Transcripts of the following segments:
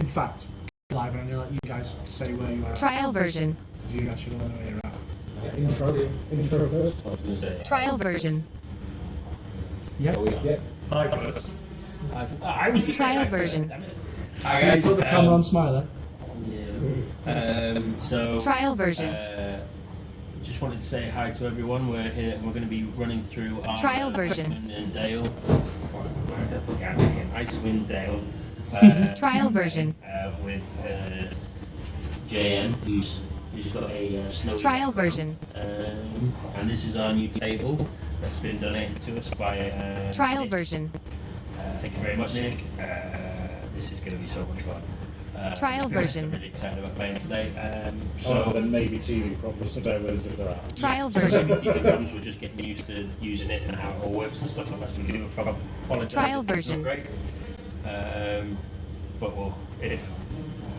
In fact, live, and I'm going to let you guys say where you are. Trial version. You guys should all know where you're at. Intro first. I was going to say. Trial version. Yeah. Yeah. Hi first. I was Trial version. Hi guys. Put the camera on Smiler. So. Trial version. Just wanted to say hi to everyone. We're here and we're going to be running through our Trial version. Icewind Dale. Icewind Dale. Trial version. With JM, who's got a snowy Trial background. version. And this is our new table that's been donated to us by Trial Nick. version. Thank you very much, Nick. This is going to be so much fun. Trial version. I'm really excited about playing today. Then maybe TV problems, so bear with us if there are. Trial So version. maybe TV problems, we're just getting used to using it and how it all works and stuff. Unless we do a proper apologize. Trial if it's not version. great. But we'll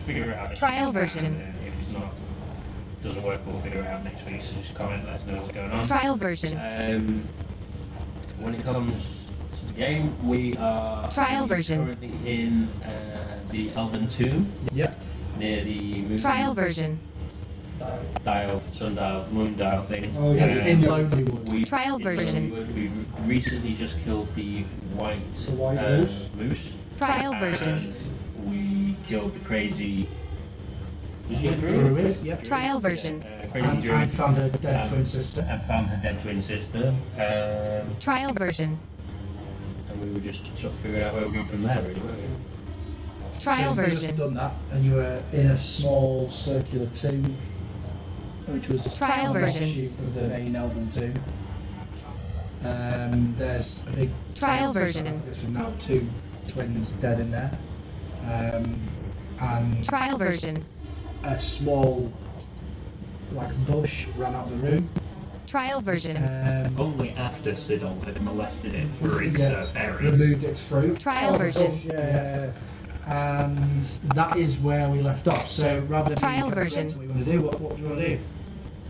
figure it out. Trial version. And, if it's not doesn't work, we'll figure it out next week. So just comment, let us know what's going on. Trial version. When it comes to the game, we are Trial version. currently in the Elven Tomb Yep. near the moon Trial version. dial, sundial, moon dial thing. Oh, yeah. In Lonely Wood. Trial version. We've recently just killed the white, moose. Trial version. And we killed the crazy Druid. Yep. Trial version. Crazy And druid. found her dead twin sister. And found her dead twin sister. Trial version. And we were just sort of figuring out where we go from there, really. Trial So you just version. done that, and you were in a small circular tomb, which was Trial an version. offshoot of the main Elven tomb. There's a big Trial tent. version. There's now 2 twins dead in there, and Trial version. a small like bush ran out of the room. Trial version. Only after Sidol had molested it for its parents. Removed its fruit. Trial version. Yeah. And that is where we left off. So rather than Trial being version. what you want to do, what do you want to do?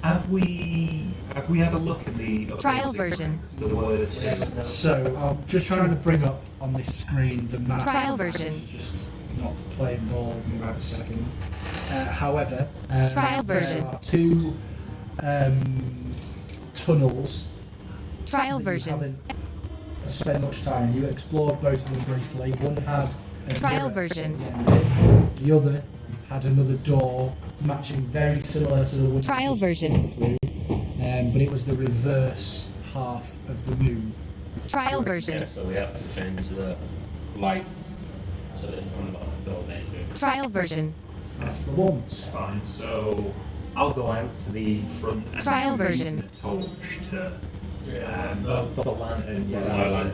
Have we had a look at the Trial version. The words. So I'm just trying to bring up on this screen the map. Trial version. Just not playing ball with me right a second. However, Trial there version. are 2 tunnels Trial that you version. haven't spent much time in. You explored both of them briefly. One had a Trial mirror version. at the end of it. The other had another door matching very similar to the one Trial you just version. walked through, but it was the reverse half of the moon. Trial version. Yeah, so we have to change the light so that on the bottom door basically. Trial version. That's the ones. Fine. So I'll go out to the front and Trial use version. the torch to the lantern. Yeah,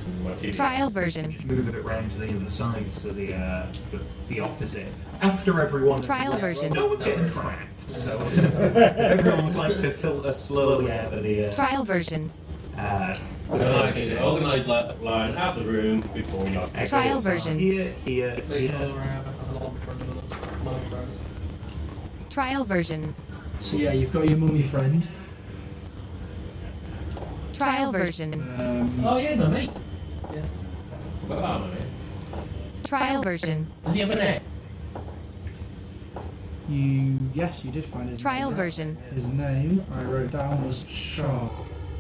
Trial version. Just move it around to the other side, so the opposite. After everyone has Trial left, version. no one's getting trapped. So everyone would like to filter slowly out of the. Trial version. Organise line out the room before you Trial version. Here. Trial version. So yeah, you've got your mummy friend. Trial version. Oh yeah, my mate. Yeah. Forgot about my mate. Trial version. Does he have a neck? Yes, you did find his Trial name. version. His name I wrote down was Shar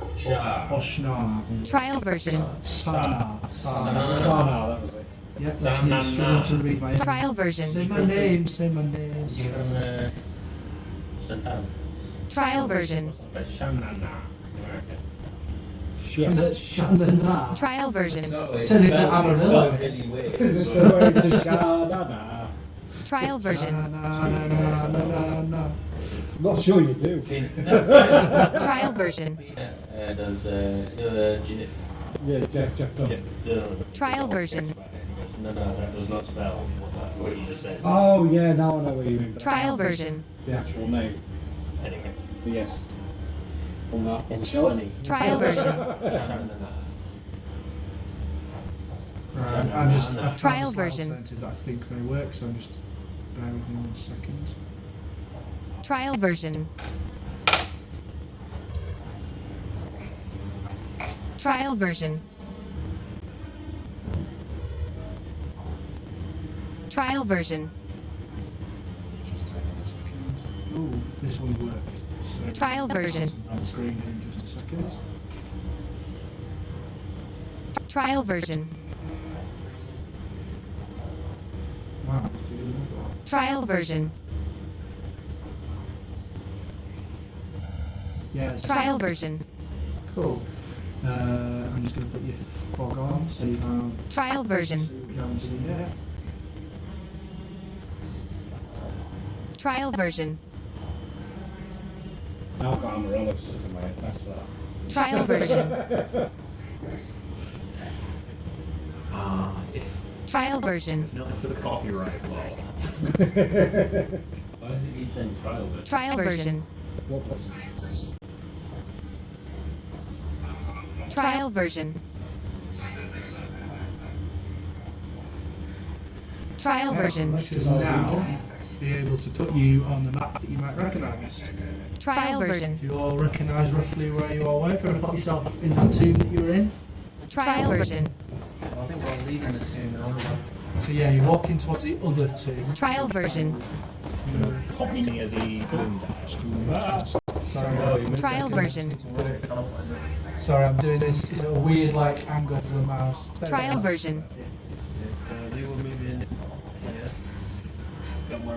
or Shnar. Trial version. Sana. That was it. Yeah, that's me struggling to read my Trial version. Say my name, say my name. Is he from Santana? Trial version. Shanana. Shanana. Trial version. Said it's Amarillo. Is this the way to Shadana? Trial version. Na-na-na-na-na-na. Not sure you do. Trial version. Does Jeff? Yeah, Jeff Dunn. Trial version. No, that does not spell what you just said. Oh yeah, now I know what you mean. Trial version. The actual name. Anyway, But yes. On that. it's funny. Trial version. I'm just I found Trial a slight version. alternative that I think may work, so I'm just bear with me 1 second. Trial version. Trial version. Trial version. this one worked. So Trial version. on the screen in just a second. Trial version. Wow, it's doing that. Trial version. Yeah, it's Trial version. cool. I'm just going to put your fog on so you can't Trial version. see what you haven't seen yet. Trial version. I've got umbrella stuck in my head, that's that. Trial version. If Trial version. not for the copyright law. Why does it keep saying trial version? Trial version. What was Trial version. Trial version. I should now be able to put you on the map that you might recognise. Trial version. Do you all recognise roughly where you are? Where? If you want to put yourself in that tomb that you were in. Trial version. I think we're leaving the tomb now. So yeah, you're walking towards the other tomb. Trial version. Copy of the boom dash. Sorry, Trial version. sorry, I'm doing this. It's a weird like angle for the mouse. Trial version. They were moving.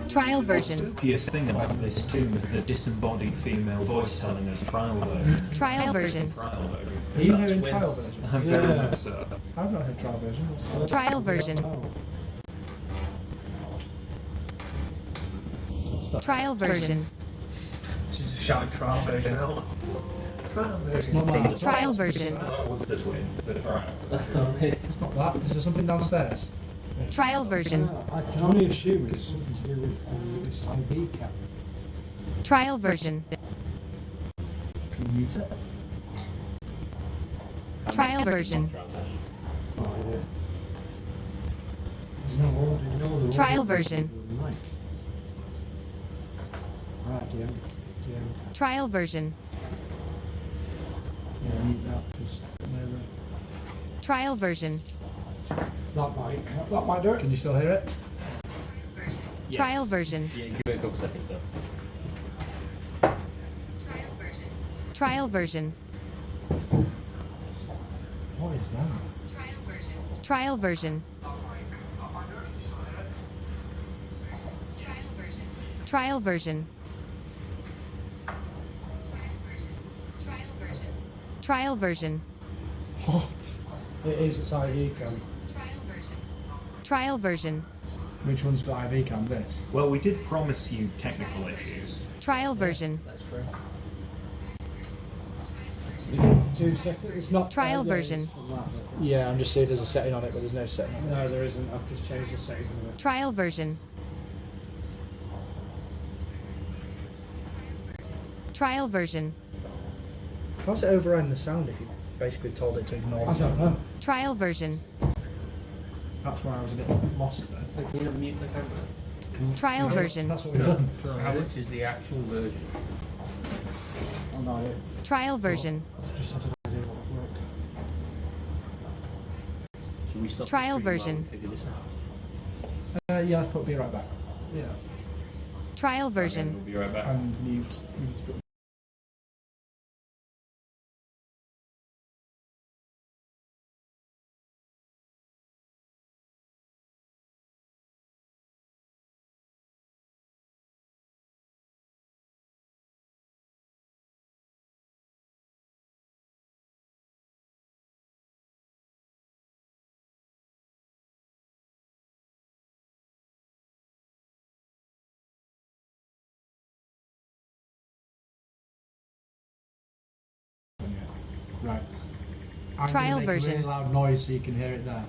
Trial version. Spookiest thing about this tomb is the disembodied female voice telling us trial version. Trial version. Trial version. Are you That's hearing when- trial version? I'm very much so. I've not heard trial version. What's that? Trial version. Oh. Trial version. She's shouting trial version out. Trial version. Not that. Trial version. That was the twin, the trial. It's not that. Is there something downstairs? Trial version. I can only assume it's something to do with this ID cap. Trial version. Can you mute it? Trial version. Oh, yeah. There's no order, no other Trial order version. than Mike. Right, DM. Trial version. Yeah, mute that because Trial version. That might do it. can you still hear it? Trial version. Yeah, give it a couple seconds though. Trial version. What is that? Trial version. Trial version. Trial version. What? It is, it's ID cam. Trial version. Which one's got IV cam? This. Well, we did promise you technical issues. Trial version. That's true. 2 seconds. It's not Trial yeah, version. it's from that, but- Yeah, I'm just seeing if there's a setting on it, but there's no setting on it. No, there isn't. I've just changed the settings of it. Trial version. Trial version. How's it overriding the sound if you basically told it to ignore the I don't sound? know. Trial version. That's where I was a bit lost there. Can you mute the camera? Trial version. That's what we've done. How much is the actual version? Oh, no, yeah. Trial version. Just had an idea what it worked. Should we stop the Trial stream while we version. figure this out? Yeah, I'll be right back. Yeah. Trial Okay, version. we'll be right back. And mute. Right. I'm Trial gonna make a version. really loud noise so you can hear it there.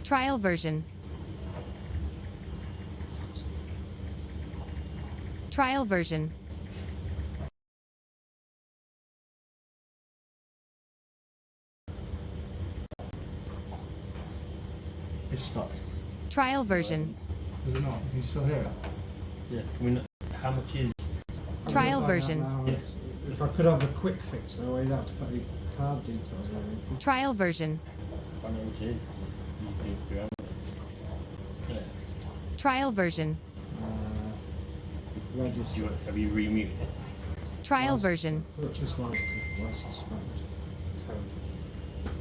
Trial version. Trial version. It's stopped. Trial version. Is it not? Can you still hear it? Yeah. Can we not, how much is? I'm Trial gonna find version. out now. Yeah. If I could have a quick fix, though, I'd have to put the card details on. Trial version. I don't know how much it is. 'Cause it's usually 3 hours. Yeah. Trial version. Register. Have you remuted it? Trial version. Purchase license spent. Code.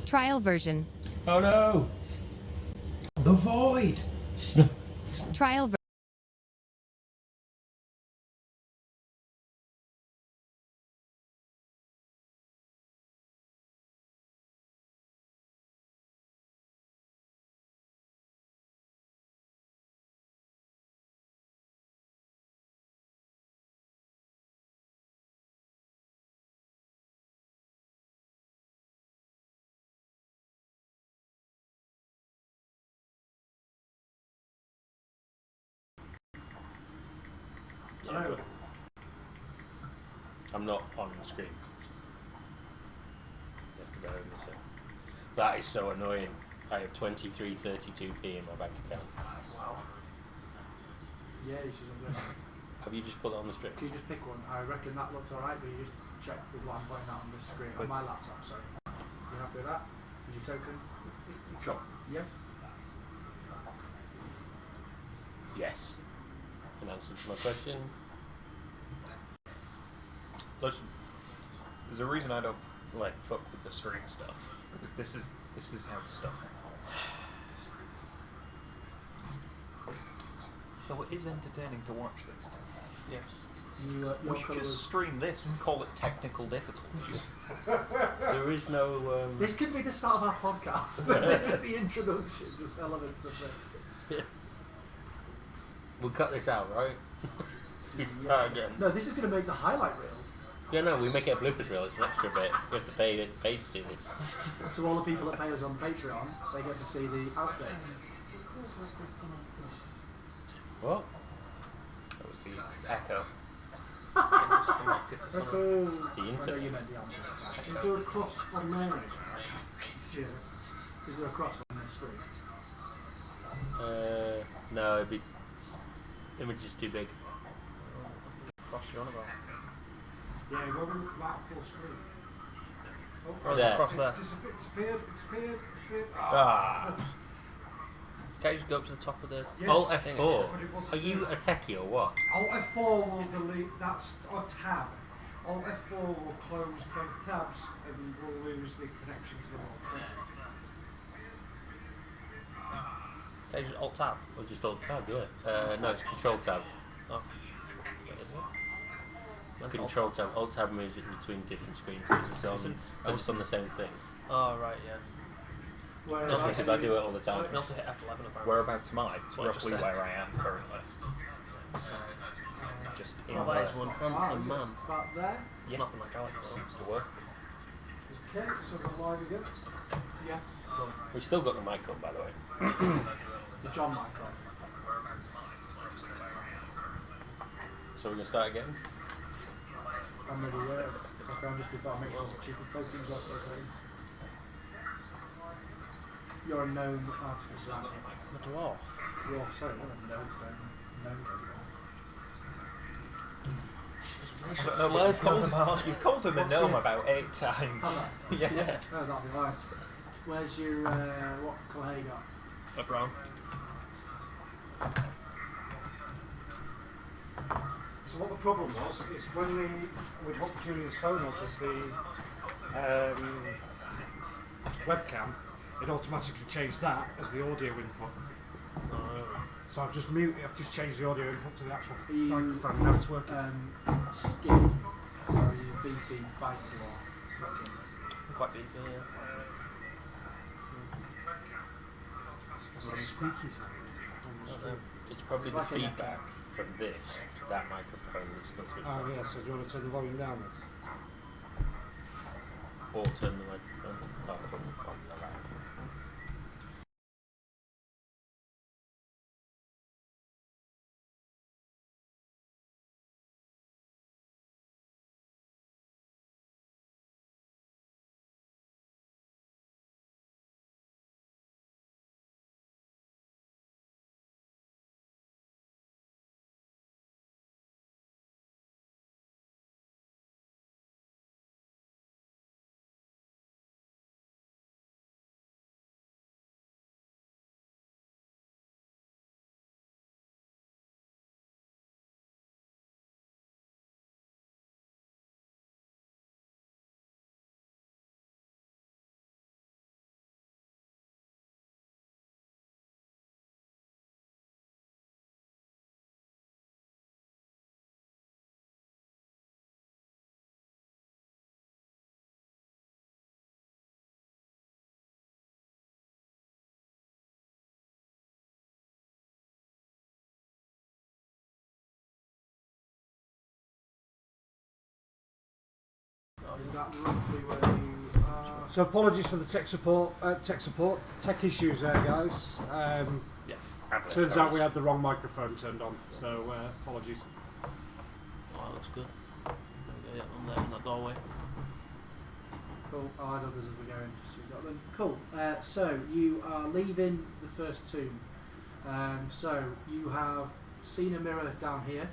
Trial version. Oh no! The void. Trial version. Yeah, but I'm not on the screen. You have to go over this. That is so annoying. I have 23.32p in my bank account. Yeah, you should do it. Have you just put that on the screen? Can you just pick one? I reckon that looks alright, but you just check with what I'm pointing out on this screen, on my laptop, sorry. You happy with that? Is your token? Sure. Yeah. Yes. In answer to my question. Listen, there's a reason I don't like fuck with the stream stuff, because this is how the stuff happens. Though it is entertaining to watch this stuff. Yes. We should just stream this and call it technical difficulties. There is no. This could be the start of our podcast. This is the introduction, just elements of this. We'll cut this out, right? Start again. No, this is going to make the highlight reel. Yeah, no, we make it a bloopers reel. It's an extra bit. We have to pay to see this. To all the people that pay us on Patreon, they get to see the outtakes. What? That was the echo. Echo. The I know internet. you meant the answer. Is there a cross on Mary? Is there a cross on this screen? No, it'd be. Image is too big. Cross you on about. Yeah, it wasn't that full screen. Oh, There. across there. It's disappeared. Ah. Can you just go up to the top of the Yes. Alt thing? F4. Are you a techie or what? Alt F4 will delete, that's a tab. Alt F4 will close both tabs and we'll lose the connection to the wall. Can you just alt tab? Or just Alt Tab, yeah. No, it's Control Tab. Oh. What is it? That's Control Tab. Alt Tab moves it between different screens. Because it's on the same thing. Oh, right, yeah. Just because I do it all the time. You can also hit F11 apparently. Whereabouts am I? What Roughly just where I am currently. Just in Oh, there. that is one handsome man. About there. It's nothing like Alex though. Seems to work. Okay, so we're live again. Yeah. We've still got the mic on, by the way. The John mic on. So we're going to start again? I'm ready, yeah. Okay, I'm just before I make some stupid tokens off okay. You're a known artificer, aren't you? The dwarf. You're sorry, not a known, known. I don't know, you've called him a What's gnome your- about 8 times. Have Yeah. Yeah. No, that'll be fine. Where's your, what colour you got? A brown. So what the problem was is when we'd hooked Julian's phone up with the webcam, it automatically changed that as the audio input. So I've just changed the audio input to the actual You, microphone. Now it's working. skin, or are you beefy, fighting, or Quite big, yeah. It's a squeaky sound. on the screen. It's probably It's the like an feedback from this, that microphone that's still switched Oh on. yeah, so do you want to turn the volume down then? Or turn the microphone up. that roughly where you are? So apologies for the tech issues there, guys. Turns out we had the wrong microphone turned on, so apologies. Oh, that looks good. Yeah, I'm there in that doorway. Cool. I'll add others as we go in, just so we got them. Cool. So you are leaving the first tomb. So you have seen a mirror down here,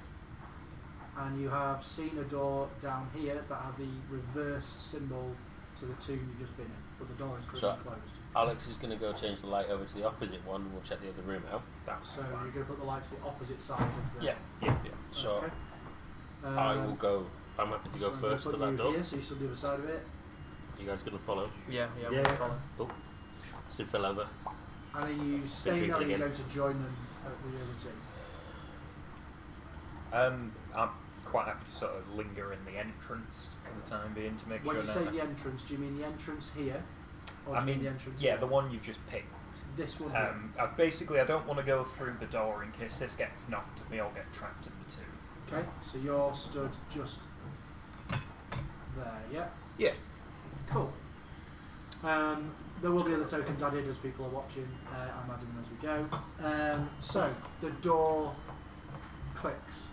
and you have seen a door down here that has the reverse symbol to the tomb you've just been in, but the door is currently closed. Alex is going to go change the light over to the opposite one, and we'll check the other room out. So you're going to put the lights to the opposite side of the... Yeah. So Okay. I will go. I'm happy to go so first to we'll put that you door. here, so you're still the other side of it. You guys going to follow? Yeah. Yeah. We'll follow. Oh, Sid fell over. And are you staying there, or are you drinking going to join them at the other team? I'm quite happy to sort of linger in the entrance for the time being to make When sure. you say the entrance, do you mean the entrance here? Or I do you mean, the entrance yeah, here? the one you've just picked. This one here. Basically, I don't want to go through the door in case this gets knocked and we all get trapped in the tomb. Okay, so you're stood just there, yeah? Yeah. Cool. There will be other tokens added as people are watching. I'm adding them as we go. So, the door clicks.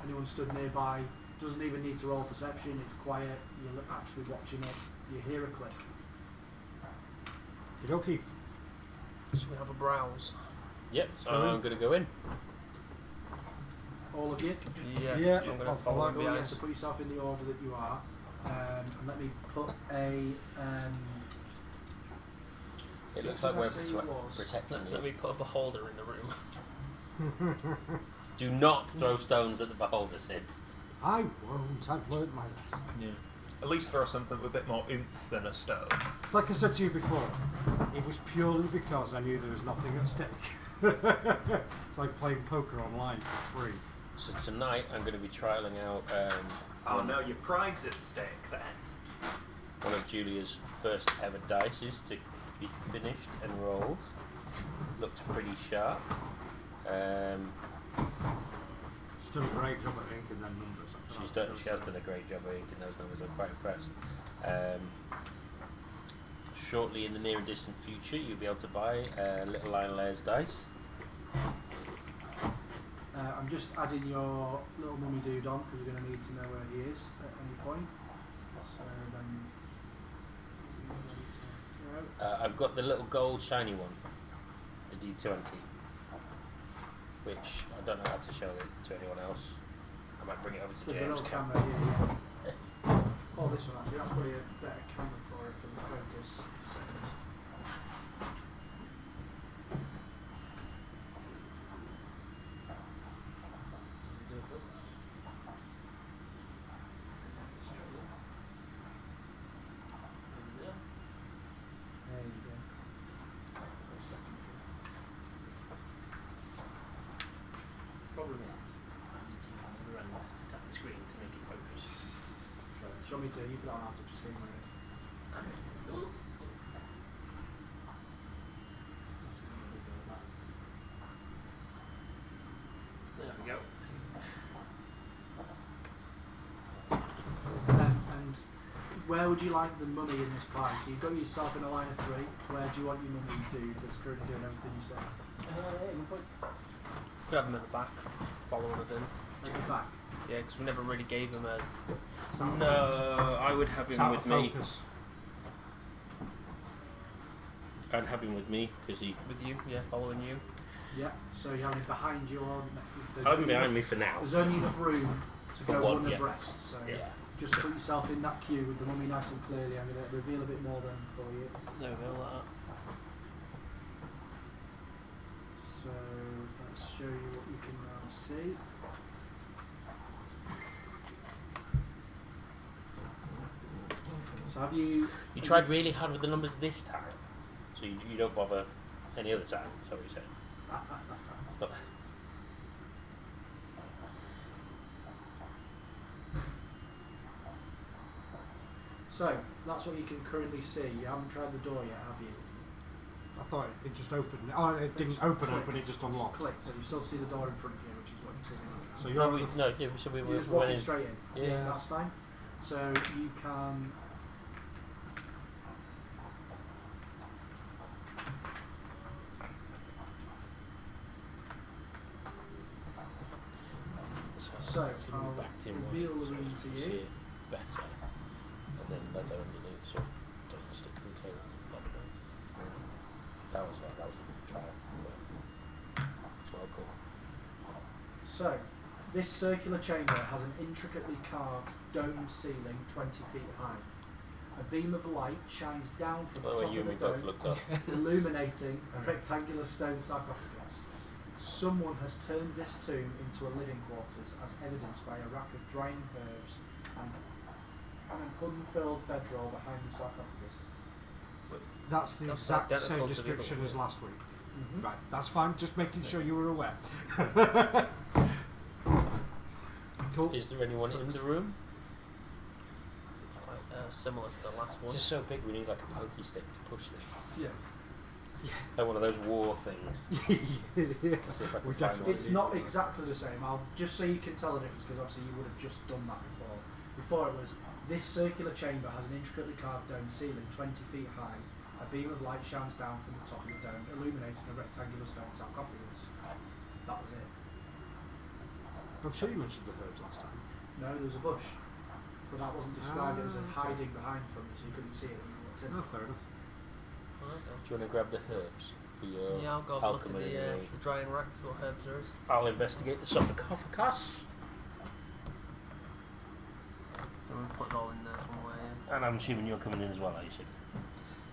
Anyone stood nearby doesn't even need to roll perception, it's quiet, you're actually watching it, you hear a click. Okay. So we have a browse. Yep, so I'm going to go in. All of you? Yeah, I'm going I'll to follow follow. him Cool, behind. yeah, so put yourself in the order that you are. And let me put a... It looks What like did we're I say it was? protecting Let you. me put a beholder in the room. Do not throw stones at the beholder, Sid. I won't. I've learned my lesson. Yeah. At least throw something with a bit more oomph than a stone. It's like I said to you before. It was purely because I knew there was nothing at stake. It's like playing poker online for free. So tonight I'm going to be trialling out Your pride's at stake then. one of Julia's first ever dices to be finished and rolled. Looks pretty sharp. She's done a great job at inking them numbers. She has done a great job of inking those numbers. I'm quite impressed. Shortly in the near and distant future, you'll be able to buy Little Lion Layer's dice. I'm just adding your little mummy dude on because we're going to need to know where he is at any point. So then... I've got the little gold shiny one, the D20, which I don't know how to show it to anyone else. I might bring it over to There's a James' little camp. camera here. Oh, this one actually. That's probably a better camera for it for the focus settings. There you go. For a second. Problem is, Tap the screen to make it focus. show me to you put that on out of the screen where it is. There we go. And where would you like the mummy in this pie? So you've got yourself in a line of three. Where do you want your mummy dude that's currently doing everything you said? Could have him at the back, following us in. At the back. Yeah, because we never really gave him a. No, I would have It's him out with of me. focus. I'd have him with me because he. With you, yeah, following you. Yeah. So you have him behind you on. Have him behind me for now. There's only enough room to For go one, one yeah. abreast. So Yeah. just put yourself in that queue with the mummy nice and clearly. I'm going to reveal a bit more then for you. There we go, like that. So let's show you what you can now see. So have you? You tried really hard with the numbers this time, so you don't bother any other time. Is that what you said? It's not. So that's what you can currently see. You haven't tried the door yet, have you? I thought it just opened. Oh, it didn't open, it just unlocked. Clicked, so you still see the door in front of you, which is what you can. So No, you're we, no, yeah, so we You're were just walking went in. straight in. Yeah. That's fine. So you can. So I'll reveal the room to you. See it better, and then leather underneath so it doesn't stick to the table. That was a trial. It's well cool. So, this circular chamber has an intricately carved domed ceiling 20 feet high. A beam of light shines down from the By the way, top you of and the me both dome, looked up. illuminating a rectangular stone sarcophagus. Someone has turned this tomb into a living quarters, as evidenced by a rack of drying herbs and an unfilled bedroll behind the sarcophagus. That's the That's exact identical same to the description other as one. last week. Mm-hmm. Right, that's fine. Just making sure you were aware. Cool. Is there anyone in the room? Quite similar to the last one. It's just so big we need like a pokey stick to push things. Yeah. Like one of those war things. To see if I can We find one. It's not exactly the same. I'll just so you can tell the difference, because obviously you would have just done that before. Before it was, this circular chamber has an intricately carved dome ceiling 20 feet high. A beam of light shines down from the top of the dome, illuminating a rectangular stone sarcophagus. That was it. I'm sure you mentioned the herbs last time. No, there was a bush, but that wasn't described. It was a Okay. hiding behind from you, so you couldn't see it when you walked in. Oh, fair enough. Do you want to grab the herbs for your Yeah, I'll go have a look at alchemy? the drying rack, see what herbs there is. I'll investigate the sarcophagus. So we'll put it all in there somewhere. Yeah. And I'm assuming you're coming in as well, are you? Sid?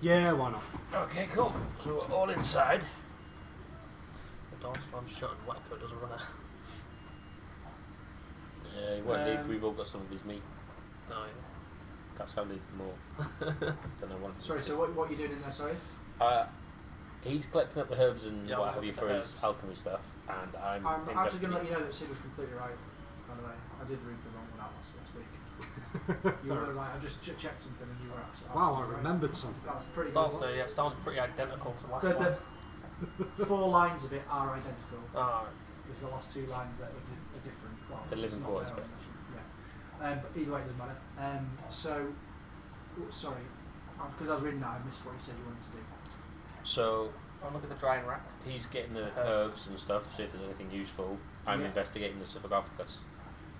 Yeah, why not? Okay, cool. So we're all inside. The door slam's shut and Wacko doesn't run out. Yeah, he won't leave. We've all got some of his meat. No, That sounded more than I wanted. Sorry, so what are you doing in there? Sorry. He's collecting up the herbs and Yeah, what I'll have you look for at the his herbs. alchemy stuff, and I'm I'm actually going to let investigating. you know that Sid was completely right. By the way, I did read the wrong one out last week. You were right. I just checked something and you were absolutely Wow, I right. remembered something. That's pretty thought good. so, yeah, it sounded pretty identical to last The, one. the 4 lines of it are identical. Ah, There's the last 2 lines that are different. Well, The living it's not quarters there, bit. yeah. But either way, it doesn't matter. Sorry, because I was reading that, I missed what you said you wanted to do. So I'll look at the drying rack. he's getting the Herbs. herbs and stuff, see if there's anything useful. I'm Yeah. investigating the sarcophagus.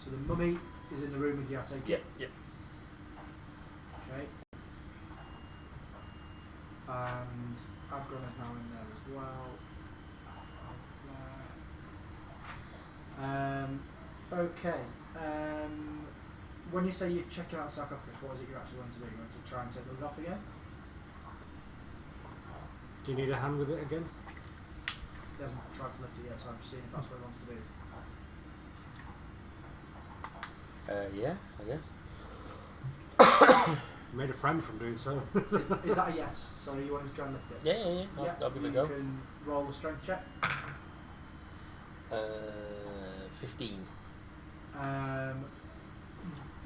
So the mummy is in the room with you, I take it? Yep. Okay. And Abgron is now in there as well. Okay. When you say you're checking out the sarcophagus, what is it you're actually going to do? You're going to try and take the lid off again? Do you need a hand with it again? He hasn't tried to lift it yet, so I'm just seeing if that's what he wants to do. Yeah, I guess. You made a friend from doing so. Is that a yes? So you want him to try and lift it? Yeah. I'll give it a You go. can roll a strength check. 15.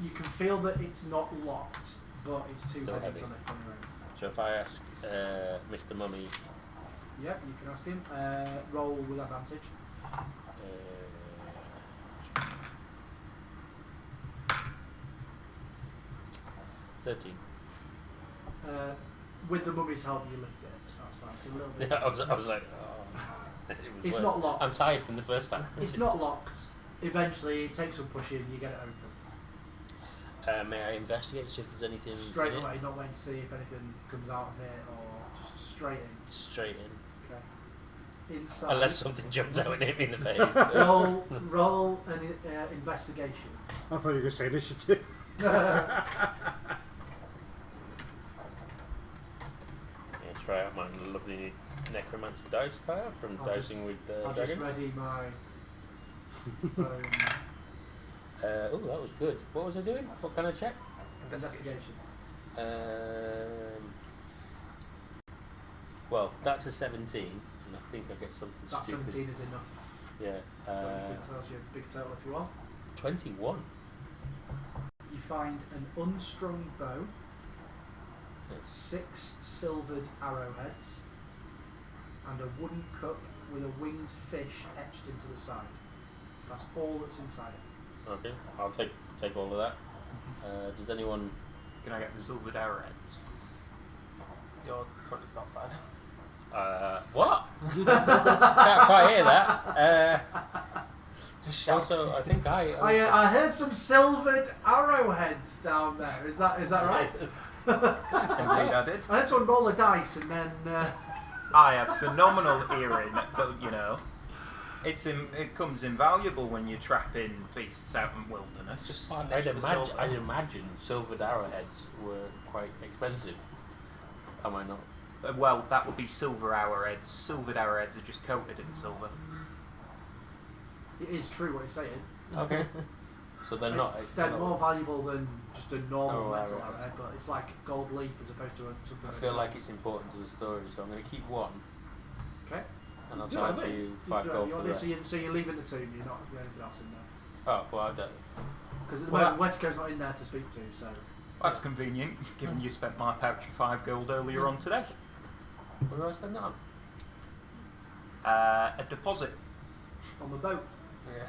You can feel that it's not locked, but it's too Still heavy heavy. to lift anyway. So if I ask Mr. Mummy, Yep, you can ask him. Roll with advantage. 13. With the mummy's help, you lift it. That's fine. It's a little bit. Yeah, I was like, oh. It was It's worse. not locked. I'm tired from the first time. It's not locked. Eventually, it takes some pushing. You get it open May I investigate, see if there's anything straight in it? away. Not waiting to see if anything comes out of it, or just straight in. Straight in. Okay. Inside. Unless something jumped out and hit me in the face. roll an investigation. I thought you were going to say initiative. Yeah, try out my lovely necromancer dice tire from I'll dicing with I'll just dragons. ready my phone Oh, that was good. What was I doing? What kind of check? investigation. Well, that's a 17, and I think I get something That stupid. 17 is enough. Yeah. It tells you a big total if you want. 21. You find an unstrung bow, 6 silvered arrowheads, and a wooden cup with a winged fish etched into the side. That's all that's inside it. Okay, I'll take all of that. Does anyone? Can I get the silvered arrowheads? You're currently still outside. What? Can't quite hear that. Just shout. Also, I think I heard some silvered arrowheads down there. Is that right? Indeed, I did. I had someone roll a dice and then. I have phenomenal hearing, but you know, it comes invaluable when you're trapping beasts out in wilderness. I'd imagine silvered arrowheads were quite expensive. Am I not? Well, that would be silver arrowheads. Silvered arrowheads are just coated in silver. It is true what you're saying. Okay. So they're not. They're more valuable than just a normal metal arrowhead. arrowhead, but it's like gold leaf as opposed to something. I feel like it's important to the story, so I'm going to keep one, Okay. and I'll charge you 5 gold for the rest. So you're leaving the tomb. You're not doing anything else in there. Oh well, I don't. Because at the moment, Wetico's not in there to speak to. So. That's convenient, given you spent my pouch of 5 gold earlier on today. What do I spend that on? A deposit. On the boat. Yeah.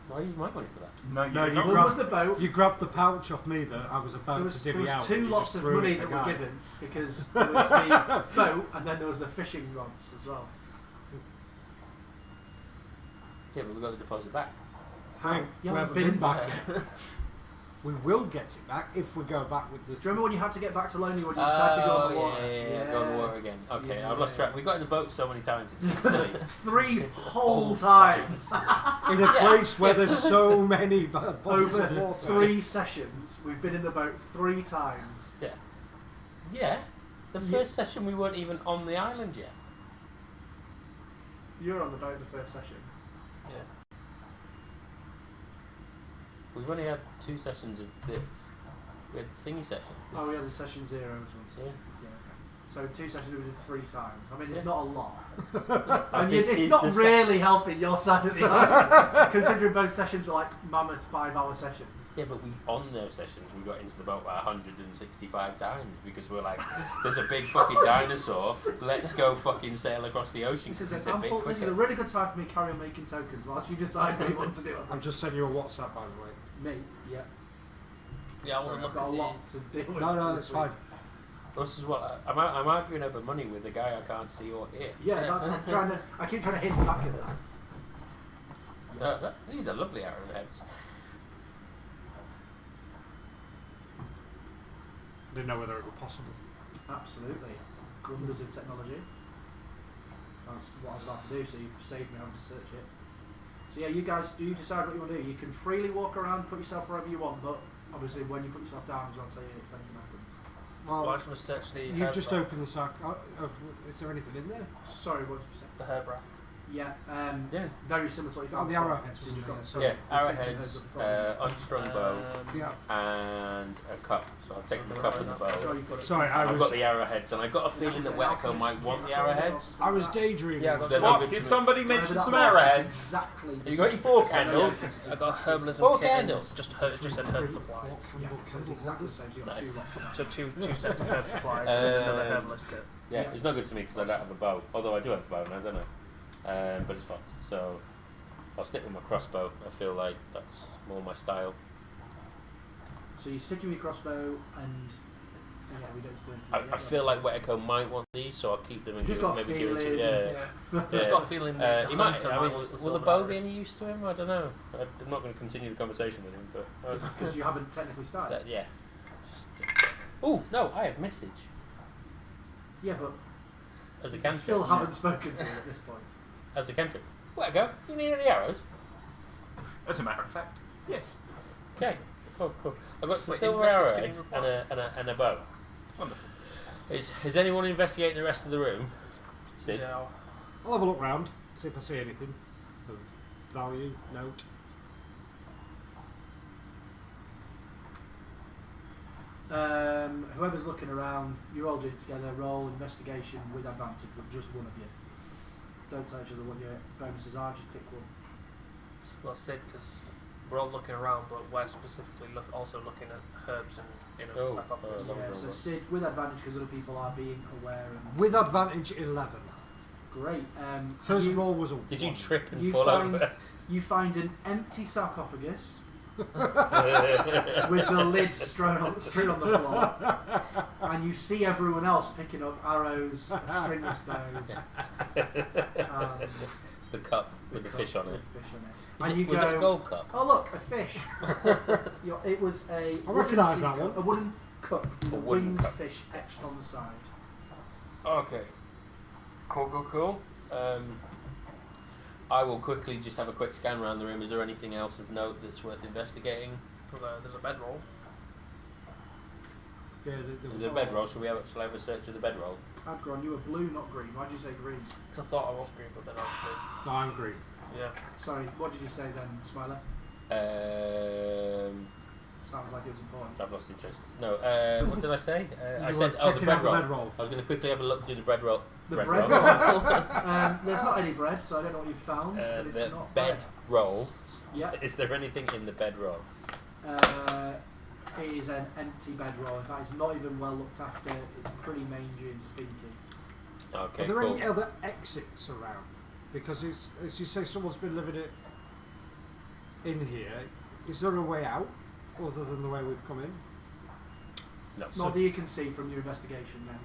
Why use my money for that? No, No, you you What was the boat? You grabbed the pouch off me that I was There about was, to there divvy was out. 2 and you lots just of threw it money at the that were guy. given because there was the boat and then there was the fishing rods as well. Yeah, but we got the deposit back. Hang, You we haven't haven't been been back back. yet. We will get it back if we go back with the. Do you remember when you had to get back to Lonely when you decided to go on the water? Yeah, go on the water again. Okay, I've lost track. We got in the boat so many times, it seems silly. 3 whole times. In a place where there's so many bodies Over of water. 3 sessions, we've been in the boat 3 times. Yeah. Yeah. The first session we weren't even on the island yet. You were on the boat the first session. We've only had 2 sessions of this. We had the thingy session. Oh, we had the session 0 as well. Yeah. Yeah, okay. So 2 sessions we did 3 times. I mean, it's Yeah. not a lot. And And this it's is not the really helping your side of the island, considering both sessions were like mammoth 5-hour sessions. Yeah, but on those sessions we got into the boat like 165 times because we're like, there's a big fucking dinosaur, let's go fucking sail across the ocean This because is, it's a bit this is a quicker. really good time for me to carry on making tokens whilst you decide what you want to do. I'm just sending you a WhatsApp, by the way. Me, yeah. Yeah, I Sorry, want to I've look got a at lot to deal with. No, this it's week. fine. This is what I'm arguing over money with a guy I can't see or hear. Yeah, that's, I keep trying to hit back at that. These are lovely arrowheads. Didn't know whether it were possible. Absolutely. Wonders of technology. That's what I was about to do, so you've saved me having to search it. So yeah, you guys, you decide what you want to do. You can freely walk around, put yourself wherever you want, but obviously when you put yourself down as well, say if anything happens. Well, I just want to search the you've herb just rack. opened the sack. Is there anything in there? Sorry, what did you say? The herb rack. Yeah, Yeah. very similar to what you Oh, found the before. arrowheads So was you've in got there. some Yeah, bits and arrowheads, herbs at the front. unstrung bow, Yeah. and a cup. So I've taken the cup and the Sure, bow. you put it. Sorry, I've got the arrowheads, and I got a feeling that Wetico might want the arrowheads. I was daydreaming. Yeah, I got They're some. not What? good Did to somebody No, mention but some that was arrowheads? Exactly. Have you got any 4 candles? I got herbalism 4 kit and candles. just said herb supplies. Yeah, so it's exactly the same. So you've got 2 lots. So two sets of herb supplies and then another herbalist kit. Yeah, it's not good to me because I don't have a bow. Although I do have a bow, and I don't know. But it's fun. So I'll stick with my crossbow. I feel like that's more my style. So you're sticking with your crossbow and yeah, we don't do anything. I feel like Wetico might want these, so I'll keep them and Just give got a maybe give it to feeling. yeah. Just got a feeling that He the might. hunter I mean, might want some will the silver bow be arrows. any use to him? I don't know. I'm not going to continue the conversation with him, but Because you haven't technically started. yeah. Just, oh no, I have message Yeah, but as a you cantrip. still haven't spoken to him at this point. As a cantrip. Wetico, you need any arrows? As a matter of fact, yes. Okay, cool. I've got some Wait, silver investigating arrowheads and a bow. Wonderful. Is anyone investigating the rest of the room? Sid? Yeah. I'll have a look round, see if I see anything of value, note. Whoever's looking around, you're all doing it together. Roll investigation with advantage with just one of you. Don't tell each other what your bonuses are. Just pick one. Well, Sid, because we're all looking around, but we're specifically also looking at herbs and sarcophagus. Yeah, so Sid with advantage because other people are being aware. And With advantage, 11. great. First roll was a Did you 1. trip and You fall find over? you find an empty sarcophagus with the lid straight on the floor, and you see everyone else picking up arrows, a stringless bow, and The cup with the fish on it. And you Was go, it a gold cup? oh look, a fish. It was a I recognise that cup, one. a wooden cup with A a wooden winged cup. fish etched on the side. Okay. Cool. I will quickly just have a quick scan around the room. Is there anything else of note that's worth investigating? There's a bedroll. Yeah, Is there a bedroll? Shall I have a search of the bedroll? Adgron, you were blue, not green. Why did you say green? Because I thought I was green, but then I was No, I'm green. blue. Yeah. Sorry, what did you say then, Smiler? Sounds like it was important. I've lost interest. No, what did I say? I You said, were oh, the checking bread out roll. the bedroll. I was going to quickly have a look through the bread roll. The bread bread roll. roll. There's not any bread, so I don't know what you found. But it's The not bed bread. roll. Yeah. Is there anything in the bed roll? It is an empty bedroll. In fact, it's not even well looked after. It's pretty mangy and stinky. Okay, Are there cool. any other exits around? Because it's, as you say, someone's been living it in here. Is there a way out other than the way we've come in? No. Not that you can see from your investigation now.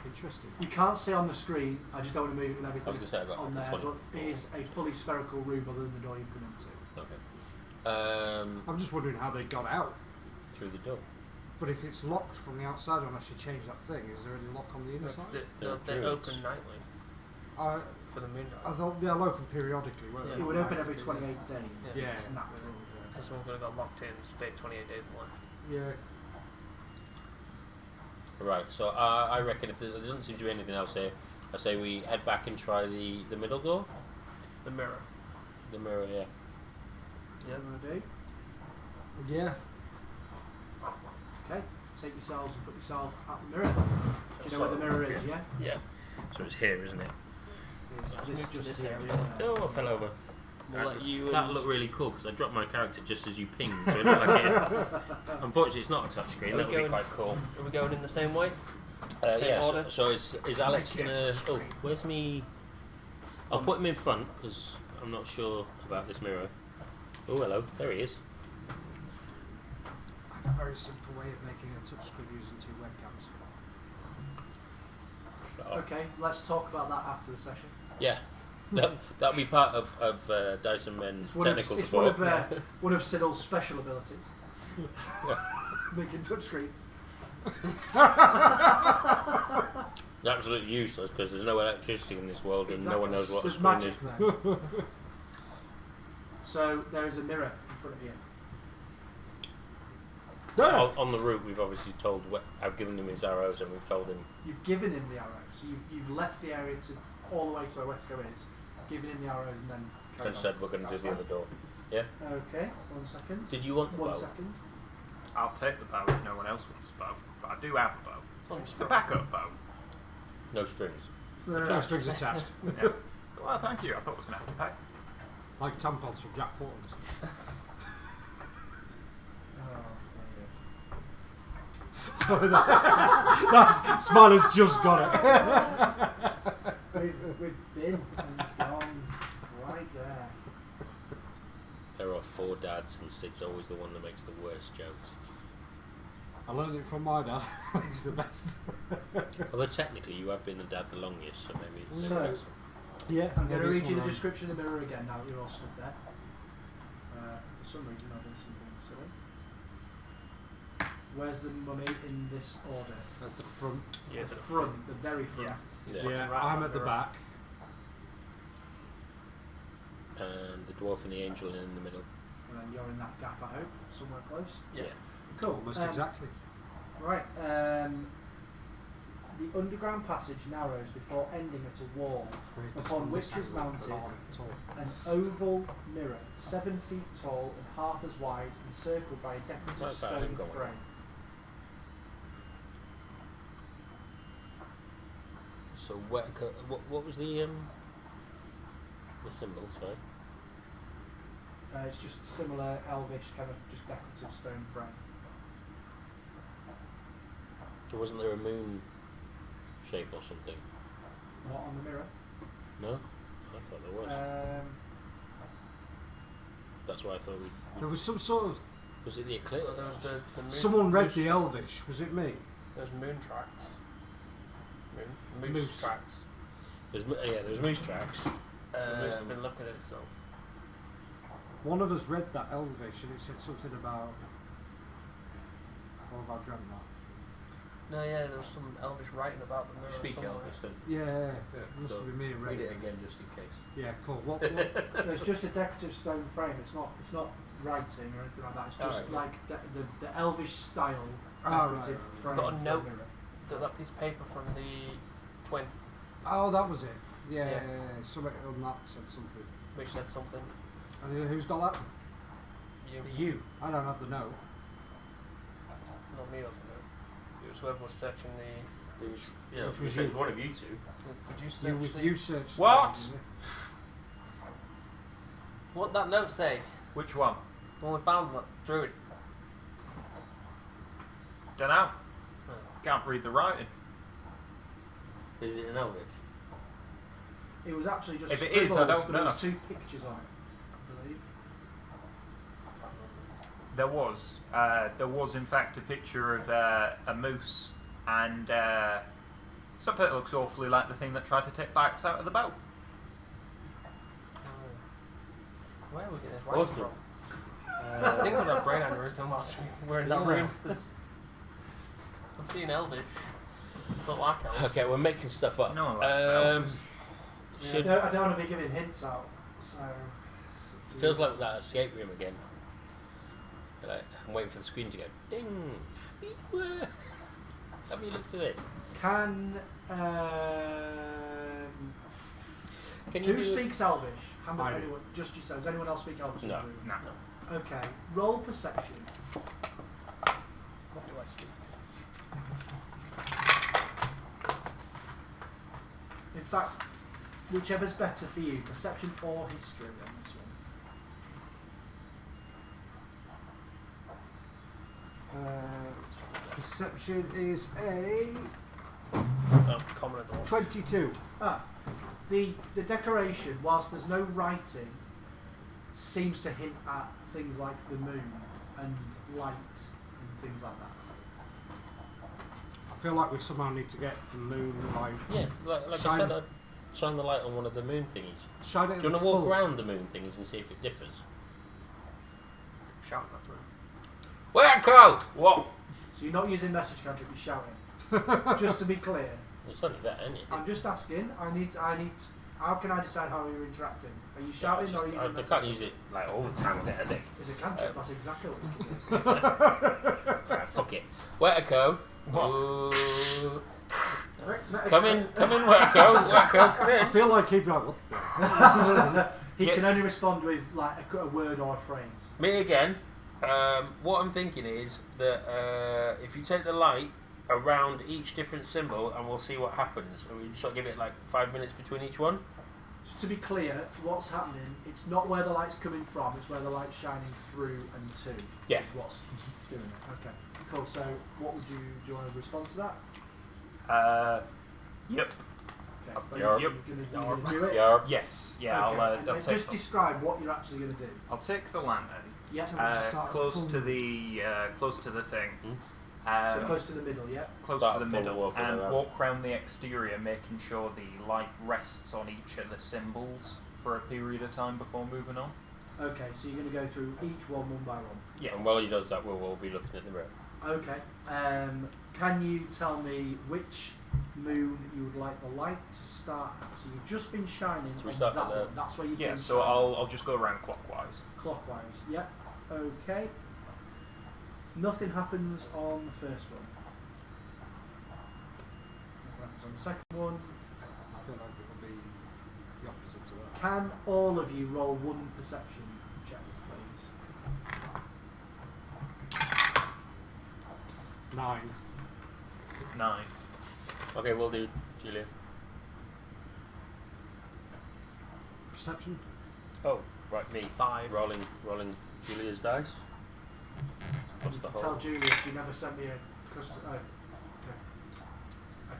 Interesting. You can't see on the screen. I just don't want to move it and I was everything going to say I got on like there, a 20. but it is a fully spherical room other than the door you've come into. Okay. I'm just wondering how they got out. Through the door. But if it's locked from the outside, unless you change that thing, is there any lock on the inside? They're open nightly for the moon. They'll open periodically, won't Yeah. they? It would open every 28 days. Yeah. It's natural. So someone could have got locked in, stayed 28 days and left. Yeah. Right, so I reckon if there doesn't seem to be anything else here, I say we head back and try the middle door. The mirror. The mirror, yeah. Yeah, want to do? Yeah. Okay. Take yourselves and put yourself at the mirror. Do you know where the mirror is? Yeah. Yeah. So it's here, isn't it? It's this move to just this here. area. Oh, I fell over. We'll let you. That looked really cool because I dropped my character just as you pinged, so it looked like it. Unfortunately, it's not a touchscreen. Are we That would be going- quite cool. Are we going in the same way? Same Yeah. order? So is Alex gonna? Oh, where's me? I'll put him in front because I'm not sure about this mirror. Oh, hello. There he is. I have a very simple way of making a touchscreen using two webcams. Okay, let's talk about that after the session. Yeah. That'll be part of Dyson Men's It's one of, technical it's support. one of Siddel's special abilities. Making touchscreens. Absolutely useless because there's no electricity in this world and no one knows what a There's screen magic is. there. So there is a mirror in front of you. On the route, we've obviously told. I've given him his arrows and we've told him. You've given him the arrow, so you've left the area to all the way to where Wetco is, given him the arrows, and then carried And on. said we're going to do That's the other fine. door. Yeah. Okay, 1 second. Did you want the 1 bow? second. I'll take the bow if no one else wants a bow. But I do have a bow. Oh, It's a backup bow. No strings. No strings attached. Yeah. Well, thank you. I thought I was going to have to pay. Like tampons from Jack Fortons. Sorry, that's Smiler's just got it. We've been and gone right there. There are 4 dads and Sid's always the one that makes the worst jokes. I learned it from my dad. He's the best. Although technically you have been the dad the longest, so maybe it's So, Yeah, I'm going to read you the description of the mirror again now that you're all stood there. For some reason I've done something silly. Where's the mummy in this order? At the front. Yeah, The front, the very front. Yeah. Yeah, right I'm on at the the back. And the dwarf and the angel in the middle. And then you're in that gap, I hope, somewhere close. Yeah. Cool. Almost exactly. Right. The underground passage narrows before ending at a wall upon which is mounted an oval mirror, 7 feet tall and half as wide, encircled by a decorative That's how I stone go on. frame. So what was the symbol? Sorry. It's just similar elvish kind of just decorative stone frame. Wasn't there a moon shape or something? Not on the mirror. No, I thought there was. That's why I thought we. There was some sort of. Was it the eclipse? Well, there was the moon. Someone read moose- the Elvish. Was it me? There's moon tracks. Moose Moose. tracks. There's moose tracks. So the moose has been looking at itself. One of us read that Elvish and it said something about. Or have I dreamt that? No, yeah, there was some Elvish writing about the mirror. Speak somewhere. Elvis, don't Yeah, must so have been me and read read it. it again just in case. Yeah, cool. What? There's just a decorative stone frame. It's not writing or anything like that. It's just Alright. like the Elvish style Ah, decorative right. frame. Got a for note. mirror. That piece of paper from the twin, Oh, that was it. Yeah, Yeah. something on that said something. which said something. And who's got that? You. I don't have the note. Not me, doesn't it? It was whoever was searching the. It was, you know, Which was it was you. one of you two. Did you search the? You searched. What? that, didn't you? What that note say? Which one? The one we found that druid. Dunno. Oh. Can't read the writing. Is it an Elvis? It was actually just If it is, I scribbles, don't but there know. was 2 pictures on it, I believe. There was in fact a picture of a moose and something that looks awfully like the thing that tried to take bites out of the boat. Where are we getting this writing Awesome. from? I think about brain aneurysm whilst we were in that Yeah. room. I'm seeing Elvish. Not like elves. Okay, we're making stuff up. No, like elves. Should, I don't want to be giving hints out, so. it's up to feels you. like that escape room again. Like, I'm waiting for the screen to go ding. Have you looked at this? Can Can you who do speaks Elvish? How I many? do. Anyone, just yourself. Does anyone else speak Elvish? in No. the room? No. Okay. Roll perception. What do I speak? In fact, whichever's better for you, perception or history on this one. Perception is a Oh, common at all. 22. The decoration, whilst there's no writing, seems to hint at things like the moon and light and things like that. I feel like we somehow need to get the moon light. Yeah, like I Shine- said, I'd shine the light on one of the moon thingies. Shine it Do you in want to the walk full. around the moon thingies and see if it differs? Shouting at through. Wacko! What? So you're not using message cantrip, you're shouting. Just to be clear, It's only that, isn't it? I'm just asking. I need. How can I decide how you're interacting? Are you shouting or are you using I message can't use it like all the time with it, I think. It's a cantrip. That's exactly what you can do. Right, fuck it. Wacko. What? Ooh. Come in, Wacko, come I in. feel like he'd be like, what the? He Yeah. can only respond with like a word or a phrase. Me again. What I'm thinking is that if you take the light around each different symbol and we'll see what happens. And we sort of give it like 5 minutes between each one. Just to be clear, what's happening? It's not where the light's coming from. It's where the light's shining through and to. Yeah. Is what's doing it. Okay. Cool. So, what would you do? You want to respond to that? Yep. Okay. Yarp. You're gonna do it. Yarp. Yes. Yeah. Okay, I'll and take. just describe what you're actually going to do. I'll take the lantern. Yeah. Tell me to start at Close full. to the thing. So close to the middle. Yeah. Close Start to the a full middle walk and around. walk around the exterior, making sure the light rests on each of the symbols for a period of time before moving on. Okay. So you're going to go through each one by one. Yeah. And while he does that, we'll all be looking at the mirror. Okay. Can you tell me which moon you would like the light to start at? So you've just been shining So we on start that at the- one. That's where you've Yeah. been So shining. I'll just go around clockwise. Clockwise. Yep. Okay. Nothing happens on the first one. Nothing happens on the second one. I feel like it'll be the opposite to that. Can all of you roll one perception check, please? 9. 9. Okay, we'll do Julia. Perception? Oh, right, me. 5. Rolling Julia's dice. What's the Tell whole? Julia she never sent me a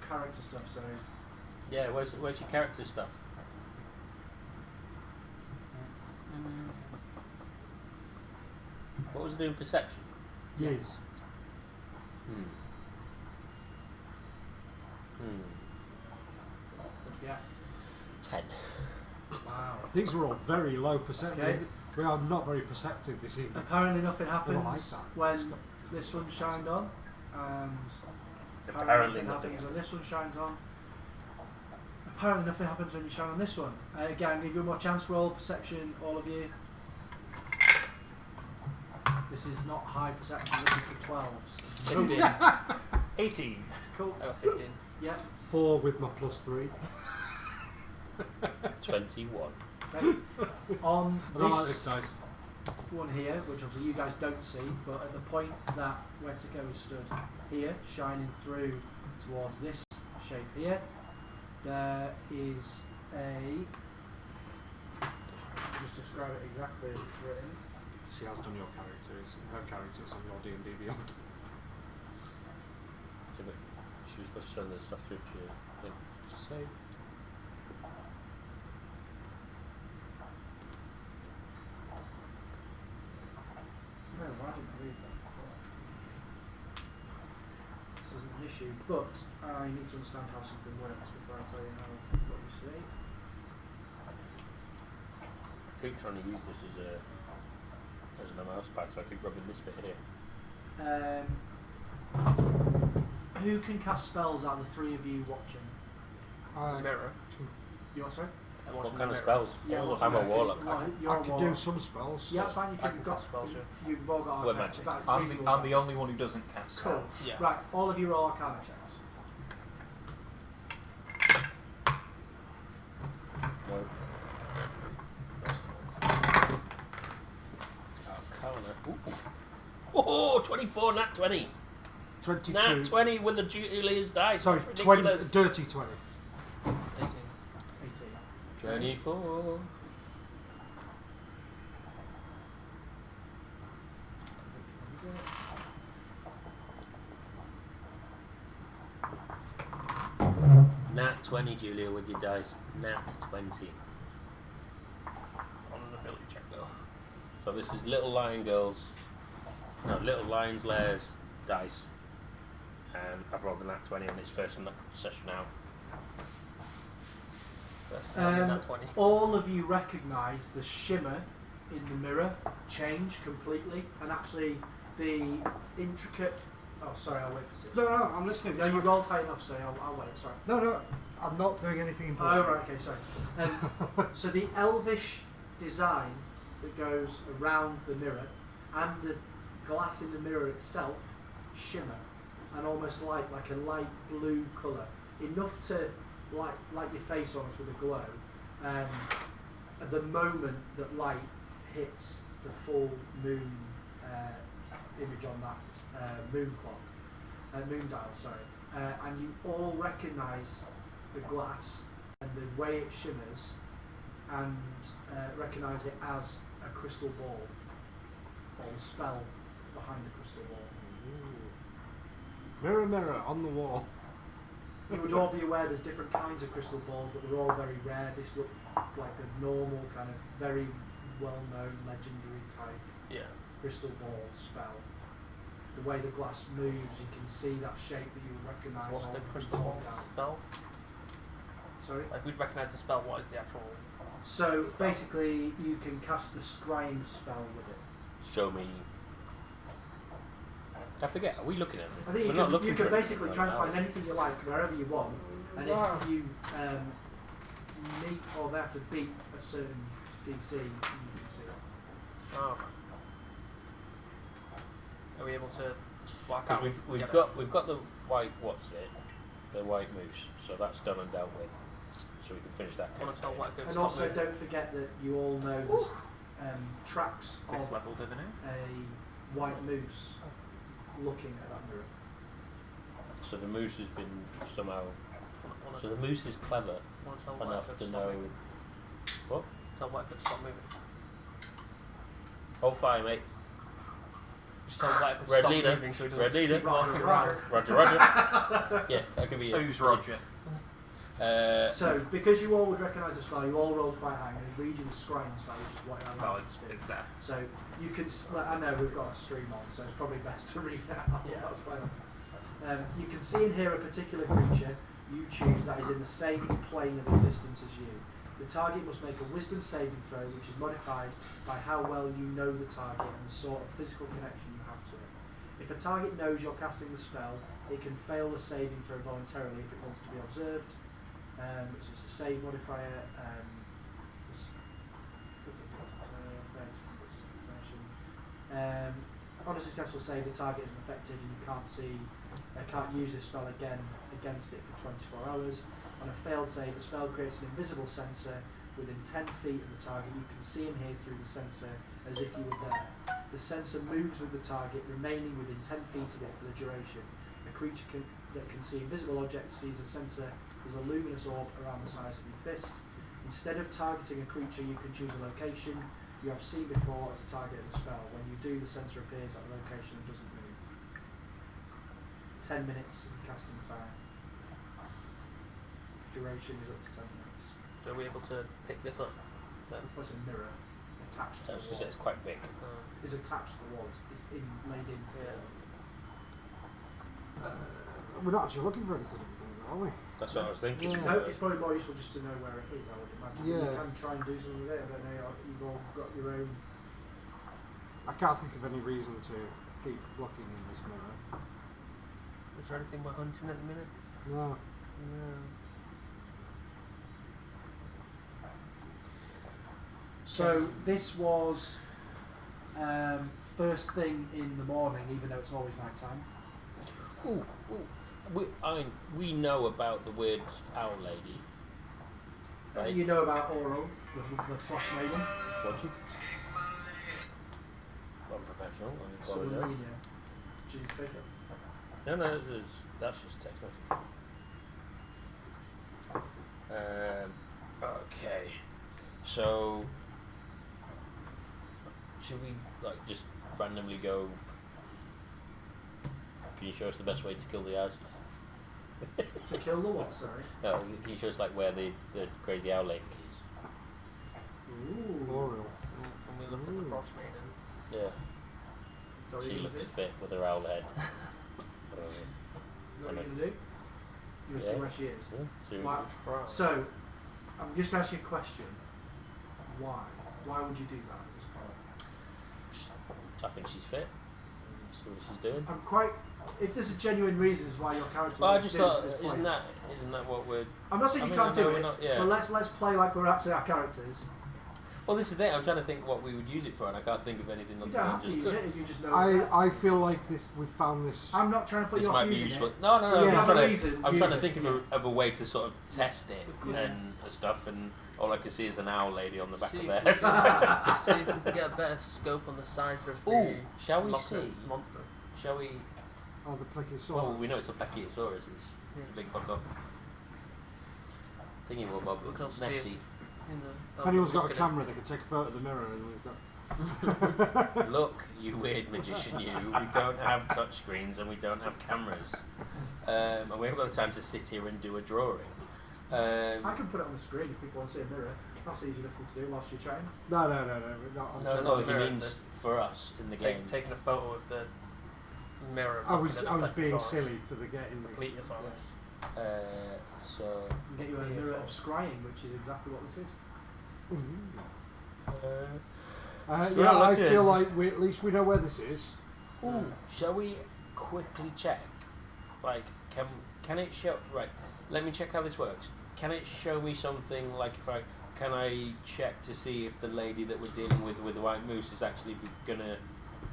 character stuff. So Yeah, where's your character stuff? was doing perception? Yes. Yeah. 10. Wow. These were all very low perception. Okay. We are not very perceptive this evening. Apparently nothing happens Well, I like that. when this one shined on, and Apparently nothing nothing. happens when this one shines on. Apparently nothing happens when you shine on this one. Again, give you one more chance roll, perception, all of you. This is not high perception, looking for 12s. 15. 18. Cool. I got 15. Yeah. 4 with my +3. 21. Okay. On I don't like this this dice. one here, which obviously you guys don't see, but at the point that Wetico is stood here, shining through towards this shape here, there is a... I'll just describe it exactly as it's written. She has done your characters. Her characters on your D&D Beyond. Yeah, but she was supposed to send this stuff through to you. I think. Say. No, why didn't I read that before? This isn't an issue, but I need to understand how something works before I tell you what you see. I keep trying to use this as a mouse pad, so I keep rubbing this bit here. Who can cast spells out of the three of you watching? Mirror. You are sorry? I'm What watching kind the of mirror. spells? Yeah, what's I'm a your- warlock. Well, you're I a can warlock. do some spells. Yeah, that's fine. You I can can got cast spells, yeah. you've all got Word arcana. magic. Right, I'm reasonable. the only one who doesn't cast Cool. spells. Yeah. Right, all of you roll arcana checks. No. Arcana. Ooh. Oh, 24, nat 20. 22. Nat 20 with the Julia's dice. Sorry, That's 20, ridiculous. dirty 20. 18. 18. 24. Nat 20, Julia, with your dice. Nat 20. On an ability check though. So this is Little Lion Girls. No, Little Lion's Lairs dice. And I've rolled a nat 20 on its first session now. First time Um, nat 20. All of you recognise the shimmer in the mirror change completely, and actually the intricate. Oh, sorry, I'll wait for 6. No, I'm listening. No, you rolled high enough, so I'll wait. Sorry. No, I'm not doing anything Oh, important. right, okay, sorry. So the elvish design that goes around the mirror and the glass in the mirror itself shimmer and almost like a light blue colour, enough to light your face almost with a glow. At the moment that light hits the full moon image on that moon clock, moon dial, sorry, and you all recognise the glass and the way it shimmers, and recognise it as a crystal ball, or the spell behind the crystal ball. Mirror, mirror on the wall. You would all be aware there's different kinds of crystal balls, but they're all very rare. This looked like a normal, kind of very well-known, legendary type Yeah. crystal ball spell. The way the glass moves, you can see that shape that you would recognise. So what's all the from crystal top ball down. spell? Sorry? Like we'd recognise the spell, what is the actual... So basically, you can cast the scrying spell with it. Show me. I forget, are we looking at it? I think We're you not can, looking you for can anything basically right try and now. find anything you like wherever you want, and if you meet or they have to beat a certain DC, you can see it. Oh. Are we able to work Because out? we've Yeah. got the white the white moose, so that's done and dealt with. So we can finish that. I want to tell what goes And stop also, moving. don't forget that you all know there's tracks 5th of level divination. a white moose looking at that mirror. So the moose has been somehow. Wanna So the moose is clever tell what enough goes to stop know. moving. What? Tell what goes stop moving. Hold fire, mate. Just tell what goes Red stop leader. moving so it doesn't Red leader. keep walking Roger, around. Roger, Roger. Yeah, that could be it. Who's Roger? So, because you all would recognise the spell, you all rolled quite high. I'm going to read you the scrying spell, which is what Well, I do. it's there. So, you can. I know we've got a stream on, so it's probably best to read it out. Yeah. That's fine. You can see and hear a particular creature you choose that is in the same plane of existence as you. The target must make a wisdom saving throw, which is modified by how well you know the target and the sort of physical connection you have to it. If a target knows you're casting the spell, it can fail the saving throw voluntarily if it wants to be observed. So it's a save modifier. On a successful save, the target isn't affected and you can't use this spell again against it for 24 hours. On a failed save, the spell creates an invisible sensor within 10 feet of the target. You can see and hear through the sensor as if you were there. The sensor moves with the target, remaining within 10 feet of it for the duration. A creature that can see invisible objects sees the sensor as a luminous orb around the size of your fist. Instead of targeting a creature, you can choose a location you have seen before as a target of the spell. When you do, the sensor appears at the location and doesn't move. 10 minutes is the casting time. Duration is up to 10 minutes. So are we able to pick this up then? What's a mirror attached to I was the going to say wall? it's quite big. It's attached to the wall. It's laid into the wall. We're not actually looking for anything, are we? That's what I was thinking. Yeah. No, it's probably more useful just to know where it is, I would imagine. Yeah. You can try and do something with it. I don't know. You've all got your own. I can't think of any reason to keep looking in this mirror. Is there anything we're hunting at the minute? No. No. So this was first thing in the morning, even though it's always night time. Ooh. We know about the weird owl lady. Right? You know about Oral, the Frostmaiden. What do you? I'm professional. I So apologise. Did you take it? No, that's just text message. Okay. So, should we like just randomly go? Can you show us the best way to kill the owl? To kill the what? Sorry. No, can you show us like where the crazy owl lady is? Ooh. Oral. When we look at the Frostmaiden, Yeah. Is that what She you're looks gonna do? fit with her owl head. Is that what you're gonna do? You want to see Yeah. where she is? Yeah. So, Why- try. So, I'm just going to ask you a question. Why? Why would you do that at this point? I think she's fit. See what she's doing. I'm quite. If there's a genuine reasons why your character Well, I would just do this thought, at this point, isn't that what we're? I'm not saying I you mean, can't I know do we're it, not- yeah. but let's play like we're actually our characters. Well, this is the thing. I'm trying to think what we would use it for, and I can't think of anything. You other don't than have to just use it. You just know. it's there. I feel like we found this. I'm not trying to put This you might off be using useful. it. No. Yeah. I'm Have a trying reason, to. I'm use trying to it, think yeah. of a way to sort of test it Yeah. and stuff, and all I can see is an owl lady on the back See of if there. we can- see if we can get a better scope on the size of the Ooh, shall we monster. see? monster. Shall we? Oh, the Plesiosaurus. Well, we know it's a Plesiosaurus. It's a big fuck up. Thingy will bob. We can also see Messy. If anyone's got a camera, they can take a photo of the mirror, and we've got. Look, you weird magician, you. We don't have touchscreens and we don't have cameras. And we haven't got the time to sit here and do a drawing. I can put it on the screen if people want to see a mirror. That's easy enough to do whilst you're trying. No, we're not. No, the he mirror, means for us in the game. Taking a photo of the mirror. I was looking at the being Plesiosaurus. silly for the getting. The Plesiosaurus. So, You get you a mirror of scrying, which is exactly what this is. Yeah, I okay. feel like at least we know where this is. ooh, shall we quickly check? Like, can it show? Right, let me check how this works. Can it show me something like can I check to see if the lady that we're dealing with the white moose is actually gonna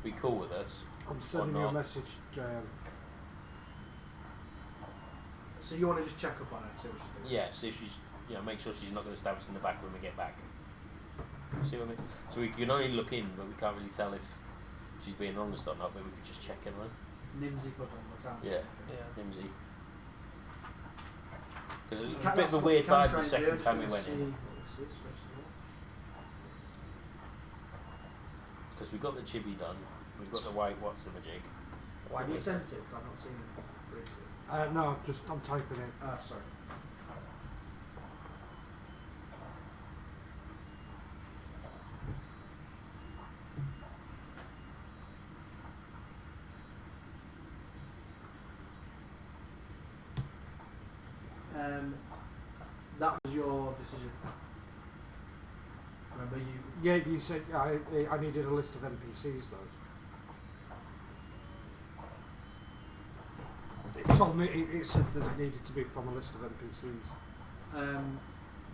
be cool with us? I'm sending Or you a not. message, JM. So you want to just check up on it, see what she's doing. Yeah, see if she's, make sure she's not going to stab us in the back when we get back. See what I mean? So we can only look in, but we can't really tell if she's being honest or not, but we could just check anyway. Nimsy put on the town. Yeah, Yeah. Nimsy. Because it You was can- a bit of that's a what you weird can vibe try the and do. second Just time we gonna went see in. what this is, first of all. Because we got the chibi done, we've got the white what's-the-majig. Have you sent it? Because I've not seen it. No, I'm typing it. Sorry. That was your decision. Remember you? Yeah, you said I needed a list of NPCs though. It told me it said that it needed to be from a list of NPCs.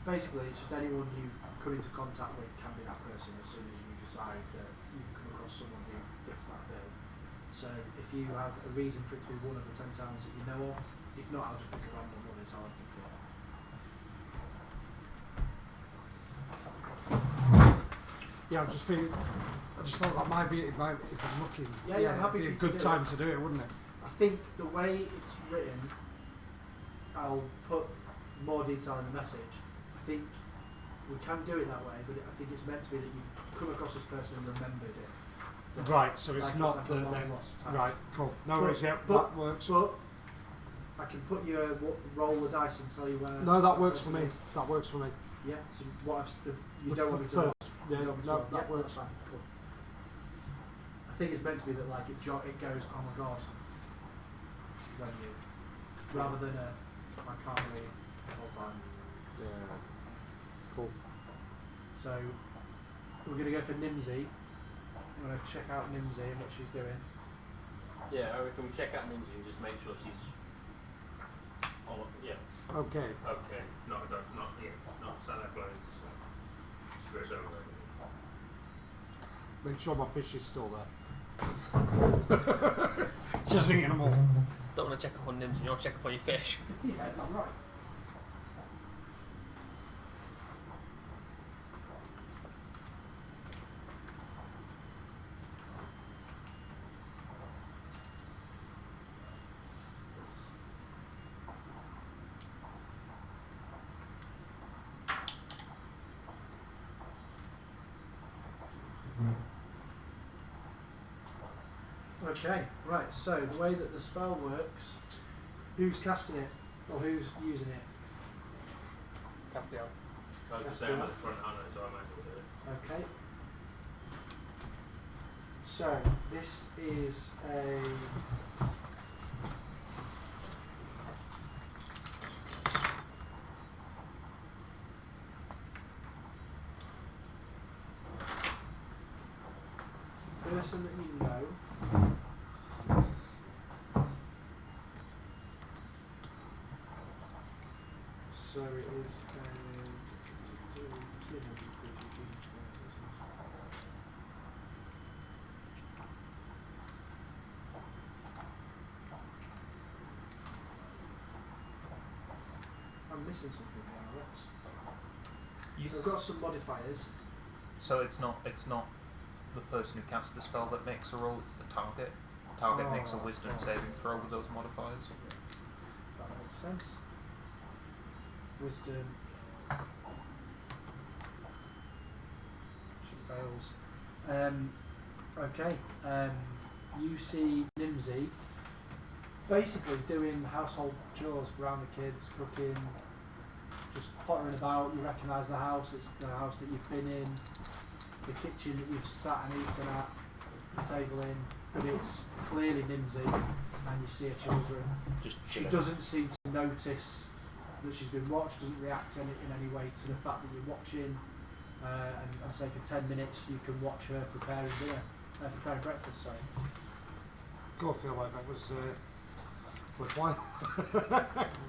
Basically, it's just anyone you come into contact with can be that person as soon as you decide that you've come across someone who fits that bill. So if you have a reason for it to be one of the 10 towns that you know of, if not, I'll just pick a random one. It's hard to pick. Yeah, I just thought that might be it. If I'm looking, Yeah, I'm happy it'd be a for you good to do time it. to do it, wouldn't it? I think the way it's written, I'll put more detail in the message. I think we can do it that way, but I think it's meant to be that you've come across this person and remembered it. Right, so it's Like not like a the long lost time. right. Cool. No But- worries. Yeah, but- that works. But I can put you roll the dice and tell you where. No, that works person for me. is. That works for me. Yeah. So what you The don't want me to. first. Yeah, you don't want me to no, roll. that Yeah, works. that's fine. Cool. I think it's meant to be that like it goes, oh my god, when you, rather than I can't believe the whole time. Yeah. Cool. So we're gonna go for Nimsy. I'm gonna check out Nimsy and what she's doing. Yeah, I reckon we check out Nimsy and just make sure she's. Oh, yeah. Okay. Okay, not Santa Claus. Screws over. Make sure my fish is still there. Just thinking them all. Don't want to check up on Nims, you want to check up on your fish. Yeah, that's right. Okay, right, so the way that the spell works, who's casting it, or who's using it? Castiel. I was just saying I'm at the front, aren't I? So I might as well do it. Okay. So, this is a... person that you know. So it is I'm missing something now, Alex. So I've got some modifiers. So it's not the person who casts the spell that makes a roll, it's the target. The target makes a wisdom saving throw with those modifiers. That makes sense. Wisdom. She fails. Okay. You see Nimsy basically doing household chores around the kids, cooking, just pottering about. You recognise the house, it's the house that you've been in, the kitchen that you've sat and eaten at, the table in, but it's clearly Nimsy, and you see her children. She doesn't seem to notice that she's been watched, doesn't react in any way to the fact that you're watching, and I'd say for 10 minutes you can watch her preparing dinner, preparing breakfast, sorry. I feel like that was worthwhile.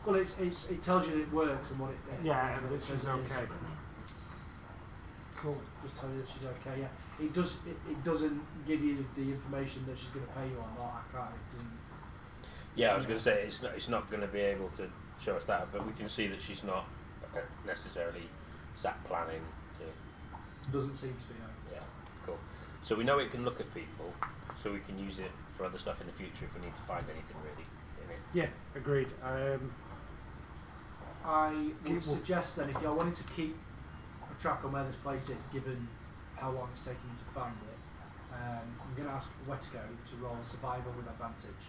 Well, it tells you that it works and what it Yeah, and what it that says she's it is. okay. Cool. Just tell you that she's okay, yeah. It doesn't give you the information that she's going to pay you or not. I can't. It doesn't. Yeah, I was going to say it's not going to be able to show us that, but we can see that she's not necessarily sat planning to. Doesn't seem to be. No. Yeah, cool. So we know it can look at people, so we can use it for other stuff in the future if we need to find anything really in it. Yeah, agreed. I would suggest then if you're wanting to keep a track on where this place is, given how long it's taking you to find it, I'm going to ask Wetigo to roll survival with advantage,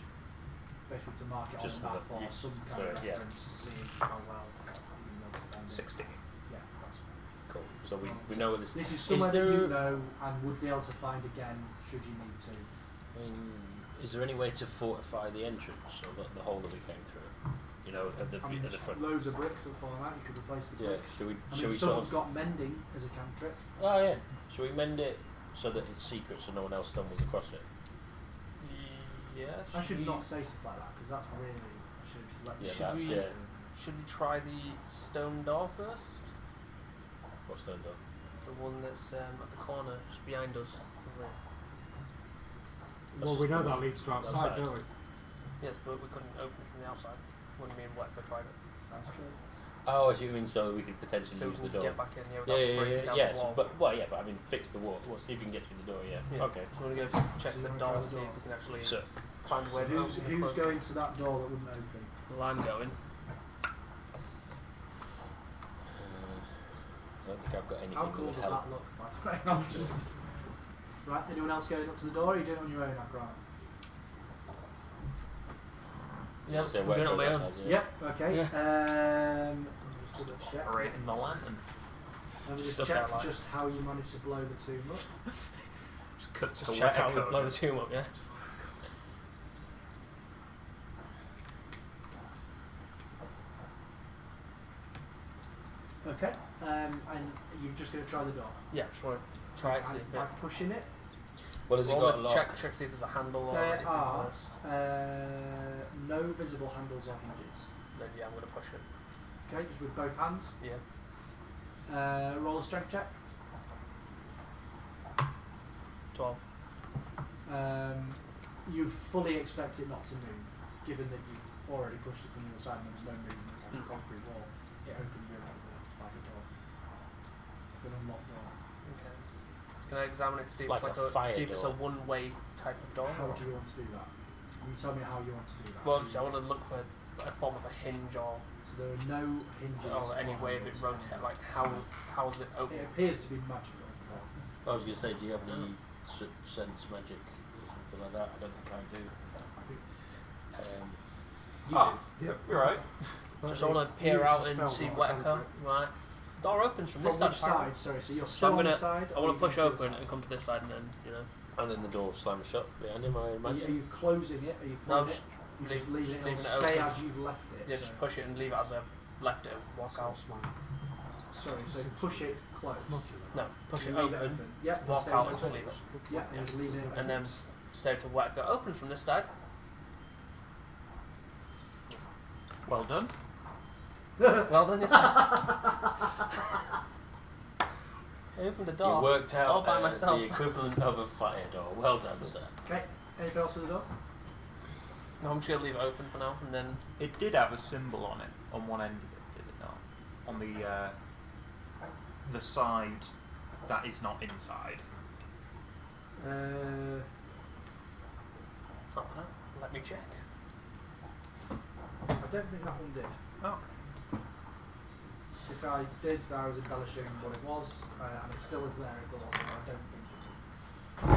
basically to mark it Just on the so map that or some kind of yeah. reference to see how well you know to find it. 16. Yeah, that's fine. Cool. So we know this. This is somewhere that there- you know and would be able to find again should you need to. I mean, is there any way to fortify the entrance or the hole that we came through? you know, at the I mean, at the front. loads of bricks that fall out. You could replace the Yeah. bricks. Should we? I Should mean, we some sort have of? got mending as a cantrip. Oh yeah. Should we mend it so that it's secret, so no one else stumbles across it? Yeah. I should we, not say stuff like that because that's really. I should just let Yeah, you. Should that's we- yeah. Should we try the stone door first? What's that done? The one that's at the corner, just behind us. Well, we know that leads to outside, Outside. don't we? Yes, but we couldn't open from the outside when me and Wetker tried it. That's true. Oh, as you mean, so we could potentially So we use can the door. get back in here without Yeah, breaking down yeah. the wall. But well, yeah, but I mean, fix the wall. We'll see if we can get through the door. Yeah. Yeah. Okay. So we're going to go check So you the wanna door try and the see door? if we can actually So, find a So way to who's open it. who's close. going to that door that wouldn't open? Well, I'm going. I don't think I've got anything How that cool would does help. that look? By the way, I'm just. Right. Anyone else going up to the door? Or are you doing it on your own, Grant? Yeah, So I'm where doing it it on my goes own. Yeah. outside, yeah. Okay. Yeah. Just do a check. Right in the lantern. Let me Just just stuck check there, like- just how you managed to blow the tomb up. Just cuts Just to check wet out we blow the code. tomb up, yeah? Okay. And you're just going to try the door. Yeah, just want to try it, see if By it... pushing it. Well, has it Roll got a a lock? check, see if there's a handle or There anything are first. no visible handles or hinges. Then yeah, I'm going to push it. Okay, just with both hands. Yeah. Roll a strength check. 12. You fully expect it not to move, given that you've already pushed it from the other side and there's no movement. It's like a concrete wall. It opens your eyes like a door. Like an unlocked door. Okay. Can I examine it to see if Like it's a fire see if it's a door. one-way type of door? How do you want to do that? You tell me how you want to do that. Well, obviously, I want to look for a form of a hinge or So there are no hinges. or any way of it handles. rotate. Like how is it open? It appears to be magical. I was going to say, do you have any sense magic or something like that? I don't think I do. You Oh, yep, you're right. Just want to peer out and see what comes. Right. Door opens from this From which side. apparently. side? Sorry, so you're So still I'm on the gonna. side. I or want are to you push going to the open side? and come to this side, and then you know. do. And then the door slams shut behind him, I Are you, imagine. are you closing it? Are you No, pulling just it? You leave- just leaving just it, leaving it'll it stay open. as you've left it. Yeah, so. just push it and leave it as I've left it and walk out. Sorry, so push it closed. No, push it Leave open. Yep, it Walk stays out and open. leave it. Yeah, and just leave it. And then stay to wet. Go open from this side. Well done. Well done, yourself. I opened the You door. worked all out by myself. the equivalent of a fire door. Well done, sir. Okay, anything else with the door? No, I'm just gonna leave it open for now, and then It did have a symbol on it, on one end of it, did it not? On the side that is not inside. let me check. I don't think that one did. Oh. If I did, then I was embellishing what it was, and it still is there if there wasn't, but I don't think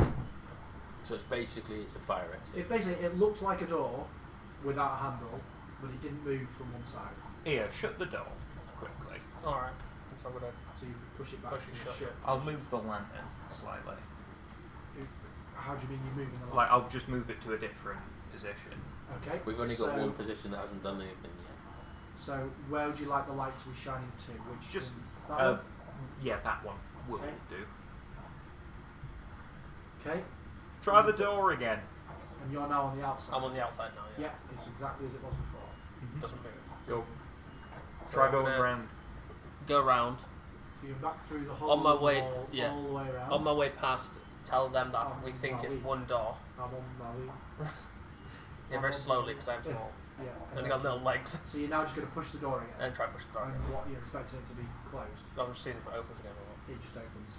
it did. So it's basically it's a fire exit. It basically, it looked like a door without a handle, but it didn't move from one side. Here, shut the door quickly. Alright. So I'm gonna. So you push it back Push it to shut. I'll move the lantern slightly. How do you mean you're moving the Like, light? I'll just move it to a different position. Okay. We've only got so, one position that hasn't done anything yet. So where would you like the light to be shining to? Which Just, that one? yeah, that one will Okay. do. Okay. Try the door again. And you're now on the outside. I'm on the outside now. Yeah. Yeah, it's exactly as it was before. Doesn't move. Go. So Try I'm going gonna round. Go round. So you're back through the whole On my way. wall, Yeah. all the way around. On my way past. Tell them that Oh, we think it's Maui. one door. I'm on Maui. Yeah, very slowly because I'm small. Yeah. Only got little legs. So you're now just going to push the door again. And try to push the door. And again. what you're expecting it to be closed. I'm just seeing if it opens again or not. It just opens.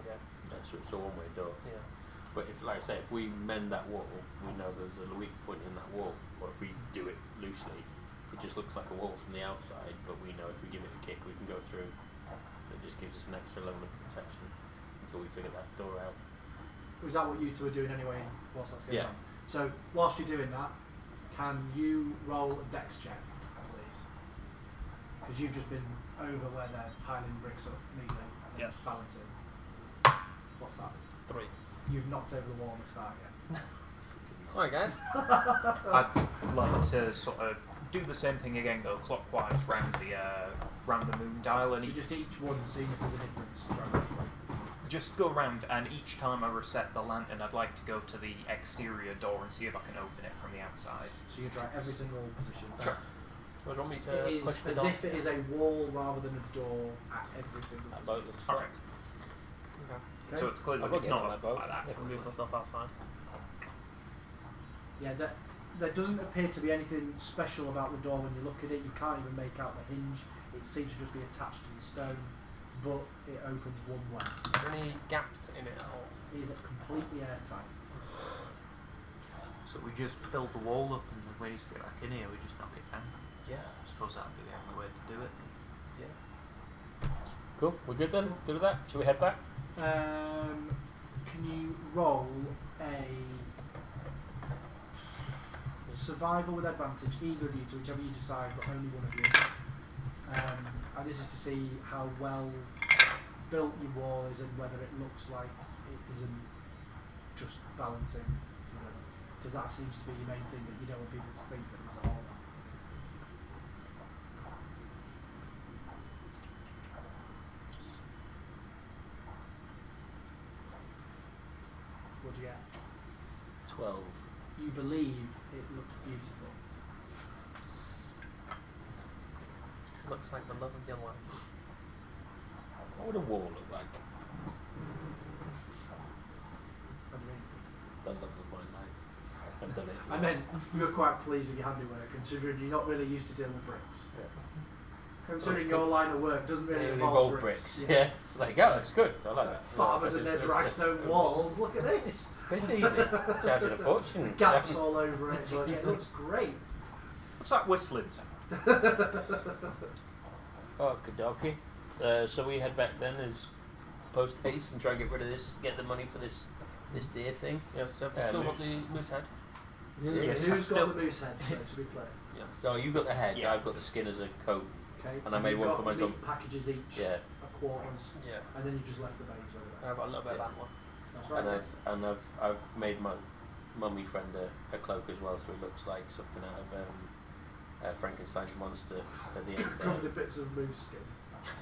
Okay. That's it's a one-way door. Yeah. But if, like I say, if we mend that wall, we know there's a weak point in that wall. Or if we do it loosely, it just looks like a wall from the outside. But we know if we give it a kick, we can go through. It just gives us an extra level of protection until we figure that door out. Is that what you two are doing anyway whilst that's going Yeah. on? So whilst you're doing that, can you roll a dex check, please? Because you've just been over where they're piling bricks up neatly and Yes. balancing. What's that? 3. You've knocked over the wall on the start yet. Alright, guys. I'd like to sort of do the same thing again, go clockwise round the moon dial, and So just each one, seeing if there's a difference. Try and which way. just go round. And each time I reset the lantern, I'd like to go to the exterior door and see if I can open it from the outside. So you try every single position. Sure. Do you want me to It push is the as door? if it is a wall rather than a door at every single That position. boat looks Alright. fucked. Okay. So it's clearly I've got it's to get not on that boat. like that. I can move myself outside. Yeah, there doesn't appear to be anything special about the door when you look at it. You can't even make out the hinge. It seems to just be attached to the stone, but it opens one way. Are there any gaps in it at all? It is completely airtight. So we just build the wall up, and when you get back in here, we just knock it down. Yeah. I suppose that'd be the only way to do it. Yeah. Cool. We're good then. Good with that. Shall we head back? Can you roll a survival with advantage, either of you, to whichever you decide, but only one of you. And this is to see how well built your wall is and whether it looks like it isn't just balancing. Because that seems to be your main thing, that you don't want people to think that it's all that. What do you get? 12. You believe it looks beautiful. Looks like the love of your life. What would a wall look like? What do you mean? The love of my life. I've done it. I meant you were quite pleased with your handiwork, considering you're not really used to dealing with bricks. Yeah. Considering Well, your line of work doesn't really It involve involved bricks. Yeah. It's like, oh, that's good. I like that. Farmers and their dry stone walls. Look at this. It's easy. Charging a fortune. Gaps all over it, but it looks great. What's that whistling sound? Okie dokie. So we head back then as post haste and try and get rid of this, get the money for this deer thing. Yes, so we still got the moose head. Yes, Who's still- got the moose head, so to be clear? Yes. So you've got the head, Yeah. I've got the skin as a coat. Okay. And I made you've one got for myself. meat packages each, Yeah. a quarters, Yeah. and then you just left the bones over there. I've got a little bit of that one. That's right. And I've made my mummy friend a cloak as well, so it looks like something out of Frankenstein's monster at the end Covered there. in bits of moose skin.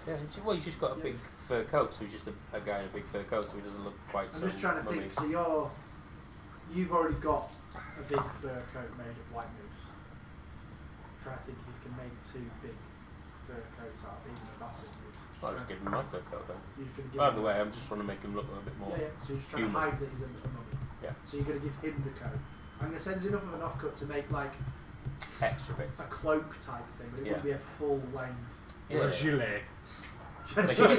Yeah, well, he's just got a big fur coat, so he's just a guy in a big fur coat, so he doesn't look quite I'm so just trying to mummy. think. So you've already got a big fur coat made of white moose. I'm trying to think if you can make two big fur coats out of even a massive moose. I'll just give him my fur coat then. You're just gonna give By him the way, I'm just trying to make him look a bit more. yeah. So you're just trying human. to hide that he's a mummy. Yeah. So you're gonna give him the coat. I'm gonna say there's enough of an offcut to make like Extra bits. a cloak type thing, but it wouldn't be a full length. Yeah. A gilet. Gilet. You've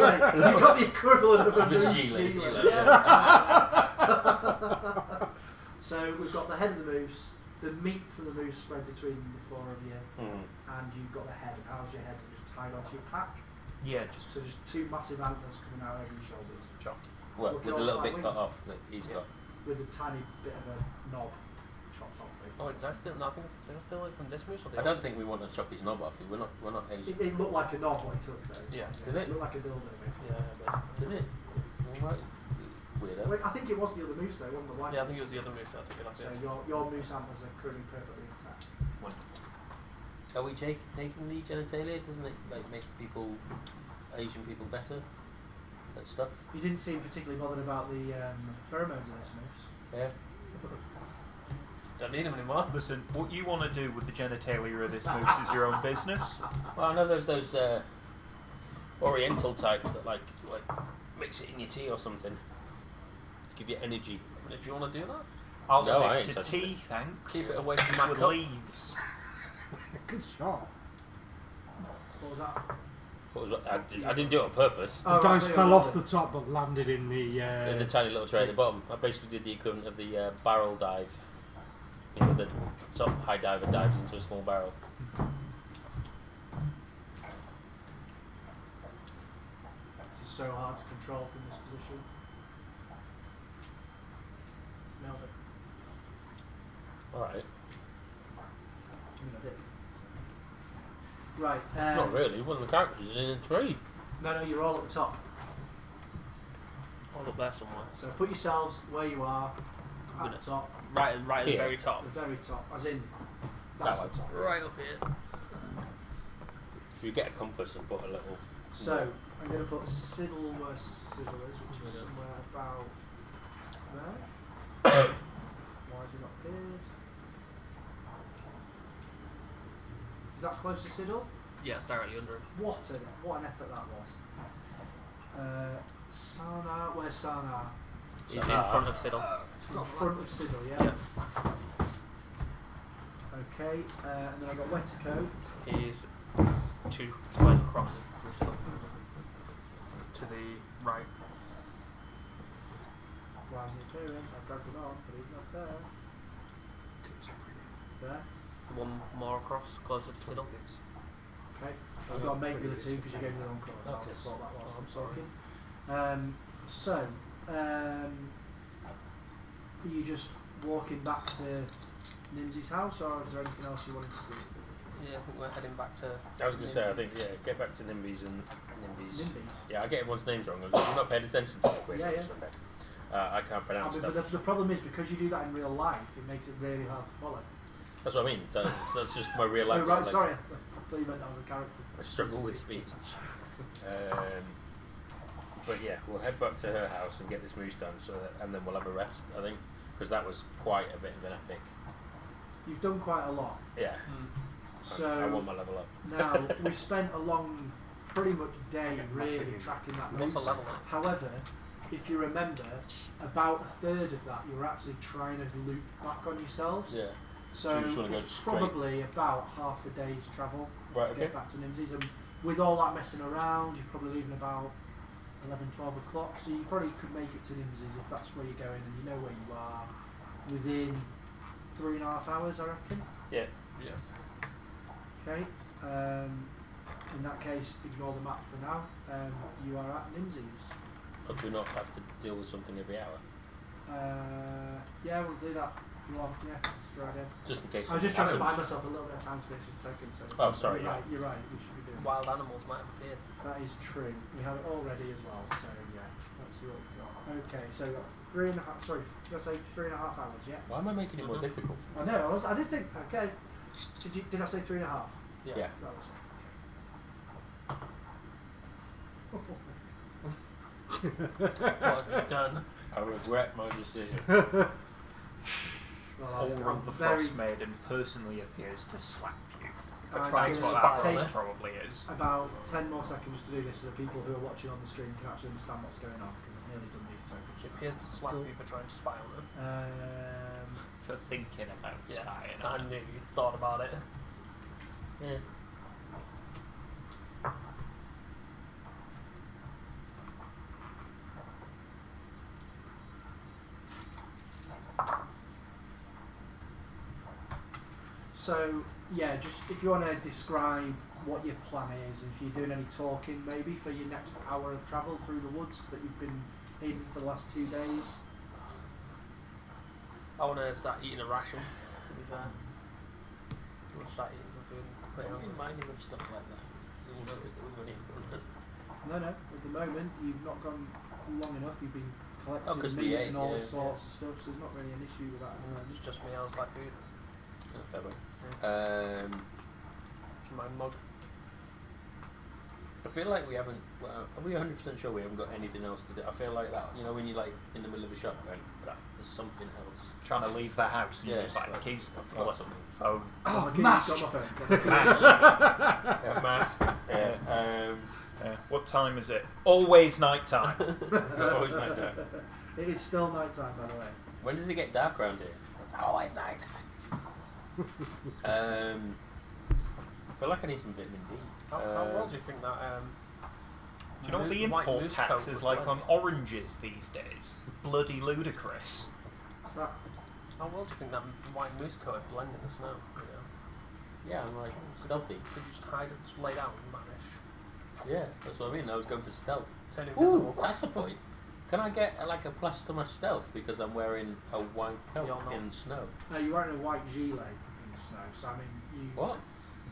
got the equivalent of a Of a moose gilet, gilet. gilet, So we've got the head of the moose, the meat from the moose spread between the four of you, Mm. and you've got the head. How's your head? Is it just tied onto your pack? Yeah, just So just two massive antlers coming out over your shoulders, chop. Well, Looking with a all little like bit cut wings. off that he's got. with a tiny bit of a knob chopped off. Basically. Oh, is that still? No, I think it's still like from this moose or the I other don't think we want to chop his knob off. We're not Asian. It looked like a knob when it took though. Yeah. Did it? looked like a dildo basically. Yeah, basically. Did it? Alright. Weirdo. Wait, I think it was the other moose though, wasn't the white Yeah, I think it moose? was the other moose that I took it off. So Yeah. your moose antlers are currently perfectly intact. Wonderful. Are we taking the genitalia? Doesn't it like make Asian people better at stuff? You didn't seem particularly bothered about the pheromones in this moose. Yeah. Don't need them anymore. Listen, what you want to do with the genitalia of this moose is your own business. Well, I know there's those Oriental types that like mix it in your tea or something. Give you energy. I mean, if you want to do that, I'll No, I ain't stick to touching tea, it. thanks. keep it away from my With cup. leaves. Good shot. What was that? What was I didn't do it on purpose. Oh, The right, dice I fell know. off the top but landed in the. In the tiny little tray at the bottom. I basically did the equivalent of the barrel dive. You know, the top high diver dives into a small barrel. This is so hard to control from this position. Nailed it. Alright. I mean, I did. Right. Not really. One of the characters is in a tree. No, you're all at the top. All up there somewhere. So put yourselves where you are, at Gonna- the top, Right at the Here. very top. the very top, as in That's That the top. Right up here. You get a compass and put a little. So I'm going to put Siddle where Siddle is, which is somewhere about there. Why is it not appeared? Is that close to Siddle? Yeah, it's directly under him. What an effort that was. Sana, where's Sana? He's in front of Siddle. In front of Siddle, yeah. Okay, and then I've got Wetico. He's 2 squares across from Siddle. To the right. Why isn't he appearing? I've dragged it on, but he's not there. There. 1 more across, closer to Siddle. Okay, I've got to make the other 2 because you gave me the wrong colour. Okay. I'll sort that whilst Oh, I'm I'm sorry. talking. Are you just walking back to Nimsy's house, or is there anything else you wanted to do? Yeah, I think we're heading back to. I was going to say, I think, get back to Nimby's and Nimby's. Nimby's? Yeah, I get everyone's names wrong. I've not paid attention to the quiz. Yeah, on yeah. Sunday. I can't pronounce But stuff. the problem is, because you do that in real life, it makes it really hard to follow. That's what I mean. That's just my real life. Oh, right, like, sorry, I thought you meant that was a character. I struggle with speech. But yeah, we'll head back to her house and get this moose done, and then we'll have a rest, I think, because that was quite a bit of an epic. You've done quite a lot. Yeah. So I want my level up. now we spent a long, pretty much day really tracking that What's the moose. level up? However, if you remember, about a third of that you were actually trying to loop back on yourselves. Yeah. So you just wanna go it's straight? probably about half a day's travel Right, to okay. get back to Nimsy's. And with all that messing around, you're probably leaving about 11, 12 o'clock. So you probably could make it to Nimsy's if that's where you're going and you know where you are within 3.5 hours, I reckon. Yeah. Yeah. Okay. In that case, ignore the map for now. You are at Nimsy's. I do not have to deal with something every hour. Yeah, we'll do that. If you want, yeah, that's a good idea. Just in case. I was just trying to buy happens. myself a little bit of time to finish this token. So Oh, sorry, You're yeah. right. You're right. We should be doing that. Wild animals might have appeared. That is true. We have it all ready as well. So yeah, let's see what we've got. Okay, so we've got 3.5. Sorry, did I say 3.5 hours? Yeah. Why am I making it more difficult? I know. I did think. Okay. Did I say 3.5? Yeah. That was What have you done? I regret my decision. Well, Or I'm the very- Frostmaiden personally appears to slap you. I'm That's gonna what that take probably is. about 10 more seconds to do this so the people who are watching on the stream can actually understand what's going on because I've nearly done these tokens. She appears to slap you for trying to spy on her. For thinking about Yeah, spying I on knew you thought about it. Yeah. So, yeah, just if you want to describe what your plan is, if you're doing any talking maybe for your next hour of travel through the woods that you've been in for the last 2 days. I want to start eating a ration, to be fair. I want to start eating some food. Pretty Don't hungry. remind him of stuff like that. So you know, because there was money. No, at the moment you've not gone long enough, you've been collecting 'cause we meat ate, and all yeah, sorts of stuff, so there's not really an issue with that at the moment. It's just me, I was like food. Fair point. My mug. I feel like we haven't. Well, are we 100% sure we haven't got anything else to do? I feel like that. You know, when you're like in the middle of a shop going, but there's something else. Trying to leave the house and Yeah, you're just like, like, keys, I forgot wallet, something. phone. Oh, mask! Got my phone. Mask. Yeah, mask. Yeah. What time is it? Always night time. Always night time. It is still night time, by the way. When does it get dark around here? It's always night time. I feel like I need some vitamin D. How well do you think that? Do you know what the white import moose tax coat is was like on like? oranges these days? Bloody ludicrous. So that, How well do you think that white moose coat would blend in the snow? You know? Yeah, I'm like stealthy. Could you just hide it, just lay down and vanish? Yeah, that's what I mean. I was going for stealth. Turn Ooh, invisible. that's the point. Can I get like a plus to my stealth because I'm wearing a white coat You're not. in snow? no, you're wearing a white gilet in the snow, so I mean, you. What?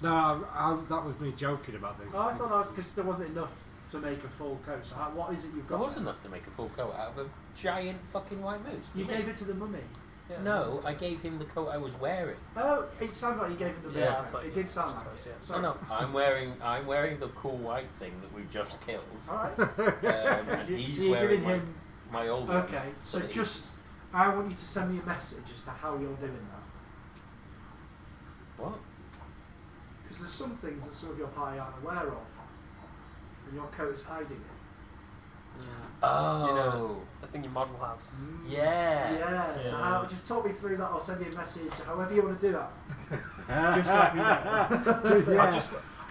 No, that was me joking about this. Oh, I thought because there wasn't enough to make a full coat. So what is it you've There got? was enough to make a full coat out of a giant fucking white moose. You gave it to the mummy. Yeah, No, I gave him the coat I was wearing. Oh, it sounded like you gave him the Yeah. best. It did sound like it. No, Sorry. no, I'm wearing the cool white thing that we just killed. Alright. And So he's you're wearing giving him. my old one. Okay, so just. I want you to send me a message as to how you're doing that. What? Because there's some things that some of your party aren't aware of. And your coat is hiding it. Oh. You know, the thing your model has. Yeah. Yeah, so Yeah. how, just talk me through that or send me a message, however you want to do that. Just let me know. Yeah.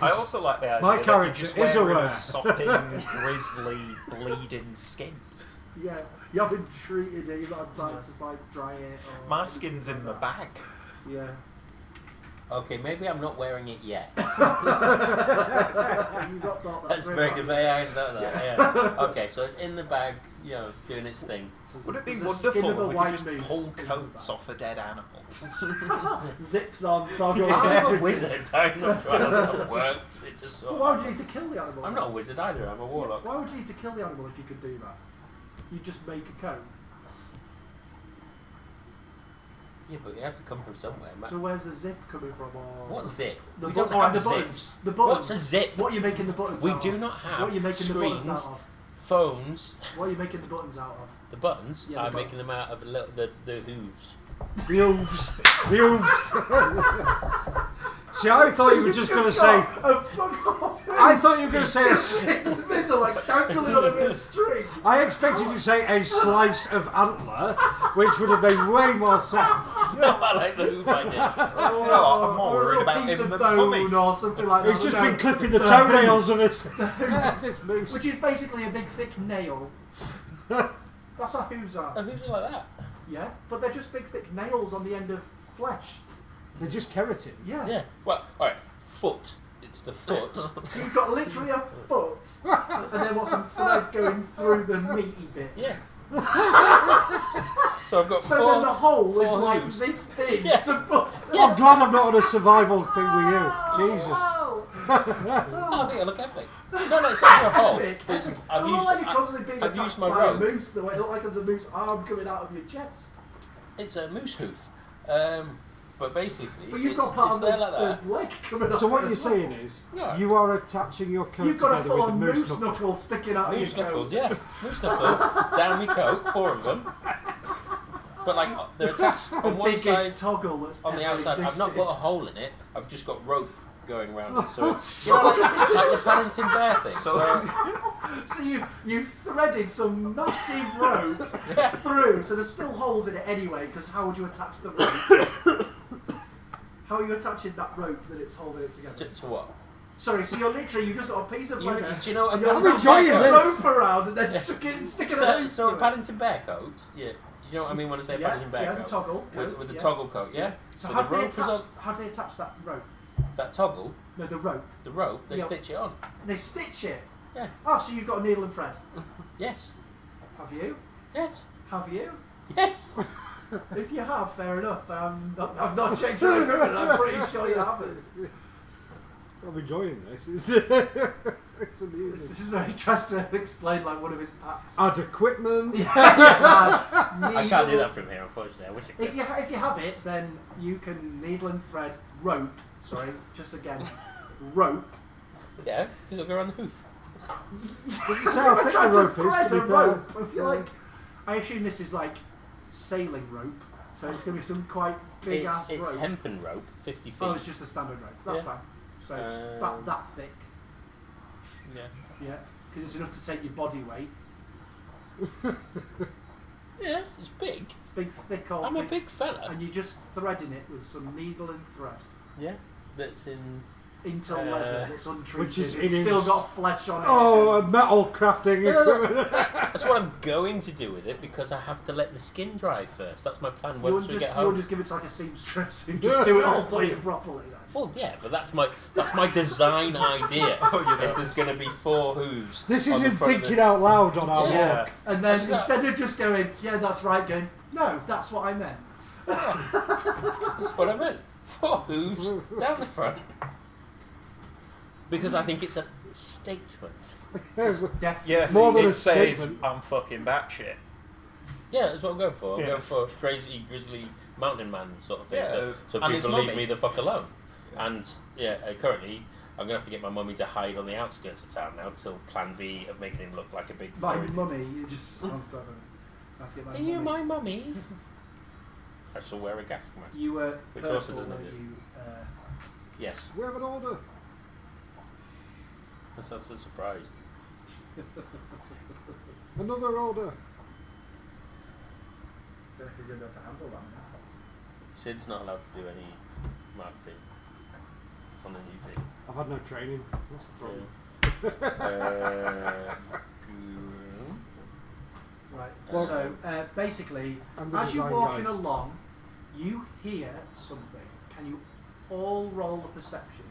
I also like the idea my that character you're just is wearing aware. a sopping, grisly, bleeding skin. Yeah, you haven't treated it, you've not had time to like dry it or My skin's in the bag. Yeah. Okay, maybe I'm not wearing it yet. You got that. That's very good. I know that. Yeah. Okay, so it's in the bag, you know, doing its thing. Would it be There's a skin of a wonderful if we white could just moose pull in the coats bag. off a dead animal? Zips on, toggle. I'm a everything. wizard. I'm not trying to how it works. It just sort But of why would you need to kill the animal? I'm not a wizard either. I'm a warlock. Why would you need to kill the animal if you could do that? You just make a coat. Yeah, but it has to come from somewhere. So where's the zip coming from? Or What zip? The We button- don't have the zips. buttons. The buttons. What's a zip? What are you making the buttons We out do of? not have What are you making the buttons screens, out of? phones. What are you making the buttons out of? The buttons. Yeah, the I'm making buttons. them out of the hooves. The hooves. The hooves. See, I thought you were just going to say. I thought you were going to say. in the middle, like dangling on a bit of string. I expected you to say a slice of antler, which would have made way more sense. No, I like the hoof idea. I'm more or a worried little about piece him of than bone mummy. or something like that. He's just but no, been clipping the the toenails of this moose. Which is basically a big thick nail. That's how hooves are. Oh, hooves are like that. Yeah, but they're just big thick nails on the end of flesh. They're just keratin. Yeah. Yeah. Well, all right. Foot. It's the foot. So you've got literally a foot, and then what, some threads going through the meaty bit. Yeah. So I've got So four. then the hole is four like hooves. this big. Yeah. To put. I'm glad I'm not on a survival thing with you. Jesus. Wow. Oh, I think I look epic. No, it's not a hole. Epic. It's, It I've looked used, like you're constantly being I've attacked used my by a rope. moose, the way it looked like there's a moose arm coming out of your chest. It's a moose hoof. But basically, But you've it's, got part it's of there like that. the leg coming So off what it you're as well. saying is, Yeah. you are attaching your coat You've got a together with the full-on moose moose knuckle. knuckle sticking out Moose of your knuckles, coat. yeah. Moose knuckles. Down my coat, 4 of them. But like, they're attached The on one biggest side, toggle that's on the ever outside. I've not existed. got a hole in it. I've just got rope going around it. So it's, you know, like the Paddington Bear thing. So, So you've threaded some massive rope yeah. through, so there's still holes in it anyway, because how would you attach the rope? How are you attaching that rope that it's holding it together? To what? Sorry, so you've just got a piece of You, leather, do you know what and a you're Paddington enjoying Bear wrapping coat? this. rope around and then sticking a So hose a through it. Paddington Bear coat, yeah. You know what I mean when I say Yeah, Paddington Bear yeah, coat? the toggle With coat, the yeah. toggle coat, yeah? So the how do they rope is attach? on How do they attach that rope? that toggle, No, the rope. the rope, they Yeah. stitch it on. They stitch it. Yeah. Oh, so you've got a needle and thread. Yes. Have you? Yes. Have you? Yes. If you have, fair enough. I've not checked your equipment, and I'm pretty sure you haven't. I'm enjoying this. It's amusing. This is where he tries to explain like one of his packs. Add equipment. I I can't do that from here, unfortunately. I wish I could. If you have it, then you can needle and thread rope. Sorry, just again, rope. Yeah, because it'll go around the hoof. Doesn't say how I'm thick trying the rope to is, thread to a be fair. rope. I feel like I assume this is like sailing rope, so it's going to be some quite big ass It's rope. hempen rope, 50 feet. Oh, it's just the standard rope. That's Yeah. fine. So it's that thick. Yeah. Yeah, because it's enough to take your body weight. Yeah, it's big. It's big, thick old. I'm a big fella. And you're just threading it with some needle and thread Yeah, that's in. into leather that's untreated. which is it's in still his- got flesh on it. Oh, metal crafting No, no, no. equipment. That's what I'm going to do with it because I have to let the skin dry first. That's my plan You once wouldn't we get just, home. give it to like a seamstress and just do it all for you properly. Then. Well, yeah, but that's my design idea. Is there's going to be 4 hooves. This on the isn't front of thinking the- out loud on our Yeah. walk. And then What's that? instead of just going, yeah, that's right, going, no, that's what I meant. That's what I meant. 4 hooves down the front. Because I think it's a statement. Definitely. Yeah, More than it a says statement. I'm fucking batshit. Yeah, that's what I'm going for. I'm Yeah. going for crazy grizzly mountain man sort of thing. Yeah, So and his people leave mummy. me the fuck alone. And currently I'm gonna have to get my mummy to hide on the outskirts of town now till Plan B of making him look like a big. My furry- mummy, it just sounds better. I have to get my Are you mummy. my mummy? I shall wear a gas mask. You were Which purple, also doesn't weren't exist. you? Yes. We have an order. I'm so surprised. Another order. Don't know if you're going to be able to handle that now. Sid's not allowed to do any marketing on the new thing. I've had no training. That's the problem. Right. Well, so basically, I'm the as you're design walking guy. along, you hear something. Can you all roll a perception?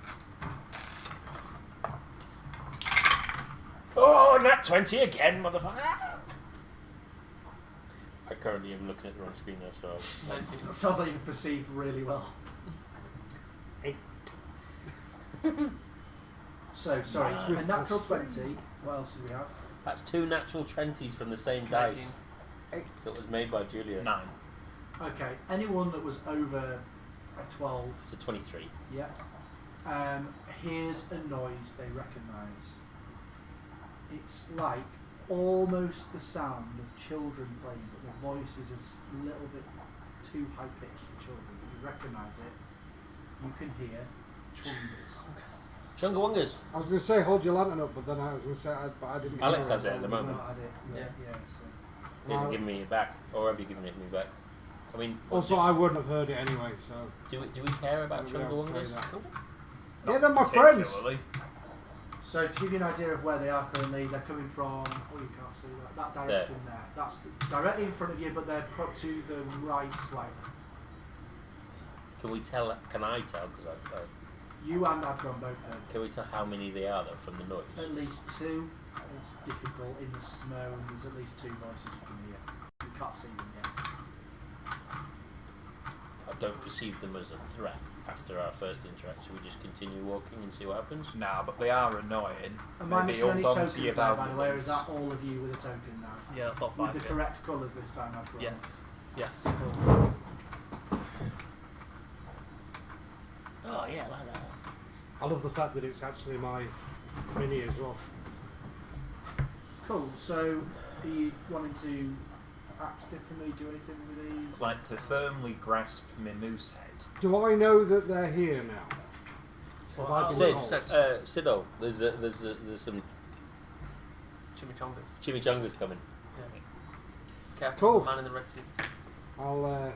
Oh, nat 20 again, motherfucker! I currently am looking at the wrong screen now, so. It sounds like you've perceived really well. 8. So, sorry, Nice. a natural 20. What else do we have? That's 2 natural 20s from the same 19. dice that was made by Julia. 9. Okay, anyone that was over a 12, So 23. yeah, hears a noise they recognise. It's like almost the sound of children playing, but the voice is a little bit too high pitched for children. You recognise it. You can hear chungus. Chunga Wungas. I was going to say hold your lantern up, but then I was going to say, but I didn't. Alex hear has it at the No, moment. I did. Yeah. Yeah. So. He hasn't given me it back. Or have you given it me back? I mean, Also, I wouldn't have heard it anyway, so. do we care about Nobody Chunga else told Wungas? you that. Not Yeah, they're my friends. particularly. So to give you an idea of where they are currently, they're coming from. Oh, you can't see that direction there. That's directly in front of you, but they're put to the right slightly. Can we tell? Can I tell? Because You and Adron both heard. can we tell how many they are though from the noise? At least 2. It's difficult in the snow, and there's at least 2 voices you can hear. You can't see them yet. I don't perceive them as a threat after our first interaction. We just continue walking and see what happens. Nah, but they are annoying. Am I Maybe missing any hold on tokens to there, your by the way, or is valuables. that all of you with a token now? Yeah, that's all With 5. the correct colours this time, Adron. Yeah. Yes. Cool. Oh yeah, like that. I love the fact that it's actually my mini as well. Cool. So, are you wanting to act differently? Do anything with these? I'd like to firmly grasp my moose head. Do I know that they're here now? Well, Have I I'll been Sid, told? Sido, there's some Chimichangas. chimichangas coming. Yeah. Careful, Cool. the man in the red suit. I'll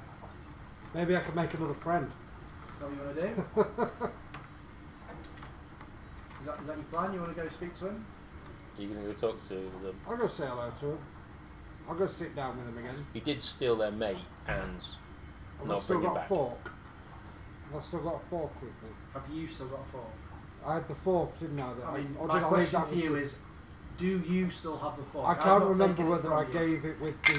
maybe I can make another friend. Is that what you want to do? Is that your plan? You want to go speak to him? Are you going to go talk to them? I'll go say hello to him. I'll go sit down with him again. You did steal their mate and I've not still bring it got a back. fork. I've still got a fork with me. Have you still got a fork? I had the fork, didn't I? I mean, or my did I leave question that for with you is, do you still have the fork? I I've can't not remember taken it whether from I you. gave it with the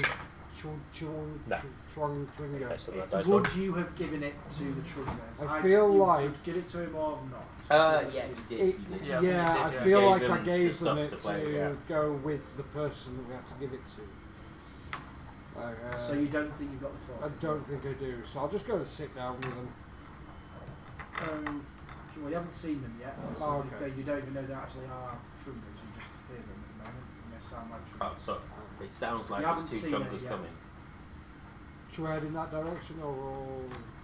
No. Twingo. Okay, so that dice Would roll. you have given it to the Truggers? I feel you like- could give it to him or not. Yeah, you did. It, You did. Yeah, yeah, you I did, yeah. feel Gave like I them gave the them stuff it to play, yeah. go with the person that we had to give it to. So you don't think you've got the fork? I don't think I do. So I'll just go and sit down with them. Well, you haven't seen them yet. So Oh, okay. you don't even know they actually are Truggers. You just hear them at the moment. And they sound like Oh, Truggers. so it sounds like You haven't there's 2 seen it chunkers yet. coming. Should we head in that direction or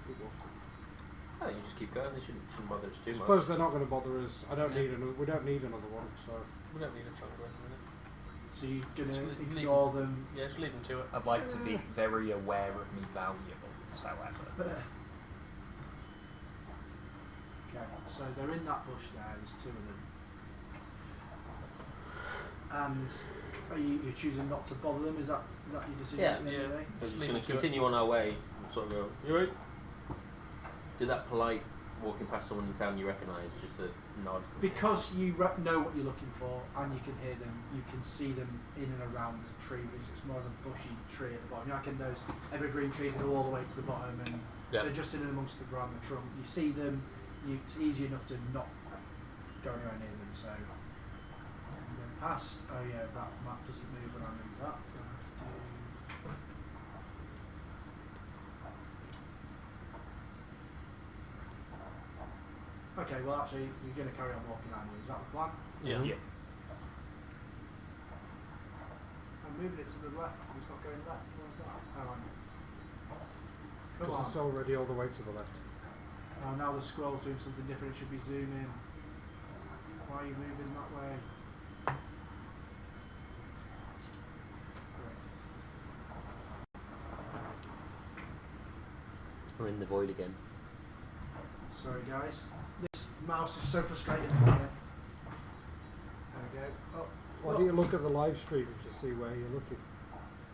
keep walking? I think you just keep going. They shouldn't bother us too I much. suppose they're not going to bother us. I don't Yeah. need another. We don't need another one. So We don't need a chunga at the minute. So you're going Just to leave ignore them. Yeah, just leave them to it. I'd like to be very aware of me valuables, however. Okay, so they're in that bush there. There's 2 of them. And are you're choosing not to bother them? Is that your decision? Yeah. at the end of the day? We're just Leave going it to to it. continue on our way and sort of go, you right? Do that polite walking past someone in town you recognise, just a nod. Because you know what you're looking for and you can hear them, you can see them in and around the tree. It's more of a bushy tree at the bottom. You know, like in those evergreen trees that go all the way to the bottom and Yeah. they're just in and amongst the ground, the trunk. You see them, it's easy enough to not go anywhere near them. So I'm going past. Oh yeah, that map doesn't move when I move that. I have to do Okay, well actually, you're going to carry on walking, aren't you? Is that the plan? Yeah. Yeah. I'm moving it to the left. It's not going left. What's that? Oh, on. Come Because on. it's already all the way to the left. Oh, now the scroll's doing something different. It should be zooming. Why are you moving that way? We're in the void again. Sorry, guys. This mouse is so frustrating for me. There we go. Oh, Why do you look at the live stream to see where you're looking?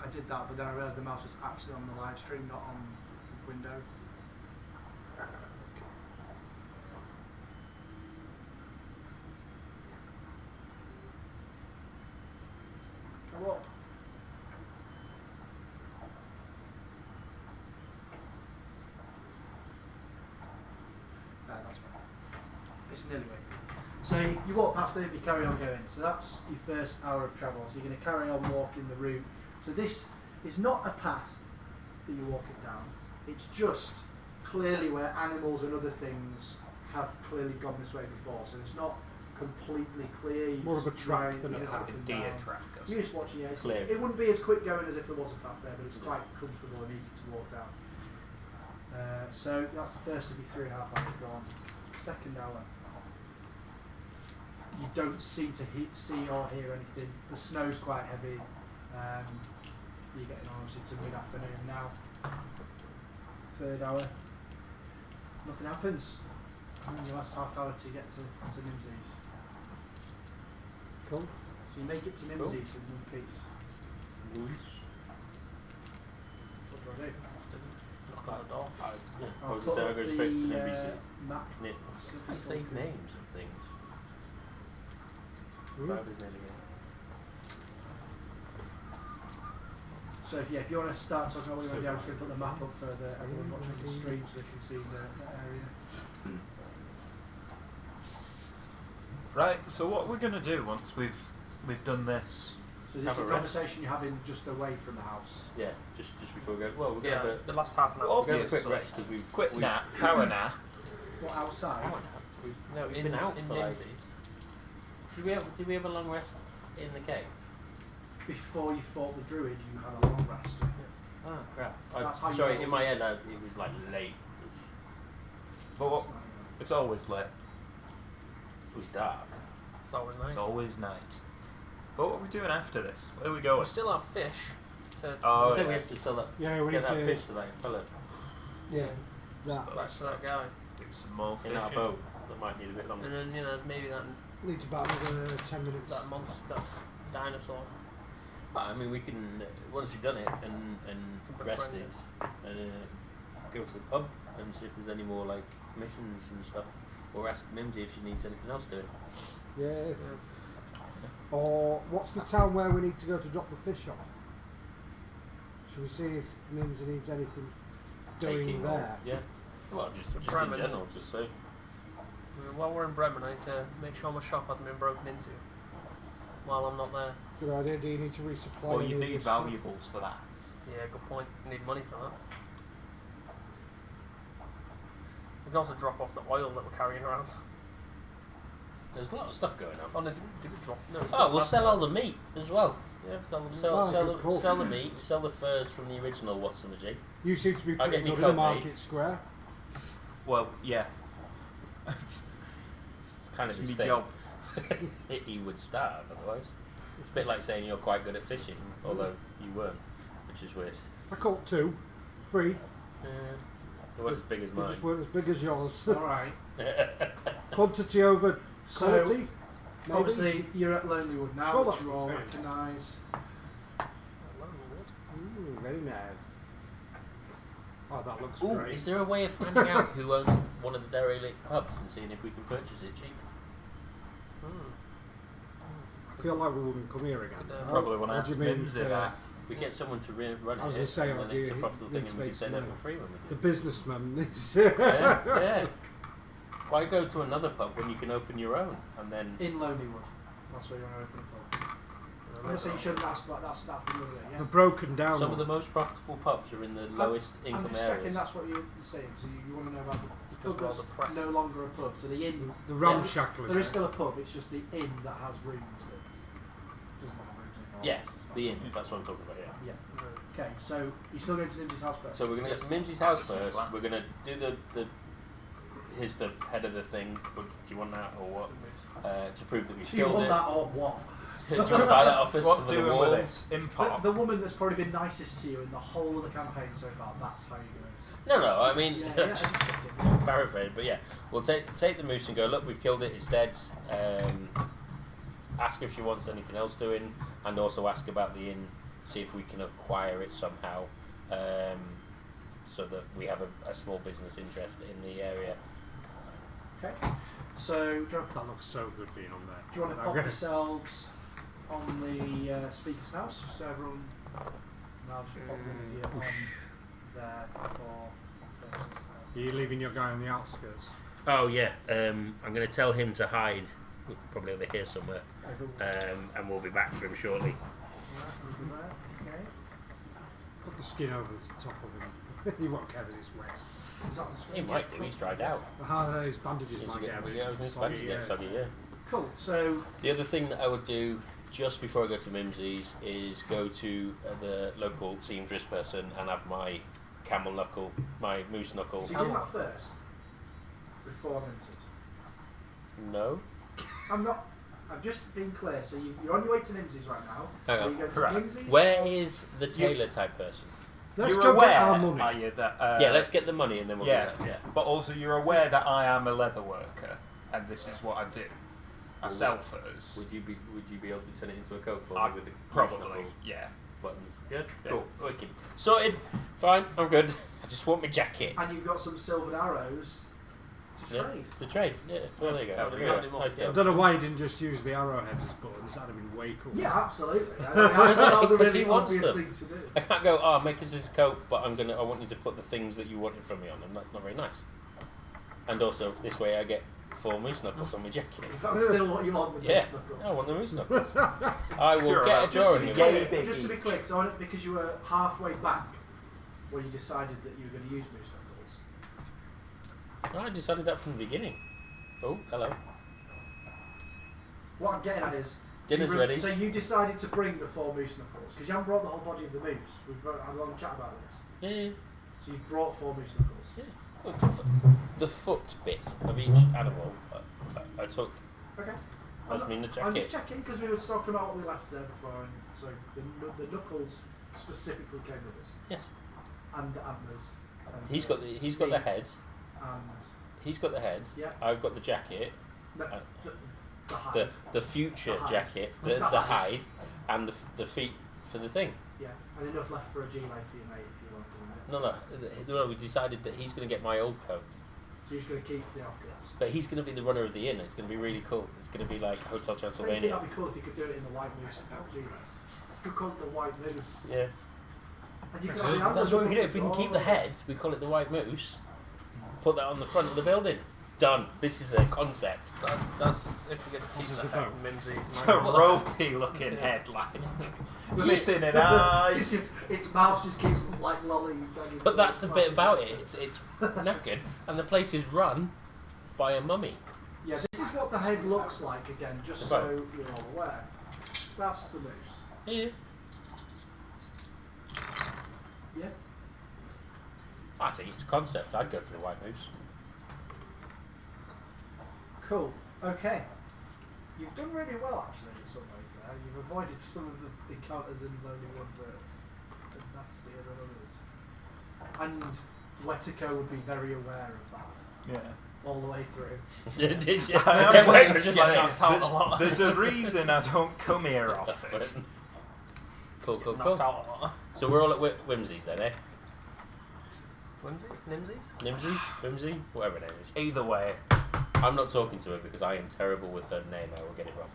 I did that, but then I realised the mouse was actually on the live stream, not on the window. Come up. That's fine. It's nearly way. So you walk past it, you carry on going. So that's your first hour of travel. So you're going to carry on walking the route. So this is not a path that you're walking down. It's just clearly where animals and other things have clearly gone this way before. So it's not completely clear. You More of a just track ride than a it path. up Like a and deer down. track or You're just watching it. Clear. It wouldn't be as quick going as if there was a path there, but it's quite comfortable and easy to walk down. So that's the first of your 3.5 hours gone. Second hour. You don't seem to see or hear anything. The snow's quite heavy. You're getting on obviously to mid-afternoon now. Third hour. Nothing happens. And then your last half hour to get to Nimsey's. Cool. So you make it to Nimsey's in one piece. What do I do? Knock on the door. I I'll was put going to up go straight to the, NBC. map. I say names of things. Driver's name again. So if you want to start talking about what you want to do, I'm just going to put the map up for everyone watching the stream so they can see the area. Right. So what we're gonna do once we've done this? So this Have is a a conversation you're having just away from the house. Yeah, just before we go. Well, we're Yeah, going to the last half an hour. Well, have a quick obviously. rest because we've Quick nap, power nap. What, outside? No, We've in, been out in for like. Nimsey's. Did we have a long rest in the cave? Before you fought the druid, you had a long rest. Oh crap! That's how you Sorry, know in my head it was like late. But what? It's always late. It was dark. It's always nice. It's always night. But what are we doing after this? Where are we going? We still have fish. To Oh, You said we yeah. had to sell that. Yeah, we Get need that to. fish to that fella Yeah, that. back to that guy. Do some more in fishing. our boat. That might need a bit longer. And then, maybe that Needs about another 10 minutes. monster, that dinosaur. But I mean, we can once we've done it and Put rested, friends go to the pub and see if there's any more like missions and stuff, or ask Mimsy if she needs anything else doing. Yeah. Yeah. Or what's the town where we need to go to drop the fish off? Should we see if Mimsy needs anything doing Taking there? Yeah. Well, just in Bremen. general, just so. While we're in Bremen, I need to make sure my shop hasn't been broken into while I'm not there. Good idea. Do you need to resupply? Well, any you of your need stuff? valuables for that. Yeah, good point. You need money for that. We can also drop off the oil that we're carrying around. There's a lot of stuff going on. Oh, no, did we drop? No, it's Oh, not we'll last sell time. all the meat as well. Yeah, sell them. Oh, good call. Sell the meat, sell the furs from the original What's on the Jig. You seem to be I'll pretty get me good at the coat, mate. market square. Well, yeah. it's It's kind of it's his me thing. job. He would starve otherwise. It's a bit like saying you're quite good at fishing, although you weren't, which is weird. I caught 2, 3. They weren't as big as They mine. just weren't as big as yours. Alright. Quantity over So, quality. Maybe? obviously, you're at Lonelywood now, Sure, which that's you the all same. recognise. Very nice. Oh, that looks Ooh, great. is there a way of finding out who owns one of the derelict pubs and seeing if we can purchase it cheap? I feel like we wouldn't come here again. Could, Probably want to What do ask you mean, Mimsy uh, that. We get someone to run it, I was gonna say, and or then do it's a you profitable need thing, to and we make can say some that money? for free when we The do. businessman is. Yeah. Why go to another pub when you can open your own and then? In Lonelywood. That's where you want to open a pub. I'm going to say you shouldn't ask, but that's what you're doing, yeah? The broken down Some of the one. most profitable pubs are in the lowest I'm income just checking areas. that's what you're saying. So you want to know about the pub we're all that's depressed. no longer a pub. So the inn, The ramshackle there is is still a pub. It's just the inn that has rooms that doesn't have rooms anymore. Yeah, It's just the like- inn. That's what I'm talking about. Yeah. Yeah. Okay. So you're still going to Nimsy's house first. So we're gonna go to Mimsy's house first. We're gonna do the. Here's the head of the thing. But do you want that or what? To prove that we've Do you killed want it. that or what? Do you want to buy that office What for the doing with wall? this? In part. The woman that's probably been nicest to you in the whole of the campaign so far. That's how you're going. No. I mean, Yeah, just just checking. paraphrase. But yeah, we'll take the moose and go. Look, we've killed it. It's dead. Ask if she wants anything else doing, and also ask about the inn. See if we can acquire it somehow, so that we have a small business interest in the area. Okay. So do you, That looks so good being on there. do you want to I'm pop gonna- yourselves on the speaker's house? So everyone. And I'll just pop one of you on there for. Are you leaving your guy on the outskirts? Oh yeah, I'm going to tell him to hide, probably over here somewhere, and we'll be back for him shortly. Okay. Put the skin over the top of him. He won't care that it's wet. Is that on the screen? He might do. He's dried out. His bandages might get a bit soggy, yeah. Soggy, yeah. Cool. So The other thing that I would do just before I go to Mimsy's is go to the local seamstress person and have my camel knuckle, my moose knuckle. so you do that first before Nimsy's. No. I'm not. I'm just being clear. So you're on your way to Nimsy's right now. Hang Are on. you going to Correct. Nimsy's? Where is the tailor type person? Let's You're go aware, get our money. are you, that? Yeah, let's get the money and then we'll Yeah, do that. Yeah. but also you're aware that I am a leather worker, and this is what I do. I Well, sell furs. Would you be able to turn it into a coat for I me with the probably, knuckle yeah. buttons? Good. Yeah. Cool. Wicked. Sorted. Fine. I'm good. I just want my jacket. And you've got some silvered arrows to Yeah, trade. to trade. Yeah. Well, there you go. Yeah, There we you got go. him on, Nice yeah. I deal. don't know why he didn't just use the arrowheads as buttons. That'd have been way cool. Yeah, absolutely. I thought that was a Because really he wants obvious them. thing to do. I can't go, oh, make us this coat, but I want you to put the things that you wanted from me on them. That's not very nice. And also, this way I get 4 moose knuckles on my jacket. Is that still what you want with Yeah, those knuckles? I want the moose knuckles. I will You're get a about drawing to be of Yeah, it. clear, big just to be each. clear, because you were halfway back when you decided that you were going to use moose knuckles. I decided that from the beginning. Oh, hello. What I'm getting at is Dinner's you ready. So you decided to bring the 4 moose knuckles because you haven't brought the whole body of the moose. We've had a long chat about this. Yeah. So you've brought 4 moose knuckles. Yeah. Look, the foot bit of each animal I took. Okay. That's me in the I'm just jacket. checking because we were talking about what we left there before, and so the knuckles specifically came with us, Yes. and the antlers. And He's got the head. And He's got the head. yeah, I've got the jacket. no, Uh, the hide. The future The hide. jacket, The the hide. hide, and the feet for the thing. Yeah, and enough left for a G-lay for your mate if you want it. No. We decided that he's going to get my old coat, So you're just going to keep the offcuts. but he's going to be the runner of the inn. It's going to be really cool. It's going to be like Hotel I think Transylvania. that'd be cool if you could do it in the white moose G-lay. You could call it the white moose. Yeah. And you could have the antlers That's what we above can do. If we can all keep the over. head, we call it the White Moose. Put that on the front of the building. Done. This is a concept. That's if we get to keep This is the the head, boat. Mimsy. It's a ropey looking headline. Missing an eye. It's just its mouth just keeps like lolling. But that's the bit about it. It's knackered, and the place is run by a mummy. Yeah, this is what the head looks like again, just so you're all aware. That's the moose. Yeah. Yeah. I think it's a concept. I'd go to the White Moose. Cool. Okay. You've done really well actually in some ways there. You've avoided some of the encounters and lonely ones that are nastier than others. And Wetico would be very aware of that Yeah. all the way through. Did you? I am Yeah, like, just like get that's out a lot. There's a reason I don't come here often. Cool. Knocked out a lot. So we're all at Whimsy's then, eh? Whimsy? Nimsies? Nimsy's? Whimsy? Whatever her name is. Either way, I'm not talking to her because I am terrible with her name. I will get it wrong.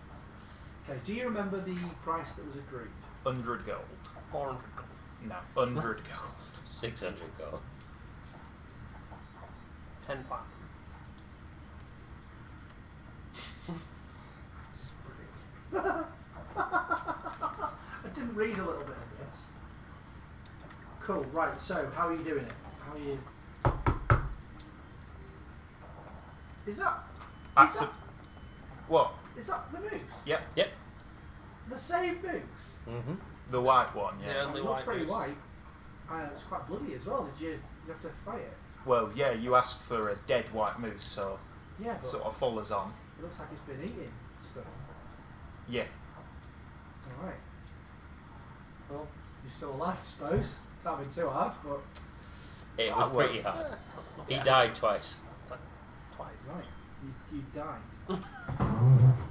Okay, do you remember the price that was agreed? 100 gold. 400 gold. No, 100 gold. 600 gold. 10 platinum. Cool. Right. So, how are you doing it? How are you? Is that That's that- what? is that the moose? Yep. Yep. The same moose. Mm-hmm. The white one. Yeah, Yeah. only It looks white pretty moose. white. It was quite bloody as well. Did you have to fight it? Well, yeah. You asked for a dead white moose, so Yeah, it but sort of follows on. it looks like it's been eating stuff. Yeah. All right. Well, you're still alive, I suppose. Can't be too hard, but It Ah, was well. pretty hard. He died twice. Twice. right. You died.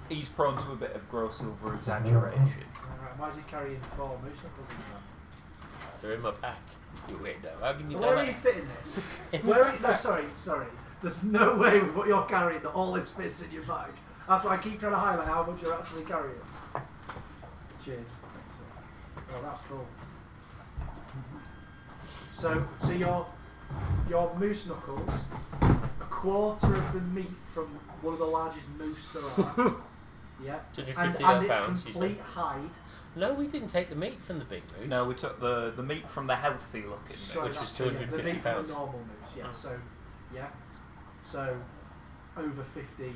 He's prone to a bit of gross over exaggeration. Alright, why is he carrying 4 moose knuckles in there? They're in my pack. You weirdo. How can you Where tell are you that? fitting this? In Where my are you, no, backpack. sorry. There's no way with what you're carrying that all this fits in your bag. That's why I keep trying to highlight how much you're actually carrying. Cheers. Thanks. Oh, that's cool. So your moose knuckles, a quarter of the meat from one of the largest moose there are. Yeah. 250 and pounds, it's you complete said? hide. No, we didn't take the meat from the big moose. No, we took the meat from the healthy looking Sorry, Which moose. is that's true, yeah, 250 the meat from pounds. the normal moose, yeah. Mm. So over 50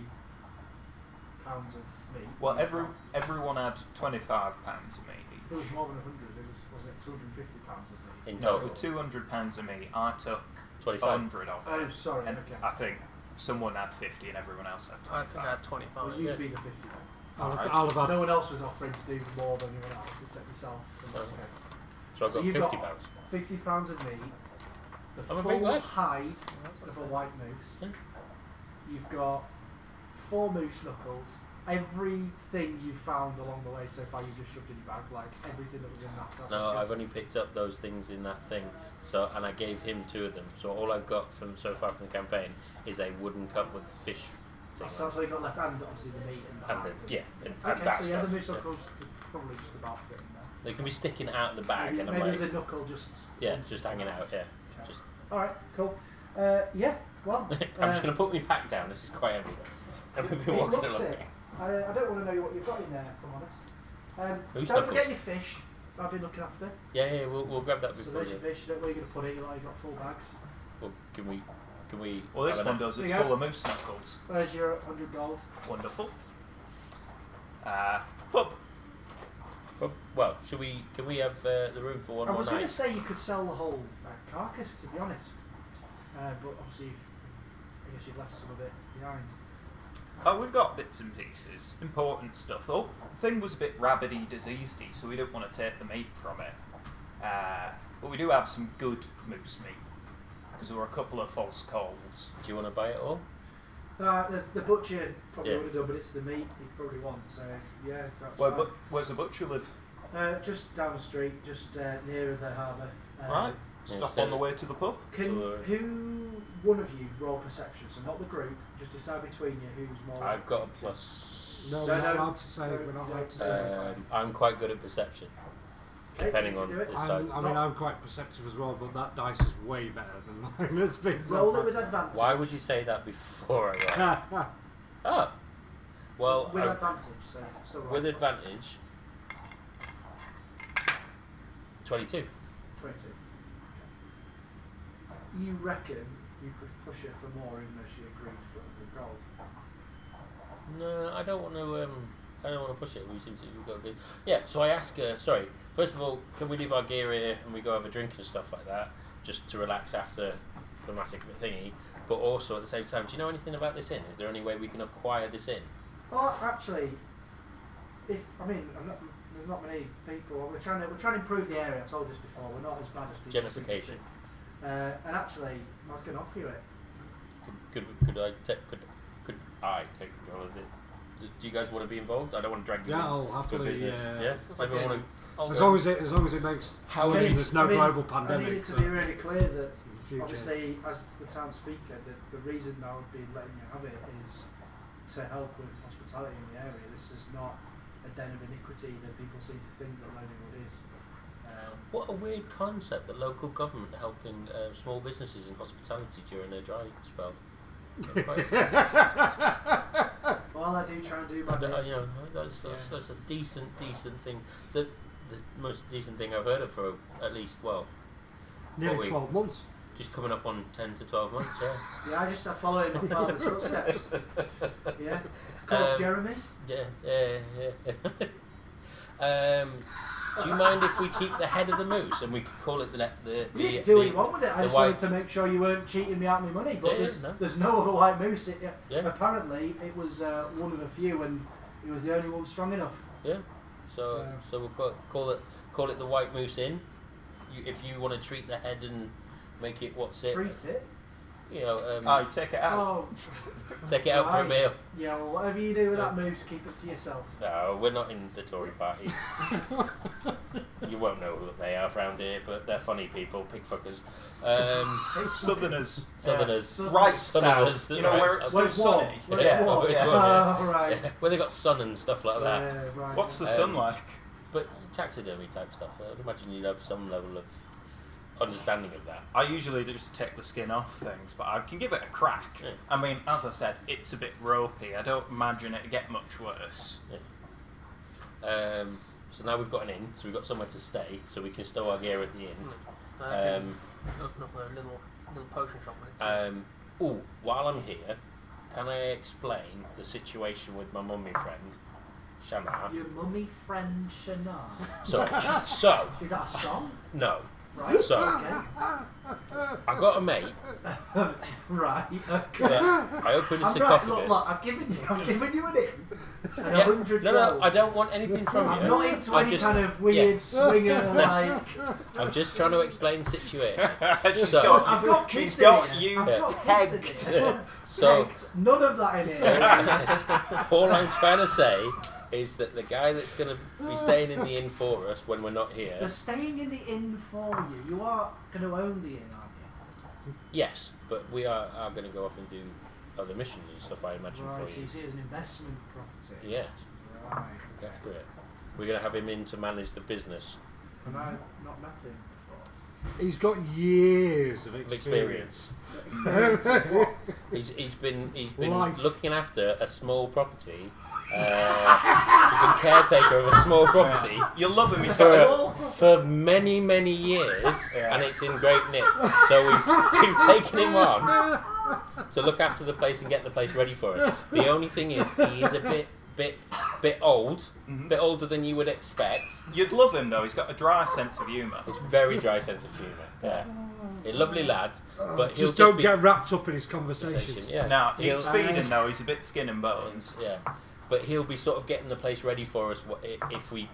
pounds of meat. Well, everyone had £25 of meat It was each. more than 100. Wasn't it 250 pounds of meat? In No, total. for £200 of meat, I took 25. 100 of Oh, it. sorry. And Okay. I think someone had 50 and everyone else had I think 25. I had 25. Well, you'd yeah. be the 50 then. I'll have had No one else was offering to do more than anyone else except yourself. And that's Oh. okay. So I've So got you've 50 got- pounds. 50 pounds of meat, the I'm a big full lad. hide of a white moose. Yeah. You've got 4 moose knuckles. Everything you found along the way so far, you just shoved in your bag, like everything that was in that set. No, I've only picked up those things in that thing. So, and I gave him 2 of them. So all I've got from so far from the campaign is a wooden cup with fish thing. So that's all you got left, and obviously the meat and the And hide. the, yeah, and Okay, that so yeah, the stuff, moose yeah. knuckles could probably just about fit in there. They can be sticking out of the bag, Maybe, and I'm maybe like, there's a knuckle just. yeah, it's just hanging out. Yeah, Okay. just. Alright, cool. Yeah, well. I'm just gonna put my pack down. This is quite heavy. And we've been It walking looks along. it. I don't want to know what you've got in there, if I'm honest. Who's Don't the forget fish? your fish. I've been looking after. Yeah, we'll grab that So before. there's your fish. You don't know where you're going to put it. You've got full bags. Well, can we? Well, this have a one nap? does. There It's you go. full of moose knuckles. There's your 100 gold. Wonderful. Pub. But, well, should we? Can we have the room for one I more was going to night? say you could sell the whole carcass, to be honest. But obviously, I guess you've left some of it behind. Oh, we've got bits and pieces. Important stuff. Oh, the thing was a bit rabbity, diseasedy, so we don't want to take the meat from it. But we do have some good moose meat. Because there were a couple of false colds. Do you want to buy it all? There's the butcher probably Yeah. would have done, but it's the meat you probably want. So yeah, that's Where, fine. where's the butcher live? Just down the street, just nearer the harbour. Right. Yeah, Stop so- on the way to the pub. Can So, who one of you roll perception? So not the group. Just decide between you who's more. I've got a likely to- plus. No, No, we're not no, allowed to say. no, We're not you allowed don't to say. say. I'm quite good at perception, Okay, depending you on can this do it. dice. I mean, I'm quite perceptive as well, but that dice is way better than mine. It's been so Roll it bad. with advantage. Why would you say that before I roll? Oh, well, With I- advantage, so it's still roll. with advantage. 22. 22. You reckon you could push it for more, even though she agreed for the gold? No, I don't want to. I don't want to push it. We seem to we've got a good. Yeah. So I ask her. Sorry. First of all, can we leave our gear here and we go have a drink and stuff like that, just to relax after the massive thingy? But also at the same time, do you know anything about this inn? Is there any way we can acquire this inn? Well, actually, there's not many people. We're trying to improve the area. I told you this before. We're not as bad as people seem to Gentrification. think. And actually, I was going to offer you it. Could I take control of it? Do you guys want to be involved? I don't want to drag you Yeah, in I'll to a happily. business. Yeah. Yeah. Does everyone want to? As long as it makes. How I would mean, you- there's no I mean, global I need pandemic. it to be really clear that in the future. obviously, as the town speaker, the reason I would be letting you have it is to help with hospitality in the area. This is not a den of iniquity that people seem to think that Loningwood is. What a weird concept, the local government helping small businesses in hospitality during their dry spell. Well, I do try and do my bit. You know, that's a decent thing. The most decent thing I've heard of for at least, well, Nearly 12 months. Just coming up on 10 to 12 months, yeah. Yeah, I just follow in my father's footsteps. Yeah. Called Jeremy. Yeah. Do you mind if we keep the head of the moose and we could call it the Do what you want with it. I just white... wanted to make sure you weren't cheating me out of my money. But there's no other white moose. Apparently, it was one of a few, and it was the only one strong enough. Yeah. So we'll call it the White Moose Inn. If you want to treat the head and make it Treat it. You know. You take it out. Oh. Take it out for a meal. Yeah. Well, whatever you do with that moose, keep it to yourself. No, we're not in the Tory party. You won't know who they are around here, but they're funny people, pig fuckers. Southerners. Southerners. Right Southerners. south. You know where it's warm. sunny. Where it's warm. Where it's Yeah. warm, yeah. Oh, right. Yeah. Where they got sun and stuff like that. Yeah, right. What's the sun like? But taxidermy type stuff. I'd imagine you'd have some level of understanding of that. I usually just take the skin off things, but I can give it a crack. Yeah. I mean, as I said, it's a bit ropey. I don't imagine it'd get much worse. Yeah. So now we've got an inn, so we've got somewhere to stay, so we can stow our gear at the inn. Open up a little potion shop. While I'm here, can I explain the situation with my mummy friend, Shana? Your mummy friend Shana. So Is that a song? no. Right. So Okay. I got a mate. Right. Okay. That I opened a I'm sarcophagus. look, I've given you an in. And Yeah. 100 No, gold. I don't want anything from I'm you. not into I any just- kind of weird swinger like. I'm just trying to explain the situation. She's So- I've got kids she's got in here. you I've got pegged. kids in here. So- Pegged. None of that in here. All I'm trying to say is that the guy that's going to be staying in the inn for us when we're not here. They're staying in the inn for you. You are going to own the inn, aren't you? Yes, but we are going to go off and do other missions and stuff, I imagine, Right. for So you. you see it as an investment property. Yes, Right. look after it. We're going to have him in to manage the business. And I've not met him before. He's got years of Experience. Experience of what? He's been Life. looking after a small property. He's been caretaker of a small property You'll love him. He's for, got for many years, and it's in great nick. So we've taken him on to look after the place and get the place ready for us. The only thing is, he is a bit old, bit older than you would expect. You'd love him though. He's got a dry sense of humour. It's very dry sense of humour. Yeah, a lovely lad, but he'll Just don't be get wrapped up in his conversations. Yeah. Now, He'll- he's feeding though. He's a bit skin and bones. Yeah, but he'll be sort of getting the place ready for us if we,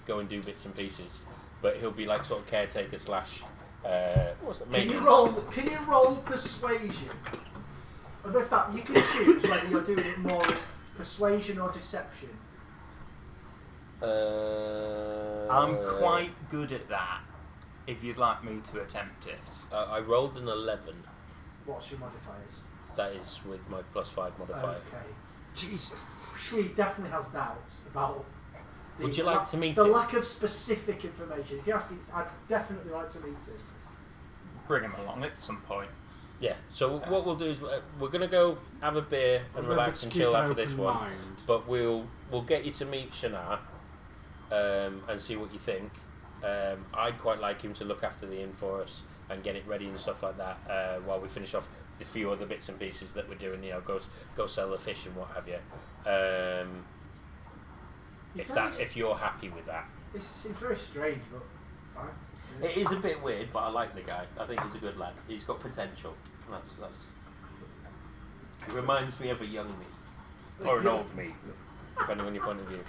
go and do bits and pieces. But he'll be like sort of caretaker slash what's that? Can you Maintenance. roll persuasion? Or in fact, you can choose whether you're doing it more as persuasion or deception. I'm quite good at that. If you'd like me to attempt it. I rolled an 11. What's your modifiers? That is with my +5 modifier. Okay. Jesus. She definitely has doubts about. Would you like to meet the him? lack of specific information? If you ask him, I'd definitely like to meet him. Bring him along at some point. Yeah. So what we'll do is we're gonna go have a beer and Remember relax to and keep chill an after this open one. mind. But we'll get you to meet Shana and see what you think. I'd quite like him to look after the inn for us and get it ready and stuff like that while we finish off the few other bits and pieces that we're doing. Go sell the fish and what have you. If you're happy with that. It seems very strange, but fine. It is a bit weird, but I like the guy. I think he's a good lad. He's got potential. That's. It reminds me of a young me, or an old me, depending on your point of view.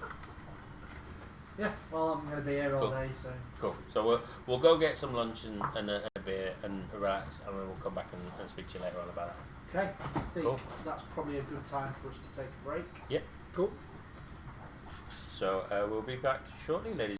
Yeah, well, I'm going to be here all Cool. day, so. Cool. So we'll go get some lunch and a beer and relax, and then we'll come back and speak to you later on about it. Okay, I think Cool. that's probably a good time for us to take a break. Yep. Cool. So we'll be back shortly, ladies.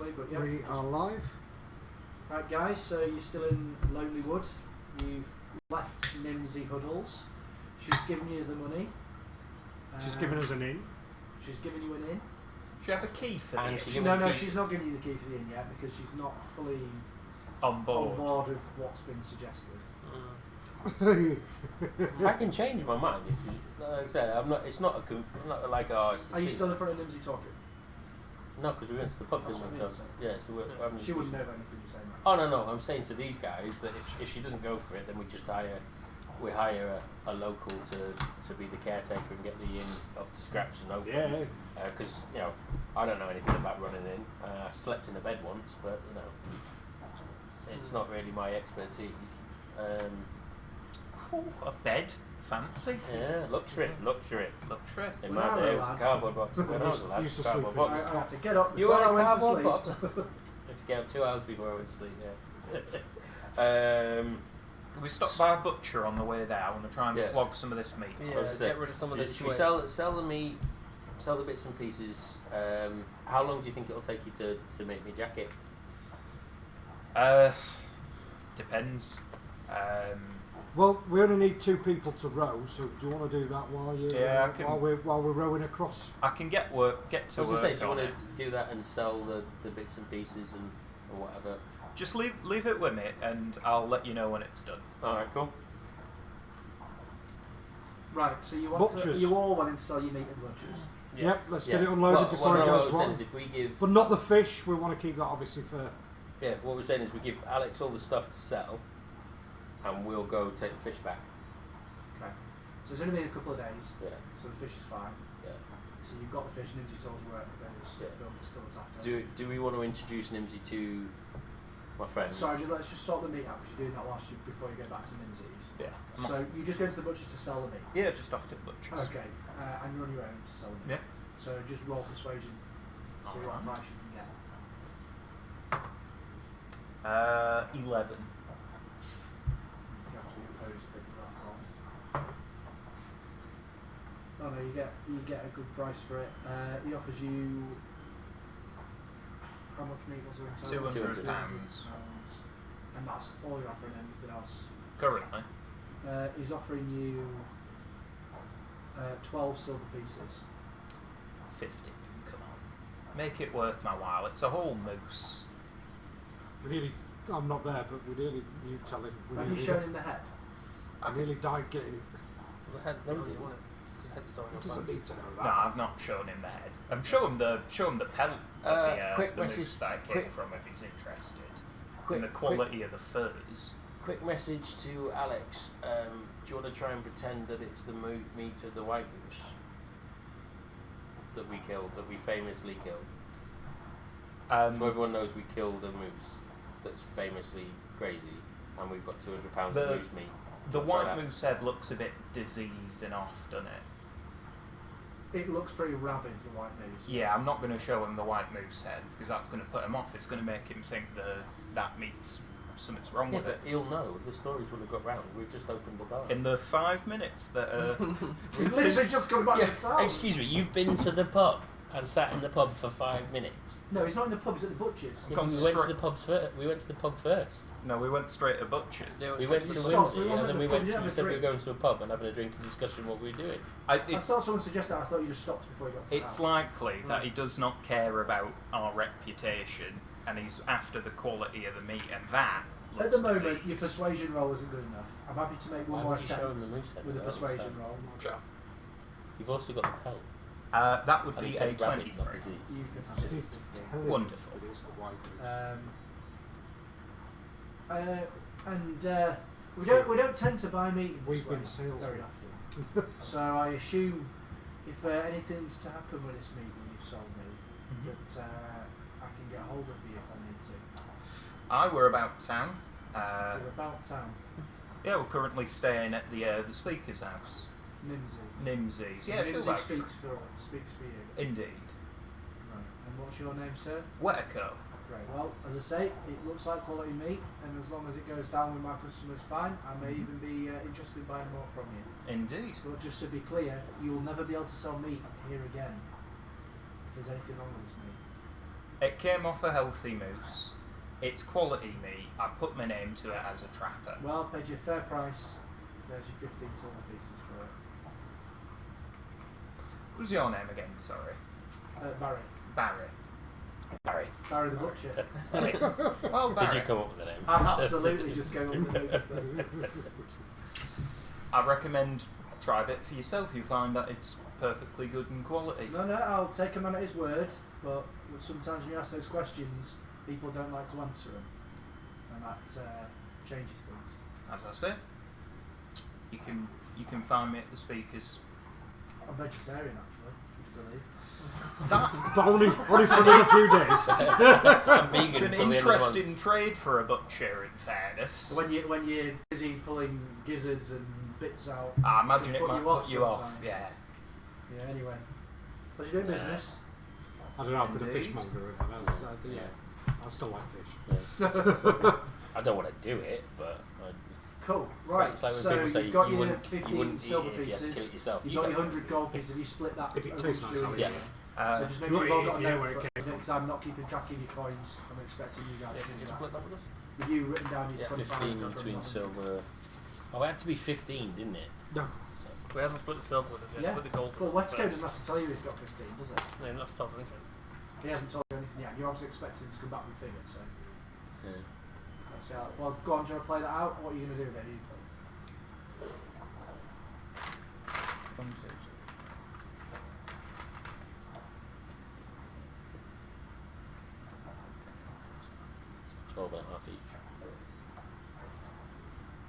briefly, but yeah. We are live. Right, guys, so you're still in Lonely Wood. You've left Nimsy Huddles. She's given you the money. She's given us an in. She's given you an in. Do you have a key for And the she- inn? Give No, me the no, key. she's not giving you the key for the inn yet because she's not fully on board? on board with what's been suggested. I can change my mind if you. Like I said, I'm not. It's not a. I'm not like It's Are you still in front of Nimsy talking? No, because we went to the pub, That's didn't we? what I So, mean, yeah, so we're having. She wouldn't know anything you're saying. Right? Oh no, I'm saying to these guys that if she doesn't go for it, then we just hire a local to be the caretaker and get the inn up to scratch and open. Yeah. Because you know, I don't know anything about running in. I slept in a bed once, but you know, it's not really my expertise. Ooh, a bed, fancy. Yeah, luxury. Luxury. In When I my was day, a it was a lad- cardboard box. When I was a lad, it Used was to a cardboard sleep in box. I had to get up You before had I a went to cardboard sleep. box? I had to get up 2 hours before I went to sleep. Yeah. Can we stop by a butcher on the way there? I want to try and Yeah. flog some of this meat. Yeah, What was it? get rid of some of this Should we weight. sell the meat, sell the bits and pieces? How long do you think it'll take you to make me jacket? Depends. Well, we only need 2 people to row, so do you want to do that while you Yeah, I can- while we're rowing across? I can get to I was going work to say, do you on want it. to do that and sell the bits and pieces and whatever? Just leave it with me, and I'll let you know when it's done. All right, cool. Right, so you want to, Butchers. you all want to sell your meat in butchers. Yep, let's get Yeah. it unloaded Well, before no, it what I goes was saying wrong. is if we give, But not the fish. We want to keep that obviously for. yeah, what we're saying is we give Alex all the stuff to sell, and we'll go take the fish back. Okay. So it's only been a couple of days, Yeah, so the fish is fine. yeah. So you've got the fish, Nimsy told you where it goes. Yeah. Build the stores after. Do we want to introduce Nimsy to my friend? Sorry, let's just sort the meat out because you're doing that before you go back to Nimsy's. Yeah. So you just go to the butcher to sell the meat. Yeah, just off to the butchers. Okay, and you're on your own to sell the meat. Yeah. So just roll persuasion. See what Alright. price you can get. 11. You have to impose a figure that wrong. Oh no, you get a good price for it. He offers you how much meat was there in total? £200. And that's all you're offering. Anything else? Currently. He's offering you 12 silver pieces. 50. Come on. Make it worth my while. It's a whole moose. We nearly. I'm not there, but we nearly. You tell him. We Have you nearly, shown him the head? I nearly died getting it. The head, nobody want it. Because head's still He on doesn't need to know that. No, I've not shown him the head. I'm show him the pelt of Quick the message- moose that I came quick- from if he's interested. Quick, And the quality of the furs. quick message to Alex. Do you want to try and pretend that it's the meat of the white moose that we killed, that we famously killed? So everyone knows we killed a moose that's famously crazy, and we've got £200 The- of moose meat. The Try white that. moose head looks a bit diseased and off, doesn't it? It looks pretty rabid, the white moose. Yeah, I'm not going to show him the white moose head because that's going to put him off. It's going to make him think that meat's something's wrong Yeah, with but it. he'll know. The stories would have got round. We've just opened the bar. In the 5 minutes that He's literally just come back to town. Excuse me, you've been to the pub and sat in the pub for 5 minutes. No, he's not in the pub. He's at the butcher's. Yeah, Gone but we went to straight- the pub first. We went to the pub first. no, we went straight to butchers. Yeah, We went to stopped. Whimsy, We wasn't and then at we the pub, went. you To, had we a said we were drink. going to a pub and having a drink and discussing what we were doing. I It's saw someone suggest that. I thought you just stopped before you got to the It's house. likely that he does not care about our reputation and he's after the quality of the meat, and that At looks the moment, your diseased. persuasion roll isn't good enough. I'm happy to make one Why more would you show him attempt the moose head? with a I don't persuasion understand. roll. Sure. You've also got the pelt. That would And he be a said rabbit, 23. not disease. You can I have just it. need to tell him Wonderful. that it's the white moose. We don't tend to buy meat in this We've way been salesmen. very often. So I assume if anything's to happen with this meat that you've sold me, that I can get hold of you if I need to. I were about town. We're about town. Yeah, we're currently staying at the speaker's house. Nimsy's. Nimsy's. Yeah, she'll Nimsy have- speaks for you. Indeed. Right. And what's your name, sir? Wetico. Great. Well, as I say, it looks like quality meat, and as long as it goes down with my customers, fine. I may even be interested in buying more from you. Indeed. But just to be clear, you will never be able to sell meat here again if there's anything wrong with this meat. It came off a healthy moose. It's quality meat. I put my name to it as a trapper. Well, I've paid you a fair price. There's your 15 silver pieces for it. What was your name again? Sorry. Barry. Barry. Barry. Barry the Butcher. Well, Barry. Did you come up with the name? I absolutely just go with the names then. I recommend try it for yourself. You find that it's perfectly good in quality. No, I'll take him on at his word, but sometimes when you ask those questions, people don't like to answer them, and that changes things. As I say, you can find me at the speakers. I'm vegetarian actually, if you believe. But only for another few days. I'm vegan It's an until the end of the month. interesting trade for a butcher, in fairness. When you're busy pulling gizzards and bits out, I imagine it it can might put put you you off off. sometimes. Yeah. Yeah. Anyway, was you doing business? I don't know, I've been a Indeed. fishmonger. I still like fish. I don't want to do it, but Cool. Right. It's like when So people say you've got you your wouldn't- you 15 wouldn't eat silver it if you had to kill pieces. it yourself. You've You got your don't. 100 gold pieces. Have you split that? If it amongst tastes nice, you? I'll eat Yeah. it. So just make you sure you've all eat got a if you know note where it for came because I'm not keeping track of your coins. I'm expecting you guys Yeah, to did do you split that. that with us? Have you written down your Yeah, 25? 15 gold between and silver. Oh, it had to be 15, didn't it? No. So, We haven't split the silver with us yet. Yeah. Split the gold Well, with us Westco first. doesn't have to tell you he's got 15, does it? No, you don't have to tell us anything. He hasn't told you anything yet. You're obviously expecting him to come back with figures, so yeah. let's see how. Well, go on, do you want to play that out? What are you going to do then? 12 and a half each.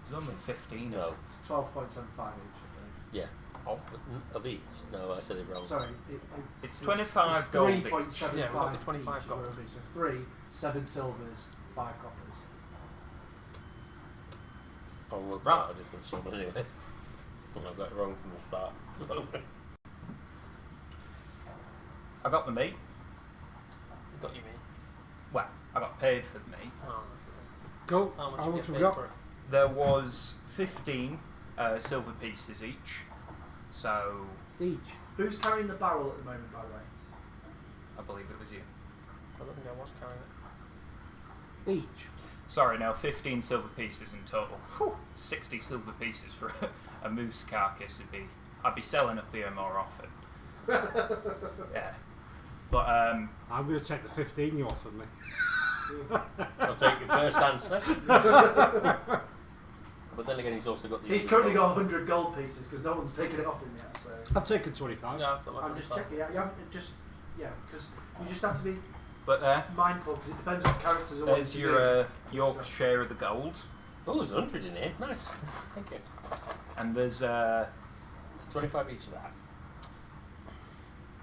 There's only 15 No. It's 12.75 each, I think. Yeah. Of each? No, I said it wrong. Sorry, It's 25 gold each. 3.75 Yeah, we've got the 25 each, gold. will be. So 3, 7 silvers, 5 coppers. I'll work Right. out a different sum anyway. Well, I got it wrong from the start. I got the meat. You got your meat. Well, I got paid for the meat. Oh, Cool. how much How you much get we paid got? for it? There was 15 silver pieces each. So Each. Who's carrying the barrel at the moment, by the way? I believe it was you. I don't think I was carrying it. Each. Sorry, now 15 silver pieces in total. Whew, 60 silver pieces for a moose carcass would be. I'd be selling up here more often. Yeah. But I'm going to take the 15 you offered me. I'll take your first answer. But then again, he's also got the. He's currently got 100 gold pieces because no one's taken it off him yet. So I've taken 25. Yeah, I've got my I'm just 25. checking. Yeah, because you just have to be but mindful because it depends what characters are. wanting there's to your share of the gold, Oh, there's 100 in here. Nice. Thank you. and there's It's 25 each of that.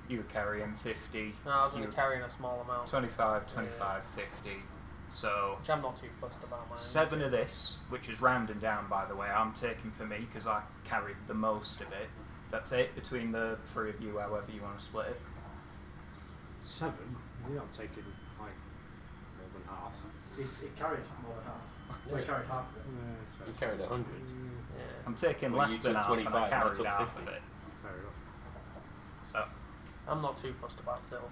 you were carrying 50. No, I was only you- carrying a small amount, 25, 25, 50. So which I'm not too fussed about. Mine. 7 of this, which is rounding down by the way, I'm taking for me because I carried the most of it. That's it between the 3 of you, however you want to split it. 7? Yeah, I'm taking like more than half. It carried more than half. Well, it Yeah. carried half of it. Yeah, You carried 100. Yeah. I'm taking Well, less you than took half and 25 I and I carried took half 50. of it. fair enough. So, I'm not too fussed about silver.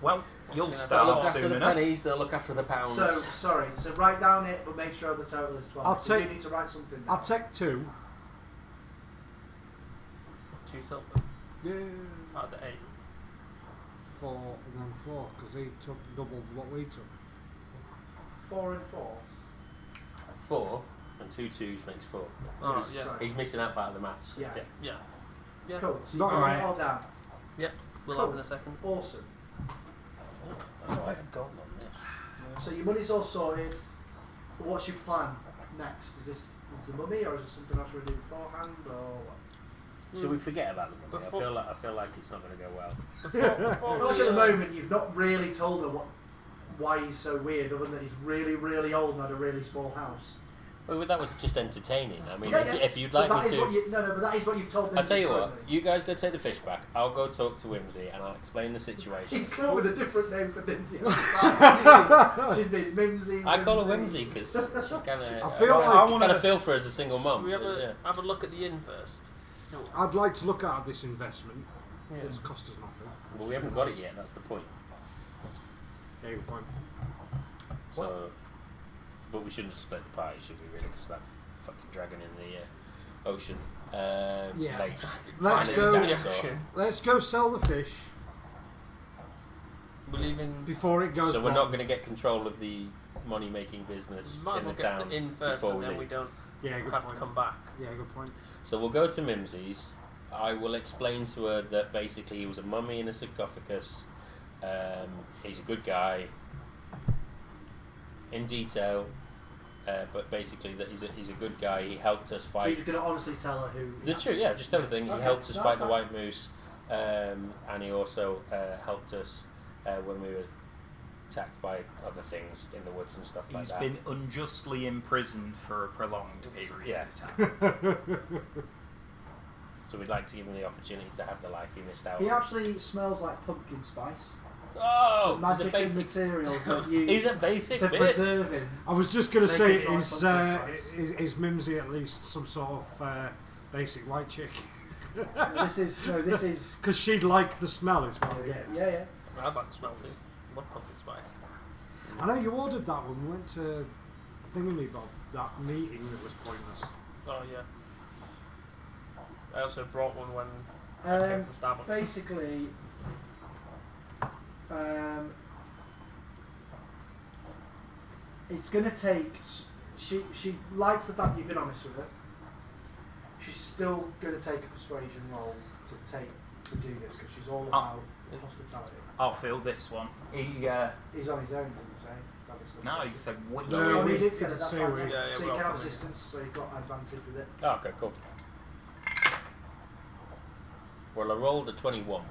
well, you'll They'll They'll start look after soon the enough. pennies, they'll look after the pounds. So sorry. So write down it, but make sure the total is 12. I'll so you take- do need to write something. I'll down. take 2. 2 silver Yeah. out of the 8. 4 and then 4 because he took double what we took. 4 and 4. 4 and 2 twos makes 4. Oh, he's, yeah. sorry. he's missing out part of the maths. Yeah. Yeah. Yeah. Cool. So Not you write right. it all down. We'll Cool. have in a second. Awesome. Oh, I have gold on this. So your money's all sorted. What's your plan next? Is the mummy, or is it something else we're doing beforehand, or what? Should we forget about the money? Before- I feel like it's not going to go well. I feel like at the moment you've not really told her why he's so weird, other than he's really, really old and had a really small house. Well, that was just entertaining. I mean, Yeah, if, yeah. if you'd But like that me is what to. you, but that is what you've told me. I'll tell you what, you guys go take the fish back, I'll go talk to Whimsy and I'll explain the situation. He's come up with a different name for Mimsy. She's been Mimsy. I call her Whimsy because she's kind of. I feel like- I kind of feel for her as a single mum. Should we have a, yeah. have a look at the inn first? So, I'd like to look at this investment. yeah. It's cost us nothing. Well, we haven't got it yet, that's the point. Yeah, good point. So, but we shouldn't split the party, should we? Really, because that fucking dragon in the ocean. Yeah. Lake. Let's And go. there's a dinosaur. Let's go sell the fish We're leaving. before it goes. So we're wrong. not going to get control of the money-making business Might as in well the get town in first, before and we then leave. we don't Yeah, good have point. to come back. Yeah, good point. So we'll go to Mimsy's. I will explain to her that basically he was a mummy in a sarcophagus. He's a good guy. In detail, but basically that he's a good guy. He helped us So fight. you're just going to honestly tell her who. The truth, yeah, just everything. He Okay, helped us that's fight the fine. White Moose, and he also helped us when we were attacked by other things in the woods and stuff like He's that. been unjustly imprisoned for a prolonged period Yeah. of time. So we'd like to give him the opportunity to have the life he missed out He on. actually smells like pumpkin spice. Oh, Magic and he's materials that a, you he's a basic to bit. preserve him. I was just going to Make say, it like is pumpkin spice. is Mimsy at least some sort of basic white chick? This is. Because she'd like the smell, is what I'm Yeah, getting. yeah. I'd like to smell too. Love pumpkin spice. I know you ordered that when we went to Thingamy-Bob, that meeting that was pointless. Oh yeah. I also brought one when I came from Starbucks. Basically, it's going to take. She likes the fact that you've been honest with her. She's still going to take a persuasion roll to do this because she's all about hospitality. I'll fill this one. He's on his own, didn't he say? That was good. No, he said we. No, Oh, we you did did get it, that's say fine, we- then. Yeah, yeah, so we you all can have covered it. assistance, so you've got advantage with it. Oh, okay, cool. Well, I rolled a 21.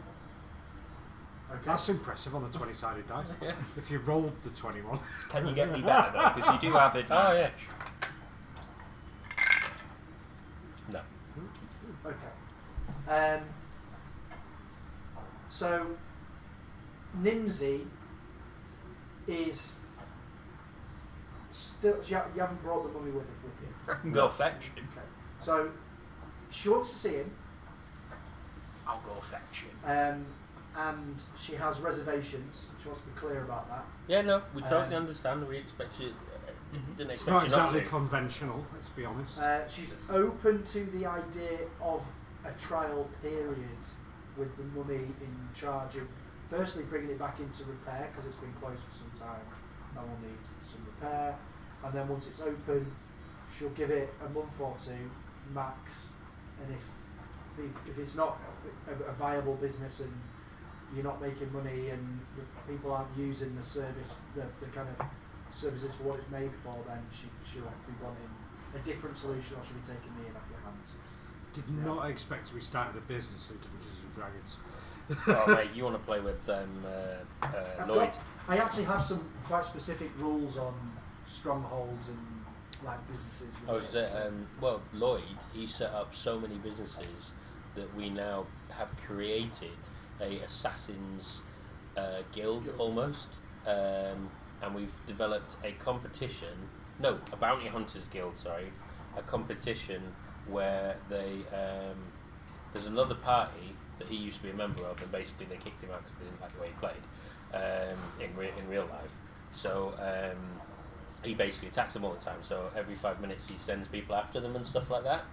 Okay. That's impressive on a 20-sided dice. Yeah. If you rolled the 21. Can you get me better though? Because you do have advantage. No. Okay. So, Nimsy is still. You haven't brought the mummy with you. Go fetch him. Okay. So, she wants to see him, I'll go fetch him. and she has reservations. She wants to be clear about that. Yeah, no, we totally Um, understand. We expect you. Didn't It's expect not you exactly not to. conventional, let's be honest. She's open to the idea of a trial period with the mummy in charge of firstly bringing it back into repair because it's been closed for some time and will need some repair, and then once it's open she'll give it a month or two max, and if it's not a viable business and you're not making money and the people aren't using the service, the kind of services for what it's made for, then she'll be wanting a different solution, or she'll be taking me in off your hands. Did not expect to be starting a business in Dungeons and Dragons. Oh, mate, you want to play with I've Lloyd? I actually have some quite specific rules on strongholds and like businesses. I was well, Lloyd, he set up so many businesses that we now have created a assassins guild almost, and we've developed a a bounty hunters guild. Sorry, a competition where there's another party that he used to be a member of, and basically they kicked him out because they didn't like the way he played in real life. So he basically attacks them all the time. So every 5 minutes he sends people after them and stuff like that.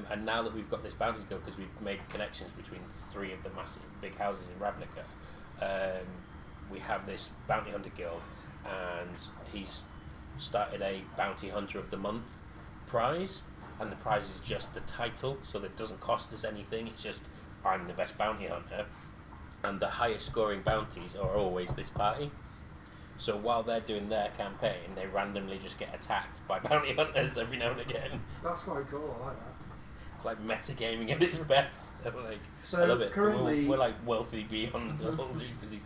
And now that we've got this bounties guild, because we've made connections between 3 of the massive big houses in Ravnica, we have this bounty hunter guild, and he's started a bounty hunter of the month prize, and the prize is just the title, so that doesn't cost us anything. It's just I'm the best bounty hunter, and the highest scoring bounties are always this party. So while they're doing their campaign, they randomly just get attacked by bounty hunters every now and again. That's quite cool. I like that. It's like metagaming at its best. Like, So I love it. currently- We're like wealthy beyond the whole thing, because he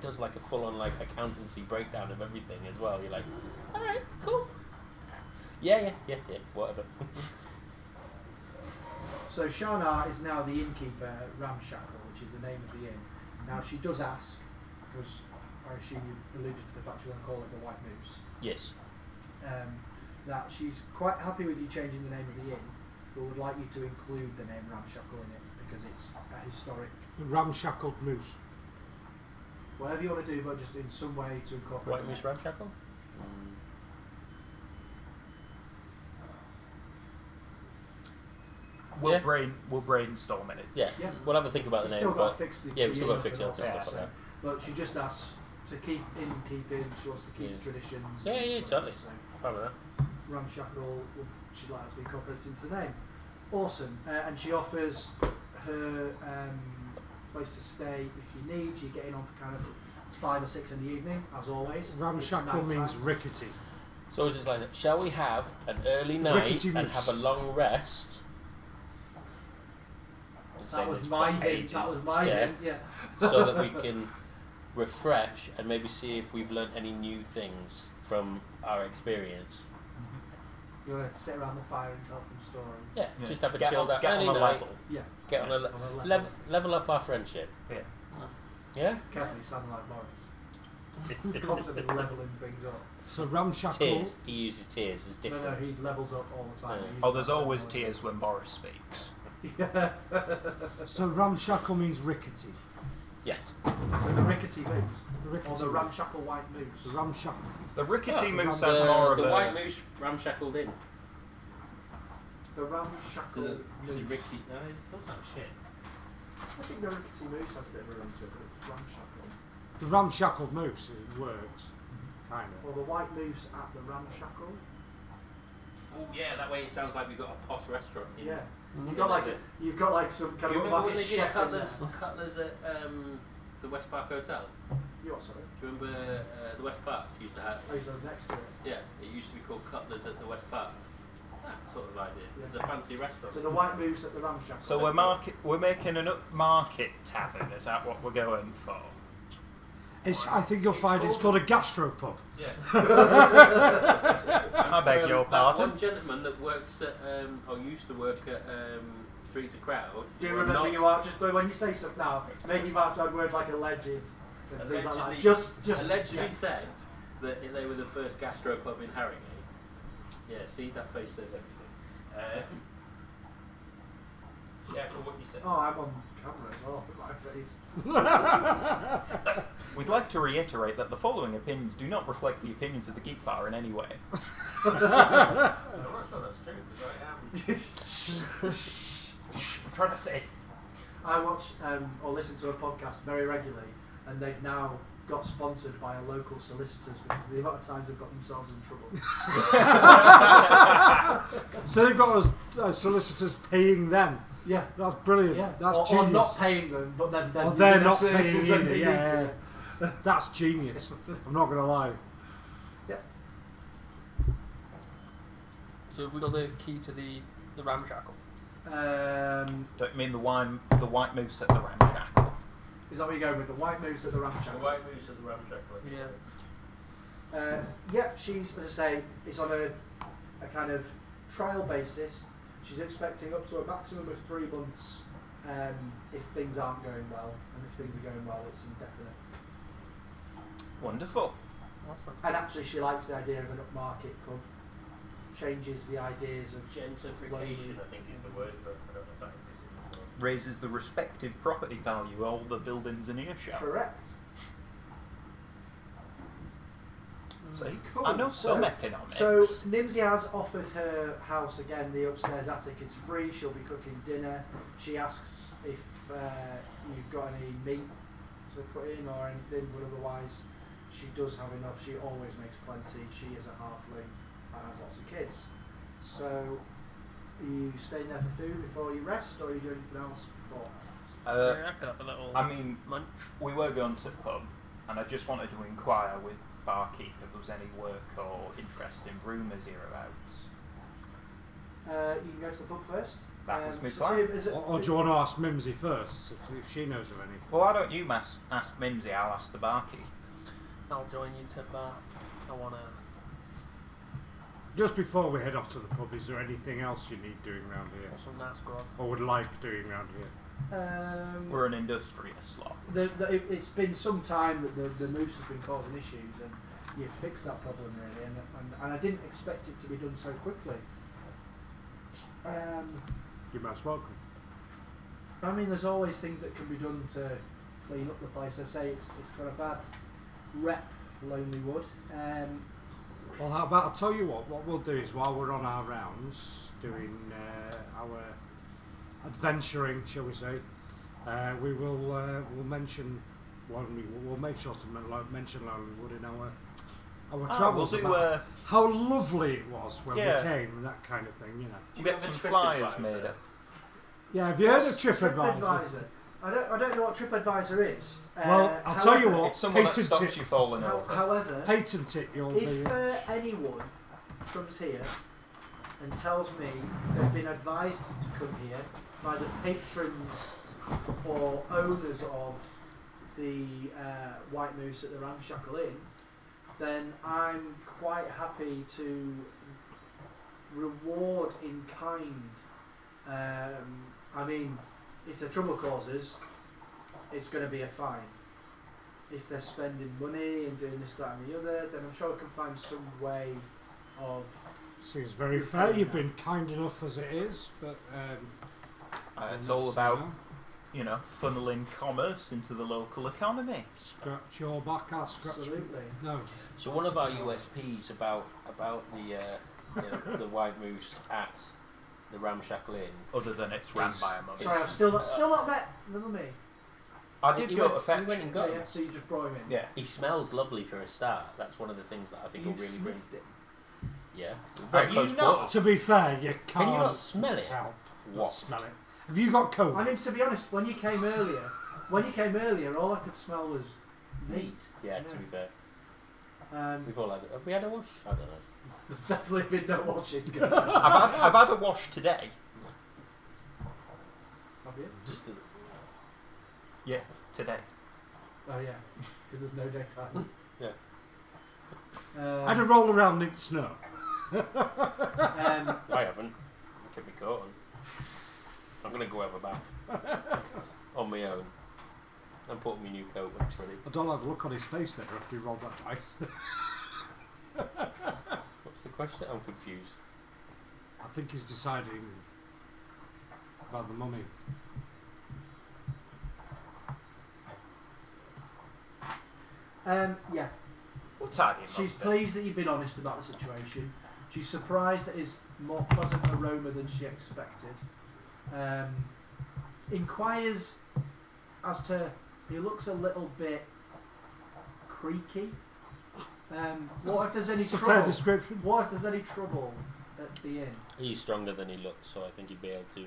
does like a full on like accountancy breakdown of everything as well. You're like, all right, cool. Yeah, whatever. So Shana is now the innkeeper at Ramshackle, which is the name of the inn. Now she does ask, because I assume you've alluded to the fact you want to call it the White Moose, Yes. that she's quite happy with you changing the name of the inn, but would like you to include the name Ramshackle in it because it's a historic. Ramshackled moose. Whatever you want to do, but just in some way to incorporate. White Moose Ramshackle? We'll brainstorm in it. Yeah. Yeah. We'll have a think about the You name. still got But to fix the. yeah, we've still got to the fix it up and and all stuff like that. But she just asks to keep in keeping. She wants to keep Yeah. the traditions. Yeah, yeah, totally. So Fine with that. Ramshackle, she'd like to be incorporated into the name. Awesome. And she offers her place to stay if you need. You're getting on for kind of 5 or 6 in the evening, as always. Ramshackle It's means nighttime. rickety. So it's just like, shall we have an early night Rickety and moose. have a long rest? I'm saying That was this my for hint. ages. That was my Yeah. hint. Yeah. So that we can refresh and maybe see if we've learned any new things from our experience. You want to sit around the fire and tell some stories. Yeah, Yeah. just have a Get chilled on- out get on early a night. level. Yeah. Get on a On a level up our friendship. Yeah. Yeah? Carefully, you sound like Morris. Constantly leveling things up. So Ramshackle. Tears. He uses tears. It's No, different. he levels up all the time. Yeah. He uses Oh, there's that always terminology. tears when Boris speaks. Yeah. So Ramshackle means rickety. Yes. So the rickety moose, The rickety or the moose. ramshackle white moose. The Ramshackle. The rickety Oh, moose the- has more of the a. white moose ramshackled in. The ramshackle Is moose. it Ricky? No, it still sounds shit. I think the rickety moose has a bit of a run to it, but it's ramshackle. The ramshackled moose, it works. Kind of. Or the white moose at the ramshackle. Oh yeah, that way it sounds like we've got a posh restaurant. In Yeah. in You've got like some kind You of remember when upmarket they did chef in there. Cutlers at the West Park Hotel? You what, sorry? Do you remember the West Park used to have? Oh, he's over next to it. Yeah, it used to be called Cutlers at the West Park. That sort of idea. Yeah. It's a fancy restaurant. So the white moose at the ramshackle. So we're making an upmarket tavern. Is that what we're going for? I think you'll find it's called a gastropub. Yeah. I beg your pardon. One gentleman that works at, or used to work at Three's a Crowd. Do you were remember not- you are just, but when you say stuff now, maybe you might have to add words like alleged and things like that. Allegedly, Just allegedly yeah. said that they were the first gastropub in Harringay. Yeah, see, that face says everything. Yeah, for what you said. Oh, I'm on camera as well with my face. We'd like to reiterate that the following opinions do not reflect the opinions of the Geek Bar in any way. I'm not sure that's true because I am. I'm trying to say. I watch or listen to a podcast very regularly, and they've now got sponsored by a local solicitors because the amount of times they've got themselves in trouble. So they've got solicitors paying them. Yeah. That's brilliant. Yeah. That's or genius. not paying them, but then Or using they're their not services paying when either. they Yeah, need to. that's genius. I'm not going to lie. So we got the key to the ramshackle. Don't you mean the white moose at the ramshackle? Is that what you're going with? The white moose at the ramshackle? The white moose at the ramshackle. Yeah. Yep, she's, as I say, it's on a kind of trial basis. She's expecting up to a maximum of 3 months if things aren't going well, and if things are going well, it's indefinite. Wonderful. Awesome. And actually, she likes the idea of an upmarket pub. Changes the ideas of Gentrification, I think, is the word, but I don't know if that exists as well. Raises the respective property value of all the buildings in earshot. correct. See? Cool. I know some So- economics. So Nimsy has offered her house again. The upstairs attic is free. She'll be cooking dinner. She asks if you've got any meat to put in or anything, but otherwise she does have enough. She always makes plenty. She is a halfling and has lots of kids. So are you staying there for food before you rest, or are you doing anything else before? Yeah, I could have a little I mean, munch. we were going to the pub, and I just wanted to inquire with barkeep if there was any work or interesting rumours hereabouts. You can go to the pub first. That was my Sophia, plan. is it- Or do you want to ask Mimsy first, if she knows of any? Well, why don't you ask Mimsy? I'll ask the barkeep. I'll join you to bar. I wanna. Just before we head off to the pub, is there anything else you need doing around here? Want some nice grog. Or would like doing around here? We're an industrious lot. It's been some time that the moose has been causing issues, and you've fixed that problem really, and I didn't expect it to be done so quickly. You're most welcome. I mean, there's always things that can be done to clean up the place. I say it's got a bad rep, Lonely Wood. Well, how about I tell you what we'll do is while we're on our rounds, doing our adventuring, shall we say, we'll mention we'll make sure to mention Lonely Wood in our travels. We'll do about how lovely it was when we came and that kind of thing, you know. We'll get some flyers made up. Yeah, have you heard of TripAdvisor? TripAdvisor. I don't know what TripAdvisor is. Well, I'll tell you what. It's someone that patent stops it. you falling over. However, Patent it, you'll be. if anyone comes here and tells me they've been advised to come here by the patrons or owners of the White Moose at the Ramshackle Inn, then I'm quite happy to reward in kind. I mean, if they're trouble causers, it's going to be a fine. If they're spending money and doing this, that and the other, then I'm sure I can find some way of... Seems very fair. You've been kind enough as it is, but... it's all about, funneling commerce into the local economy. Scratch your back, I'll scratch... Absolutely. No. So one of our USPs about the White Moose at the Ramshackle Inn, Other than it's ran by a mummy. Sorry, I've still not met the mummy. I did He go went- to fetch he went and him. got Yeah, so you just brought him in. Yeah. he smells lovely for a start. That's one of the things that I think will You've really bring. sniffed it. Yeah, very Have close you not? quarters. To be fair, you can't Can you not smell it? help but What? smell it. Have you got COVID? I mean, to be honest, when you came earlier, all I could smell was meat. Meat. Yeah, to Yeah. be fair, Um, we've all had. Have we had a wash? I don't know. there's definitely been no washing going. I've had a wash today. Have you? Just the, Yeah, today. Oh yeah, because there's no daytime. Yeah. I had a roll around in snow. I haven't. I kept me coat on. I'm gonna go have a bath on my own and put on my new coat when it's ready. I don't like the look on his face there after he rolled that dice. What's the question? I'm confused. I think he's deciding about the mummy. Yeah. We'll tidy him She's up. pleased that you've been honest about the situation. She's surprised at his more pleasant aroma than she expected. Inquires as to he looks a little bit creaky. What if there's any It's a fair trouble? description. What if there's any trouble at the inn? He's stronger than he looks, so I think he'd be able to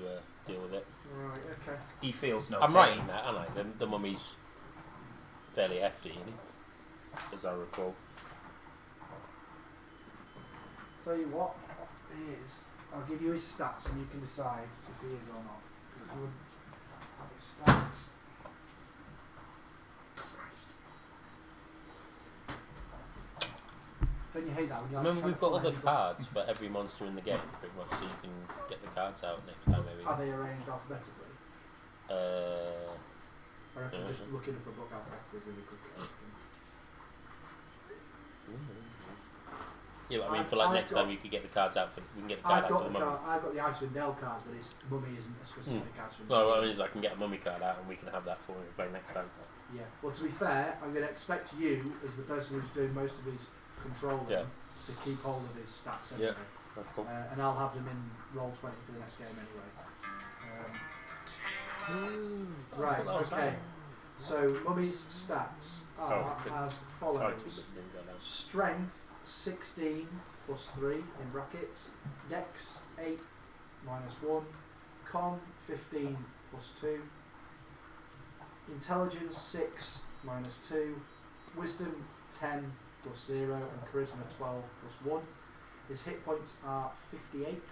deal with it. Right. Okay. He feels no I'm pain. right in that, aren't I? The mummy's fairly hefty, isn't he? As I recall. Tell you what, he is. I'll give you his stats and you can decide if he is or not. 'Cause you wouldn't have his stats. Christ. Don't you hate that when you're Remember, trying we've to got find other him? cards for every monster in the game, pretty much, so you can get the cards out next time, maybe. Are they arranged alphabetically? I reckon Yeah. just looking up a book alphabetically is really good. Yeah, but I mean, I've- for like I've next got- time, you could get the cards out for. We can get the card I've out for got the the mummy. I've got the Icewind Dale cards, but his mummy isn't a specific Icewind No, Dale. what I mean is I can get a mummy card out and we can have that for when we play next time. Yeah. Well, to be fair, I'm going to expect you, as the person who's doing most of his controlling, Yeah. to keep hold of his stats Yeah. anyway. That's cool. And I'll have them in roll 20 for the next game anyway. Right. Okay. So mummy's stats are Oh, good. as Sorry, follows: it didn't go down. strength 16 plus 3 in brackets, dex 8 minus 1, con 15 plus 2, intelligence 6 minus 2, wisdom 10 plus 0, and charisma 12 plus 1. His hit points are 58.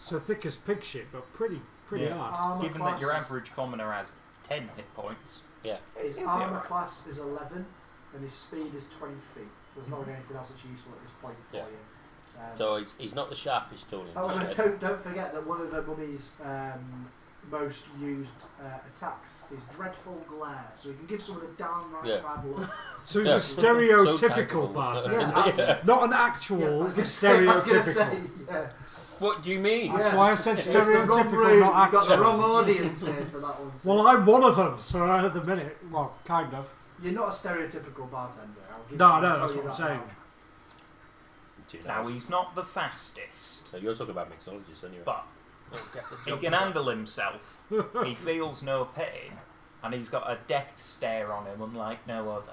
So thick as pig shit, but pretty Yeah. hard. Armor Given class, that your average commoner has 10 hit points. Yeah. his He'll be armor alright. class is 11, and his speed is 20 feet. There's not really anything else that's useful at this point for Yeah. you. So he's not the sharpest tool in the However, shed. don't forget that one of the mummy's most used attacks is dreadful glare, so he can give someone a downright Yeah. bad look. So he's Yeah. a stereotypical So tankable. bard. Yeah. Not an actual Yeah, I was gonna say, stereotypical. yeah. What do you mean? Yeah. That's why I said It's the wrong stereotypical, room. not You've got the actual. wrong audience here for that one. Well, I'm one of them, so at the minute, well, kind of. You're not a stereotypical bartender. No, that's what I'm saying. Now, he's not the fastest, So you're talking about mixologists anyway. but We'll get the he job can done. handle himself. He feels no pain, and he's got a death stare on him unlike no other.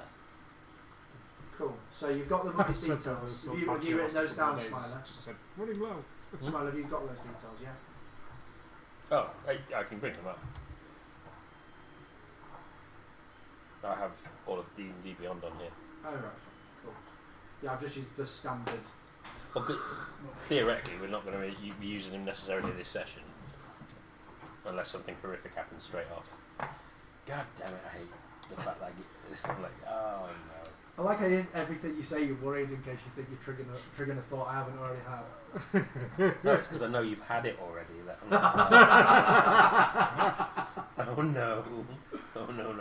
Cool. So you've got the mummy Said that details. was Have you written those down, Smiler? Just said, running low. Smiler, have you got those details? Yeah. Oh, I can bring them up. I have all of D&D Beyond on here. Oh right. Cool. Yeah, I've just used the standard. Well, theoretically, we're not going to be using them necessarily this session, unless something horrific happens straight off. God damn it! I hate the fact that I'm like, oh no. I like how everything you say you're worried in case you think you're triggering a thought I haven't already had. No, it's because I know you've had it already. That oh no! Oh no!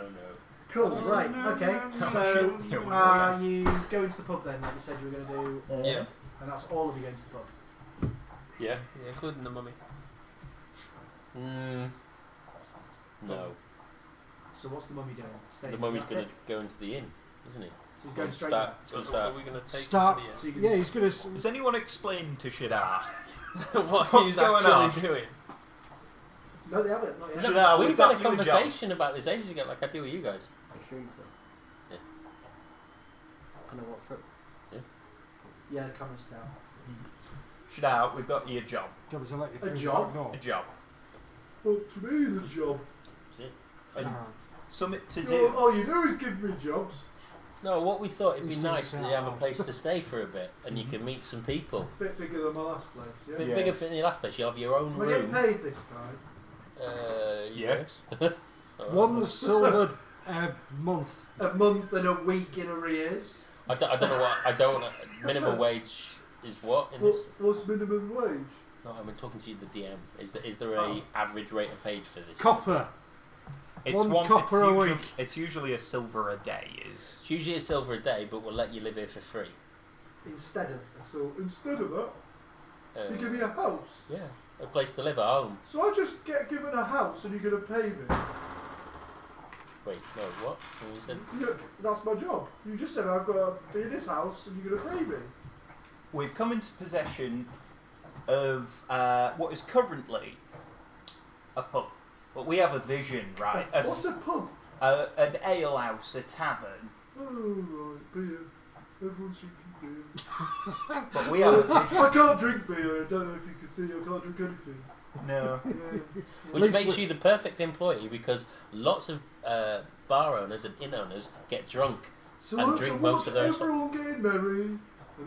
Cool. Right. Okay. So you go into the pub then, like you said you were going to do. Yeah. And that's all of you going to the pub. Yeah. Yeah, including the mummy. No. So what's the mummy doing? Staying. The mummy's That's going to it? go into the inn, isn't he? So he's going straight Start. there. He's gonna So are start. we going to take Start. him to So you can, Yeah, he's going to... Has anyone explained to Shadar? the end? What What's he's going actually on? doing. No, they haven't. Not yet. Shadar, We've we've had a got you a job. conversation about this ages ago, like I do with you guys. Assume so. Yeah. Can I walk through? Yeah, the camera's down. Shadar, we've got you a job. Job is to let you A through. job? No. A job. What's me the job? Is it? Something to do. All you do is give me jobs. No, what we thought it'd be He's nice still that you have a out. place to stay for a bit, and you can meet some people. Bit bigger than my last place. A Yeah. bit Yeah. bigger than your last place. You'll have your own Am I getting room. paid this time? Yeah. Yes. One silver month. A month and a week in arrears. I don't know what. I don't. Minimum wage is what in this? What's minimum wage? No, I've been talking to you, the DM. Is there a average rate of page for this? Copper. It's One copper a week. It's usually a silver a day. Is It's usually a silver a day, but we'll let you live here for free. Instead of that, you give Uh, me a house. yeah, a place to live at home. So I just get given a house and you're gonna pay me. Wait, no, what? You said Yeah, that's my job. You just said I've got to be in this house and you're gonna pay me. we've come into possession of what is currently a pub, but we have a vision, right? Of What's a pub? an ale house, a tavern. Oh right, beer. Everyone's drinking beer. But we have a vision. I can't drink beer. I don't know if you can see. I can't drink anything. No. Yeah. which least makes you the perfect employee because lots of bar owners and inn owners get drunk. So And I drink can most watch of those. everyone getting merry, and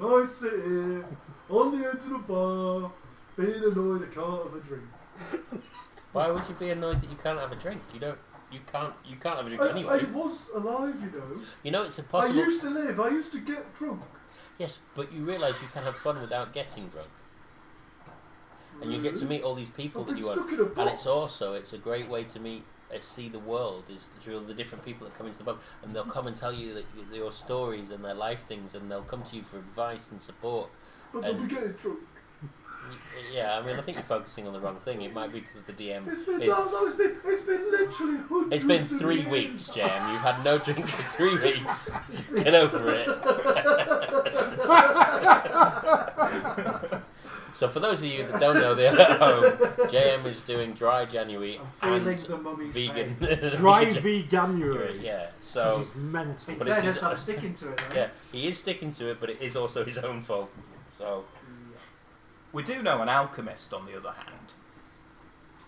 I sit here on the edge of the bar, being annoyed I can't have a drink. Why would you be annoyed that you can't have a drink? You can't have a drink I anyway. was alive, you know. You know it's I impossible. used to live. I used to get drunk. Yes, but you realise you can have fun without getting drunk. And you get to meet all these people I've that been you want. stuck in a box. And it's a great way to meet, see the world, is through all the different people that come into the pub. And they'll come and tell you that your stories and their life things, and they'll come to you for advice and support. But they'll be and- getting drunk. Yeah, I mean, I think you're focusing on the wrong thing. It might be because the DM It's been is... it's been literally hundreds. It's been of 3 years. weeks, Jam. You've had no drink for 3 weeks. Get over it. So for those of you that don't know, they're at home. JM is doing dry January I'm feeling and the mummy's vegan. Dry vegan veganuary. Yeah, Because so he's mental. In But it's fairness, his- I'm sticking to it. Though. yeah, he is sticking to it, but it is also his own fault. So We do know an alchemist, on the other hand.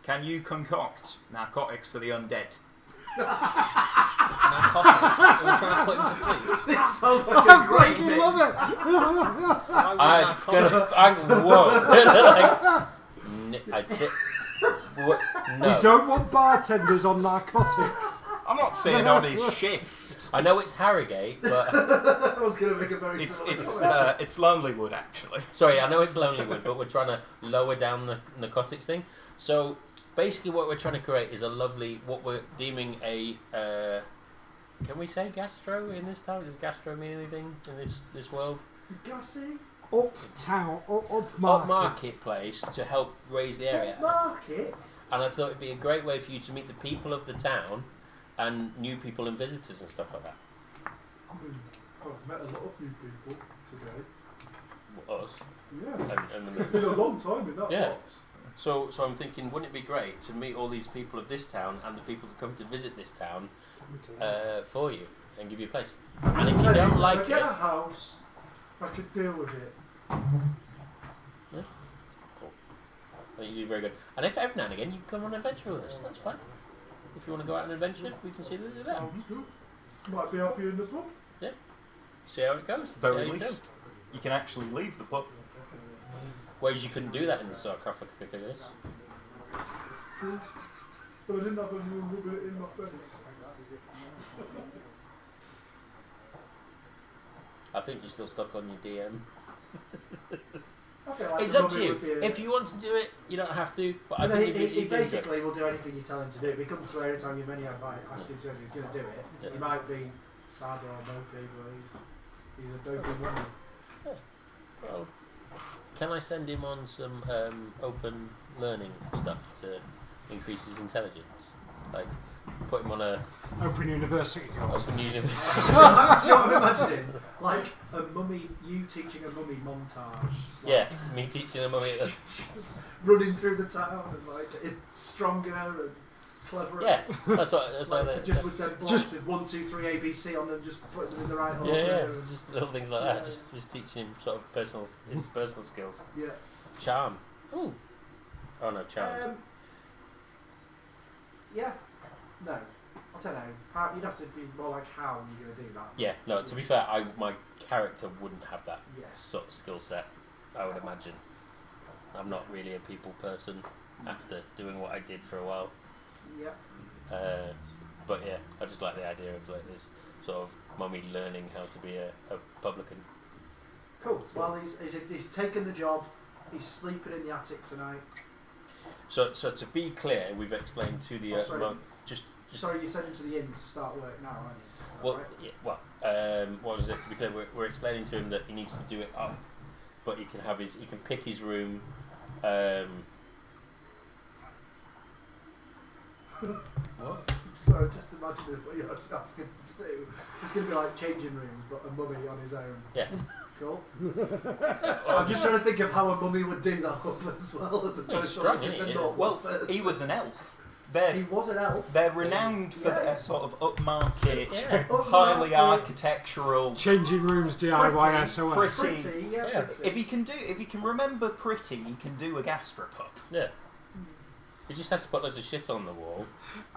Can you concoct narcotics for the undead? Narcotics. Are we trying to put him to sleep? This sounds like I a great fucking mix. love it. whoa, what? We No, don't want bartenders on narcotics. I'm not saying on his shift. I know it's Harrogate, but I was going to make a very It's similar it's comment. it's Lonelywood actually. sorry, I know it's Lonelywood, but we're trying to lower down the narcotics thing. So basically, what we're trying to create is a lovely, what we're deeming a. Can we say gastro in this town? Does gastro mean anything in this world? Gassy? uptown, up marketplace to help raise the area. Market? And I thought it'd be a great way for you to meet the people of the town and new people and visitors and stuff like that. I've met a lot of new people today. Us. Yeah. And It's been a long time in that Yeah. box. So I'm thinking, wouldn't it be great to meet all these people of this town and the people that come to visit this town for you and give you a place? And if you don't like I get it, a house, I could deal with it. yeah, cool. I think you do very good. And if every now and again you come on an adventure with us, that's fine. If you want to go out on an adventure, we can see that. Sounds good. Might be happy in the pub. Yeah. See how it goes. Very see how you least, you can actually leave the pub. feel. Whereas you couldn't do that in the sarcophagus. True. But I didn't have anyone rub it in my face. I think you're still stuck on your DM. I feel like It's the up to mummy would you. be a- If you want to do it, you don't have to. But I You know, think he you'd do good. basically will do anything you tell him to do. If he comes to every time you menu invite, ask him to, he's going to do it. Yeah. He might be sad or mopey, but he's a dopey mummy. Well, can I send him on some open learning stuff to increase his intelligence? Like, put him on a Open university course. open university. Do you know what I'm imagining? Like a mummy, you teaching a mummy montage. Like, Yeah, me teaching a mummy. running through the town and like stronger and cleverer. Yeah, that's what. That's Like, why they. just with them blocks with 1, 2, 3 ABC on them, just putting them in the right order. Yeah, and- just little things like that. Just teaching him sort of interpersonal skills. yeah. Charm. Ooh. Oh no, charm. Yeah. No. I don't know. How, you'd have to be more like how you're going to do that. Yeah. No. To be fair, my character wouldn't have that Yes. sort of skill set. I would imagine. I'm not really a people person after doing what I did for a while. Yeah. But yeah, I just like the idea of like this sort of mummy learning how to be a publican. Cool. Well, he's taken the job. He's sleeping in the attic tonight. So to be clear, we've explained to the just Sorry, you sent him to the inn to start work now, aren't you? well, Right? yeah, what was it? To be clear, we're explaining to him that he needs to do it up, but he can pick his room. What? So just imagining what you're actually asking him to do. It's going to be like changing rooms, but a mummy on his own. Yeah. Cool. I'm just trying to think of how a mummy would do that up as well as opposed to strong, like isn't a he? normal Well, person. he was an elf. He was an elf. They're renowned for Yeah. their sort of upmarket, Yeah. highly Upmarket. architectural. Changing rooms, DIY, SOS. Pretty. Pretty, yeah, Yeah. pretty. If he can remember pretty, he can do a gastropub. Yeah. He just has to put loads of shit on the wall.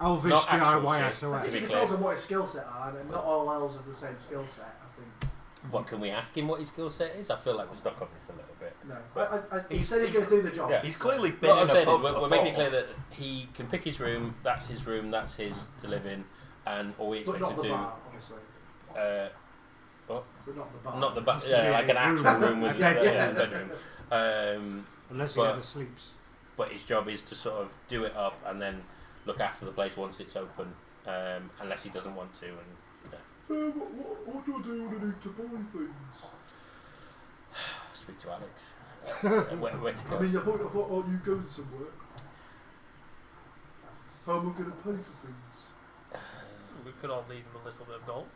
Elvish Not actual DIY, shit. I SOS. think To it be depends clear. on what his skill set are, and not all elves have the same skill set, I think. What can we ask him? What his skill set is? I feel like we're stuck on this a little bit. No. He He's- said he's going to do the job. Yeah. He's clearly been What in I'm a saying is pub we're making it before. clear that he can pick his room. That's his room. That's his to live in, and all we But expect not him the to. bar, obviously. What? But not the bar. Not the back, Just yeah, a like an actual room. room with Yeah, a bedroom. Unless he But- ever sleeps. But his job is to sort of do it up and then look after the place once it's open, unless he doesn't want to. And What do I do when I need to buy things? speak to Alex. Where to go? I mean, I thought, oh, you going somewhere? How am I going to pay for things? We could all leave him a little bit of gold.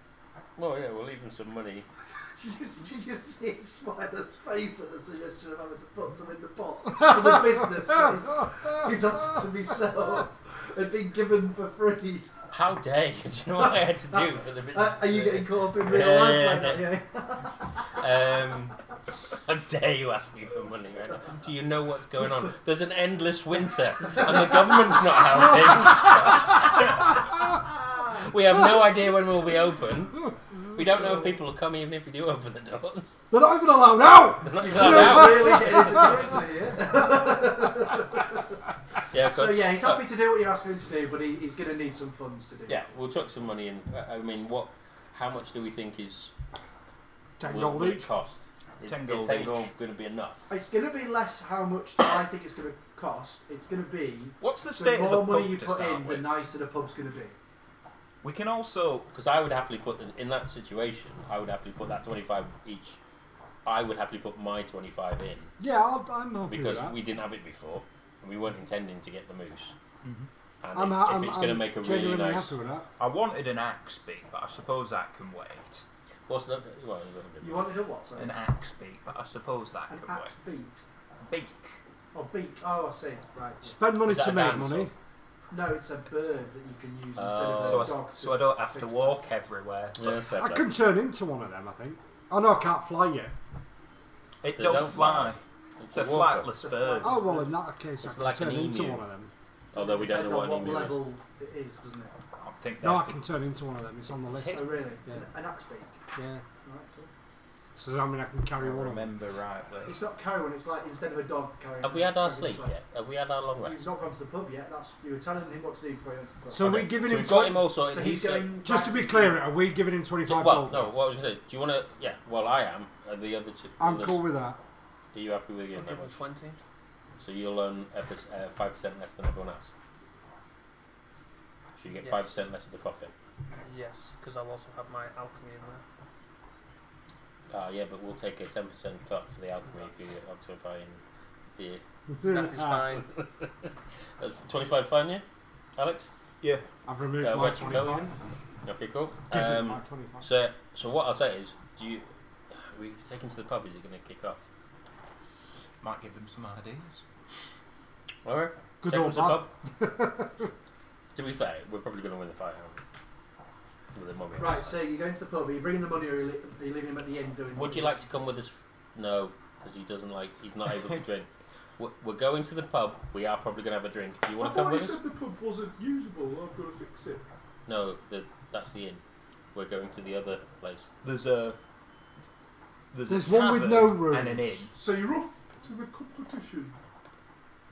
Well, yeah, we'll leave him some money. Did you see his smiler's face at the suggestion of having to put some in the pot for the business that he's asked to be set up and been given for free? How dare you? Do you know what I had to do for the business? Are you getting caught up in real Yeah, life yeah, right now? yeah. How dare you ask me for money right now? Do you know what's going on? There's an endless winter, and the government's not helping. We have no idea when we'll be open. We don't know if people will come even if we do open the doors. They're not even allowed out! They're not You're allowed out. really getting into character here. Yeah, So yeah, he's happy to do what you're asking him to do, but he's going to need some funds to do. Yeah, we'll chuck some money in. I mean, how much do we think is 10 will gold it each. cost? Is 10 is gold 10 each. gold going to be enough? It's going to be less how much I think it's going to cost. It's going to be What's the the state of the more money pub you to put start in, the with? nicer the pub's going to be. We can also Because I would happily put in that situation. I would happily put that 25 each I would happily put my 25 in Yeah, I'm happy because with that. we didn't have it before and we weren't intending to get the moose. Mm-hmm. And if it's going to make a really genuinely nice. happy with that. I wanted an axe beak, but I suppose that can wait. What's that? Well, You wanted a what? Sorry. An axe beak, but I suppose that An can axe wait. beat. Beak. Oh, beak. Oh, I see. Right. Spend money Is that to a make dance money. or- No, it's a bird that you can use instead of a So dog. I don't have to fix walk that. everywhere. Yeah, fair I play. can turn into one of them, I think. Oh no, I can't fly yet. It They don't don't fly. It's It's a walker. flatless It's a bird. Oh well, in that case, It's I like can an turn into emu. one of them. Although we don't Depends know what on an emu is. level it is, doesn't it? I think No, I that can turn into one of them. It's on the list. Oh, really? Yeah. An axe beak. Yeah. Right, cool. So I mean, I can carry I one of them. remember rightly. It's not carry one. It's like instead of a dog carrying. Have we had our carrying sleep a sled. yet? Have we had our long You've rest? not gone to the pub yet. That's you were telling him what to do before you went to the pub. So Okay, we're giving so him. we've got him all sorted. So he's going. Just to be clear, are we giving him 25 Well, gold? no, what I was going to say, do you want to... Yeah, well, I am. And the other two... I'm others- cool with that. Are you happy with your I'll give him numbers? 20. So you'll earn 5% less than everyone else. So you get Yes. 5% less of the profit. Yes, because I'll also have my alchemy in there. Yeah, but we'll take a 10% cut for the alchemy if you're up to buying beer. That is fine. That's 25 fine, yeah? Alex? Yeah. I've removed Yeah, my where'd you go? 25. Okay, cool. Give him my 25. So what I'll say is, we take him to the pub, is it going to kick off? Might give them some ideas. Alright. Good Take him old to the bad. pub. To be fair, we're probably going to win the fight, aren't we? With the mummy. Right, so you're going to the pub. Are you bringing the money, or are you leaving him at the end doing? Would you like to come with us? No, because he's not able to drink. We're going to the pub. We are probably going to have a drink. Do you want to come with us? I thought you said the pub wasn't usable. I've got to fix it. No, that's the inn. We're going to the other place. There's one with no tavern rooms. and an inn. So you're off to the competition.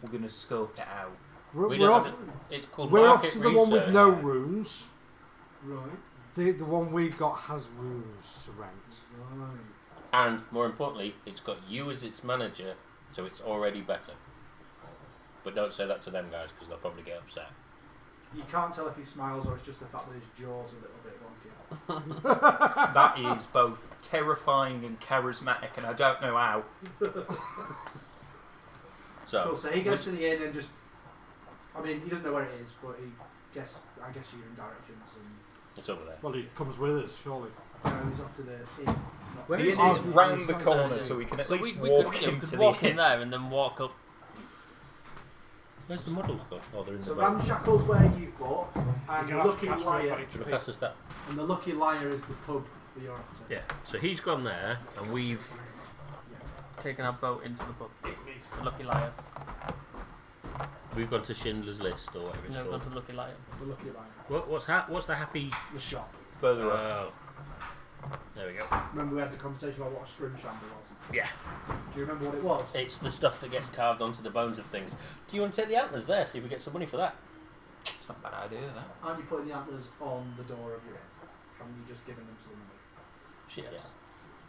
We're going to scope it out. We're We don't off. have it's called We're off market to the one with research. no rooms. Right. The one we've got has rooms to rent. Right. And more importantly, it's got you as its manager, so it's already better. But don't say that to them guys because they'll probably get upset. You can't tell if he smiles or it's just the fact that his jaw's a little bit wonky. That is both terrifying and charismatic, and I don't know how. So, Cool. So he goes to the inn and just. I mean, he doesn't know where it is, but I guess you're in directions and. it's over there. Well, he comes with us, surely. He's off to the inn. Where The is inn it? is round the corner, so we can at So least we walk could, into could the walk inn. in there and then walk up. Where's the models gone? Oh, they're in So the boat. Ramshackle's where you've bought, and You're the gonna have Lucky to catch me Liar. up on it to Look be- past the stat. And the Lucky Liar is the pub that you're off to. Yeah. So he's gone there, and we've. Taking our boat into the pub. The Lucky Liar. We've gone to Schindler's List or whatever it's No, called. gone to Lucky Liar. The Lucky Liar. What's the happy? The shop. Further up. Oh, there we go. Remember we had the conversation about what a scrimshander was? Yeah, Do you remember what it was? it's the stuff that gets carved onto the bones of things. Do you want to take the antlers there? See if we get some money for that. It's not a bad idea, that. Aren't you putting the antlers on the door of your inn? Haven't you just given them to the mummy? Shit, yeah.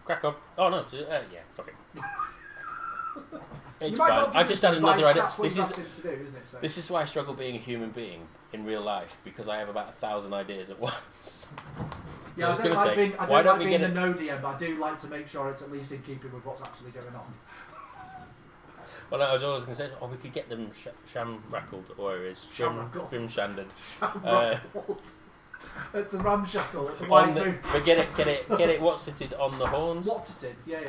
Crack up. Oh no, yeah, fuck it. It's You might fine. not I give just them had to another buy, idea. That's what This you is asked him to do, isn't it? So. this is why I struggle being a human being in real life because I have about 1,000 ideas at once. Yeah, I I was don't gonna like say, being, I why don't don't like we being get the it- no DM, but I do like to make sure it's at least in keeping with what's actually going on. Well, no, I was always going to say, we could get them shamrackled, or it is Shamrackled. scrimshandered. At the ramshackle, at the On white the, boots. but get it. What's it on the horns? What's it? Yeah.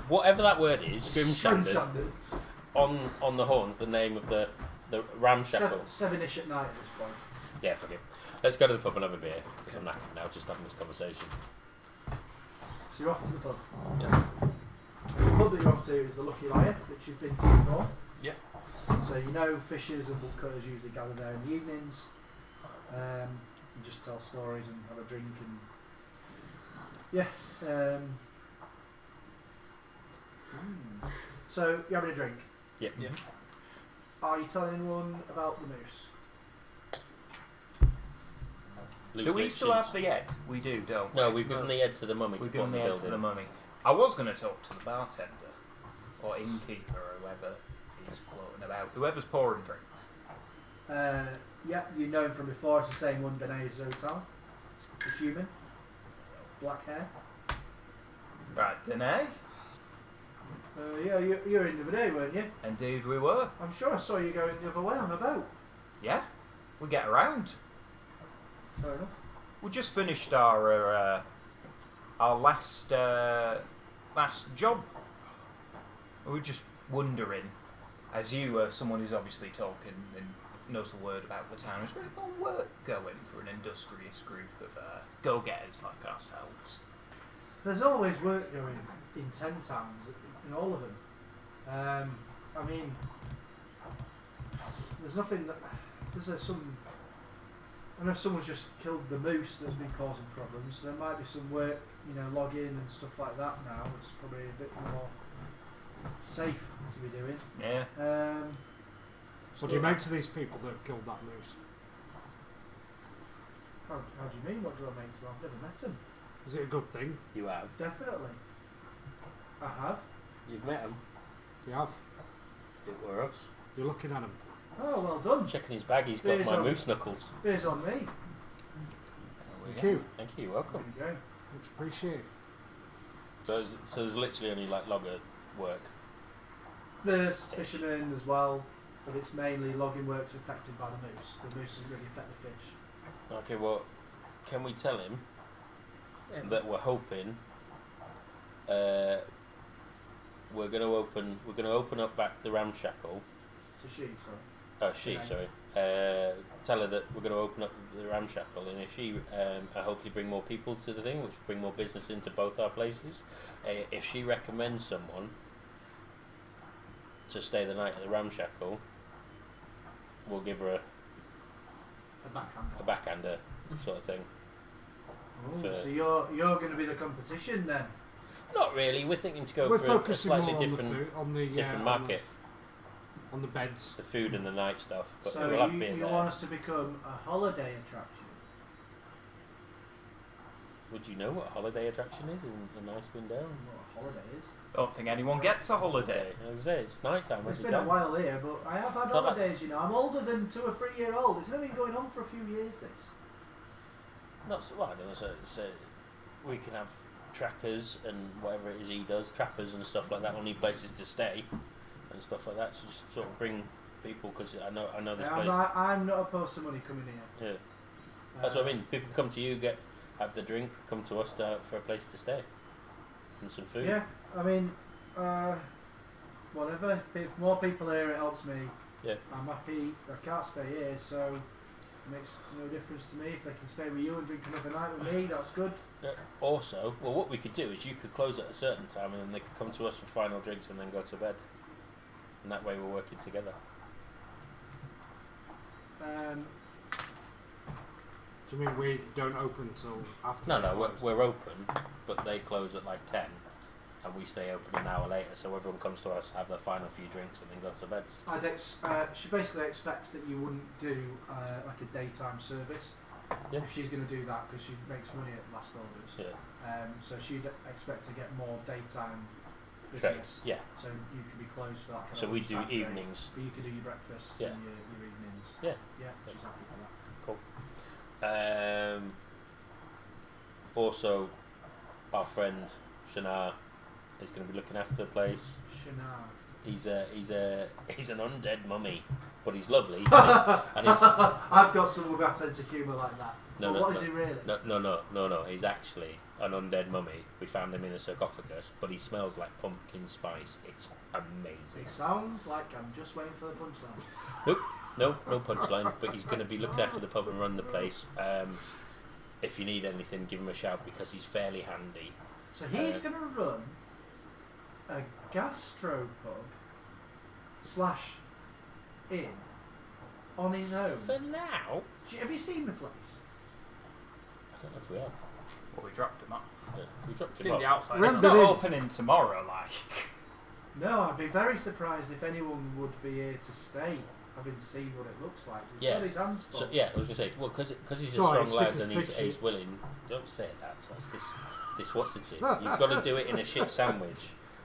Whatever that word is, scrimshandered. Scrimshandered. On the horns, the name of the ramshackle. Seven-ish at night at this point. Yeah, fuck it. Let's go to the pub and have a beer because I'm knackered now just having this conversation. So you're off to the pub. Yes. The pub that you're off to is the Lucky Liar, which you've been to before. Yeah. So you know fishers and woodcutters usually gather there in the evenings and just tell stories and have a drink and yeah. So you're having a drink. Yep. Yeah. Are you telling anyone about the moose? Do we still have the head? We do, don't we? No, we've given the head to the mummy. We've to put given on the the head to building. the mummy. I was going to talk to the bartender, or innkeeper, or whoever is floating about. Whoever's pouring drinks. Yeah, you know him from before. It's the same one, Denizens Hotel. The human. Black hair. Right, Danae? Yeah, you're in the other day, weren't you? Indeed, we were. I'm sure I saw you going the other way on a boat. Yeah, we get around. Fair enough. We just finished our last job. We were just wondering, as you are someone who's obviously talking and knows a word about the town, is there no work going for an industrious group of go-getters like ourselves? There's always work going in 10 towns, in all of them. I mean, there's nothing that... I know someone's just killed the moose that's been causing problems, so there might be some work, logging and stuff like that now. It's probably a bit more safe to be doing. Yeah. What do you make to these people that have killed that moose? How do you mean? What do I make to them? I've never met them. Is it a good thing? You have. Definitely. I have. You've met him. You have. It were us. You're looking at him. Oh, well done. Checking his bag, he's got Beers my on. moose knuckles. Beers on me. Thank you. Thank you, you're welcome. There you go. Much appreciated. So there's literally only like logger work. There's fishermen as well, but it's mainly logging works affected by the moose. The moose doesn't really affect the fish. Okay, well, can we tell him that we're hoping we're going to open up back the ramshackle. It's a she, sorry. Oh, she, sorry. Tell her that we're going to open up the ramshackle, and if she hopefully bring more people to the thing, which will bring more business into both our places. If she recommends someone to stay the night at the ramshackle, we'll give her a backhander sort of thing. Oh, so you're going to be the competition then? Not really. We're thinking to go We're for a focusing slightly more different different market. On the beds. The food and the night stuff. But So we'll have to be in you there. want us to become a holiday attraction? Would you know what a holiday attraction is in Icewind Dale? What a holiday is? I don't think anyone gets a holiday. I was there. It's night time. It's every been a time. while here, but I have had Not like- holidays, I'm older than 2 or 3 year old. It's only been going on for a few years, this. Not so. Well, I don't know. So we can have trackers and whatever it is he does, trappers and stuff like that. Only places to stay and stuff like that. So just sort of bring people, because I know this place. I'm not opposed to money coming here. Yeah. That's what I mean. People come to you, have the drink, come to us for a place to stay and some food. Yeah, I mean, whatever. If more people here, it helps me. Yeah. I'm happy. I can't stay here, so it makes no difference to me. If they can stay with you and drink another night with me, that's good. Also, well, what we could do is you could close at a certain time, and then they could come to us for final drinks and then go to bed. And that way we're working together. Do you mean we don't open till after? No, we're open, but they close at like 10, and we stay open an hour later. So everyone comes to us, have their final few drinks, and then go to bed. She basically expects that you wouldn't do like a daytime service. Yeah. If she's going to do that, because she makes money at last orders. Yeah. So she'd expect to get more daytime Trade. business. Yeah. So you could be closed for that kind So of we do lunchtime trade, evenings. but you can do your breakfasts Yeah. and your evenings. Yeah. Yeah, she's happy for that. Cool. Also, our friend Shana is going to be looking after the place. Shana. He's an undead mummy, but he's lovely. and I've got someone with that sense of humour like that. No, But no, what is he really? No. He's actually an undead mummy. We found him in a sarcophagus, but he smells like pumpkin spice. It's amazing. It sounds like I'm just waiting for the punchline. No punchline. But he's going to be looking after the pub and run the place. If you need anything, give him a shout because he's fairly handy. So he's going to run a gastropub / inn on his own. For now, Have you seen the place? I don't know if we have. Well, we dropped him off. Yeah, we dropped It's him in the off. outside. It's not opening tomorrow, like. No, I'd be very surprised if anyone would be here to stay, having seen what it looks like. He's got his hands full. So, yeah, I was going to say, well, because he's Sorry, a strong lad stick and his he's willing. Don't say that. That's this what's it? You've got to do it in a shit sandwich.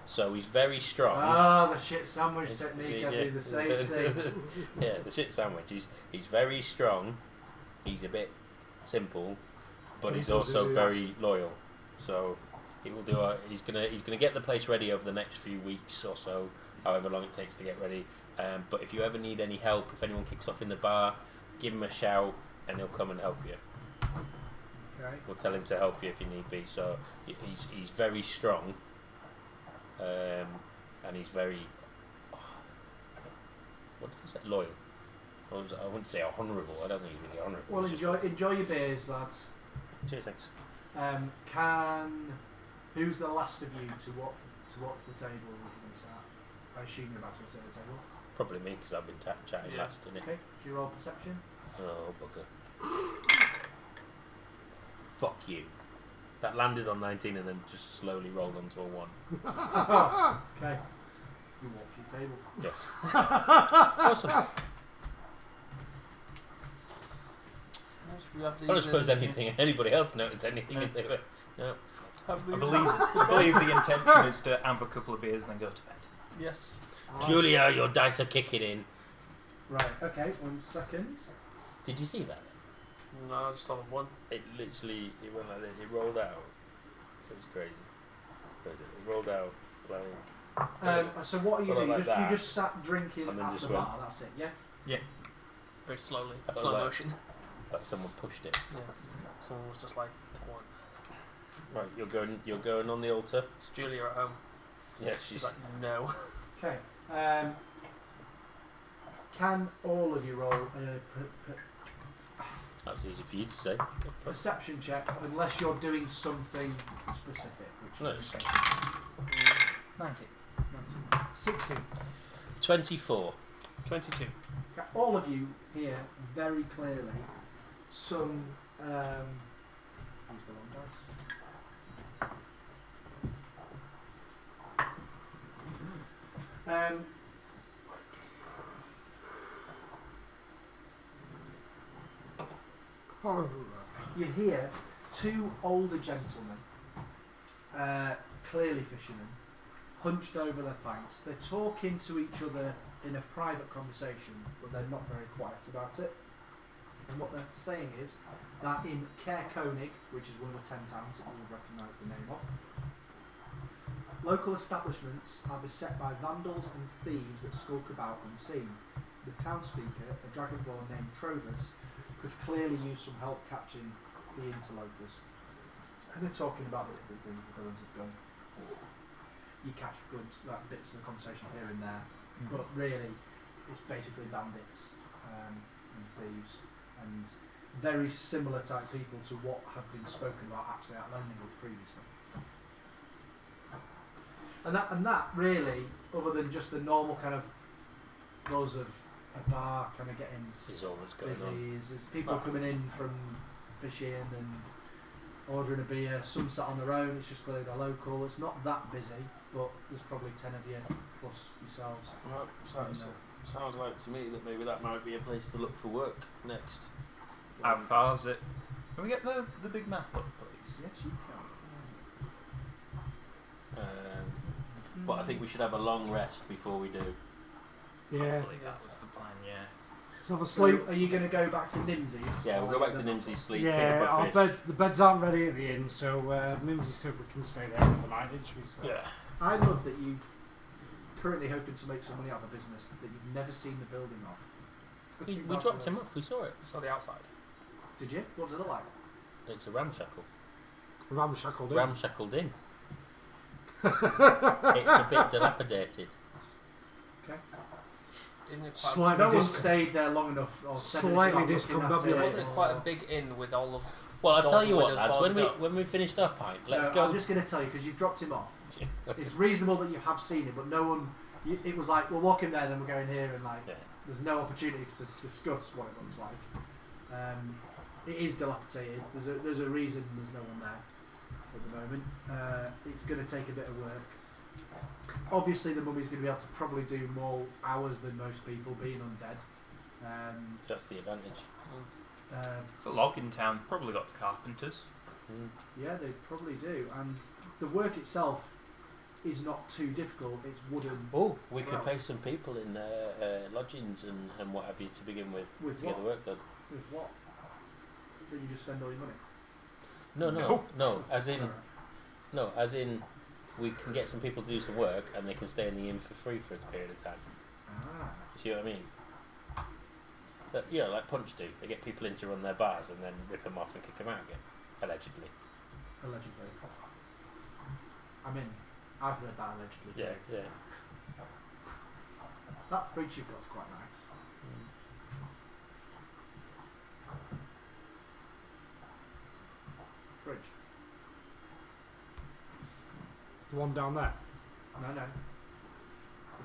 So he's very strong. Ah, the shit sandwich technique. I do the same thing. Yeah, the shit sandwich. He's very strong. He's a bit simple, but He he's does also his very loyal. So He will do. He's gonna get the place ready over the next few weeks or so, however long it takes to get ready. But if you ever need any help, if anyone kicks off in the bar, give him a shout, and he'll come and help you. Okay. We'll tell him to help you if you need be. So he's very strong, and he's very what did you say? Loyal. I wouldn't say honourable. I don't think he's really honourable. Well, enjoy your beers, lads. Cheers, thanks. Who's the last of you to walk to the table and we can start? I assume you're about to sit at the table. Probably me because I've been chatting last, didn't it? Okay. Do you roll perception? Oh bugger! Fuck you. That landed on 19 and then just slowly rolled onto a 1. Okay. You walk to your table. Yes. Awesome. We have I don't suppose anybody else noticed anything as they were. No. I believe the intention is to have a couple of beers and then go to bed. Yes. Julia, your dice are kicking in. Right. Okay. 1 second. Did you see that? No, I just saw the one. It literally, it went like this. It rolled out. It was crazy. It rolled out like. So what are you doing? like You just sat drinking and then at just the went- bar. That's it. Yeah. Yeah. Very slowly. That was Slow like- motion. Like someone pushed it. Yes. Someone was just like, one. Right, you're going on the altar. Is Julia at home? Yes, She's like, no. Okay. Can all of you roll That's easy for you to say. perception check unless you're doing something specific? Which No, you it's say. 90. 16. 24. 22. Okay, all of you hear very clearly some. Use the wrong dice. You hear two older gentlemen, clearly fishermen, hunched over their planks. They're talking to each other in a private conversation, but they're not very quiet about it. And what they're saying is that in Koenig, which is one of the 10 towns that you will recognise the name of, local establishments are beset by vandals and thieves that skulk about unseen. The townspeaker, a dragonborn named Trovus, could clearly use some help catching the interlopers. And they're talking about the different things the villains have done. You catch bits of the conversation here and there, but really it's basically bandits and thieves and very similar type people to what have been spoken about actually at Lonelywood previously. And that really, other than just the normal kind of buzz of a bar kind of getting Is all that's going busy, on. is people coming in from fishing and ordering a beer, some sat on their own, it's just clearly they're local. It's not that busy, but there's probably 10 of you plus yourselves. Well, sounds like to me that maybe that might be a place to look for work next. How far is it? Can we get the big map up, please? Yes, you can. But I think we should have a long rest before we do. Yeah. Probably that was the plan, yeah. So have a So sleep. are you going to go back to Nimsy's? Yeah, we'll go back to Nimsy's sleep. Yeah, pick our up a fish. the beds aren't ready at the inn, so Mimsy said we can stay there for the night, didn't she? So. Yeah. I love that you've currently hoping to make some money out of a business that you've never seen the building of. We dropped him off. We saw it. Saw the outside. Did you? What does it look like? It's a ramshackle. Ramshackled in. Ramshackled in. It's a bit dilapidated. Okay. Isn't it quite Slightly No one dis- stayed there long enough. Or said anything Slightly about looking at discombobulated. it, Wasn't it or- quite a big inn with all of... Well, I'll Doors tell and you what, windows lads. boarded up. When we finished our pint, let's No, go. I'm just going to tell you because you've dropped him off. It's reasonable that you have seen it, but no one. It was like we'll walk in there, then we're going here, and like Yeah. there's no opportunity to discuss what it looks like. It is dilapidated. There's a reason there's no one there at the moment. It's going to take a bit of work. Obviously, the mummy's going to be able to probably do more hours than most people, being undead. That's the advantage. It's a logging town. Probably got carpenters. Yeah, they probably do, and the work itself is not too difficult. It's wooden. Oh, we could Well. pay some people in lodgings and what have you to begin with With to get what? the work done. With what? Then you just spend all your money. No. As in, No, as in, we can get some people to do some work and they can stay in the inn for free for a period of time. Ah. You see what I mean? But, you know, like Punch do. They get people in to run their bars and then rip them off and kick them out again. Allegedly. Allegedly. I mean, I've heard that allegedly Yeah, too. yeah. That fridge you've got is quite nice. Fridge. The one down there. No. The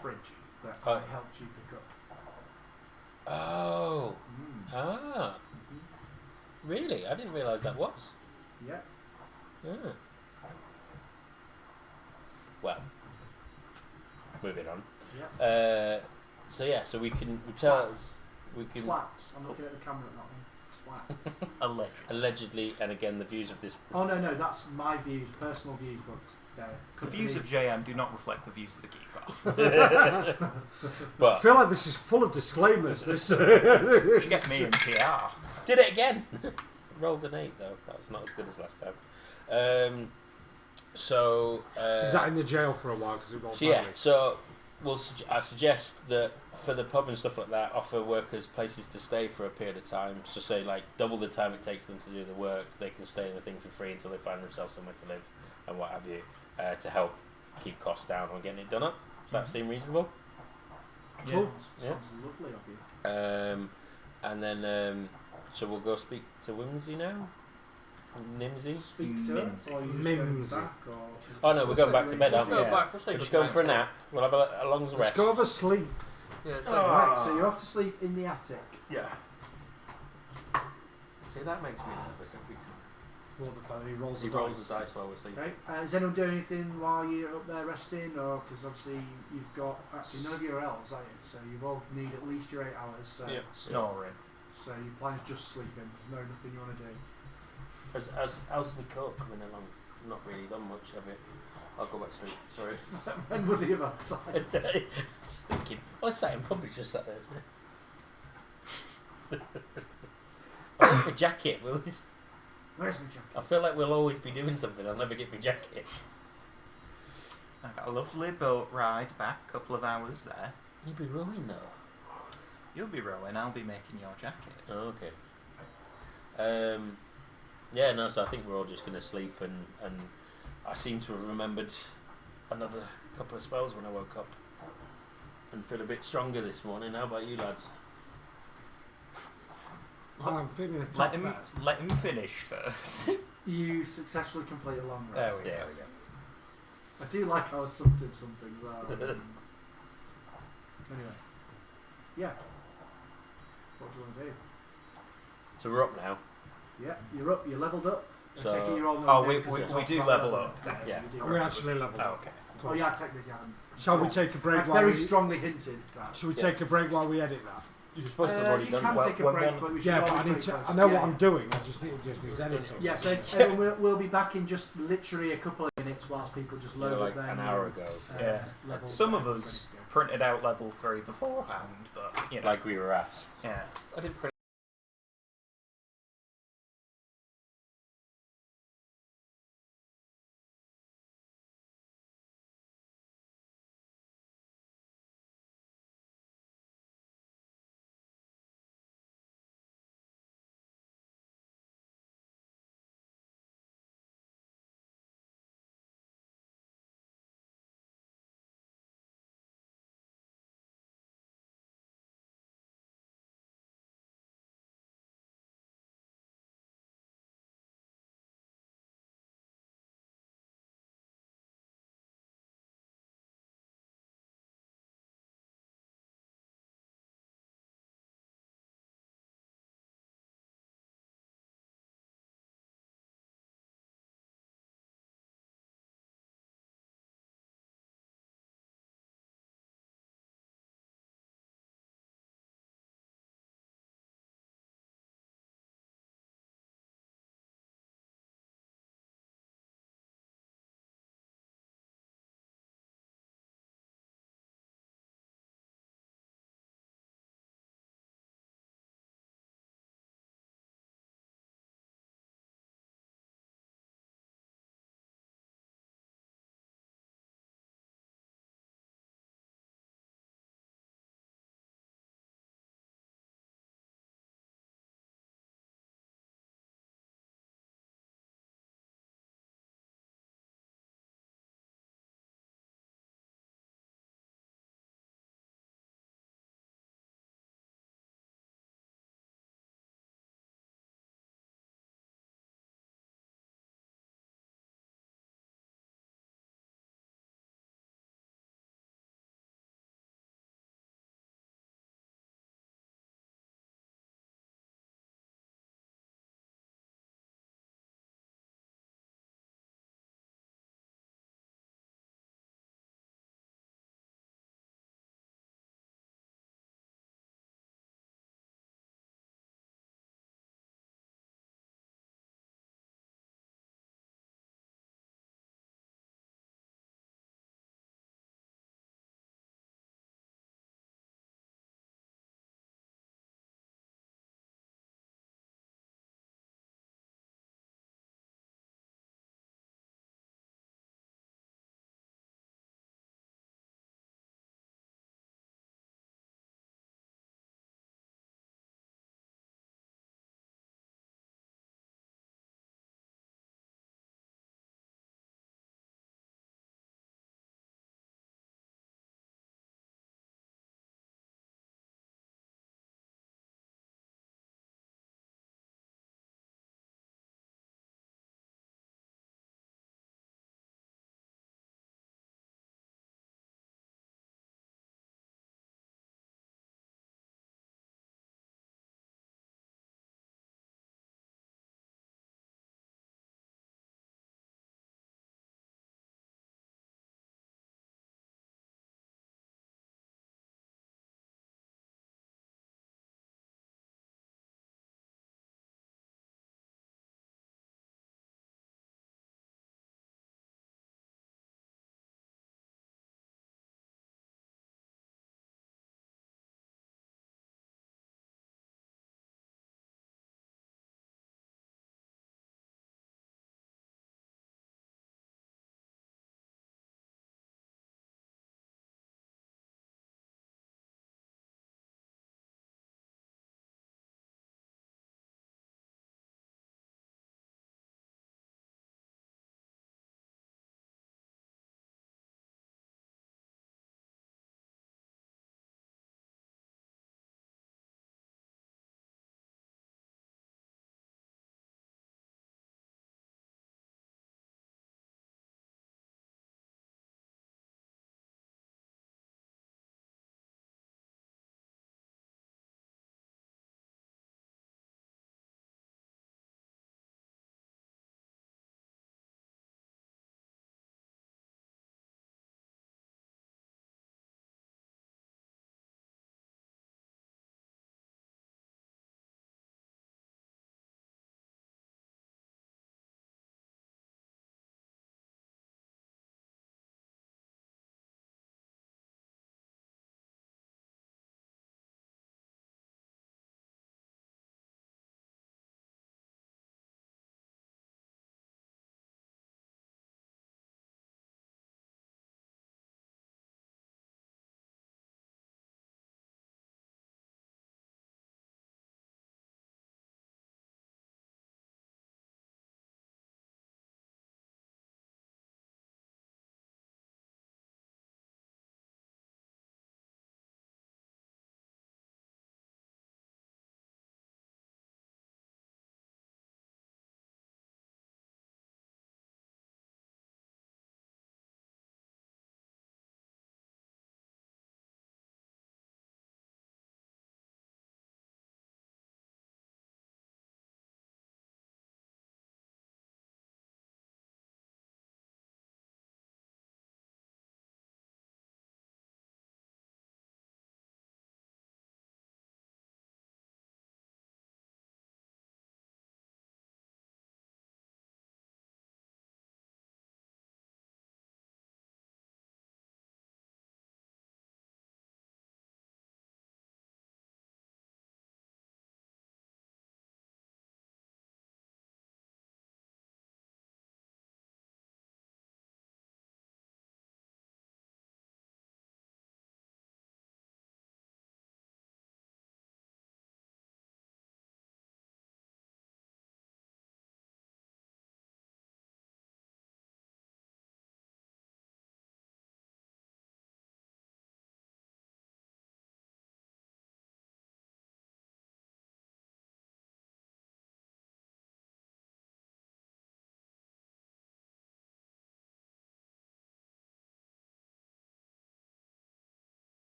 fridge that Oh. I helped you pick up. Oh. Mm. Ah. Mm-hmm. Really? I didn't realise that was. Yeah. Yeah. Well, moving on. Yeah. So we can tell Twats. we can Twats. I'm looking at the camera, not me. Twats. allegedly, and again the views of this. Oh no, that's my views, personal views, but The views of JM do not reflect the views of the Geek Bar. I But feel like this is full of disclaimers. This. You should get me in PR. did it again. Rolled an 8 though. That's not as good as last time. Is that in the jail for a while because it rolled So yeah, badly? so I suggest that for the pub and stuff like that, offer workers places to stay for a period of time. So say like double the time it takes them to do the work, they can stay in the thing for free until they find themselves somewhere to live and what have you, to help keep costs down on getting it done up. Does that seem reasonable? cool. Yeah. Sounds lovely of you. And then so we'll go speak to Whimsy now. Nimsy. Speak to it, Mimsy. or you just Mimsy. going back, or Oh no, we're going back to bed, aren't we? Go Yeah. back. We'll say We're just good going for a night. nap. We'll have a long rest. Let's go have a sleep. Yeah, it's Oh. like, Right, so you're off to sleep in the attic. Yeah. See, that makes me nervous every time. Well, the fact that he rolls He the rolls dice. the dice while we're sleeping. Okay. Is anyone doing anything while you're up there resting, or because obviously you've got actually none of you are elves, are you? So you all need at least your 8 hours. So Yeah. Snoring. so your plan is just sleeping. There's no nothing you want to do. How's the coat coming along? Not really done much of it. I'll go back to sleep. Sorry. When would you have had time? Thinking. Well, I sat in probably just sat there. Isn't it? I want my jacket. Where's my jacket? I feel like we'll always be doing something. I'll never get my jacket. I got a lovely boat ride back, couple of hours there. You'll be rowing though. You'll be rowing, I'll be making your jacket. Oh, okay. Yeah, no, so I think we're all just going to sleep, and I seem to have remembered another couple of spells when I woke up and feel a bit stronger this morning. How about you lads? I'm feeling a Let top him, bed. let him finish first. You successfully complete a long There rest. we go. I do like how assumptive some things are. Anyway. Yeah. What do you want to do? So we're up now. Yeah, you're up, you're levelled up. I So- take it you're on Oh, the we- day 'cause we- it we talks do about level levelling up. Okay, Yeah. you do. We're actually leveled Oh, up. okay. Oh yeah, technically I haven't. Shall we take a break I've while very we... strongly hinted that. Shall we take a break while we edit that? You're supposed to have already you done can it. take a When break, one- but we should Yeah, all but be I need pretty to... close. I know Yeah. what I'm doing. I just need editing. Yeah, so everyone we'll be back in just literally a couple of minutes whilst people just load like up their an new, hour ago. Yeah. level Some of ready to us go. printed out level 3 beforehand, but, you know. Like we were asked. Yeah. I did print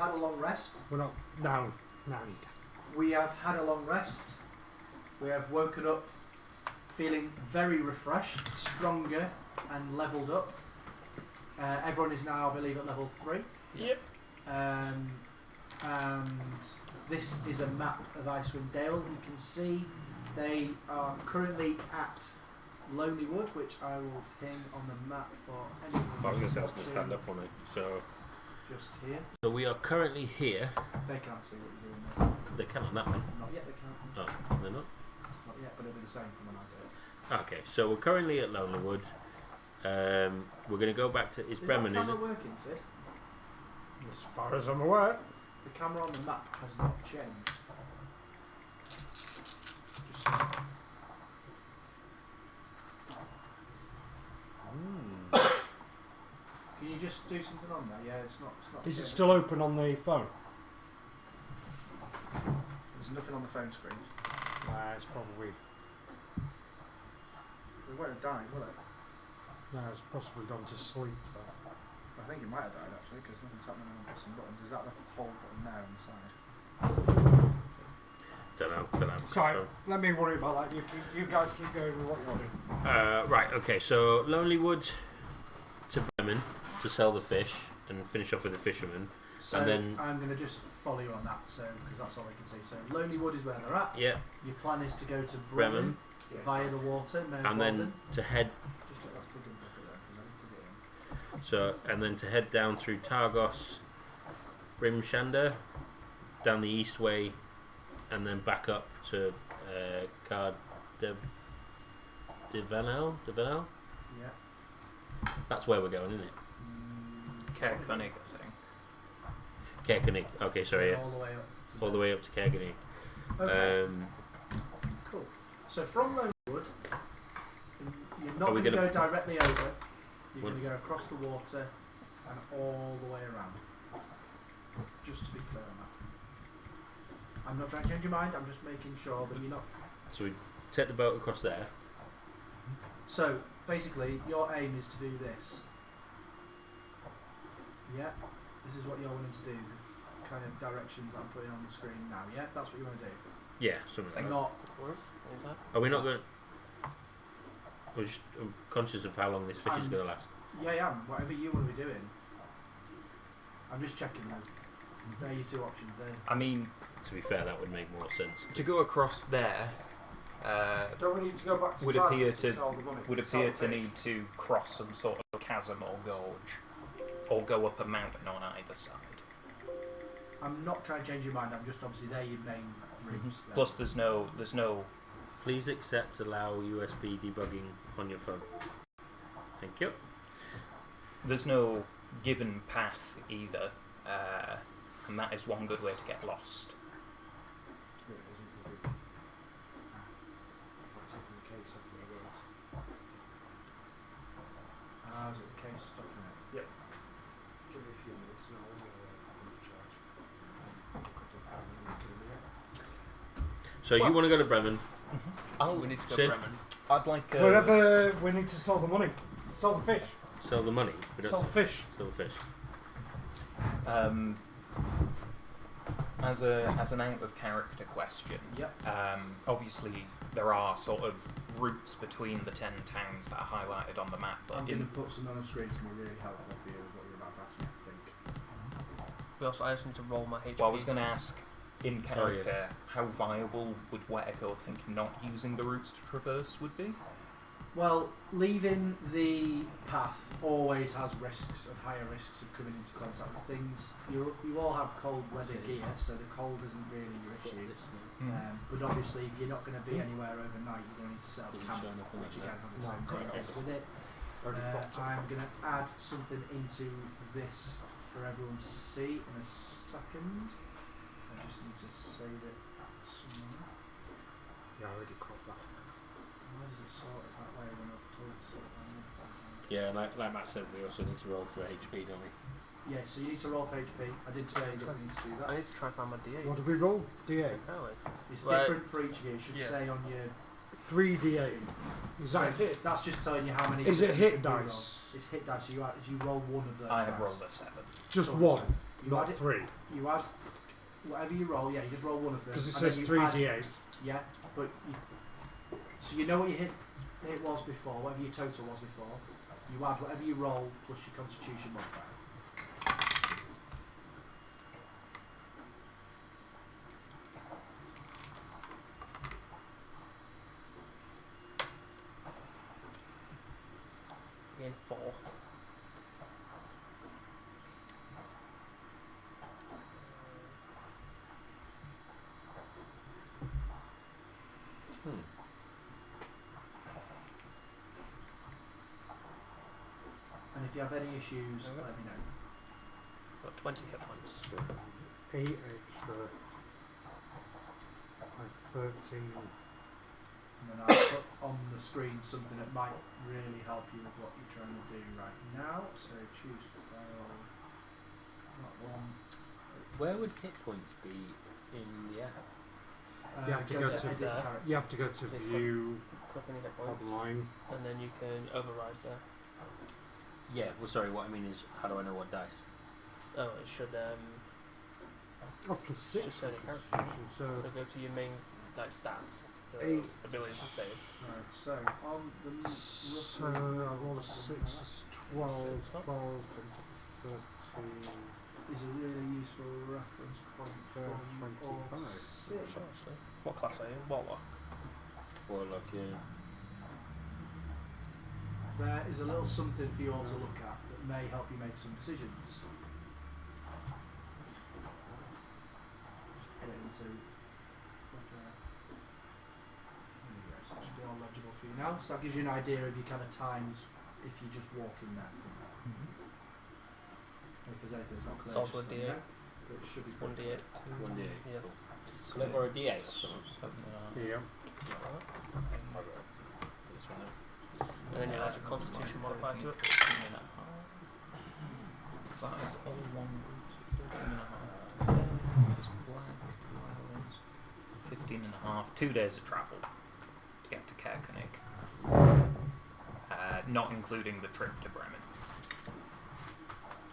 had a long rest. We're not down. Now. We have had a long rest. We have woken up feeling very refreshed, stronger, and levelled up. Everyone is now, I believe, at level 3. Yep. And this is a map of Icewind Dale. You can see they are currently at Lonely Wood, which I will ping on the map for anyone. I was going to say I was going to stand up on it. So just here. So we are currently here. They can't see what you're doing now. They can on that one. Not yet, they can't. Oh, they're not? Not yet, but it'll be the same from when I do it. Okay, so we're currently at Lonely Wood. We're going to go back to... Is Bremen, that is camera it? working, Sid? As far as I'm aware. The camera on the map has not changed. Just so. Can you just do something on there? Yeah, it's not. Is it still open on the phone? There's nothing on the phone screen. Nah, it's probably. It won't have died, will it? No, it's possibly gone to sleep. So. I think it might have died actually, because nothing's happening on the buttons. Is that the whole button there on the side? Don't know. Sorry, let me worry about that. You guys keep going with what you're doing. Right, okay, so Lonely Wood to Bremen to sell the fish and finish off with the fisherman. So and then I'm going to just follow you on that, so because that's all I can see. So Lonely Wood is where they're at. yeah, Your plan is to go to Bremen via the water, and then to head. Just check that's plugged in properly there, 'cause I didn't plug it in. So and then to head down through Targos, Brimshander, down the east way, and then back up to Card de Venel. Yeah. That's where we're going, isn't it? Kerkonig, I think. Kerkonig. Okay, sorry. Yeah. All the way up. To All the way up to Kerkonig. Okay. Cool. So from Lonely Wood, you're not Are we going to go gonna- directly over. You're What? going to go across the water and all the way around. Just to be clear on that. I'm not trying to change your mind. I'm just making sure that you're not. So we take the boat across there. So basically, your aim is to do this. Yeah. This is what you're wanting to do. The kind of directions I'm putting on the screen now. Yeah. That's what you want to do. Yeah, something like that. Not. What was that? Are we not going? We're just I'm conscious of how long this fish is going to last. Yeah, yeah. Whatever you want to be doing. I'm just checking them. There are your two options there. I mean, To be fair, that would make more sense. to go across there Don't we need to go back to would Targos appear to to sell the money? would Sell appear the to fish? need to cross some sort of chasm or gorge, or go up a mountain on either side. I'm not trying to change your mind. I'm just obviously they're your main routes. there. Plus, there's no. Please accept allow USB debugging on your phone. Thank you. There's no given path either, and that is one good way to get lost. Is it the case stuck in it? Yep. Give me a few minutes and I'll charge. So you Well- want to go to Bremen? Oh, We need to go Sid? Bremen. I'd like. Wherever we need to sell the money. Sell the fish. Sell the money. We don't Sell the fish. sell the fish. As an out of character question. Yep. Obviously, there are sort of routes between the 10 towns that are highlighted on the map, but I'm going to put some on the screen to be really helpful for you with what you're about to ask me, I think. I just need to roll my HP. Well, I was going to ask, in character, how viable would Wetiko think not using the routes to traverse would be? Well, leaving the path always has risks and higher risks of coming into contact with things. You all have cold weather gear, so the cold isn't really your issue. But obviously, if you're not going to be anywhere overnight, you're going to need to set up camp, which again has its own dangers with it. I'm going to add something into this for everyone to see in a second. I just need to save it somewhere. Yeah, I already cropped that. Why does it sort it that way when I've told it to sort it? Yeah, like Matt said, we also need to roll for HP, don't we? Yeah, so you need to roll for HP. I did say that we need to do I that. need to try and find my D8. What do we roll? D8. Apparently. It's Well, different for each year. It should yeah. say on your. 3 D8. Is that a hit? That's just telling you how many. Is it you hit can reroll. dice? It's hit dice. So you roll one of those. I have dice. rolled a 7. Just Cool. one. You Not add it, 3. you add whatever you roll. Yeah, you just roll one of them. Because it and then says you 3d8. Yeah, but so you know what your hit was before, whatever your total was before. You add whatever you roll plus your Constitution modifier. Again, 4. And if you have any issues, Okay. let me know. Got 20 hit points. 8 extra. Like 13. And then I'll put on the screen something that might really help you with what you're trying to do right now. So choose file. Not one. Where would hit points be in the app? You have to go to edit there. character. You have to go to Yeah, view Click any hit points. online. And then you can override there. Yeah, well, sorry, what I mean is, how do I know what dice? Oh, it should Up to 6 Just turn it Constitution, so so go to your main like stats. So 8. abilities and saves. Right, so on the So I rolled a 6, it's 12, 12 and 13. is a really useful reference point for you all to 25. see. Sure, actually. What class are you? Warlock. Warlock, yeah. There is a little something for you all to look at that may help you make some decisions. Just put it into like a, there you go, so it should be all legible for you now. So that gives you an idea of your kind of times if you just walk in there. If there's anything that's not clear, It's also just a let me D8. know. But it should be 1d8. 1d8. Yeah. Cool. Can I borrow a d8 or something? Yeah. This one now. And then you add your Constitution modifier to it. 15 and a half. That is all one. 13 and a half. There's black flowers. 15 and a half. 2 days of travel to get to Kerkenig. Not including the trip to Bremen.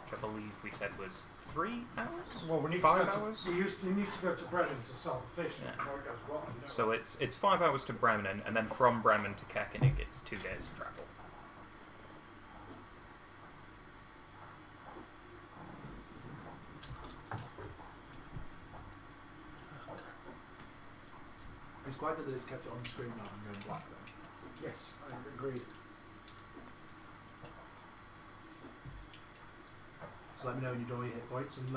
Which I believe we said was 3 hours? Well, we need 5 to go hours? To, you need to go to Brennan to sell the fish Yeah. before it goes rotten. don't So it's 5 hours to Bremen, and then from Bremen to Kerkenig it's 2 days of travel. It's quite good that it's kept it on the screen now and going black though. we? Yes, I agreed. So let me know when you draw your hit points and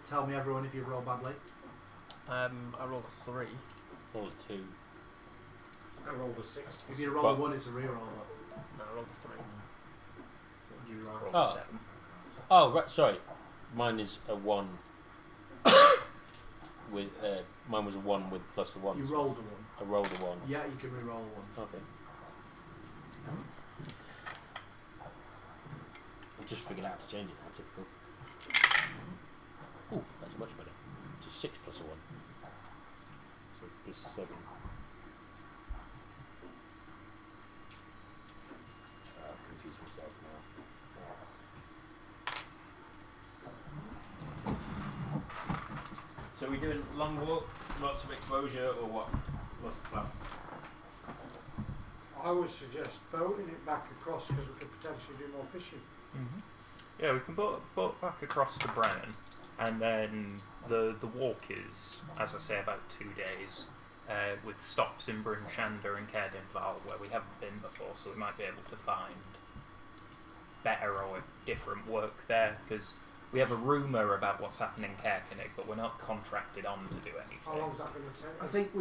tell me everyone if you roll badly. I rolled a 3. Roll a 2. I rolled a 6. If you roll a 1 it's a reroll. No, I rolled a 3. What did you roll? Rolled Oh. a 7. Oh, right, sorry. Mine is a 1. With mine was a 1 with plus a 1. You rolled a 1. I rolled a 1. Yeah, you can re-roll 1. Okay. I've just figured out how to change it now, typical. Ooh, that's much better. It's a 6 plus a 1. So plus 7. I've confused myself now. So are we doing long walk, lots of exposure, or what? What's the plan? I would suggest boating it back across because we could potentially do more fishing. Yeah, we can boat back across to Bremen, and then the walk is, as I say, about 2 days, with stops in Bryn Shander and Cairdenval where we haven't been before, so we might be able to find better or different work there, because we have a rumour about what's happening in Kerkenig, but we're not contracted on to do anything. How long is that going to take? I think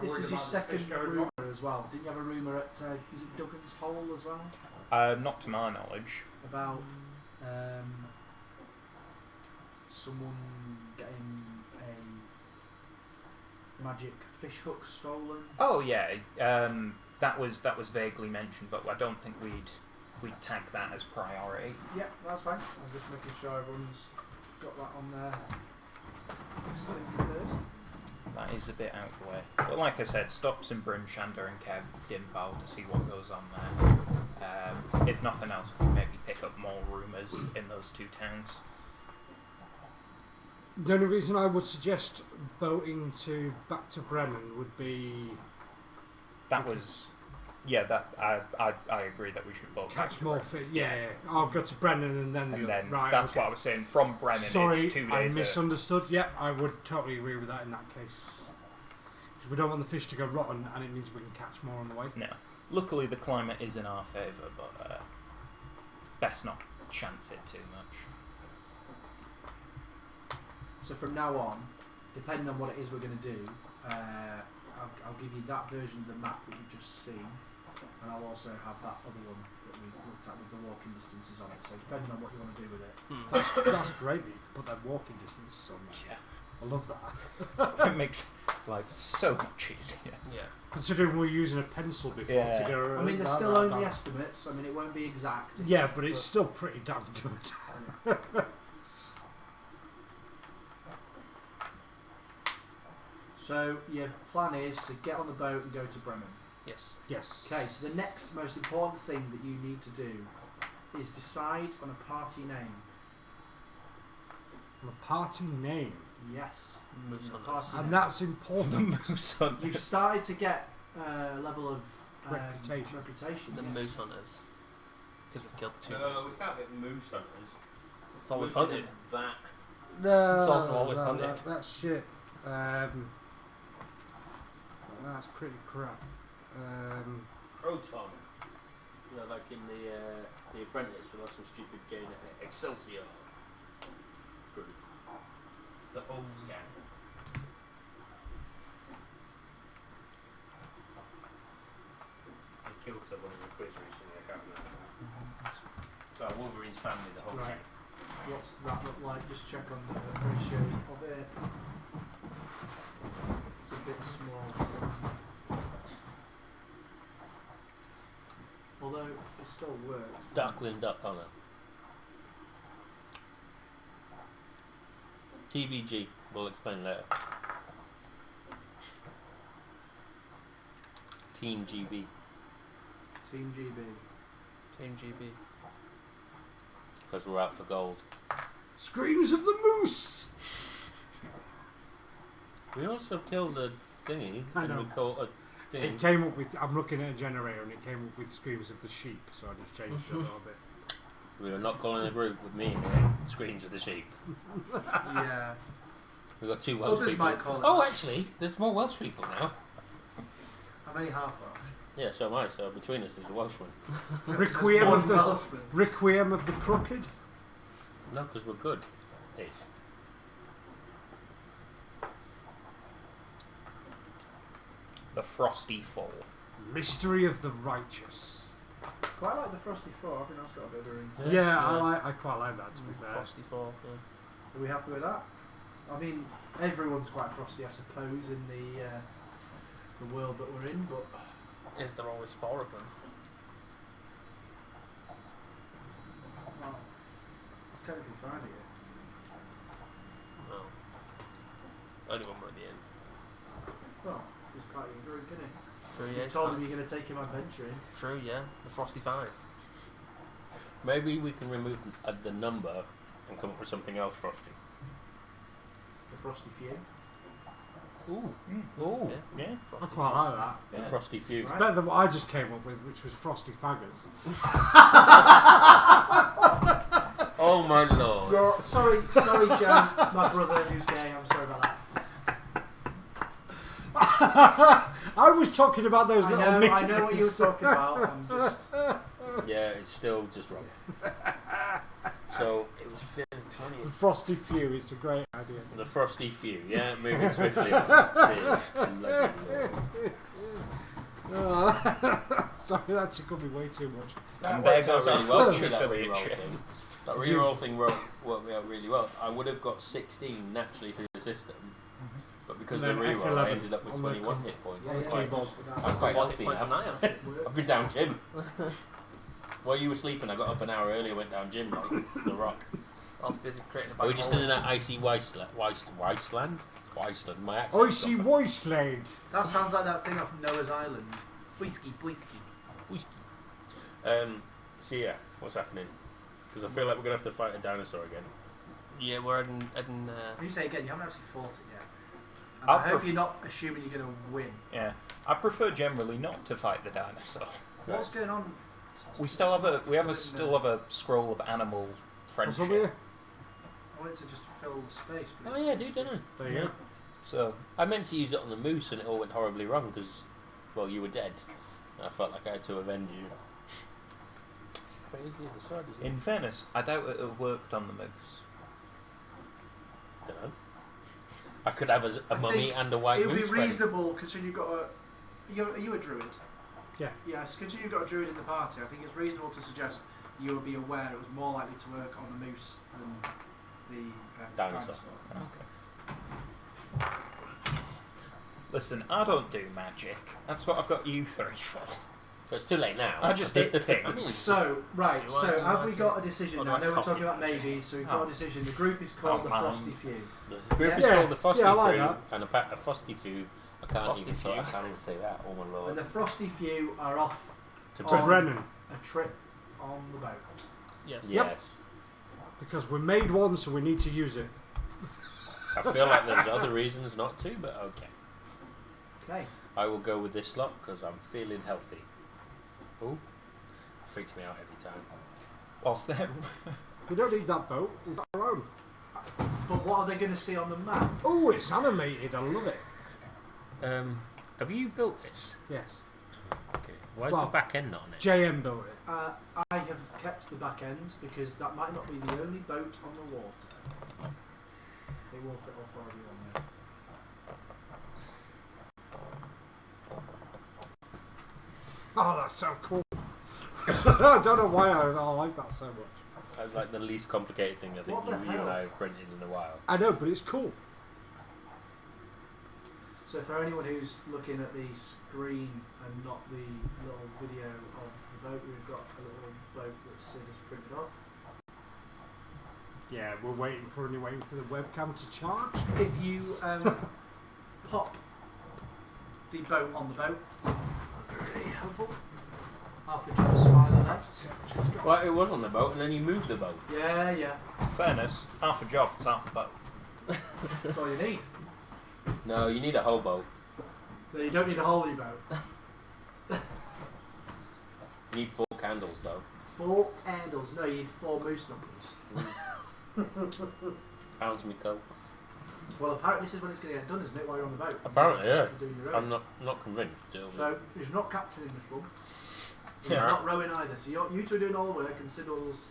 this is your second fish going rumour as well. Didn't you have a rumour at is it Duggan's Hole as well? Not to my knowledge. About someone getting a magic fish hook stolen. Oh yeah, that was vaguely mentioned, but I don't think we'd tag that as priority. Yeah, that's fine. I'm just making sure everyone's got that on their list of things to do. That is a bit out of the way. But like I said, stops in Bryn Shander and Cairdenval to see what goes on there. If nothing else, we can maybe pick up more rumours in those 2 towns. The only reason I would suggest boating back to Brennan would be That was, yeah. That I agree that we should both catch more fish. Yeah, I'll go to Brennan and then And then right. that's okay. what I was saying. From Brennan, Sorry, it's 2 I days. misunderstood. Yeah, I would totally agree with that in that case. Because we don't want the fish to go rotten, and it means we can catch more on the way. No. Luckily, the climate is in our favour, but best not chance it too much. So from now on, depending on what it is we're going to do, I'll give you that version of the map that you've just seen, and I'll also have that other one that we looked at with the walking distances on it. So depending on what you want to do with it. That's great that you can put that walking distances on there. Yeah. I love that. It makes life so much easier. Yeah. Considering we're using a pencil before to go. I mean, they're that, still that, only that. estimates. I mean, it won't be exact. Yeah, but it's still pretty damn good. So your plan is to get on the boat and go to Bremen. Yes. Yes. Okay, so the next most important thing that you need to do is decide on a party name. A party name. Yes. Moose A hunters. party And name. that's important. You've started to get a level of Reputation. The yeah. moose hunters. Because we've killed 2 No, moose. we can't get moose hunters. That's all we've Moose hunted. isn't that. No, It's also all we've hunted. That's shit. That's pretty crap. Proton. You know, like in the Apprentice, there was some stupid game Excelsior group. The old gang. I killed someone in a quiz recently, I can't remember. Wolverine's family, the whole Right. gang. What's that look like? Just check on the ratios of it. It's a bit small. So although it still works. Darkwind Duck Honor. TBG, we'll explain later. Team GB. Team GB. Team GB. Because we're out for gold. Screams of the moose. We also killed a thingy. I and know. we caught a thing. It came up with. I'm looking at a generator, and it came up with screams of the sheep. So I just changed it a little bit. We were not calling the group with me in it. Screams of the sheep. Yeah. We've got 2 Welsh Others people. might call it Oh, that. actually, there's more Welsh people now. I'm only half Welsh. Yeah, so am I. So between us, there's a Welsh one. Requiem One of the Welshman. Requiem of the Crooked. No, because we're good. Ish. The Frosty Fall. Mystery of the Righteous. Quite like the Frosty 4. I think that's got a bit of a ring to it. Yeah, I quite like that. To be fair. Frosty 4. Yeah. Are we happy with that? I mean, everyone's quite frosty, I suppose, in the world that we're in, but Is there always 4 of them? well, it's technically 5 here. No. Only when we're at the end. Well, he's quite a group, isn't he? True, You yeah. told him you're going to take him adventuring. True, yeah. The Frosty 5. Maybe we can remove the number and come up with something else, Frosty. The Frosty Few. Ooh. Ooh. Yeah. Yeah. I quite like that. The Frosty Few. Right. Better than what I just came up with, which was Frosty Faggers. Oh my lord. Sorry, Jan, my brother who's gay. I'm sorry about that. I was talking about those little. I know what you were talking about. I'm just. Yeah, it's still just wrong. So it was feeling funny. Frosty Few is a great idea. The Frosty Few, yeah, moving swiftly on. Dear bloody Lord. Sorry, that tickled me way too much. That And there worked out goes our really well Welsh through that affiliate reroll check. thing. That reroll thing worked out really well. I would have got 16 naturally through the system, but because of And the then reroll, I F11 ended up with on the 21 hit points. Yeah, I'm yeah, quite, keyboard. I'm quite What healthy hit points now. than I am? I've been down gym. While you were sleeping, I got up an hour earlier, went down gym like the Rock. I was busy creating a Are we back just hole. in that icy wasteland? Wasteland? My accent's Icy off. Wasteland. That sounds like that thing off Noah's Island. Whiskey. So yeah, what's happening? Because I feel like we're gonna have to fight a dinosaur again. Yeah, we're heading. When you say again, you haven't actually fought it yet. And I'll I hope pref- you're not assuming you're going to win. Yeah, I prefer generally not to fight the dinosaur. What's going on? We still have a scroll of animal What's friendship. up here? I wanted to just fill the space. but Oh it's- yeah, dude, didn't There you go. So I meant to use it on the moose, and it all went horribly wrong because, well, you were dead. And I felt like I had to avenge you. Where's the other side? Is it? in fairness, I doubt it have worked on the moose. Don't know. I could have a I mummy think and a white It would moose be friend. reasonable considering you've got a. Are you a druid? Yeah. Yes, considering you've got a druid in the party, I think it's reasonable to suggest you will be aware it was more likely to work on the moose than the Dinosaur. Okay. Listen, I don't do magic. That's what I've got you three for. But it's too late now. I just hit I things. mean, So, right, Do I so do have we magic? got a decision Or do now? I I know we're copy talking about magic? maybe, so we've got a decision. The group is called the man. Frosty Few. the group is Yeah. called the Frosty Yeah, I like Few, that. and a Frosty Few. I can't Frosty even. Few. I can't even say that. Oh my And lord. the Frosty Few are off To To on Brennan. a trip on the boat. Yes. Yes. Because we made one, so we need to use it. I feel like there's other reasons not to, but okay. Okay. I will go with this lot because I'm feeling healthy. Oh, freaks me out every time. Whilst they're We don't need that boat. We've got our own. But what are they going to see on the map? Oh, it's animated. I love it. Have you built this? Yes. Okay. Why is Well, the back end not on it? JM built it. I have kept the back end because that might not be the only boat on the water. It will fit all four of you on there. Oh, that's so cool. I don't know why I like that so much. That's like the least complicated thing I think What the you and hell? I have printed in a while. I know, but it's cool. So for anyone who's looking at the screen and not the little video of the boat, we've got a little boat that Sid has printed off. Yeah, we're currently waiting for the webcam to charge. If you pop the boat on the boat, very helpful. Half a job smiling there. Well, it was on the boat, and then you moved the boat. Yeah, yeah. fairness, half a job, it's half a boat. That's all you need. No, you need a whole boat. No, you don't need a whole new boat. You need 4 candles, though. 4 candles. No, you need 4 moose knuckles. Pounds me coat. Well, apparently this is when it's going to get done, isn't it? While you're on the boat. Apparently, yeah. You're doing your own. I'm not convinced. Still. So he's not captaining this one. He's Yeah. not rowing either. So you two are doing all the work, and Sidle's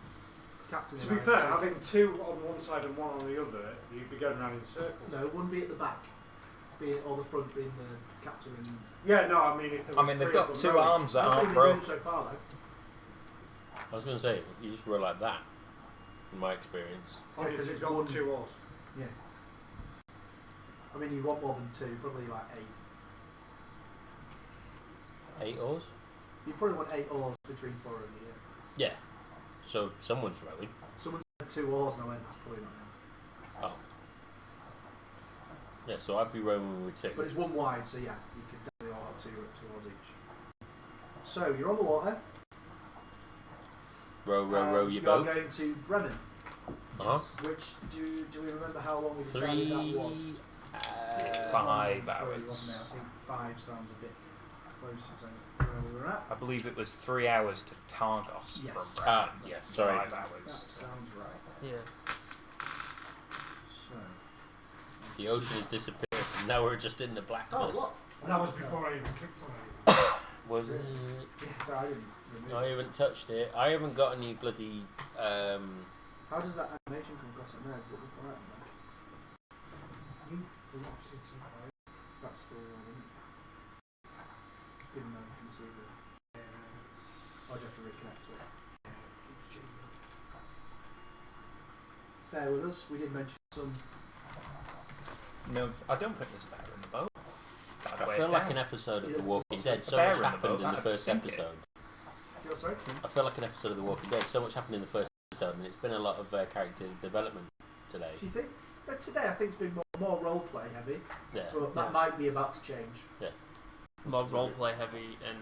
captaining. To be either. fair, having 2 on one side and 1 on the other, you'd be going around in circles. No, one be at the back, or the front being the captain. And Yeah, no, I mean if there was I mean, they've 3 of got them 2 rowing. arms that that's what aren't we've been doing broke. so far, though. I was going to say, you just roll like that, in my experience. Oh, because you've it's got one- 2 oars. Yeah. I mean, you want more than 2, probably like 8. 8 oars? You probably want 8 oars between 4 of you. Yeah. Yeah. So someone's rowing. Someone said 2 oars, and I went, that's probably not enough. Oh. Yeah, so I'd be rowing with 2. But it's 1 wide, so yeah, you could definitely all have 2 oars each. So you're on the water. Row, and your you are boat. going to Bremen. Uh-huh. Which do we remember how long we decided that was? 5 3, hours. wasn't it? I think 5 sounds a bit closer to where we were at. I believe it was 3 hours to Targos Yes. from Ah, Bremen. yes, sorry. 5 That hours. sounds right. Yeah. So. The ocean has disappeared, and now we're just in the Oh, blackness. what? That was before I even clicked on it. Was it? Yeah, so I didn't remove I it. haven't touched it. I haven't got any bloody. How does that animation come across in there? Does it look alright in there? That's still on, isn't it? Even though you can see the. I'll just have to reconnect to it. Bear with us, we did mention some. No, I don't think there's a bear in the boat. I feel like an episode of The Walking Dead. So bear much in the happened boat, in the that'd first sink it. episode. You're sorry? I feel like an episode of The Walking Dead. So much happened in the first episode, and it's been a lot of character development today. Do you think? Today I think it's been more roleplay heavy, Yeah. but that might be about to change. More roleplay heavy and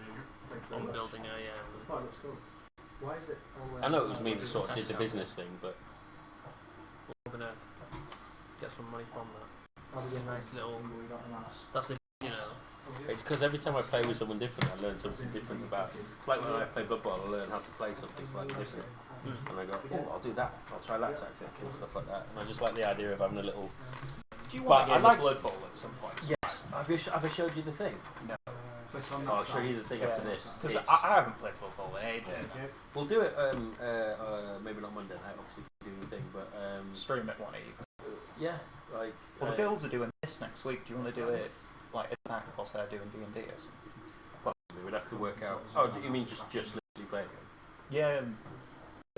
I think on it building a Oh, let's go. Why is it all I know it was me that sort of did the business thing, but we're gonna get some money from that. That'll be a Nice little. we got an ass. That's it. You know. It's because every time I play with someone different, I learn something different about it. It's like when I play Blood Bowl, I learn how to play something slightly different. And I go, oh, I'll do that. I'll try that tactic and stuff like that. And I just like the idea of having a little. Do you want to I get like Blood Bowl at some point? Yes. Have I showed you the thing? No. Click on I'll show you the thing after this. Because It's- I haven't played Blood Bowl in ages. We'll do it. Maybe not Monday night. Obviously, do the thing, but Stream it one evening. yeah, like. Well, the girls are doing this next week. Do you want to do it like at night whilst they're doing D&D or something? We would have to work out. Oh, do you mean just literally playing it? Yeah.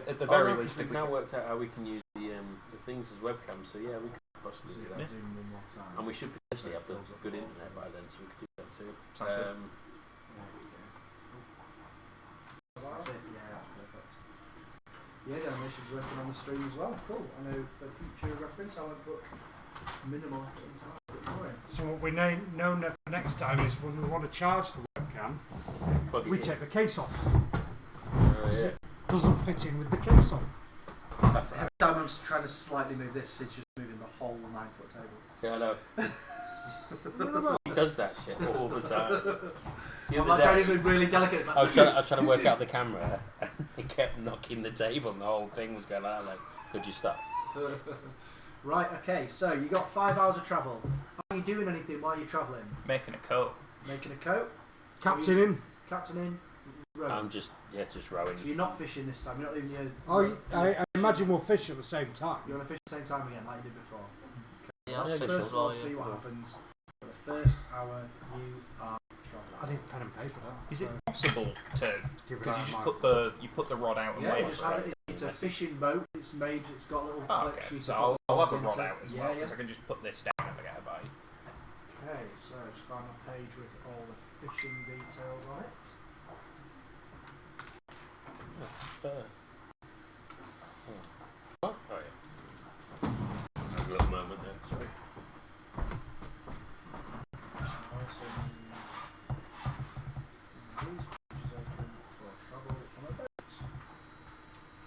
At the very least, we've now worked out how we can use the things as webcams. So yeah, we could possibly do that. Yeah. And we should potentially have the good internet by then, so we could do that too. Sounds good. That's it, yeah, perfect. Yeah, the animation's working on the stream as well. Cool. I know for future reference, I won't put minimal effort into that. But anyway. So what we know for next time is when we want to charge the webcam, Plug it we in. take the case off. Yeah. It doesn't fit in with the case on. That's Every time I'm trying to slightly move this, it's just moving the whole 9-foot table. Yeah, I know. He does that shit all the time. The I'm other not trying day, to be really delicate. It's like I was trying to work out the camera, and he kept knocking the table, and the whole thing was going out. Like, could you stop? Right, okay, so you got 5 hours of travel. Are you doing anything while you're travelling? Making a coat. Making a coat? Captain in. Captain in? Rowing. I'm just rowing. So you're not fishing this time, you're not leaving your... Oh, I imagine we'll fish at the same time. You want to fish at the same time again, like you did before? Yeah, Let's fish first as of all well. see Yeah. what happens. For the first hour, you are travelling. I need pen and paper. Is it possible to? Give Because that you just a put the rod out and Yeah, wait you just for have it. it. It's a fishing boat. It's made. It's got little Oh, clips. okay. You So can I'll put have a into. rod out as well Yeah, because yeah. I can just put this down and forget about it. Okay, so just find a page with all the fishing details on it. What? Oh yeah. A little moment there. Sorry. Also, these pages open for travel on a boat.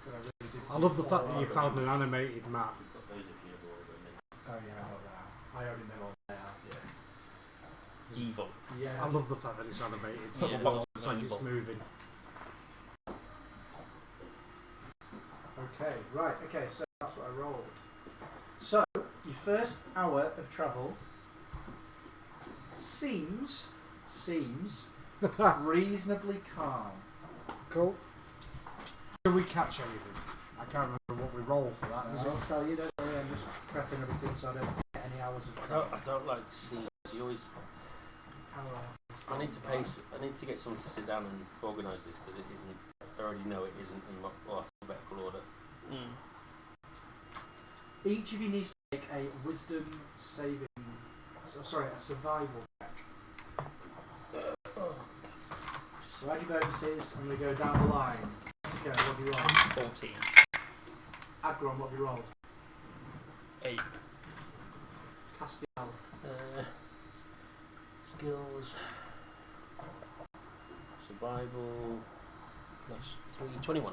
Good, I really did. I love the fact that you found an animated map. Oh yeah, I know that. I already know all that. Yeah. Evil. Yeah. I love the fact that it's animated. Yeah. It looks like it's moving. Okay, right, okay, so that's what I rolled. So, your first hour of travel seems reasonably calm. Cool. Did we catch anything? I can't remember what we rolled for that. I'll tell you, don't worry, I'm just prepping everything so I don't get any hours of travel. I don't like seeing. You always. I need to pace. I need to get someone to sit down and organise this because it isn't. I already know it isn't in alphabetical order. Each of you needs to make a wisdom saving. Sorry, a survival check. So add your bonuses, I'm going to go down the line. Okay, what have you rolled? 14. Agron, what have you rolled? 8. Castiel. Skills. Survival. Plus 3. 21.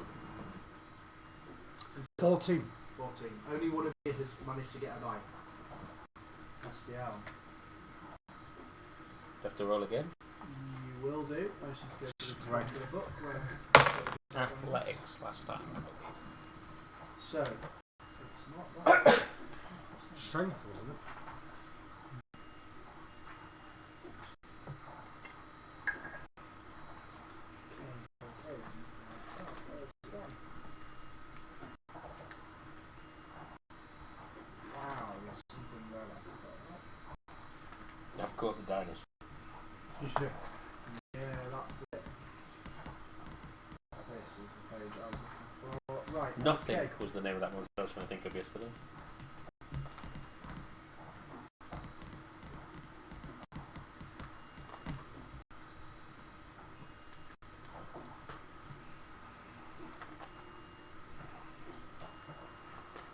14. 14. Only one of you has managed to get a bite. Castiel. Have to roll again. You will do. I should go to the Right. the book. Where Athletics last time, I believe. so, it's not that. Strength, wasn't it? Wow, there's something there I forgot. I've caught the diners. Yeah, that's it. This is the page I was looking for. Right. Nothing Okay. was the name of that monster I was trying to think of yesterday.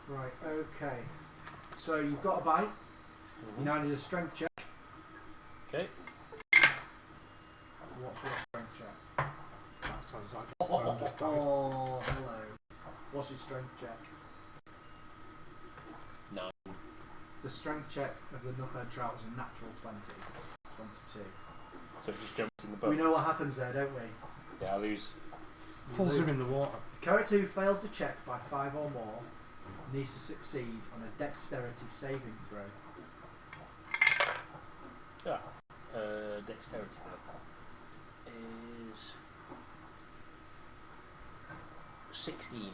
Right, okay. So you've got a bite. You now need a strength check. Okay. What's your strength check? That sounds like the phone just died. Oh, hello. What's your strength check? 9. The strength check of the knucklehead trout is a natural 20. 22. So it just jumps in the boat. We know what happens there, don't we? Yeah, I lose. Pulls him in the water. The character who fails the check by 5 or more needs to succeed on a dexterity saving throw. Yeah. Dexterity is 16.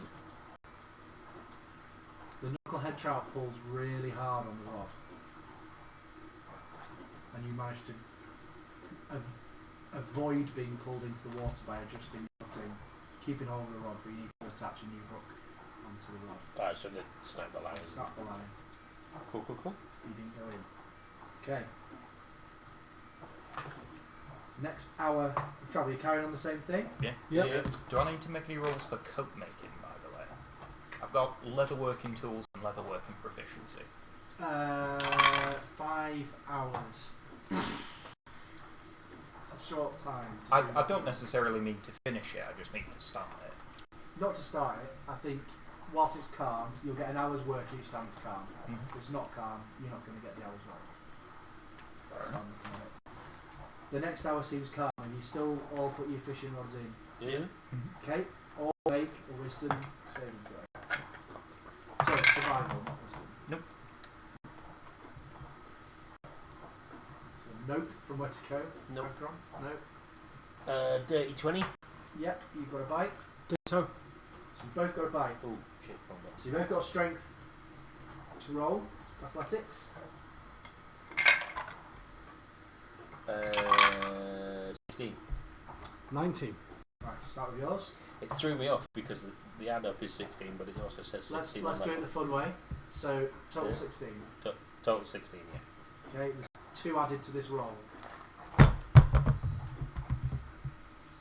The knucklehead trout pulls really hard on the rod, and you manage to avoid being pulled into the water by adjusting your team, keeping hold of the rod, but you need to attach a new hook onto the rod. Alright, so they snap the line. Snap the line. Cool. You didn't go in. Okay. Next hour of travel, you carrying on the same thing? Yeah. Yep. Yeah. Do I need to make any rolls for coat making, by the way? I've got leatherworking tools and leatherworking proficiency. 5 hours. It's a short time. I don't necessarily mean to finish it, I just need to start it. Not to start it, I think whilst it's calm, you'll get an hour's work each time it's calm. Mhm. If it's not calm, you're not going to get the hour's work. That's how I'm looking at it. The next hour seems calm, and you still all put your fishing rods in. Yeah. Okay? All make a wisdom saving throw. Sorry, survival, not wisdom. Nope. So, nope from where to go. Nope. Nope. Dirty 20. Yep, you've got a bite. So, So you both got a bite. Oh, shit. Wrong button. So you both got strength to roll. Athletics. 16. 19. Right, start with yours. It threw me off because the add up is 16, but it also says 16 Let's on do it that. the fun way. So total Yeah. 16. Total 16, yeah. Okay, there's 2 added to this roll.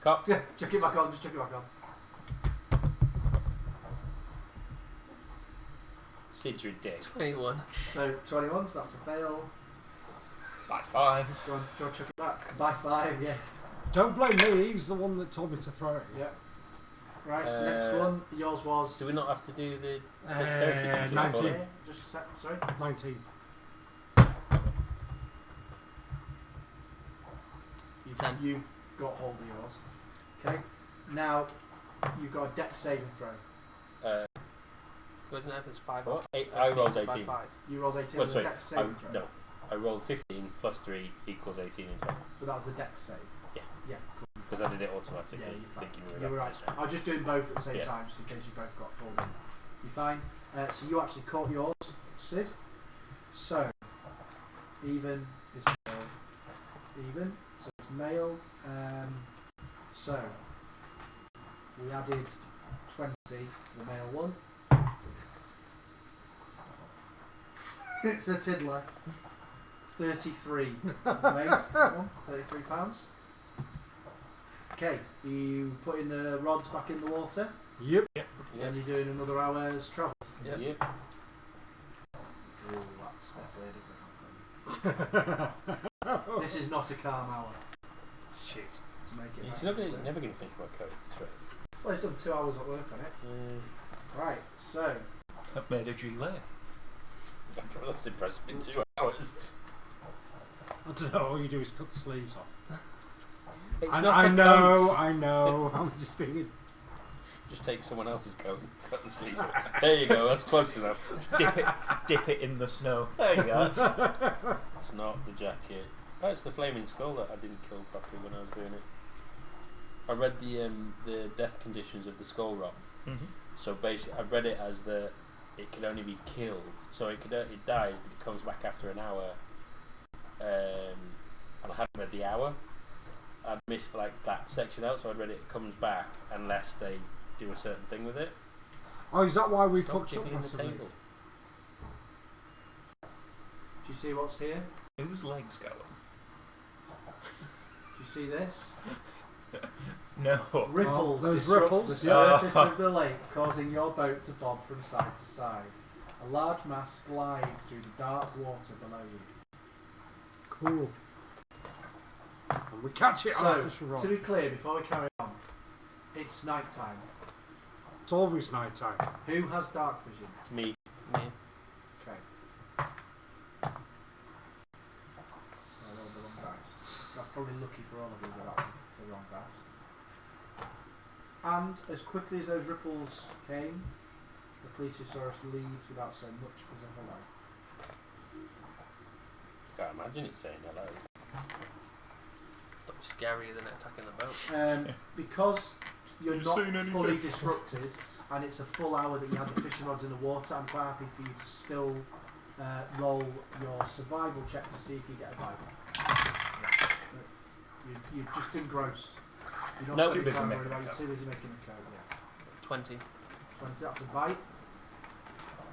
Cocked. Yeah, chuck it back on. Just chuck it back on. Sid, you're a dick. 21. So 21, so that's a fail. By 5. Go on, do you want to chuck it back? By 5, yeah. Don't blame me, he's the one that told me to throw it. Yeah. Right, next one. Yours was. Do we not have to do the dexterity? thing to 19. follow? Yeah, just a sec. Sorry. 19. You've got hold of yours. Okay. Now you've got a dex saving throw. Wasn't it if it's 5 What? I rolled 18. You rolled 18 Oh, with sorry. a dex saving throw. No, I rolled 15 plus 3 equals 18 in total. But that was a dex save. Yeah. Yeah. Cool. Because I did it automatically, Yeah, you're fine. thinking we You would were have right. to say. I was just doing both at the same Yeah. time, just in case you both got pulled in. You're fine. So you actually caught yours, Sid. So even is male. Even. So it's male. So we added 20 to the male one. It's a tiddler. 33 weighs. 33 pounds. Okay, you putting the rods back in the water, Yep. and you're doing another hour's travel. Yep. Yep. Ooh, that's definitely a different. This is not a calm hour. Shit. To make it. He's nice. never going to finish my coat. That's right. Well, he's done 2 hours of work on it. Right, so I've made a gilet. That's impressive in 2 hours. I don't know, all you do is cut the sleeves off. It's I, not I a know, coat. I know. I'm just being. Just take someone else's coat and cut the sleeves off. There you go, that's close enough. Dip it in the snow. There you go. It's not the jacket. Oh, it's the flaming skull that I didn't kill properly when I was doing it. I read the death conditions of the skull rot. Mm-hmm. So basically, I read it as it can only be killed. So it dies, but it comes back after an hour. And I hadn't read the hour. I'd missed like that section out, so I'd read it comes back unless they do a certain thing with it. Oh, is that why we Stop fucked up kicking the massively? table. do you see what's here? Whose legs going? Do you see this? No. Ripples those disrupt ripples, the yeah. surface of the lake, causing your boat to bob from side to side. A large mass glides through the dark water below you. Cool. And we catch it on So, a fishing rod. to be clear, before we carry on, it's night time. It's always night time. Who has dark vision? Me. Me. Okay. probably lucky for all of you that that was the wrong dice. And as quickly as those ripples came, the Plesiosaurus leaves without so much as a hello. Can't imagine it saying hello. That'd be scarier than attacking the boat. Because you're You not seen any fully fish? disrupted, and it's a full hour that you had the fishing rods in the water, I'm quite happy for you to still roll your survival check to see if you get a bite. You're just engrossed. You're not No, too too busy worried making about a it. coat. Too busy making a coat. Yeah. 20. 20. That's a bite.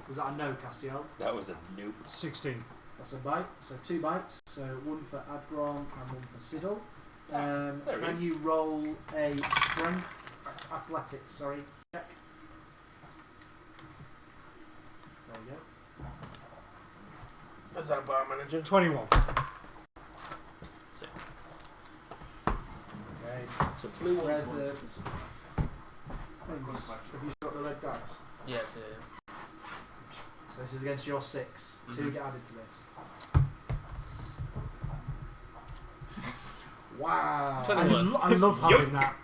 Was that a no, Castiel? That was a noob. 16. That's a bite. So 2 bites. So 1 for Adgron and 1 for Siddle. There it Can is. you roll a strength athletics? Sorry, check. There we go. Is that bar manager? 21. 6. Okay. So blue one. Where's the things? Have you got the red dice? Yes, yeah. So this is against your 6. 2 get added to this. Wow. 21. I love having that.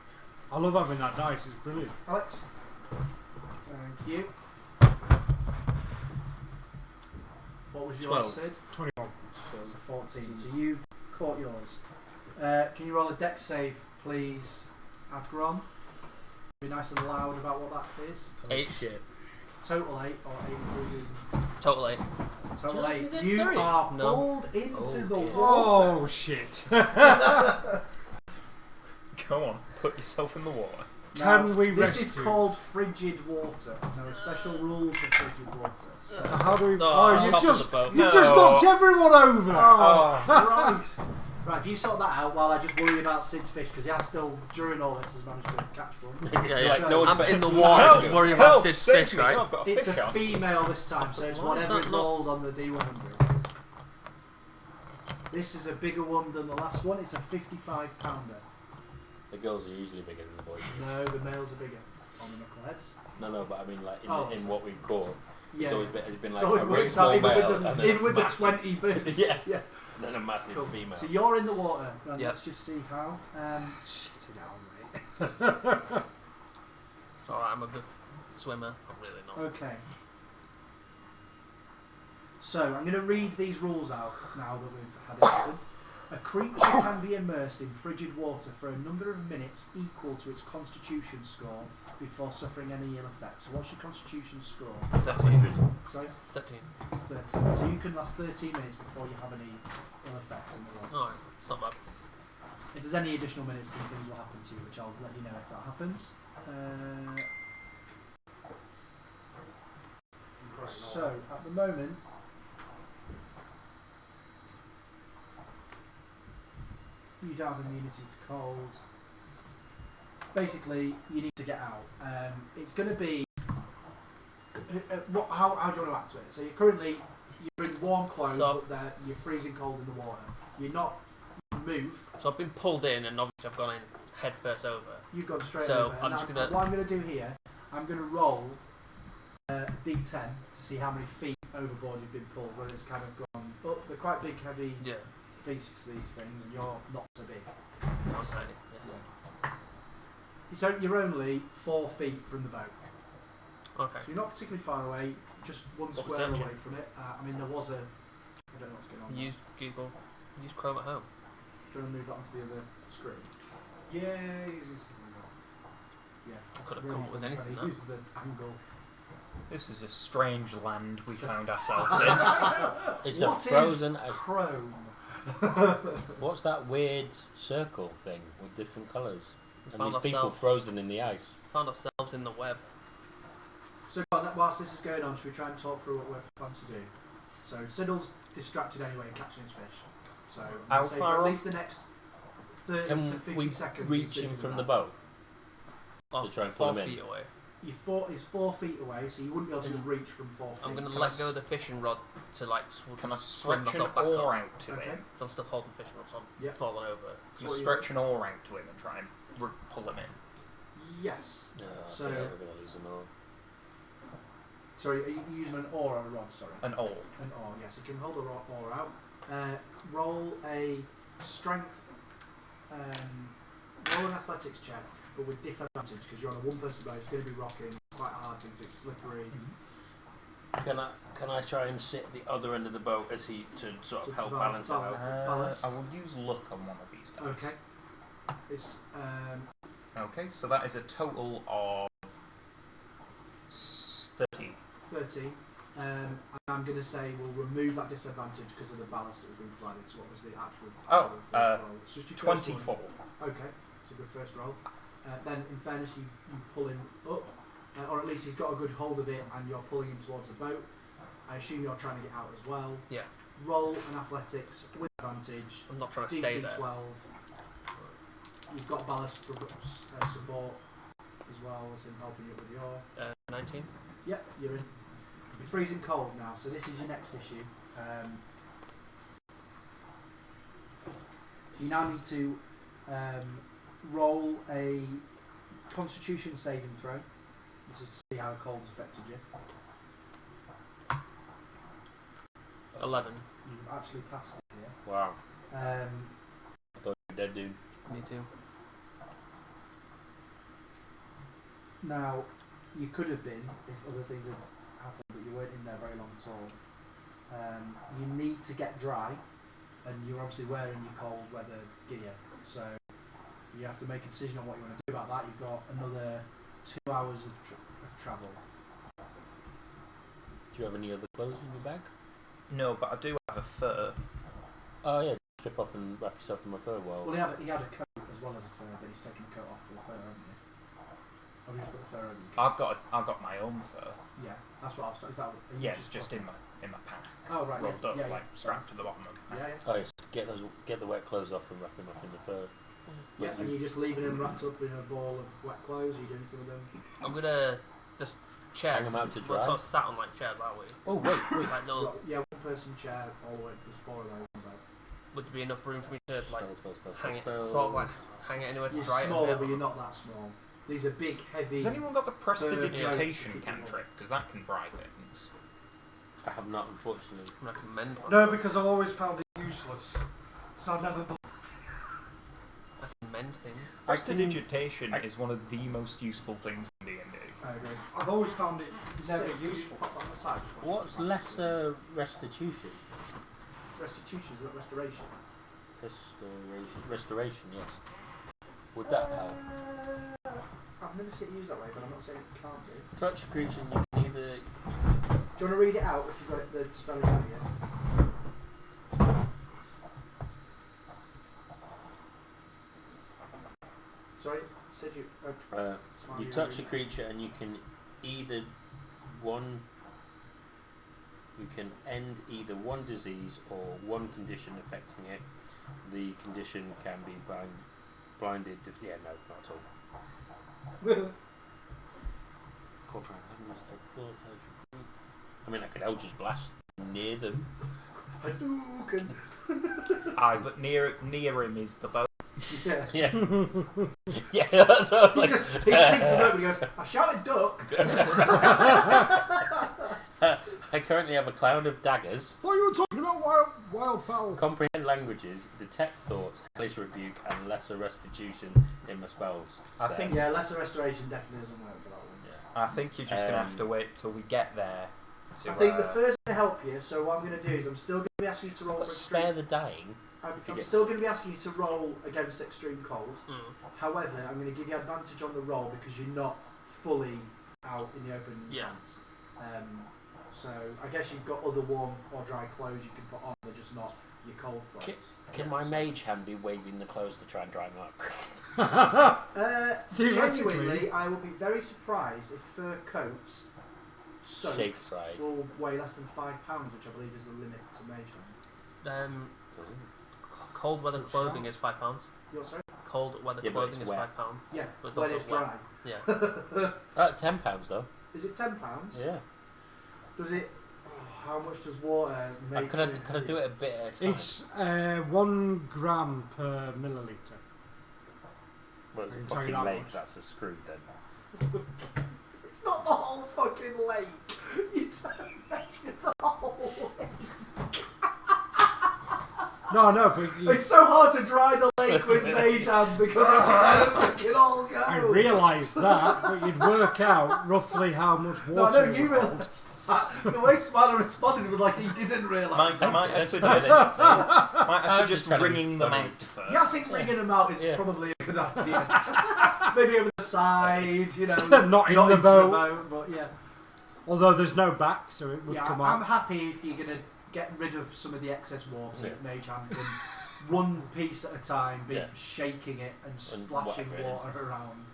I love having that dice. It's brilliant. Alex. Thank you. What was yours, 12. Sid? 21. That's a 14. So you've caught yours. Can you roll a dex save, please, Adgron? Be nice and loud about what that is. 8. Shit. Total 8 or 8 including Total 8. total Do 8. you have You dexterity? are No. pulled into Oh, the dear. water. Oh, shit. Go on, put yourself in the water. Now, Can we this is rescue? called frigid water. There are special rules for frigid water. So So, how do we... Oh, Oh, you top of just... the boat. You just knocked everyone over! oh, Christ. Right, if you sort that out while I just worry about Sid's fish, because he has still, during all this, has managed to catch one. Yeah. So- no one's I'm in the better. water, Help! just worrying about Help! Sid's Save fish, me. right? No, I've got a It's fish a on. female this time, so it's Why is whatever that is not- rolled on the D100. This is a bigger one than the last one. It's a 55-pounder. The girls are usually bigger than the boys. No, the males are bigger on the knuckleheads. No, but I mean, like Oh, in what we've caught, Yeah. it's always been, like So a it really works out small even male with and the, then even with the massive, 20 boosts. Yeah. yeah. then a massive Cool. female. So you're in the water. And Yep. let's just see how. Shit it out, mate. It's alright, I'm a good swimmer. I'm really not. Okay. So I'm going to read these rules out now that we've had it done. A creature can be immersed in frigid water for a number of minutes equal to its constitution score before suffering any ill effects. So what's your constitution score? 13. Sorry? 13. 13. So you can last 13 minutes before you have any ill effects in the water. Alright, it's not bad. If there's any additional minutes, then things will happen to you, which I'll let you know if that happens. So, at the moment, you don't have immunity to cold. Basically, you need to get out. It's going to be... how do you want to act to it? So you're in warm clothes, So- but you're freezing cold in the water. You're not... You move. So I've been pulled in and obviously I've gone in head first over. You've gone straight So, over. I'm And just gonna- what I'm going to do here, I'm going to roll a D10 to see how many feet overboard you've been pulled, whether it's kind of gone up. They're quite big, heavy Yeah, beasts, these things, and you're not so big. I'm tiny. Yes. So you're only 4 feet from the boat. Okay. So you're not particularly far away, just one What square percentage? away from it. I mean, there was a... I don't know what's going on. Use Google. Use Chrome at home. Do you want to move that onto the other screen? Yeah. Yeah. Could have really come up with fun anything, trying to that. use the angle. This is a strange land we found ourselves in. It's What a is frozen. Chrome? What's that weird circle thing with different colours? We And found these people ourselves, frozen in the ice. found ourselves in the web. So whilst this is going on, should we try and talk through what we're planning to do? So Siddle's distracted anyway and catching his fish. So How I'd say far for at off? least the next 30 Can to 50 we seconds. reach he's busy him from with the that. boat? Oh, To try and pull 4 him in. feet away. He's 4 feet away, so you wouldn't be able to just reach from 4 feet. I'm going to Can let I go s- of the fishing rod to like Can I swim stretch an myself back oar up. out to Okay. him? So I'm still holding fishing rods, so I'm Yep. falling over. Can What I you stretch an oar out to him and try and pull him in? Yes. No, I So- think we're going to lose them all. Sorry, are you using an oar or a rod? Sorry. An oar. An oar, yes. You can hold a oar out. Roll a strength roll an athletics check, but with disadvantage because you're on a one-person boat. It's going to be rocking. It's quite hard because it's slippery. Can I try and sit at the other end of the boat as he to sort of help balance it out? Ballast. I will use luck on one of these dice. Okay. It's Okay, so that is a total of 13. 13. And I'm going to say we'll remove that disadvantage because of the ballast that was being provided. So what was the actual first roll? It's just your first 24. one. Okay, it's a good first roll. Then, in fairness, you pull him up, or at least he's got a good hold of it, and you're pulling him towards the boat. I assume you're trying to get out as well. Yeah. Roll an athletics with advantage. I'm not trying to stay there. 12. You've got ballast support as well as him helping you with your 19. Yep, you're in. You're freezing cold now, so this is your next issue. So you now need to roll a Constitution saving throw. This is to see how cold's affected you. 11. You've actually passed it here. Wow. I thought you were dead, dude. Me too. Now, you could have been if other things had happened, but you weren't in there very long at all. You need to get dry, and you're obviously wearing your cold weather gear, so you have to make a decision on what you want to do about that. You've got another 2 hours of travel. Do you have any other clothes in your bag? No, but I do have a fur. Oh yeah, strip off and wrap yourself in my fur. Well, he had a coat as well as a fur, but he's taken the coat off for the fur, haven't you? I've just put the fur over your coat. I've got my own fur. Yeah, that's what I was. Is that? Yeah, it's just in my pack. Oh right, rolled up, yeah, like strapped to the bottom of the pack. Oh, yes. Get the wet clothes off and wrap them up in the fur. Yeah, and you're just leaving them wrapped up in a ball of wet clothes. Are you doing anything with them? I'm gonna just chairs. Hang 'em out to We're dry? sort of sat on like chairs, aren't we? Oh wait. Like no, Yeah, one person chair all the way. There's 4 of those. would there be enough room for me to like Spells. hang it, sort of like hang it anywhere to You're dry small, it? but you're not that small. These are big, heavy. Has anyone got the prestidigitation Yeah. cantrip? Because that can dry things. I have not, unfortunately. I recommend one. No, because I've always found it useless. So I've never bothered. I can mend things. Prestidigitation is one of the most useful things in D&D. I agree. I've always found it never useful. What's lesser restitution? Restitution, is that restoration? Restoration, yes. Would that help? I've never seen it used that way, but I'm not saying it can't do. Touch a creature and you can either... Do you want to read it out if you've got it, the spelling out yet? Sorry, said you... you touch a creature and you can either you can end either one disease or one condition affecting it. The condition can be blinded. Yeah, no, not at all. I mean, I could Eldritch Blast near them. Hadouken! Aye, but near him is the boat. Yeah. Yeah. Yeah, that's what I was like. He sinks the boat and he goes, I shouted duck! I currently have a cloud of daggers. I thought you were talking about wildfowl. Comprehend languages, detect thoughts, hellish rebuke, and lesser restitution in my spells. I think- Yeah, lesser restoration definitely doesn't work for that one. Yeah. I think you're just going to have to wait till we get there. I think the first to help you, so what I'm going to do is I'm still going to be asking you to roll for Spare extreme... the dying. I'm still going to be asking you to roll against extreme cold. However, I'm going to give you advantage on the roll because you're not fully out in the open pants. So I guess you've got other warm or dry clothes you can put on, they're just not your cold clothes. Can my mage hand be waving the clothes to try and dry them up? Genuinely, I will be very surprised if fur coats soaked Shaped right. will weigh less than £5, which I believe is the limit to mage hand. Cold weather clothing is £5. You're sorry? Cold weather Yeah, but clothing it's is wet. £5. Yeah, But it's when also it's wet. dry. Yeah. £10 though. Is it £10? Yeah. Does it? How much does water make? Could I do it a bit at a time? It's 1 gram per milliliter. Well, I can it's a tell you fucking that lake, much. that's a screw then. It's not the whole fucking lake. You don't measure the whole lake. No, but you, It's so hard to dry the lake with mage hand because I'm trying to make it all go. I realised that, but you'd work out roughly how much water. No, you realised that. The way Spanner responded was like he didn't realise. Might I suggest ringing them out first? Yeah, I think ringing them out is probably a good idea. Maybe over the side, you know, Not in the into boat. but yeah. Although there's no back, so it would Yeah, come I'm out. happy if you're gonna get rid of some of the excess water. Mage hand can one piece at a time, be shaking it and splashing water around.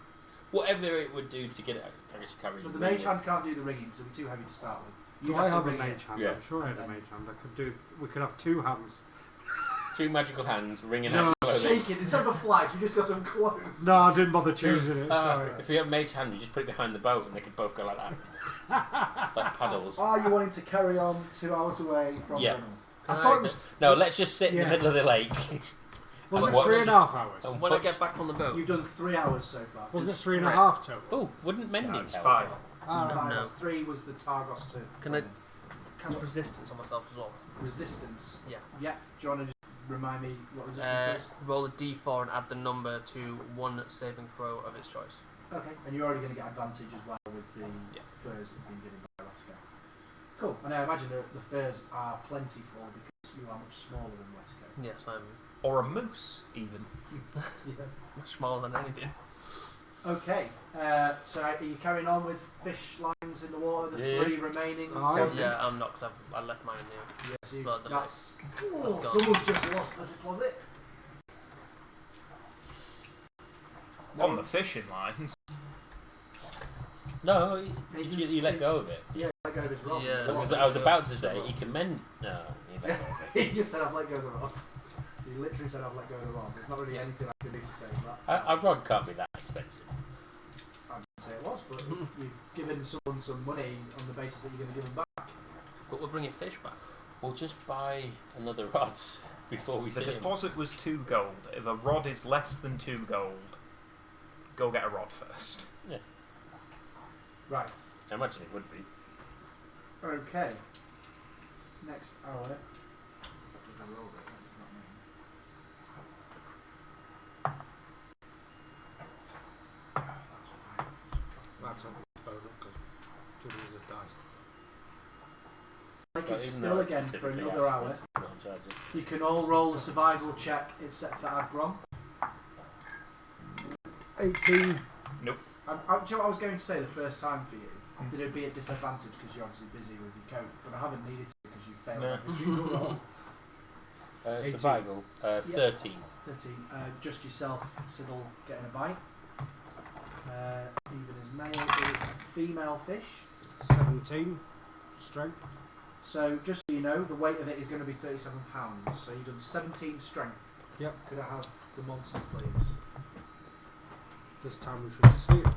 Whatever it would do to get it out, I guess carry. But the mage hand can't do the ringing because it'd be too heavy to start with. Do You'd I to have a ring mage it. hand? Yeah. I'm sure I had a mage hand. I could do. We could have two hands. 2 magical hands ringing No, out clothing. Shake it instead of a flag. You just got some clothes. No, I didn't bother choosing it. Sorry. If you have mage hand, you just put it behind the boat and they could both go like that. Like paddles. Are you wanting to carry on 2 hours away from Yeah. them? I thought it was. No, let's just sit in the middle of the lake. Wasn't it Watch. 3.5 hours? And When I watch. get back on the boat, You've done 3 hours so far. Wasn't it 3.5 total? Oh, wouldn't mending No, it's help? 5. Ah, Five no. hours. 3 was the Targos 2. can I cast resistance on myself as well? Resistance. Yeah. Yeah. Do you want to just remind me what resistance does? Roll a d4 and add the number to one saving throw of its choice. Okay. And you're already going to get advantage as well with the furs that have been given by Wetico. Cool. And I imagine that the furs are plentiful because you are much smaller than Wetico. Yes, I'm Or a moose, even. Yeah. much smaller than anything. Okay. So are you carrying on with fish lines in the water? The 3 remaining. Yeah, I'm not because I left mine in there. Yes, you, Well, the that's. That's gone. Someone's just lost the deposit. On the fishing lines. No, He you, just- you let go of it. Yeah, let go of his rod. Yeah. I was about to say he can mend. No, he let go of it. He just said I've let go of the rod. He literally said I've let go of the rod. There's not really anything I can do to save that. A rod can't be that expensive. I didn't say it was, but you've given someone some money on the basis that you're going to give them back. But we're bringing fish back. We'll just buy another rod before we The see him. deposit was 2 gold. If a rod is less than 2 gold, go get a rod first. Yeah, Right. I imagine it would be. Okay. Next hour. I think I rolled it. It's not me. That's on the phone because Julia's a dice. Like Well, it's even still though again for specifically another asked hour. for it, not in charge of- You can all roll a survival check except for Agron. 18. Do you know what I was going to say the first time for you? That it would be at disadvantage because you're obviously busy with your coat, but I haven't needed to because you failed No. every single roll. 18. Survival, 13. 13. Just yourself, Siddle, getting a bite. Even as male is female fish. 17. Strength. So just so you know, the weight of it is going to be £37. So you've done 17 strength. Yep. Could I have the monster, please? This time we should see it.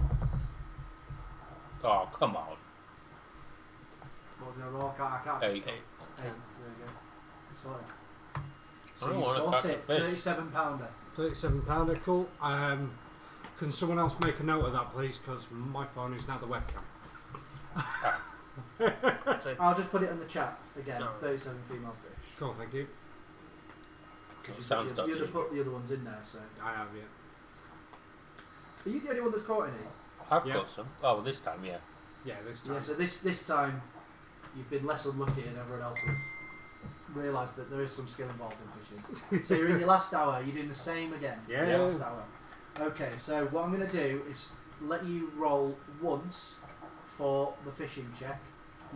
Oh, come on. What did I roll? I can't. 8. There we go. Sorry. I So don't you want to caught crack it. the fish. £37. £37, cool. Can someone else make a note of that, please? Because my phone is now the webcam. So I'll just put it in the chat again. No. 37 female fish. Cool, thank you. Because Sounds you dodgy. put the other ones in there. So I have, yeah. are you the only one that's caught any? I've Yeah. got some. Oh, well, this time, yeah. Yeah, this time. Yeah. So this time you've been less unlucky, and everyone else has realised that there is some skill involved in fishing. So you're in your last hour. You're doing the same again. Yeah. Your last hour. Okay. So what I'm going to do is let you roll once for the fishing check.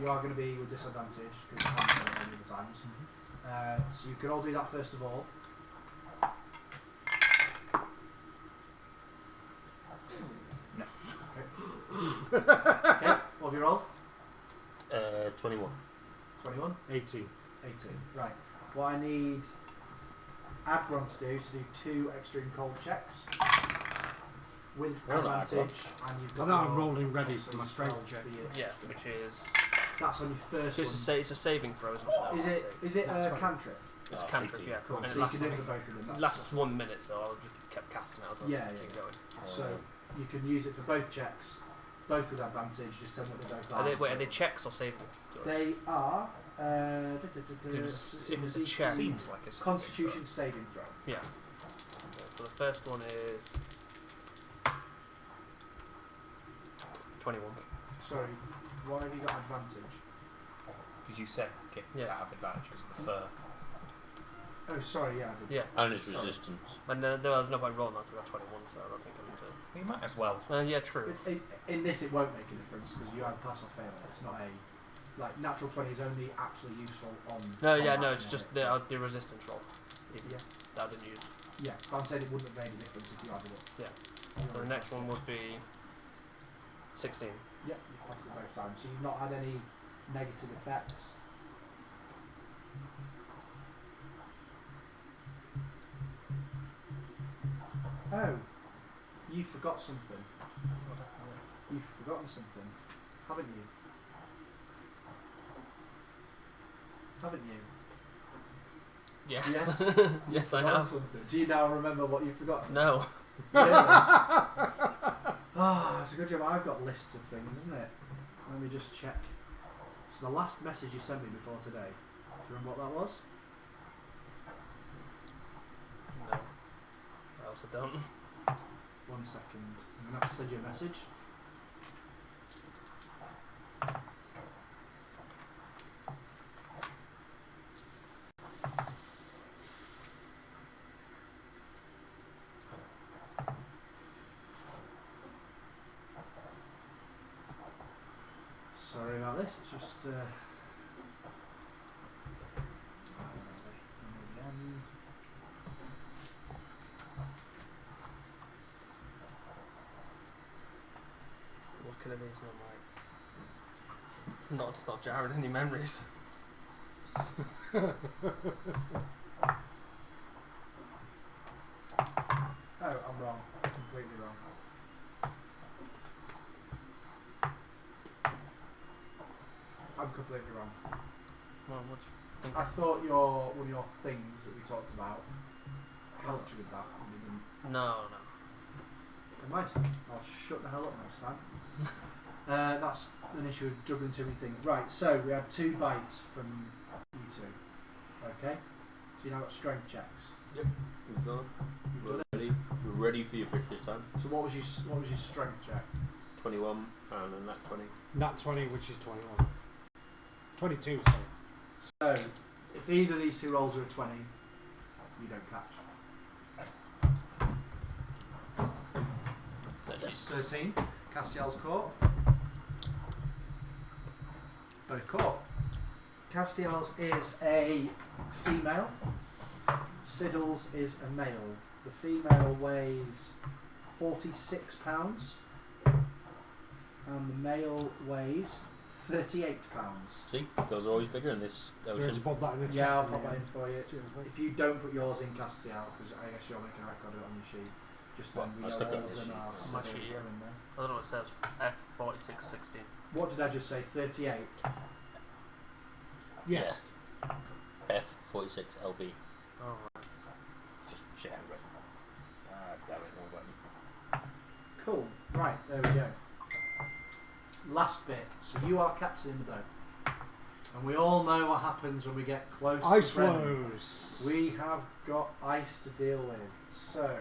You are going to be with disadvantage because you can't roll any of the times. So you can all do that first of all. Okay, what have you rolled? 21. 21? 18. 18. Right. What I need Agron to do is to do 2 extreme cold checks with Well done, advantage, and you've I got know your I'm rolling ready for obviously my strength spells check. for your- yeah, which is That's on your first so one. it's a saving throw, isn't it? Is it That's a right. cantrip? It's a Oh, cantrip, 18. yeah. Cool. And So it you lasts, can do it for both of them. That's lasts 1 minute, so I just kept casting it as I Yeah, keep yeah. going. So you can use it for both checks, both with advantage. Just tell me what they both are. Are they, wait, So are they checks or saving? throws? They are It was a check. Seems like a saving Constitution saving throw. Yeah. Okay, so the first one is 21. Sorry, why have you got advantage? Because you said get Yeah. have advantage because of the fur. Oh, sorry, yeah, I did. Yeah. And it's resistance. And there was no point rolling that because I got 21, so I don't think I'm into. You might as well. Yeah, true. In this, it won't make a difference because you either pass or fail it. It's not a natural 20 is only actually useful on. No, yeah, combat no, it's and just everything. the resistance roll. Yeah. That I didn't use. Yeah, but I'm saying it wouldn't have made a difference if you added it. Yeah. So the next one would be 16. Yeah, you passed it both times. So you've not had any negative effects. Oh, you forgot something. You've forgotten something, haven't you? Haven't you? Yes. Yes. Yes, I Forgotten have. something. Do you now remember what you forgot? No. Really? It's a good job I've got lists of things, isn't it? Let me just check. So the last message you sent me before today. Do you remember what that was? No. I also don't. 1 second. I'm going to have to send you a message. Sorry about this, it's just end. Still looking at these and I'm like, it's not jarring any memories. Oh, I'm wrong. Completely wrong. I'm completely wrong. Well, what do you think? I thought one of your things that we talked about helped you with that. And you didn't. No. Never mind. I'll shut the hell up next time. That's an issue of juggling too many things. Right, so we had 2 bites from you two. Okay? So you now got strength checks. Yep. We've done. You've done it. We're ready for your fish this time. So what was your strength check? 21 and then that 20. Nat 20, which is 21. 22, sorry. So if either of these 2 rolls are a 20, you don't catch. That's 13. Castiel's caught. Both caught. Castiel's is a female. Siddle's is a male. The female weighs 46 pounds and the male weighs 38 pounds. See, those are always bigger in this Do you want to ocean. pop that in the chat? Yeah, I'll for pop me? that in for you. Cheers, mate. If you don't put yours in Castiel, because I guess you're making a record of it on your sheet, just then Well, we I know stuck it all on of this them sheet. are On my Siddle's sheet, are yeah. in there. I don't know what it says. F4616. What did I just say? 38? Yes. F46LB. Oh, Just shit handwritten. Damn it, no button. Cool. Right, there we go. Last bit. So you are captain in the boat. And we all know what happens when we get close Ice to Brennan. flows. We have got ice to deal with. So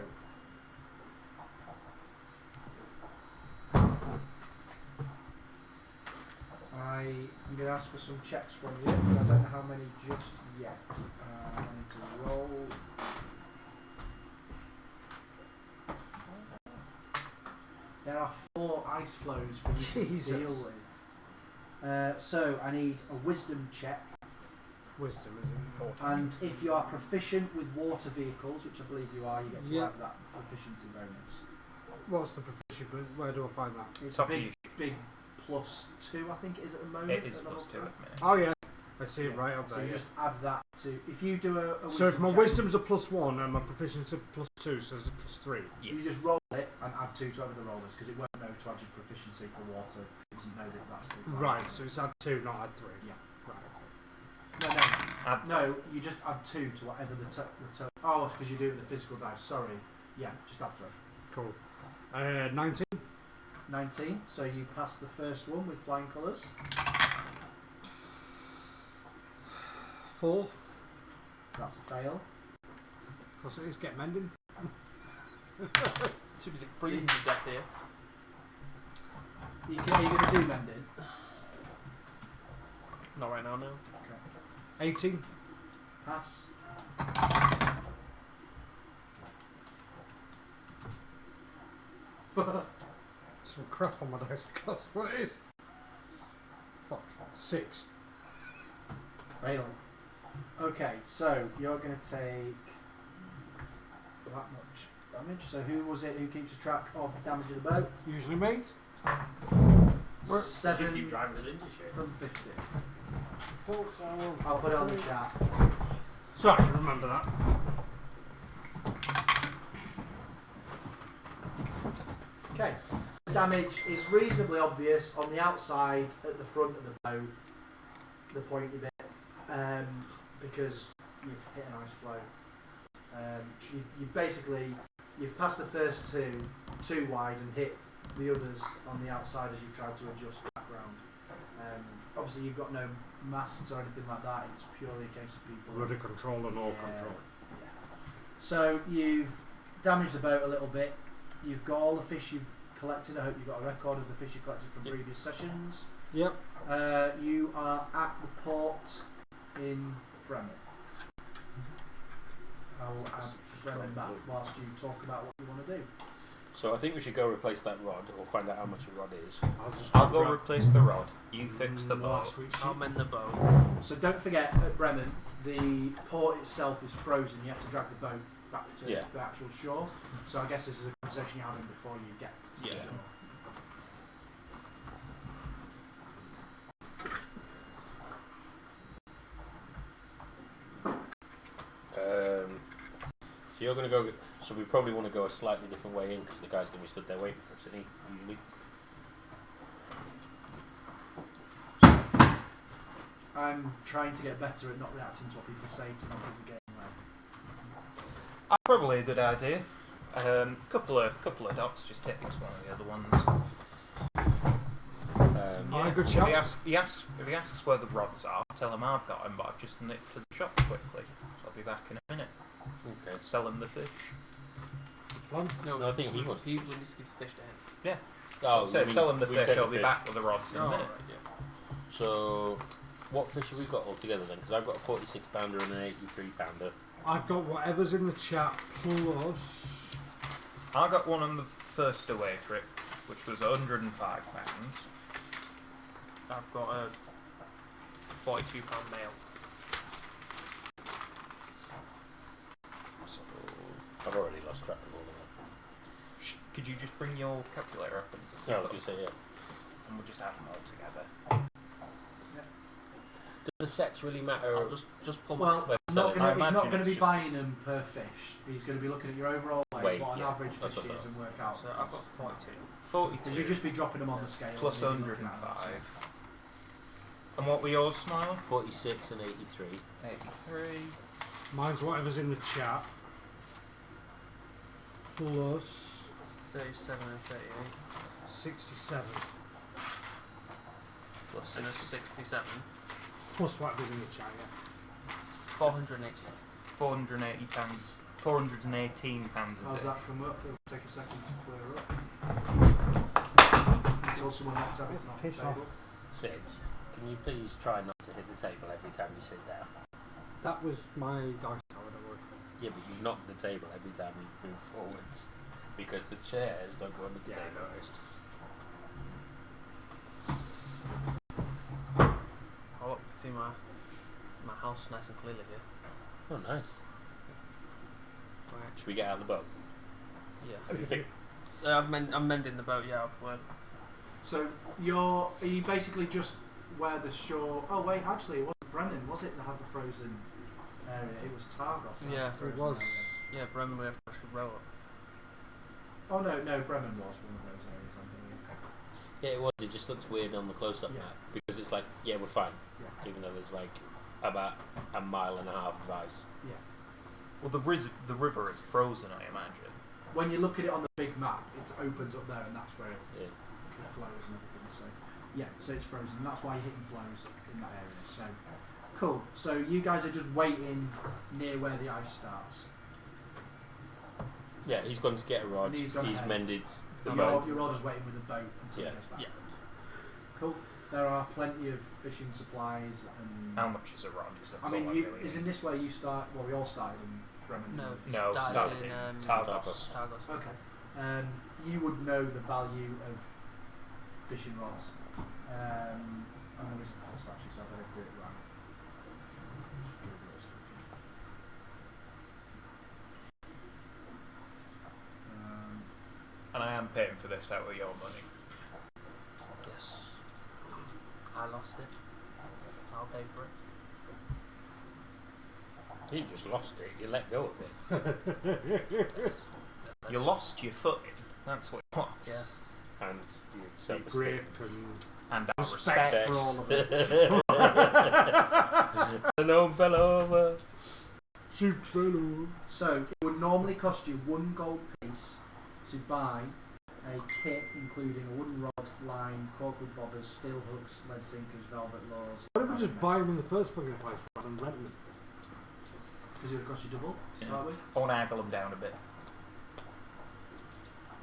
I'm going to ask for some checks from you, but I don't know how many just yet. I need to roll. There are 4 ice flows for you Jesus. to deal with. So I need a wisdom check, Wisdom, is it? 40. and if you are proficient with water vehicles, which I believe you are, you get to Yeah. have that proficiency bonus. What's the proficiency? Where do I find that? It's Top a of big, big +2, I think it is at the moment. It is at level +2 3. at the minute. Oh, yeah. I see it Yeah. right up So there. you Yeah. just add that to. If you do a So if my check, wisdom's a +1 and my proficiency +2, so it's a +3. Yeah. you just roll it and add 2 to whatever the roll is, because it won't know to add your proficiency for water. It doesn't know that that's big. Right, so it's add 2, not add 3. Yeah. Right, Add No, you just add 2 to whatever the oh, because you do it with the physical dice. Sorry. Yeah, just add 3. okay. Cool. 19. 19. So you pass the first one with flying colours. 4. That's a fail. Because it is get mending. Too busy freezing to death here. Are you going to do mending? Not right now, no. 18. Pass. Some crap on my dice. That's what it is. Fuck. 6. Fail. Okay, so you're going to take that much damage. So who was it who keeps track of the damage of the boat? Usually me. 7 You keep driving us into shit. from 50. Cool, so I'll put it on the chat. Sorry, I remember that. Okay. The damage is reasonably obvious on the outside at the front of the boat, the pointy bit, because you've hit an ice floe. You've basically passed the first two too wide and hit the others on the outside as you tried to adjust back round. Obviously you've got no masts or anything like that, it's purely a case of people. Rudder control and all control. Yeah. So you've damaged the boat a little bit. You've got all the fish you've collected. I hope you've got a record of the fish you collected from previous sessions. Yep. You are at the port in Bremen. I'll add Bremen back whilst you talk about what you want to do. So I think we should go replace that rod, or find out how much a rod is. I'll go replace the rod. You fix the boat. I'll mend the boat. So don't forget, at Bremen, the port itself is frozen. You have to drag the boat back to the actual shore. So I guess this is a conversation you're having before you get to the shore. So you're going to go. So we probably want to go a slightly different way in because the guy's going to be stood there waiting for us, isn't he? Usually. I'm trying to get better at not reacting to what people say to not give the game away. Probably a good idea. Couple of dots. Just take it to one of the other ones. Good shot. If he asks where the rods are, tell him I've got him, but I've just nipped to the shop quickly. So I'll be back in a minute. Okay. Sell him the fish. No, I think he wants. He needs to give the fish to him. Yeah. Oh, So sell him the we fish. take I'll the be fish. back with the rods in a minute. Right, yeah. So, what fish have we got altogether then? Because I've got a 46 pounder and an 83 pounder. I've got whatever's in the chat plus. I got one on the first away trip, which was £105. I've got a £42 male. So, I've already lost track of all of that. Could you just bring your calculator up? Yeah, I was going to say, yeah. And we'll just add them all together. Do the sets really matter? I'll just pull Well, my he's not going to be just buying them per fish. He's going to be looking at your overall weight, what an average that's fish what I is, and work out. So I've got 42. 42 Because you'd just be dropping them on the scale. plus and you'd be looking at 105. them. And what were yours, Smile? 46 and 83. 83. Mine's whatever's in the chat. Plus 37 and 38. 67. Plus in a 67. Plus whatever's in the chat, yeah. 480. £480. £418 How's a that fish. come up? It'll take a second to clear up. Until someone knocks everything off the Piss off. table. Sid, can you please try not to hit the table every time you sit down? That was my dice tower, don't worry. Yeah, but you knock the table every time you move forwards because the chairs don't go under the table. Oh, look, you can see my house nice and clearly here. Oh, nice. Right. Should we get out of the boat? Yeah. Have you figured? I'm mending the boat, yeah. So are you basically just where the shore? Oh wait, actually it wasn't Brennan, was it? That had the frozen area. It was Targos. that had Yeah, the frozen it was. area. Yeah, Bremen, we have to row up. Oh no, Bremen was one of those areas. I'm thinking. Yeah, it was. It just looks weird on the close-up Yeah. map because it's like, yeah, we're fine, Yeah. even though there's like about a mile and a half of ice. Yeah. Well, the river is frozen, I imagine. When you look at it on the big map, it opens up there, and that's where Yeah. it flows and everything. So yeah, so it's frozen. And that's why you're hitting flows in that area. So Cool. So you guys are just waiting near where the ice starts. Yeah, he's gone to get a rod. And he's He's gone ahead. mended the And boat. you're all just waiting with the boat until Yeah. he goes back. Yeah. Cool. There are plenty of fishing supplies and. How much is a rod? 'Cause that's I mean, all you, really isn't this where you start? Well, we all started in Bremen. No, No, started started in in Targos. Targos. Okay. You would know the value of fishing rods. I'm going to cost actually, so I better do it right. Just give it a second. And I am paying for this out of your money. Yes. I lost it. I'll pay for it. You just lost it. You let go of it. You lost your footing. That's what it was. Yes. And your Your self-esteem. grip and And our respect respect. for all of it. The gnome fell over. Sheep fellow. So it would normally cost you 1 gold piece to buy a kit including a wooden rod, line, corkwood bobbers, steel hooks, lead sinkers, velvet lures. Why don't we just buy them in the first fucking place rather than rent them? Because it would cost you double to start with. I want to angle them down a bit.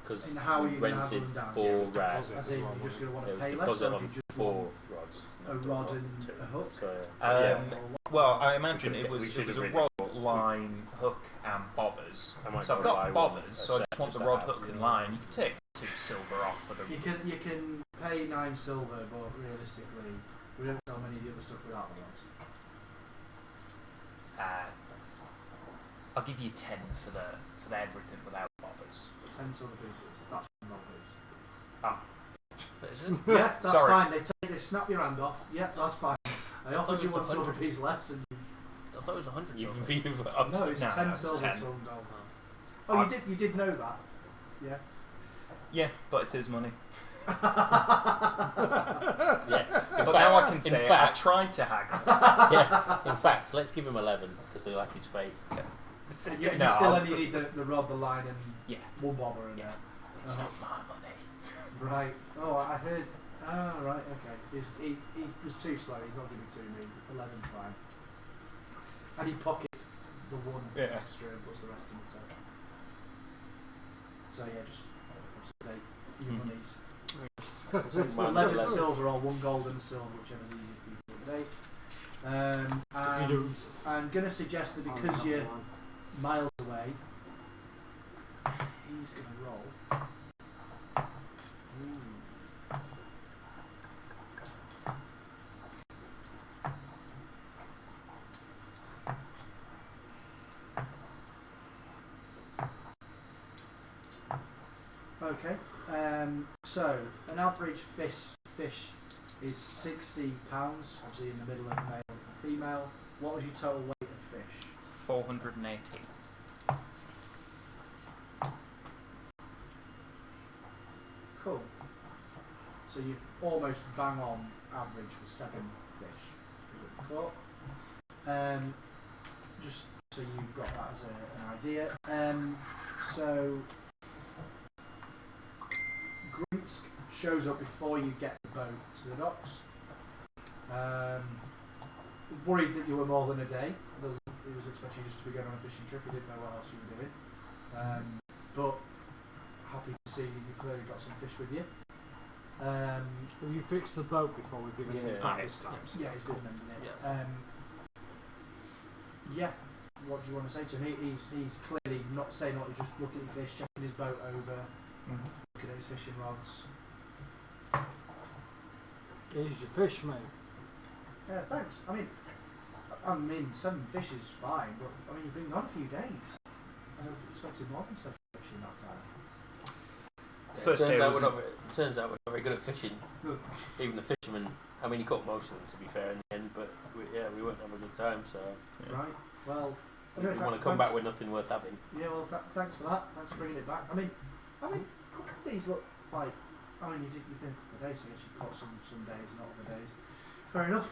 Because And how are we you going to have rented them down? 4 deposit. rads. As in, you're just going to want It to was pay less, deposit or do on you just 4 want rods. a not rod one, and 2. a hook? So, Well, I imagine We it was should have a really rod, bought- line, hook, and bobbers. I might So I've go got buy bobbers, one, so I a just want set the just rod, to hook, have. and line. You can take 2 silver off for the. You can pay 9 silver, but realistically, we don't sell many of the other stuff without the rods. I'll give you 10 for the everything without bobbers. 10 silver pieces. That's one gold piece. But is it? Yeah, that's Sorry. fine. They snap your hand off. Yeah, that's fine. I offered it you was 1 silver 100. piece less, and I thought it was 100 silver. You've no, it's No, 10 no, it's silver 10. to 1 gold. Oh, you did know that. Yeah. Yeah, but it's his money. Yeah. But now I can say fact, I tried to haggle. yeah. In fact, let's give him 11 because they like his face. Yeah, No, you still I'll only need the rod, the line, and Yeah. 1 bobber in Yeah. there. It's not my money. Right. Oh, I heard. Ah, right. Okay. He was too slow. He's not giving it to me. 11's fine. And he pockets the 1 Yeah. extra and puts the rest in the table. So yeah, just obviously your monies. So it's 11 silver or 1 gold and a silver, whichever's easier for you for the day. And I'm going to suggest that because you're miles away, he's going to roll. Okay, so an average fish is £60, obviously in the middle of male and female. What was your total weight of fish? 480. Cool. So you've almost bang on average for 7 fish is what you caught. Just so you've got that as an idea. So Grinsk shows up before you get the boat to the docks. Worried that you were more than a day. He was expecting you just to be going on a fishing trip. He didn't know what else you were doing. But happy to see you clearly got some fish with you. Have you fixed the boat before we've given it Yeah. this time? Yeah, he's good mending it. Yeah. Yeah. What do you want to say to him? He's clearly not saying what. He's just looking at fish, checking his boat over, looking at his fishing rods. Here's your fish, mate. Yeah, thanks. I mean, 7 fish is fine, but I mean, you've been gone a few days. I would have expected more than 7 fish in that time. First day turns was out we're not very good at fishing. Even the fishermen. I mean, he caught most of them to be fair in the end, but we weren't having a good time. So Right. Well, we want to come back with nothing worth having. Yeah. Well, thanks for that. Thanks for bringing it back. I mean, these look like. I mean, you've been a couple of days, so I guess you caught some days, not other days. Fair enough.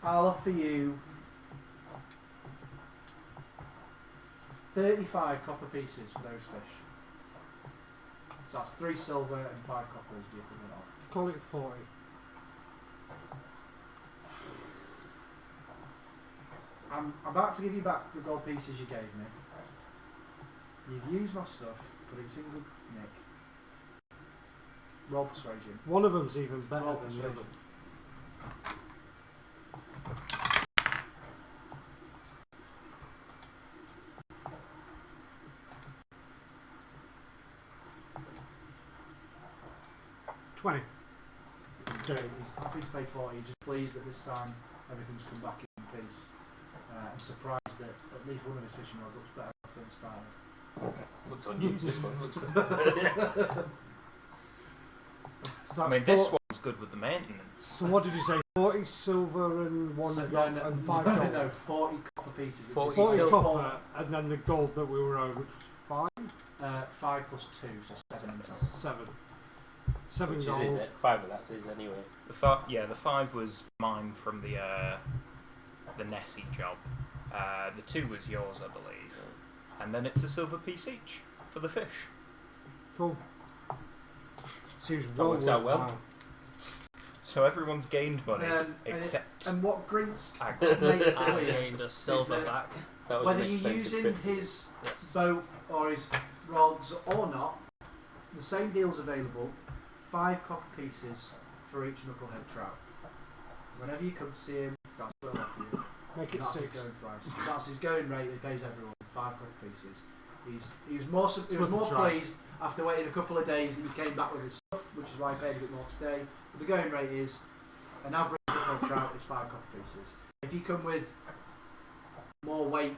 I'll offer you 35 copper pieces for those fish. So that's 3 silver and 5 copper is the equivalent of. Call it 40. I'm about to give you back the gold pieces you gave me. You've used my stuff, but it's in good nick. Roll persuasion. One of them's even better Roll than the other. persuasion. $20. He's happy to pay 40. He's just pleased that this time everything's come back in one piece. And surprised that at least one of his fishing rods looks better off than it started. Looks unused, this one looks better. So I mean, that's this one's good with the maintenance. So what did you say? 40 silver and one So, gold and 5 gold. No, 40 copper pieces. which 40 is 40 still copper and then the gold that we were owed, which was 5? 5 plus 2, so 7 in total. 7. 7 Which gold. is it? 5 of that's his anyway. The 5 was mine from the Nessie job. The 2 was yours, I believe. And then it's a silver piece each for the fish. Cool. Seems That well works out well. worthwhile. So everyone's gained money And except and what Grint's Agro. makes I clear gained a silver that back. That was whether an you're expensive using trip. his Yes. boat or his rods or not, the same deal's available. 5 copper pieces for each knucklehead trout. Whenever you come to see him, that's what I'll offer you. Make it That's 6. his going price. That's his going rate. He pays everyone 5 copper pieces. He was more worth a try. pleased after waiting a couple of days that you came back with his stuff, which is why he paid a bit more today. But the going rate is an average knucklehead trout is 5 copper pieces. If you come with more weight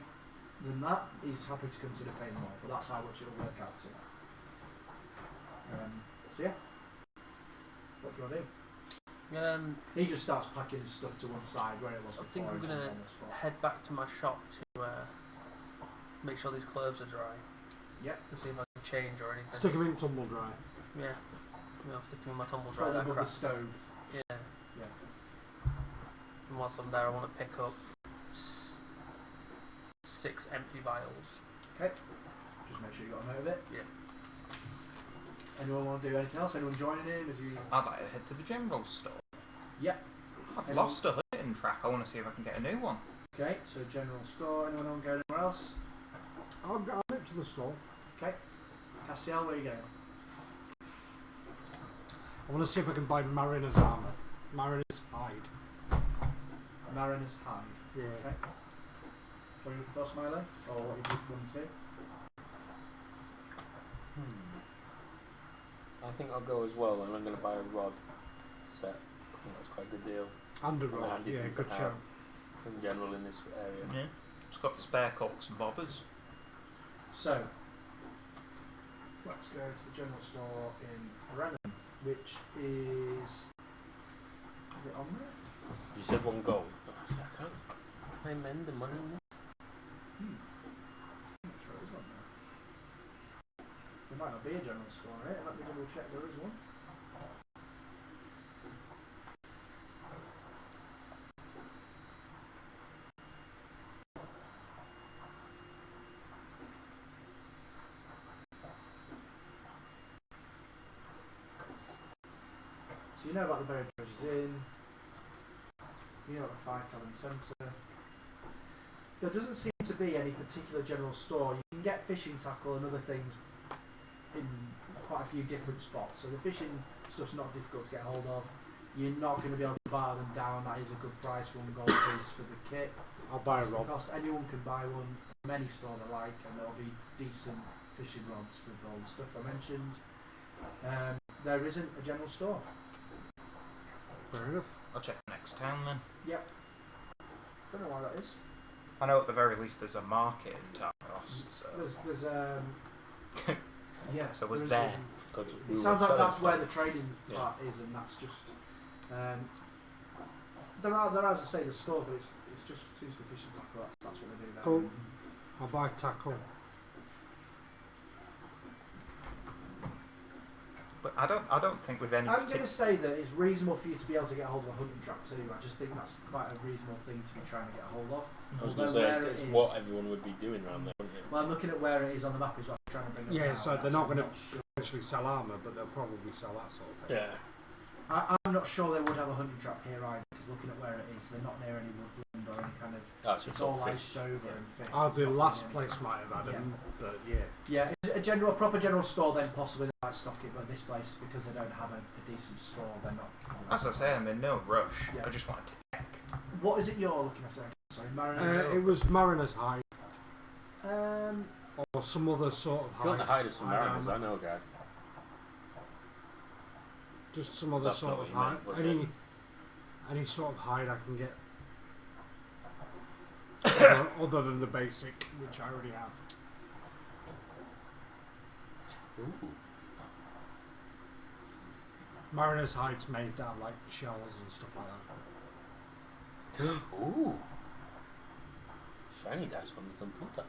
than that, he's happy to consider paying more. But that's how much it'll work out to. So yeah, what do you want to do? He just starts packing his stuff to one side where it was I before. think I'm and gonna on the spot. head back to my shop to make sure these clothes are dry. Yep. To see if I can change or anything. Stick them in tumble dry. Yeah. I'll stick them in my tumble Throw dry. them That above the crap. stove. Yeah. Yeah. And whilst I'm there, I want to pick up 6 empty vials. Okay. Just make sure you got a note of it. Yeah. Anyone want to do anything else? Anyone joining in? As you? I'd like to head to the general store. Yep. I've Anyone? lost a hunting trap. I want to see if I can get a new one. Okay. So general store. Anyone want to go anywhere else? I'll nip to the store. Okay. Castiel, where are you going? I want to see if I can buy mariner's armour. Mariner's hide. Mariner's Hide. Yeah. Okay. What are you looking for, Smiley? Or what are you looking to? I think I'll go as well, and I'm going to buy a rod set. I think that's quite a good deal. And a And rod. handy Yeah, thing to good have show. in general in this area. Yeah. It's got spare corks and bobbers. So, let's go to the general store in Brennan, which is it on there? You said 1 gold. Oh, I can't. Can I amend the money in this? I'm not sure it is on there. There might not be a general store, right? Let me double check there is one. So you know about the Buried Treasures Inn, you know about the 5 Tavern Centre. There doesn't seem to be any particular general store. You can get fishing tackle and other things in quite a few different spots. So the fishing stuff's not difficult to get hold of. You're not going to be able to bar them down. That is a good price, 1 gold piece for the kit. I'll buy a That's the rod. cost. Anyone can buy one from any store they like, and there'll be decent fishing rods with all the stuff I mentioned. There isn't a general store. Fair enough. I'll check the next town then. Yep. Don't know why that is. I know at the very least there's a market in Tarkos. So. There's yeah. So was there is there. one. 'Cause It we sounds were like that's selling where stuff. the trading Yeah. part is, and that's just. There are, as I say, the stores, but it's just seems to be fishing tackle. That's what they do there. Cool. I'll buy tackle. But I don't think with any I'm going particular. to say that it's reasonable for you to be able to get a hold of a hunting trap too. I just think that's quite a reasonable thing to be trying to get a hold of. I was Although going to say where it's it what is- everyone would be doing around there, wouldn't it? Well, I'm looking at where it is on the map is what I'm trying to bring up Yeah, now, so and they're not actually going to sure. actually sell armour, but they'll probably sell that sort of thing. Yeah. I'm not sure they would have a hunting trap here either, because looking at where it is, they're not near any woodland or any kind of. Oh, so It's all fish. iced over and fish. The last place might have had them, but yeah. Yeah, a proper general store then possibly they might stock it, but this place, because they don't have a decent store, they're not. As I say, I'm in no rush. Yeah. I just wanted to check. What is it you're looking after? Sorry, Mariners? It was Mariner's hide, Um, or some other sort of If you want the hide. hide of some mariners, I know a guy. Just some other That's sort not of what you hide. meant, was it? Any sort of hide I can get. other than the basic, which I already have. Ooh. Mariner's hide's made out of like shells and stuff like that. Ooh. Shiny dice on the computer.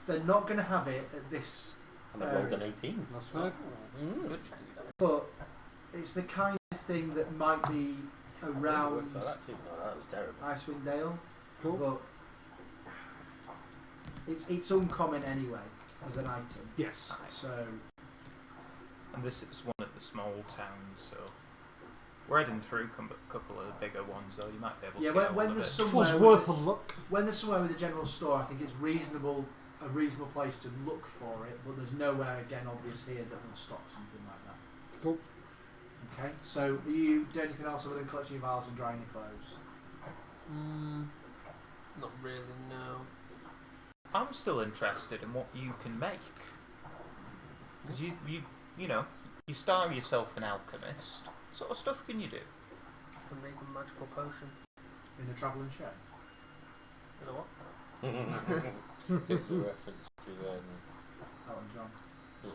they're not going to have it at this. And I rolled an 18. That's fine. Good shiny dice. But it's the kind of thing that might be around Works like that too. No, that was terrible. Icewind Dale. Cool. But it's uncommon anyway as an item. Yes. So And this is one of the small towns, so we're heading through a couple of the bigger ones, though. You might be able to. yeah, get when hold of there's it. It somewhere was worth a look. when there's somewhere with a general store, I think it's a reasonable place to look for it. But there's nowhere again obvious here that would stock something like that. Cool. Okay, so are you doing anything else other than collecting your vials and drying your clothes? Not really, no. I'm still interested in what you can make, because you know you style yourself an alchemist. What sort of stuff can you do? I can make a magical potion. In a travelling show? You know what? It's a reference to Elton John. No.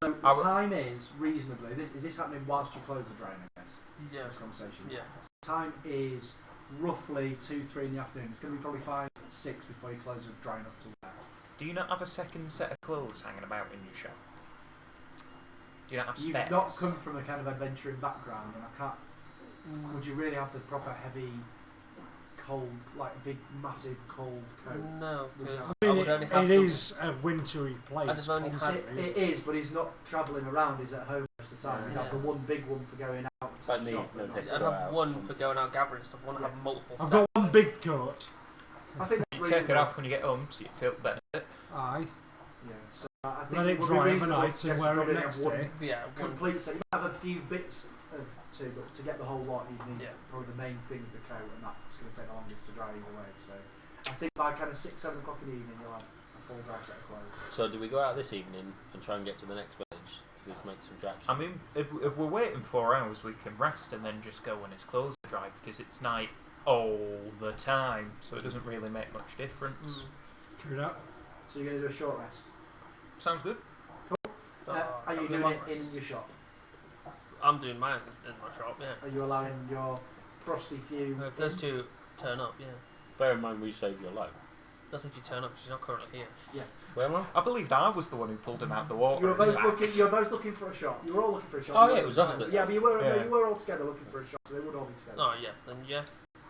So the time is reasonably. Is this happening whilst your clothes are drying? I guess. Yeah. This conversation. Yeah. Time is roughly 2-3 in the afternoon. It's going to be probably 5-6 before your clothes are dry enough to wear. Do you not have a second set of clothes hanging about in your shop? Do you not have You've spares? not come from a kind of adventuring background, and I can't. Would you really have the proper heavy, cold, like big, massive cold coat? No, because I I mean, would only have it is a wintry place. I'd have only had- constantly, It isn't is, but he's not travelling around. He's at home most of the time. You have the one big one for going out. To Like the me, shop, no, but take not- I'd have one for going out gathering stuff. One Yeah. have multiple. I've sets. got one big coat. I think You that's take it reasonable. off when you get home, so you feel the benefit. Aye. Yeah, so I think Let it would dry be reasonable overnight to and suggest wear it probably next have one day. Yeah, one. complete set. You might have a few bits of two, but to get the whole lot, you need Yeah. probably the main things, the coat, and that's going to take the longest to dry either way. So I think by kind of 6-7 o'clock in the evening, you'll have a full dry set of clothes. So do we go out this evening and try and get to the next village to just make some traction? I mean, if we're waiting 4 hours, we can rest and then just go when his clothes are dry, because it's night all the time, so it doesn't really make much difference. True that. So you're going to do a short rest. Sounds good. Are you doing it in your shop? I'm doing mine in my shop. Yeah. Are you allowing your frosty few? If those two turn up, yeah. Bear in mind we saved your life. That's if you turn up. 'Cause she's not currently here. Where am I? I believed I was the one who pulled him out the water. You were both in fact. looking. You were both looking for a shop. You were all looking for a shop. Oh, You yeah, were it was all us together. that- Yeah, but you were. Yeah. You were all together looking for a shop, so they would all be together. Oh yeah. Then yeah.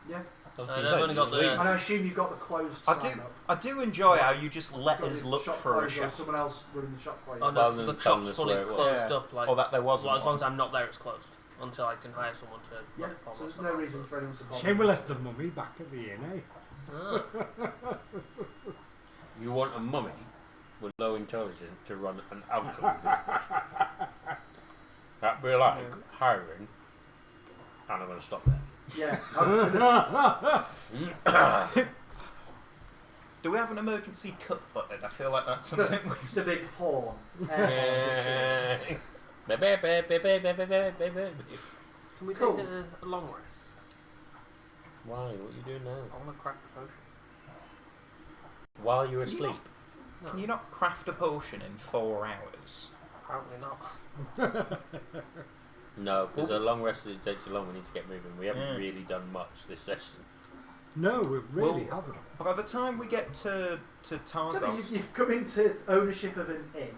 Yeah. I was I've gonna say, only got the- leave. And I assume you've got the closed I sign do. up. I do enjoy how you just let Got us the look shop for a closed or shop, someone else running the shop for you. Oh no, Rather than the telling shop's us fully where it was. closed Yeah. up. Like, or that there wasn't well, as long one. as I'm not there, it's closed until I can hire someone to Yeah, run it for so me. there's no reason for anyone to bother. Shame we left the mummy back at the inn, eh? Ah. You want a mummy with low intelligence to run an alchemy business? That'd be like hiring. And I'm going to stop there. Yeah. I was gonna, Do we have an emergency cut button? I feel like that's something we... just a big horn. Beep, beep, beep, beep, beep, beep, beep, beep, beep. Can we Cool. take a long rest? Why? What are you doing now? I want to crack the potion. While you're Can you asleep? No, Can you not craft a potion in 4 hours? apparently not. No, because a long rest it takes too long. We need to get moving. We haven't Yeah. really done much this session. No, we really Well, haven't. By the time we get to Targos... You've come into ownership of an inn.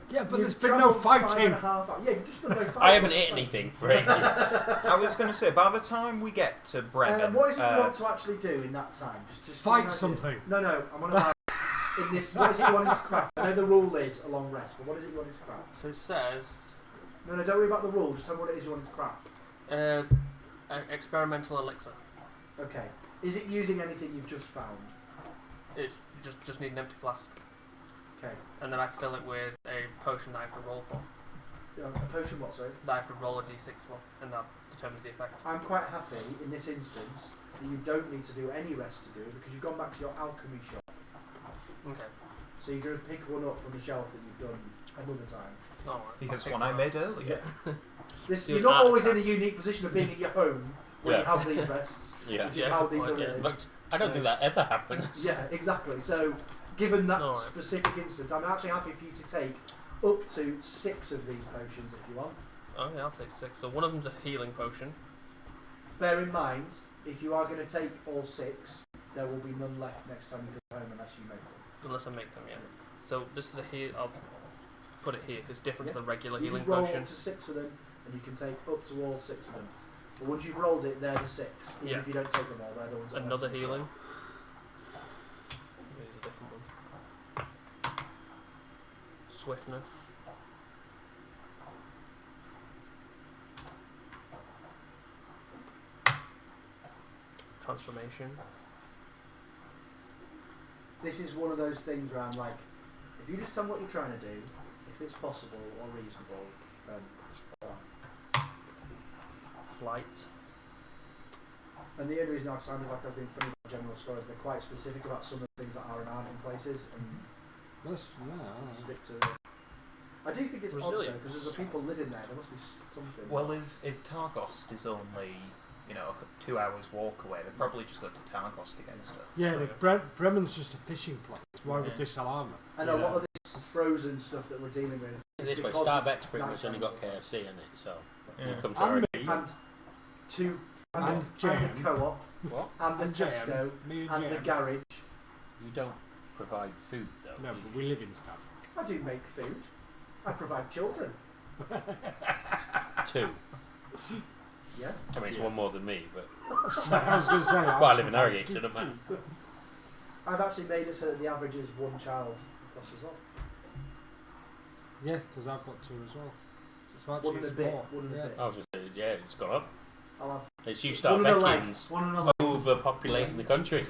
Yeah, but You've there's been no travelled fighting. 5.5 hours. Yeah, you've just done no fighting. I haven't hit anything for ages. I was going to say, by the time we get to Bremen... What is it you want to actually do in that time? Just Fight give me an idea. something. No, I'm on about in this. What is it you wanting to craft? I know the rule is a long rest, but what is it you wanting to craft? So it says, No, don't worry about the rule. Just tell me what it is you wanting to craft. Experimental elixir. Okay. Is it using anything you've just found? It's just need an empty flask. Okay. And then I fill it with a potion that I have to roll for. A potion what, sorry? That I have to roll a d6 for, and that determines the effect. I'm quite happy in this instance that you don't need to do any rest to do it because you've gone back to your alchemy shop. Okay. So you're going to pick one up from the shelf that you've done another time. Alright. Because one I made earlier. You're not always in a unique position of being at your home when you have these rests. Yeah. Which is how these are really. But I don't think that ever happens. Yeah, exactly. So, given that specific instance, I'm actually happy for you to take up to 6 of these potions if you want. Okay, I'll take 6. So one of them's a healing potion. Bear in mind, if you are going to take all 6, there will be none left next time you come home unless you make them. Unless I make them, yeah. So this is a heal. I'll put it here. 'Cause it's different to the regular you healing just roll potion. up to 6 of them, and you can take up to all 6 of them. But once you've rolled it, they're the 6. Even if you don't take them all, they're the ones that Another are healing. Here's a different one. Swiftness. Transformation. This is one of those things where I'm like, if you just tell me what you're trying to do, if it's possible or reasonable, then it's fine. Flight. And the only reason I've sounded like I've been funny about general stories, they're quite specific about some of the things that are and aren't in places, and stick to it. I do think it's odd though, because there's people living there, there must be something. Well, if Targost is only, 2 hours walk away, they'd probably just go to Targost to get stuff. Yeah, Bremen's just a fishing place. Why would this alarm them? I know, what are these frozen stuff that we're dealing with? This way, Starbucks pretty much only got KFC in it, so you come to And our and the co-op, What? and the Tesco, and the garage. You don't provide food though. No, do but you? we live in stuff. I do make food. I provide children. 2. Yeah. I mean, it's one more than me, but. I was going to say. Well, I live in Harrogate, so it doesn't matter. I've actually made it so that the average is 1 child across as well. Yeah, because I've got 2 as well. So One actually and a it's bit. more. One and a Yeah. bit. I was just saying, yeah, it's gone up. I'll have It's you start one and a leg. Beckins One and a leg. overpopulating the country.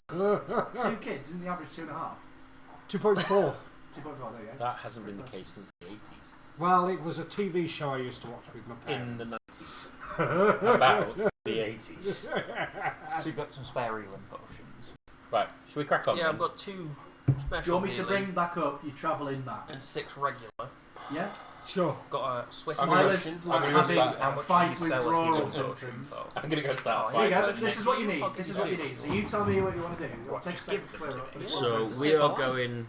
2 kids, isn't the average 2.5? 2.4. 2.5, there you go. That hasn't been the case since the 80s. Well, it was a TV show I used to watch with my parents. In the 90s. About the 80s. So you've got some spare healing potions. Right, should we crack on Yeah, then? I've got 2 special Do you want me to healing bring back up your travelling back? and 6 regular. Yeah? Sure. Got a swift Silas, motion. like I'm gonna having start- How a much fight do you sell a withdrawal healing potion symptoms. for? I'm going to go start Here you fighting. go, then this is next. what you need. I'll This give is what you you two. need. So you tell me what you want to do. It'll What, take a just second give to them clear to up. me? So Yeah. we are going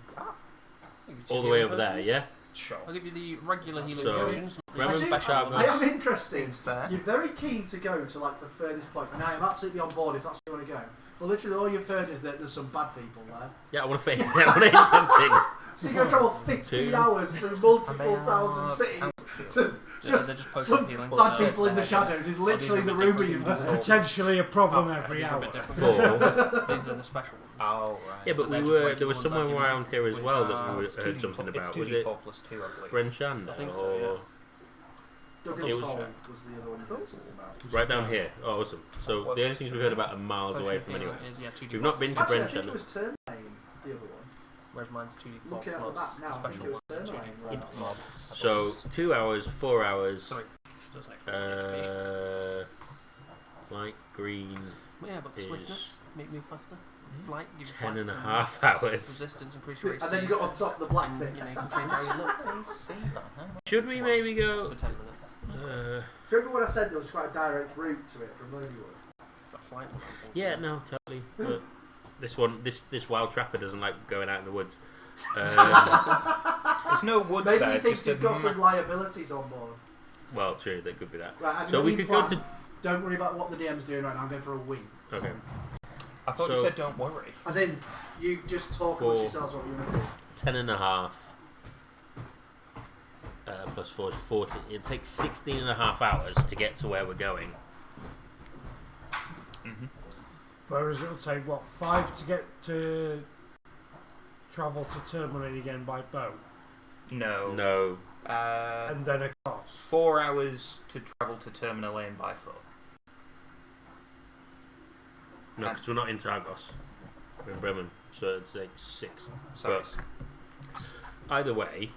all the way over there, yeah? Sure. I'll give you the regular healing So, potions. Bremen I special am armors. interested. Seems fair. You're very keen to go to like the furthest point, and I am absolutely on board if that's where you want to go. But literally all you've heard is that there's some bad people there. Yeah, I want to hit something. So you're going to travel 15 hours through multiple towns and cities to They're just just potion some healing. bad people in the shadows is literally the room where you've Potentially a problem every These are a hour. bit different. 4. These are the special ones. Oh, right. Yeah, but They're just there regular was ones someone I give around here as which well are- that we It's heard something it's about. Was it 2d4 plus 2, I believe. Brenshan? I think so, or yeah. Douglas It was- Hall was the other one you heard something about. right down here? Oh, awesome. So What- the only things we've heard about are miles Potion away of from healing anywhere. is, yeah, 2d4. We've not been to Actually, I think Brenshan. it was Termine, the other one. Whereas mine's 2d4 Looking at the plus map now, the I think special it was ones are Termine. 2d4 Right. plus. So 2 hours, 4 hours. Sorry. So it's like Light green, yeah, but is swiftness, make move faster. Flight, give you 10 and a flight, half hours. resistance, increase your AC. And then you got on top of the black bit. You know, you can change how you look Should we maybe go? for 10 minutes. Do you remember when I said there was quite a direct route to it from Lonelywood? It's that flight one. I think. Yeah, no, totally. But this wild trapper doesn't like going out in the woods. There's no woods Maybe there. he thinks just he's a got some liabilities on board. Well, true, that could be that. Right, I'm So gonna we leave could go plan. to. Don't worry about what the DM's doing right now. I'm going for a wee. Okay. I thought you So- said don't worry. As in, you just talk amongst yourselves what you want to do. 10 and a half. Plus 4 is 40. It takes 16 and a half hours to get to where we're going. Mm-hmm. Whereas it'll take, what, 5 to get to travel to Termine again by boat? No. No. And then across? 4 hours to travel to Terminal Lane by foot. No, because we're not in Targos. We're in Bremen, so it's like 6. Sorry. But either way...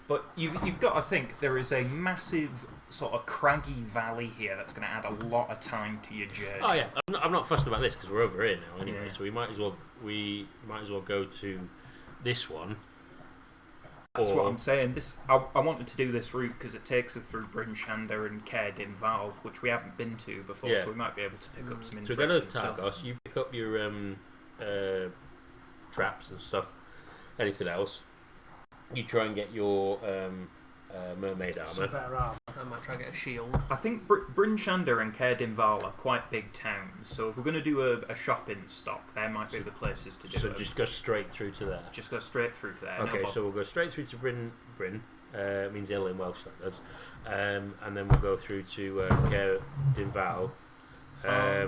But you've got to think there is a massive sort of craggy valley here that's going to add a lot of time to your journey. Oh yeah, I'm not fussed about this because we're over here now anyway. Yeah. So we might as well go to this one. That's what I'm saying. I wanted to do this route because it takes us through Bryn Shander and Caer Dinval, which we haven't been to before, so we might be able to pick up some So interesting we go to stuff. Targos. You pick up your traps and stuff. Anything else? You try and get your mermaid armor. Some better armor. I might try and get a shield. I think Bryn Shander and Caer Dinval are quite big towns, so if we're going to do a shopping stop, there might be the places to do it. So just go straight through to there. Just go straight through to there. Okay, so we'll go straight through to Bryn. Means ill in Welsh, that does. And then we'll go through to Caer Dinval. I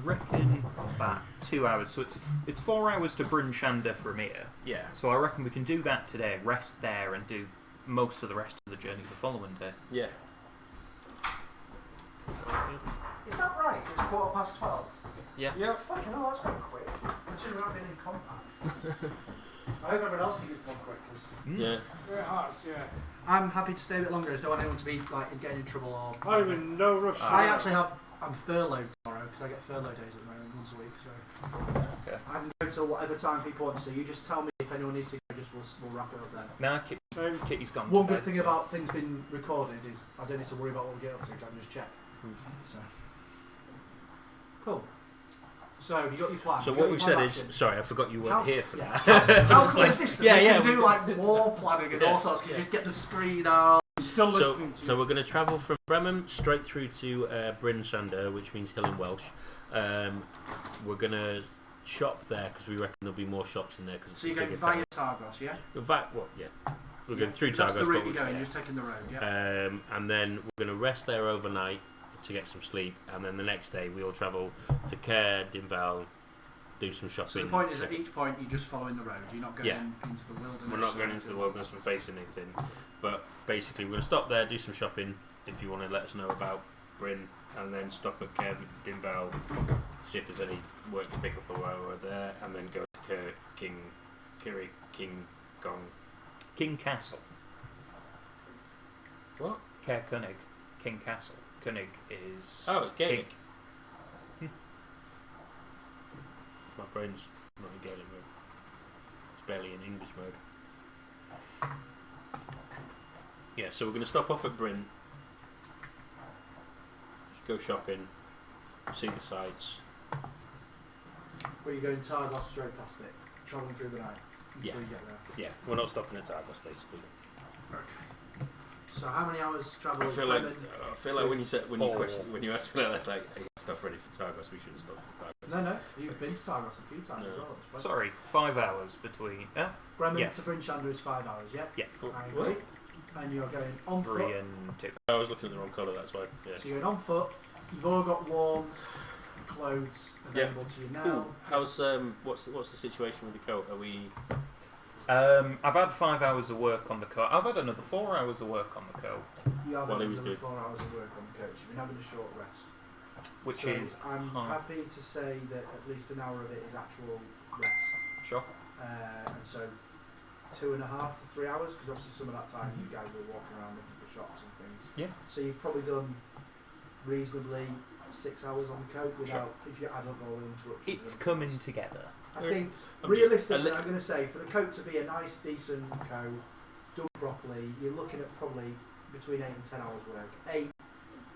reckon, what's that? 2 hours. So it's 4 hours to Bryn Shander from here. Yeah. So I reckon we can do that today, rest there, and do most of the rest of the journey the following day. Yeah. Is that right? It's 12:15. Yeah. Yeah. Fucking hell, that's gone quick. Considering we're not being in combat. I hope everyone else thinks it's gone quick, because... Yeah. It has, yeah. I'm happy to stay a bit longer. I don't want anyone to be like getting in trouble or... I'm in no rush. I'm furloughed tomorrow because I get furlough days at the moment, once a week. So Okay. I can go till whatever time people want. So you just tell me if anyone needs to go. Just we'll wrap it up then. Nah, Kitty's gone. One to good bed, thing so. about things being recorded is I don't need to worry about what we get up to because I can just check. So cool. So have you got your plan? So You what got we've your said plan is, active? sorry, I forgot you weren't How- here for yeah. that. How Just cool is this? yeah, we yeah. can do like war planning and all sorts. You just get the screen out. Still listening to So we're going to travel from Bremen straight through to Bryn Shander, which means hill in Welsh. We're going to shop there because we reckon there'll be more shops in there. Cause So you're going via Targos, yeah? Yeah. We're going through Targos. That's the route but you're going. yeah. You're just taking the road, yeah. And then we're going to rest there overnight to get some sleep, and then the next day we'll travel to Caer Dinval, do some shopping. So the point is, at each point you're just following the road. You're not going into the wilderness. We're not going into the wilderness and facing anything, but basically we're going to stop there, do some shopping. If you want to let us know about Bryn, and then stop at Caer Dinval, see if there's any work to pick up while we're there, and then go to King Castle. What? Caer Cynnig. King Castle. Cynnig is... Oh, it's Gaelic. King. My brain's not in Gaelic mode. It's barely in English mode. Yeah, so we're going to stop off at Bryn. Just go shopping, see the sights. Where you going Targos straight past it, travelling through the night until you get there. Yeah, we're not stopping at Targos basically. So how many hours travel? I feel like when you asked me that, that's like hey, stuff ready for Targos. We shouldn't stop to Targos. No, you've been to Targos a few times as well. Sorry, 5 hours between... Bremen to Bryn Shander is 5 hours, yeah? Yeah. I agree. And you're going on 3 foot. and 2. I was looking at the wrong colour, that's why. Yeah. So you're going on foot. You've all got warm clothes available to you now. Ooh, how's what's the situation with the coat? Are we? I've had 5 hours of work on the coat. I've had another 4 hours of work on the coat. You have While he another was 4 hours of work on the coach. You've been having a short rest. Which So is I'm half. happy to say that at least an hour of it is actual rest. Sure. And so 2.5 to 3 hours, because obviously some of that time you guys were walking around looking for shops and things. Yeah. So you've probably done reasonably 6 hours on the coat without, if you add up all the interruptions. It's coming together. I think realistically, I'm going to say for the coat to be a nice, decent coat, done properly, you're looking at probably between 8 and 10 hours work. 8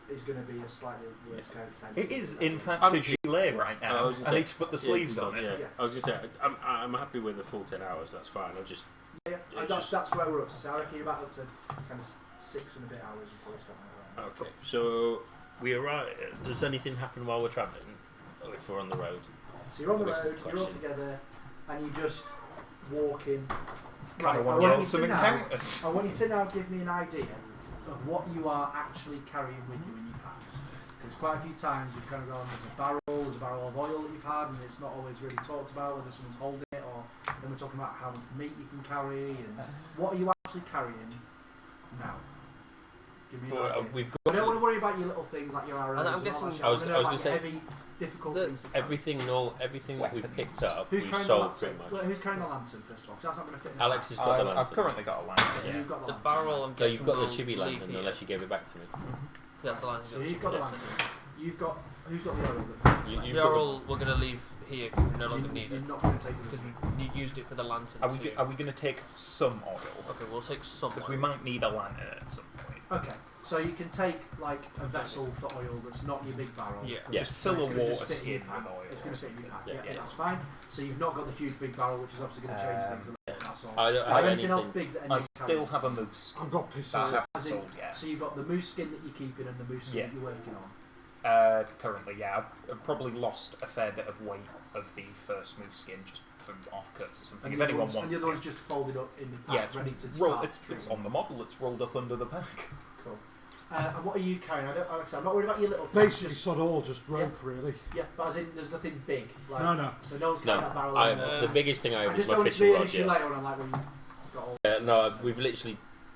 is going to be a slightly worse coat. 10 It is, in fact, a gilet right now. I need to put the sleeves on it. Yeah. I was just saying, I'm happy with the full 10 hours. That's fine. I'm just. Yeah, that's where we're up to. So I reckon you're about up to kind of 6 and a bit hours. You probably spent like that. Okay. So we arrive. Does anything happen while we're travelling? If we're on the road. So you're on the This is road, the you're all question. together, and you just walk in. I Right, want to roll some encounters. I want you to now give me an idea of what you are actually carrying with you in your packs. Because quite a few times you've kind of gone, there's a barrel of oil that you've had, and it's not always really talked about whether someone's holding it, or then we're talking about how much meat you can carry, and what are you actually carrying now? Give me an Well, idea. we've I got. don't want to worry about your little things like your arrows. I'm and all guessing- that shit. I was wanna know gonna about say, your heavy, difficult things to carry. Everything that we've picked up, Who's we've carrying sold the lantern? pretty much. Well, who's carrying the lantern first of all? 'Cause that's not going to fit in the Alex pack. has got the lantern. I've currently got a lantern. So Yeah. you've got the The lantern. barrel, I'm No, guessing. you've got the will chibi leave lantern here. unless you gave it back to me. That's the lantern. So you've got the Yeah. lantern. You've got. Who's got the oil? Then? You've The got barrel we're going to leave here because we no longer need You're it. not going to take Because it. we used it for the lantern. Are we too. going to take some oil? Okay, we'll take some. Because we might need a lantern at some point. Okay, so you can take like a vessel for oil that's not your big barrel. Yeah. but Just so fill it's a gonna water just fit in your skin pack. with oil It's or going to fit in your pack. something. Yeah, Yeah. that's fine. So you've not got the huge big barrel, which is obviously going to change things a little bit. That's all. I don't Is have there anything else anything. big that I anyone's still carrying? have a moose. I've got That I pistols. haven't As in- sold yet. So you've got the moose skin that you're keeping and the moose skin Yeah. that you're working on. Currently, yeah. I've probably lost a fair bit of weight of the first moose skin just from offcuts or something. And If the other anyone one's, and wants the other it. one's just folded up in the pack, Yeah, it's, ready to roll, start. it's treating. on the model, it's rolled up under the pack. Cool. And what are you carrying? Like I said, I'm not worried about your little things. Basically, sod all, just rope, really. Yeah, but as in, there's nothing big. Like, No. So no one's No, carrying that barrel. I in there. have, the biggest thing I I have is just my don't want it to fishing be an rod. issue Yeah. later on. I'm like, when you've got all. No,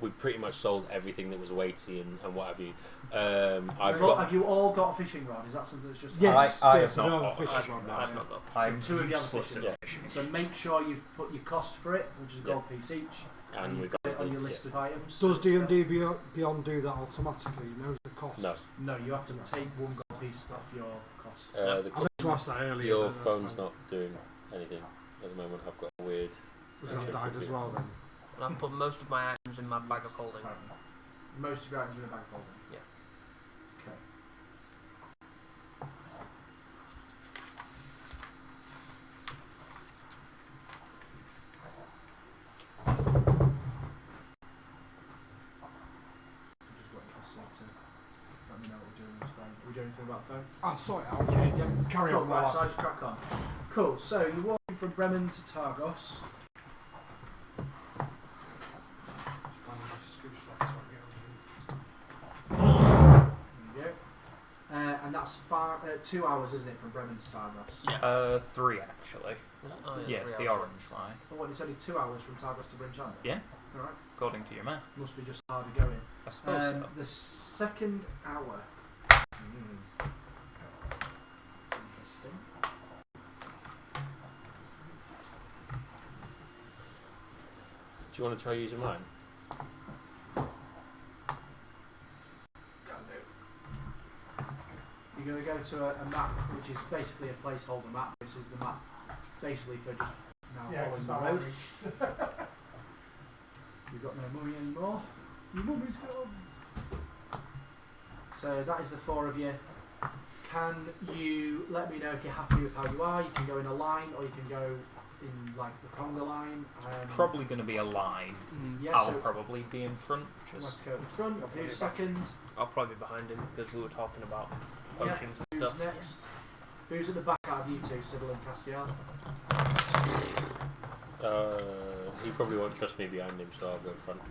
we've pretty much sold everything that was weighty and what have you. Have you all got a fishing rod? Is that something that's just? Yes, I yes, have I not don't have got a a fishing rod now. I've not got. I'm two of you have useless fishing at fishing. So make sure you've put your cost for it, which is a gold piece each, And you've we've got got it on your yeah. list of items. Does D&D Beyond do that automatically? He knows the cost. No. No, you have to take one gold piece off your costs. The I meant to ask that earlier. your but that's phone's fine. not doing anything at the moment. I've got a weird. Has that died as well then? And I've put most of my items in my bag of holding. Most of your items are in a bag folder. Yeah. Okay. I'm just waiting for Sid to let me know what we're doing with his phone. Are we doing anything about the phone? I'll sort it out, Jay. Yeah. Carry Cool, on. right, Right, so I just crack on. Cool, so you're walking from Bremen to Targos. There you go. And that's 2 hours, isn't it, from Bremen to Targos? Yeah. 3 actually. Oh, Yeah, it's 3 the hours. orange line. Oh, what, it's only 2 hours from Targos to Bryn Chandler? Yeah. Alright. According to your map. Must be just harder going. I suppose so. The second hour. That's interesting. Do you want to try using mine? You're going to go to a map, which is basically a placeholder map. This is the map, basically for just now following the road. You've got no money anymore. Your mummy's gone. So that is the 4 of you. Can you let me know if you're happy with how you are? You can go in a line, or you can go in like the conga line. Probably going to be a line. Yeah, I'll so probably be in front. let's Just go at the front. Who's second? I'll probably be behind him because we were talking about Yeah. potions and Who's stuff. next? Who's at the back out of you two, Sybil and Castiel? He probably won't trust me behind him, so I'll go in front.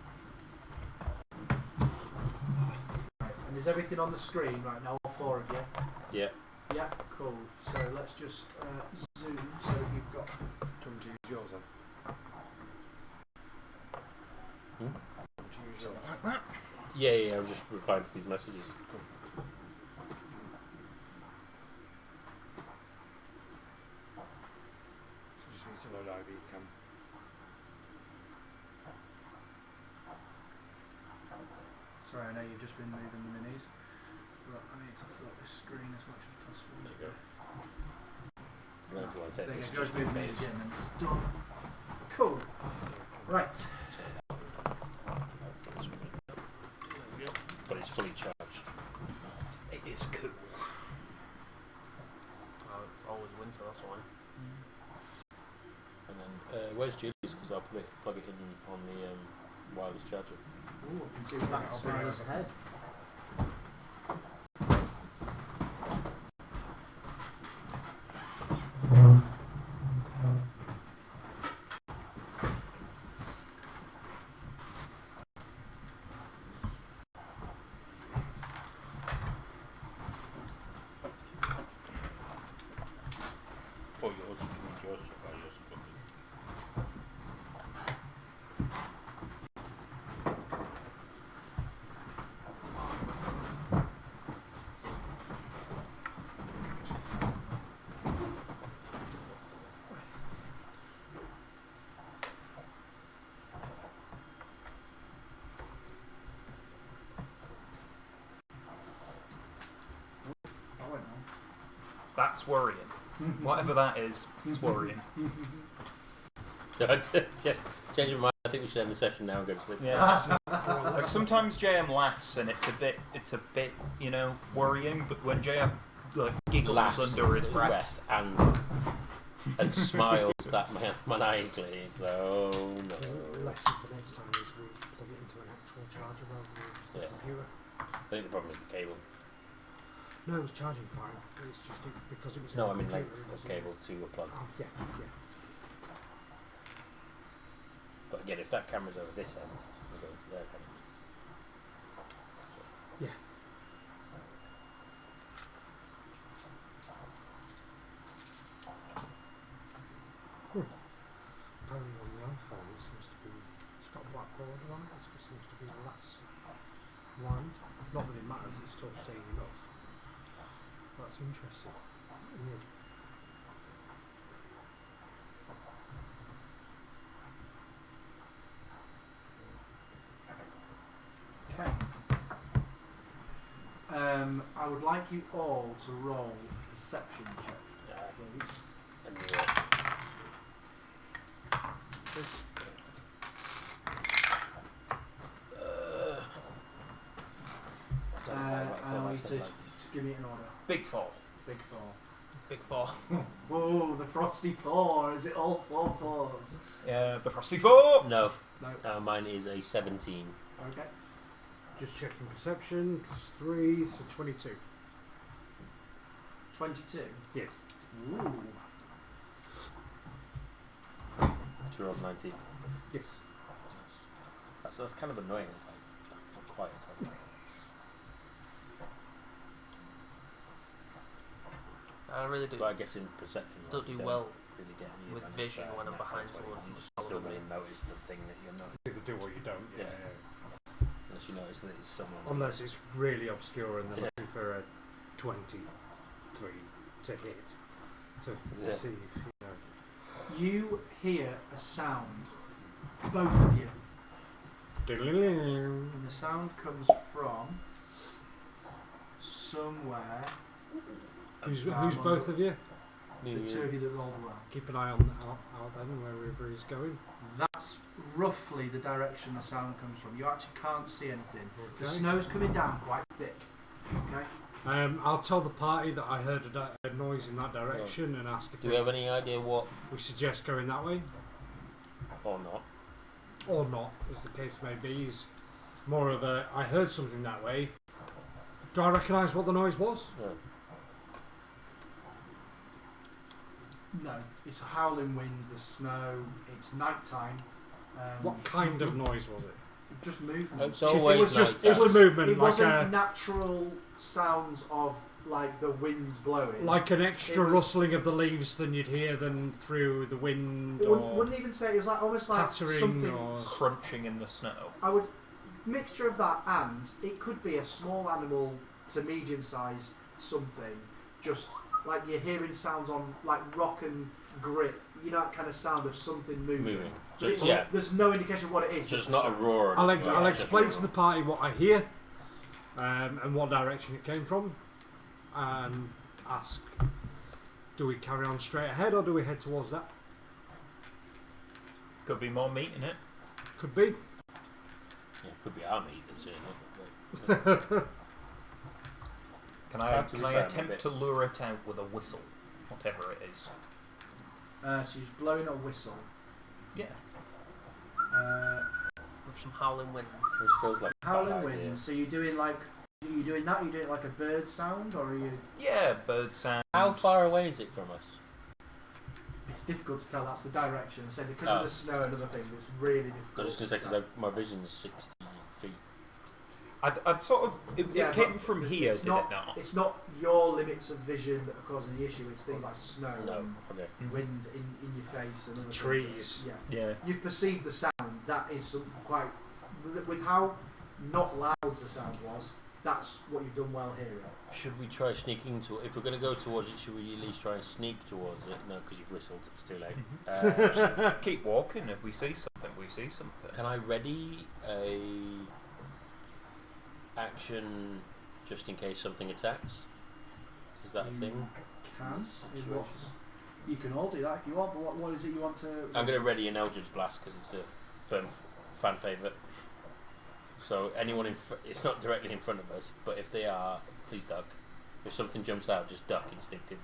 Right. And is everything on the screen right now? All 4 of you? Yeah. Yeah, cool. So let's just zoom so you've got. Do you want to use yours then? Hmm? Do you want to use yours like that? Yeah, I'm just replying to these messages. So just need to load IV cam. Sorry, I know you've just been moving the minis, but I need to fill up this screen as much as possible. There you go. No, if you want to take There you this, go. If just you move in minis case. again, then it's done. Cool. Right. But it's fully charged. it is cool. Oh, it's always winter, that's why. And then, where's Julie's? Because I'll plug it in on the wireless charger. Ooh, I can see the back of Smiler's head. Or yours, if you want yours, check out yours. That's worrying. Whatever that is, it's worrying. Change your mind. I think we should end the session now and go to sleep. Yeah. Like sometimes JM laughs and it's a bit, you know, worrying. But when JM like giggles Laughs under his breath, and smiles that maniacally. So no. Lesson for next time is we plug it into an actual charger rather than just the computer. I think the problem is the cable. No, it was charging fine. It's just because it was. No, I in the mean computer, length it of wasn't- cable to a plug. Oh, yeah. But again, if that camera's over this end, we'll go into there. Can Yeah. Apparently on the iPhone it seems to be, it's got a black border on it, it seems to be the last one. Not that it matters, it's still saying enough. That's interesting. Weird. Okay. I would like you all to roll a perception check, please. And I want you to just give me an order. big fall. Big four. Big four. Whoa, the frosty four. Is it all 4 4s? Yeah, the Frosty Four. no, No. mine is a 17. Okay. Just checking perception, plus 3, so 22. 22. Yes. Ooh. She rolled 19. Yes. That's kind of annoying. It's like not quiet. I really do. But I guess in perception, Don't do you well really get any with advantage vision there, when I'm and that behind kind of someone way. You who's just still taller really than me. notice the thing that you're not. Either do or you don't, yeah. Unless you notice that it's someone. Unless it's really obscure and they're Yeah. looking for a 23 to hit. To Yeah. see if, you know. You hear a sound, both of you. And the sound comes from somewhere. Who's on both of you? The two of you that rolled well. Keep an eye on out then, wherever he's going. That's roughly the direction the sound comes from. You actually can't see anything. The Okay. snow's coming down quite thick. Okay. I'll tell the party that I heard a noise in that direction and ask if Do we have any idea what we suggest going that way or not? or not, as the case may be. Is more of a I heard something that way. Do I recognise what the noise was? No. No, it's a howling wind, the snow, it's night time. What kind of noise was it? Just movement. It's always it was just night time. a movement, It like wasn't natural sounds of like the winds blowing. like an extra It was- rustling of the leaves than you'd hear them through the wind, It or wouldn't even say it was like almost like pattering something. or- Crunching in the snow. I would mixture of that, and it could be a small animal to medium sized something. Just like you're hearing sounds on like rock and grit. You know that kind of sound of something moving. But Just, yeah. There's no indication what it is. Just a not a sound. roar. I'll Yeah, explain just to the party what I hear and what direction it came from, and ask: do we carry on straight ahead or do we head towards that? Could be more meat in it. Could be. Yeah, it could be our meat that's in it. Can I Hard to confirm a attempt bit. to lure it out with a whistle, whatever it is? So you're just blowing a whistle. Yeah. With some howling winds. This feels like a bad Howling idea. winds. So you're doing like. Are you doing that? Are you doing it like a bird sound, or are you? Yeah, bird sound. How far away is it from us? It's difficult to tell. That's the direction. So because Oh. of the snow and other things, it's really difficult. I was just going to say, because my vision's 60 feet. I'd sort of. It Yeah, came but from it's- here, it's did not- it not? It's not your limits of vision that are causing the issue. It's things like snow No, and okay. wind in your face and other Trees. things. Yeah. Yeah. You've perceived the sound. That is something quite. With how not loud the sound was, that's what you've done well hearing. Should we try sneaking to? If we're going to go towards it, should we at least try and sneak towards it? No, because you've whistled. It's too late. Keep walking. If we see something, we see something. Can I ready a action just in case something attacks? Is that a thing? can. In Situation. what's, you can all do that if you want, but what is it you want to... I'm going to ready an Eldritch Blast because it's a fan favourite. So anyone it's not directly in front of us, but if they are, please duck. If something jumps out, just duck instinctively.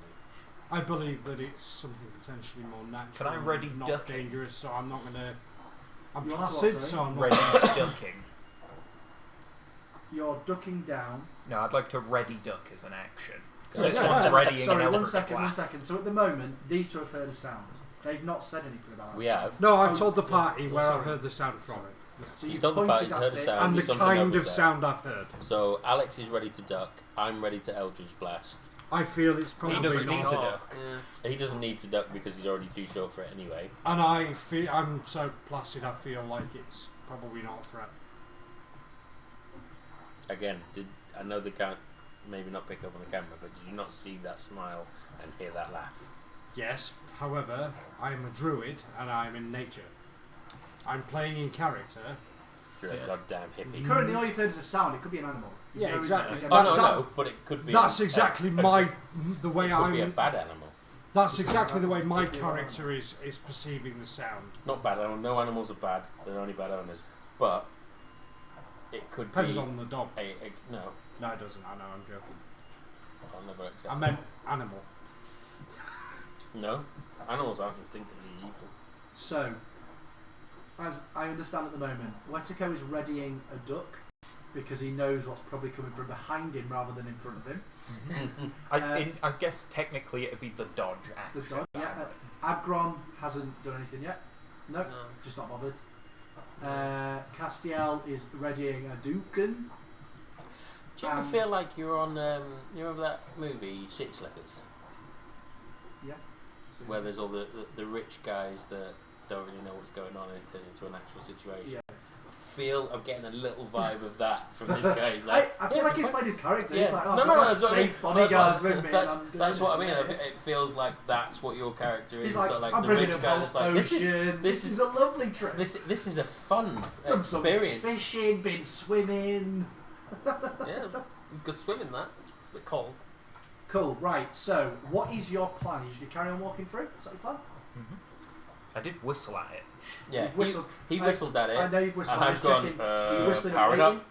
I believe that it's something potentially more natural. Can I ready not ducking? dangerous, so I'm not going to... I'm You want to placid, what, so I'm Ready not... ducking. You're ducking down. No, I'd like to ready duck as an action. So This yeah, one's readying sorry, an one Eldritch second. Blast. So at the moment, these two have heard a sound. They've not said anything about it. We have. No, I've Oh, told the party where sorry. I've heard the sound from. Sorry. So He's you've told the pointed party's at heard a it. sound. And the something kind else of there. sound I've heard. So Alex is ready to duck. I'm ready to Eldritch Blast. I feel it's probably doesn't need not. to duck. Yeah. He doesn't need to duck because he's already too short for it anyway. And I'm so placid, I feel like it's probably not a threat. Again, I know they can't maybe not pick up on the camera, but did you not see that smile and hear that laugh? Yes, however, I'm a druid and I'm in nature. I'm playing in character. You're a goddamn hippie. Currently, all you've heard is a sound. It could be an animal. Yeah, No, exactly. it's Oh like no, a- no, but it could be. That's exactly the way It could be a I'm. bad animal. That's exactly the way my character is perceiving the sound. Not bad animal. No animals are bad. They're only bad owners. But it could Depends be. on the dog. No, No, it doesn't. I know. I'm joking. I'll never accept. I meant animal. No, animals aren't instinctively evil. So, as I understand at the moment, Wetico is readying a duck because he knows what's probably coming from behind him rather than in front of him. I guess technically it'd be the dodge The action. dodge, yeah. Agron hasn't done anything yet. Nope, No. just not bothered. Castiel is readying a Duken. Do you ever feel like you're on? You remember that movie Shit Slickers, Yeah. where there's all the rich guys that don't really know what's going on and it turns into an actual situation. Yeah. I'm getting a little vibe of that from this guy. He's like, I feel like he's played his character. He's like, oh, no, I've no, got that's what I safe mean. bodyguards That's with me. That's, and I'm doing that's what I mean. it. It feels like that's what your character is. He's It's like, sort of like I'm the bringing rich a guy that's like, potion. This is a lovely trip. This is a fun Done some experience. fishing, been swimming. Yeah, we've got swimming that. A bit cold. Cool, right, so what is your plan? You should carry on walking through? Is that your plan? I did whistle at it. Yeah, You've whistled. he whistled at it. I know you've whistled. And I'm I've just checking. gone, Are you whistling power and it up. waiting?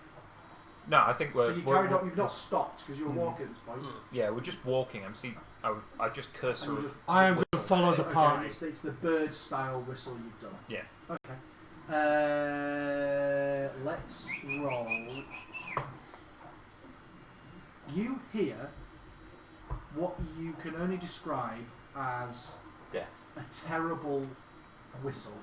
No, I think we're. So you we're- carried on, you've not stopped because you were walking at this point. Yeah, we're just walking. I just And cursor. you just, I am going to follow the okay, party. it's the bird style whistle you've done. Yeah. Okay. Let's roll. You hear what you can only describe as Death. a terrible whistle.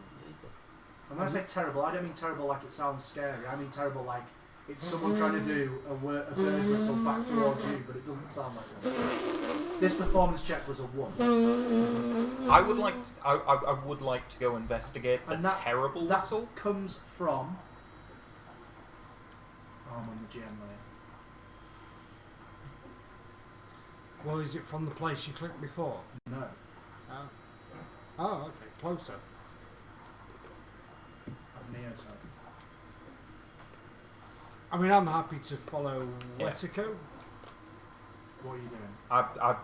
And when I say terrible, I don't mean terrible like it sounds scary. I mean terrible like it's someone trying to do a bird whistle back towards you, but it doesn't sound like one. This performance check was a 1. I would like. I would like to go investigate the And that- terrible that whistle. comes from. Oh, I'm on the GM layer. Well, is it from the place you clicked before? No. Oh, okay, closer. As Neo said. I mean, I'm happy to follow Yeah. Wetico. What are you doing? I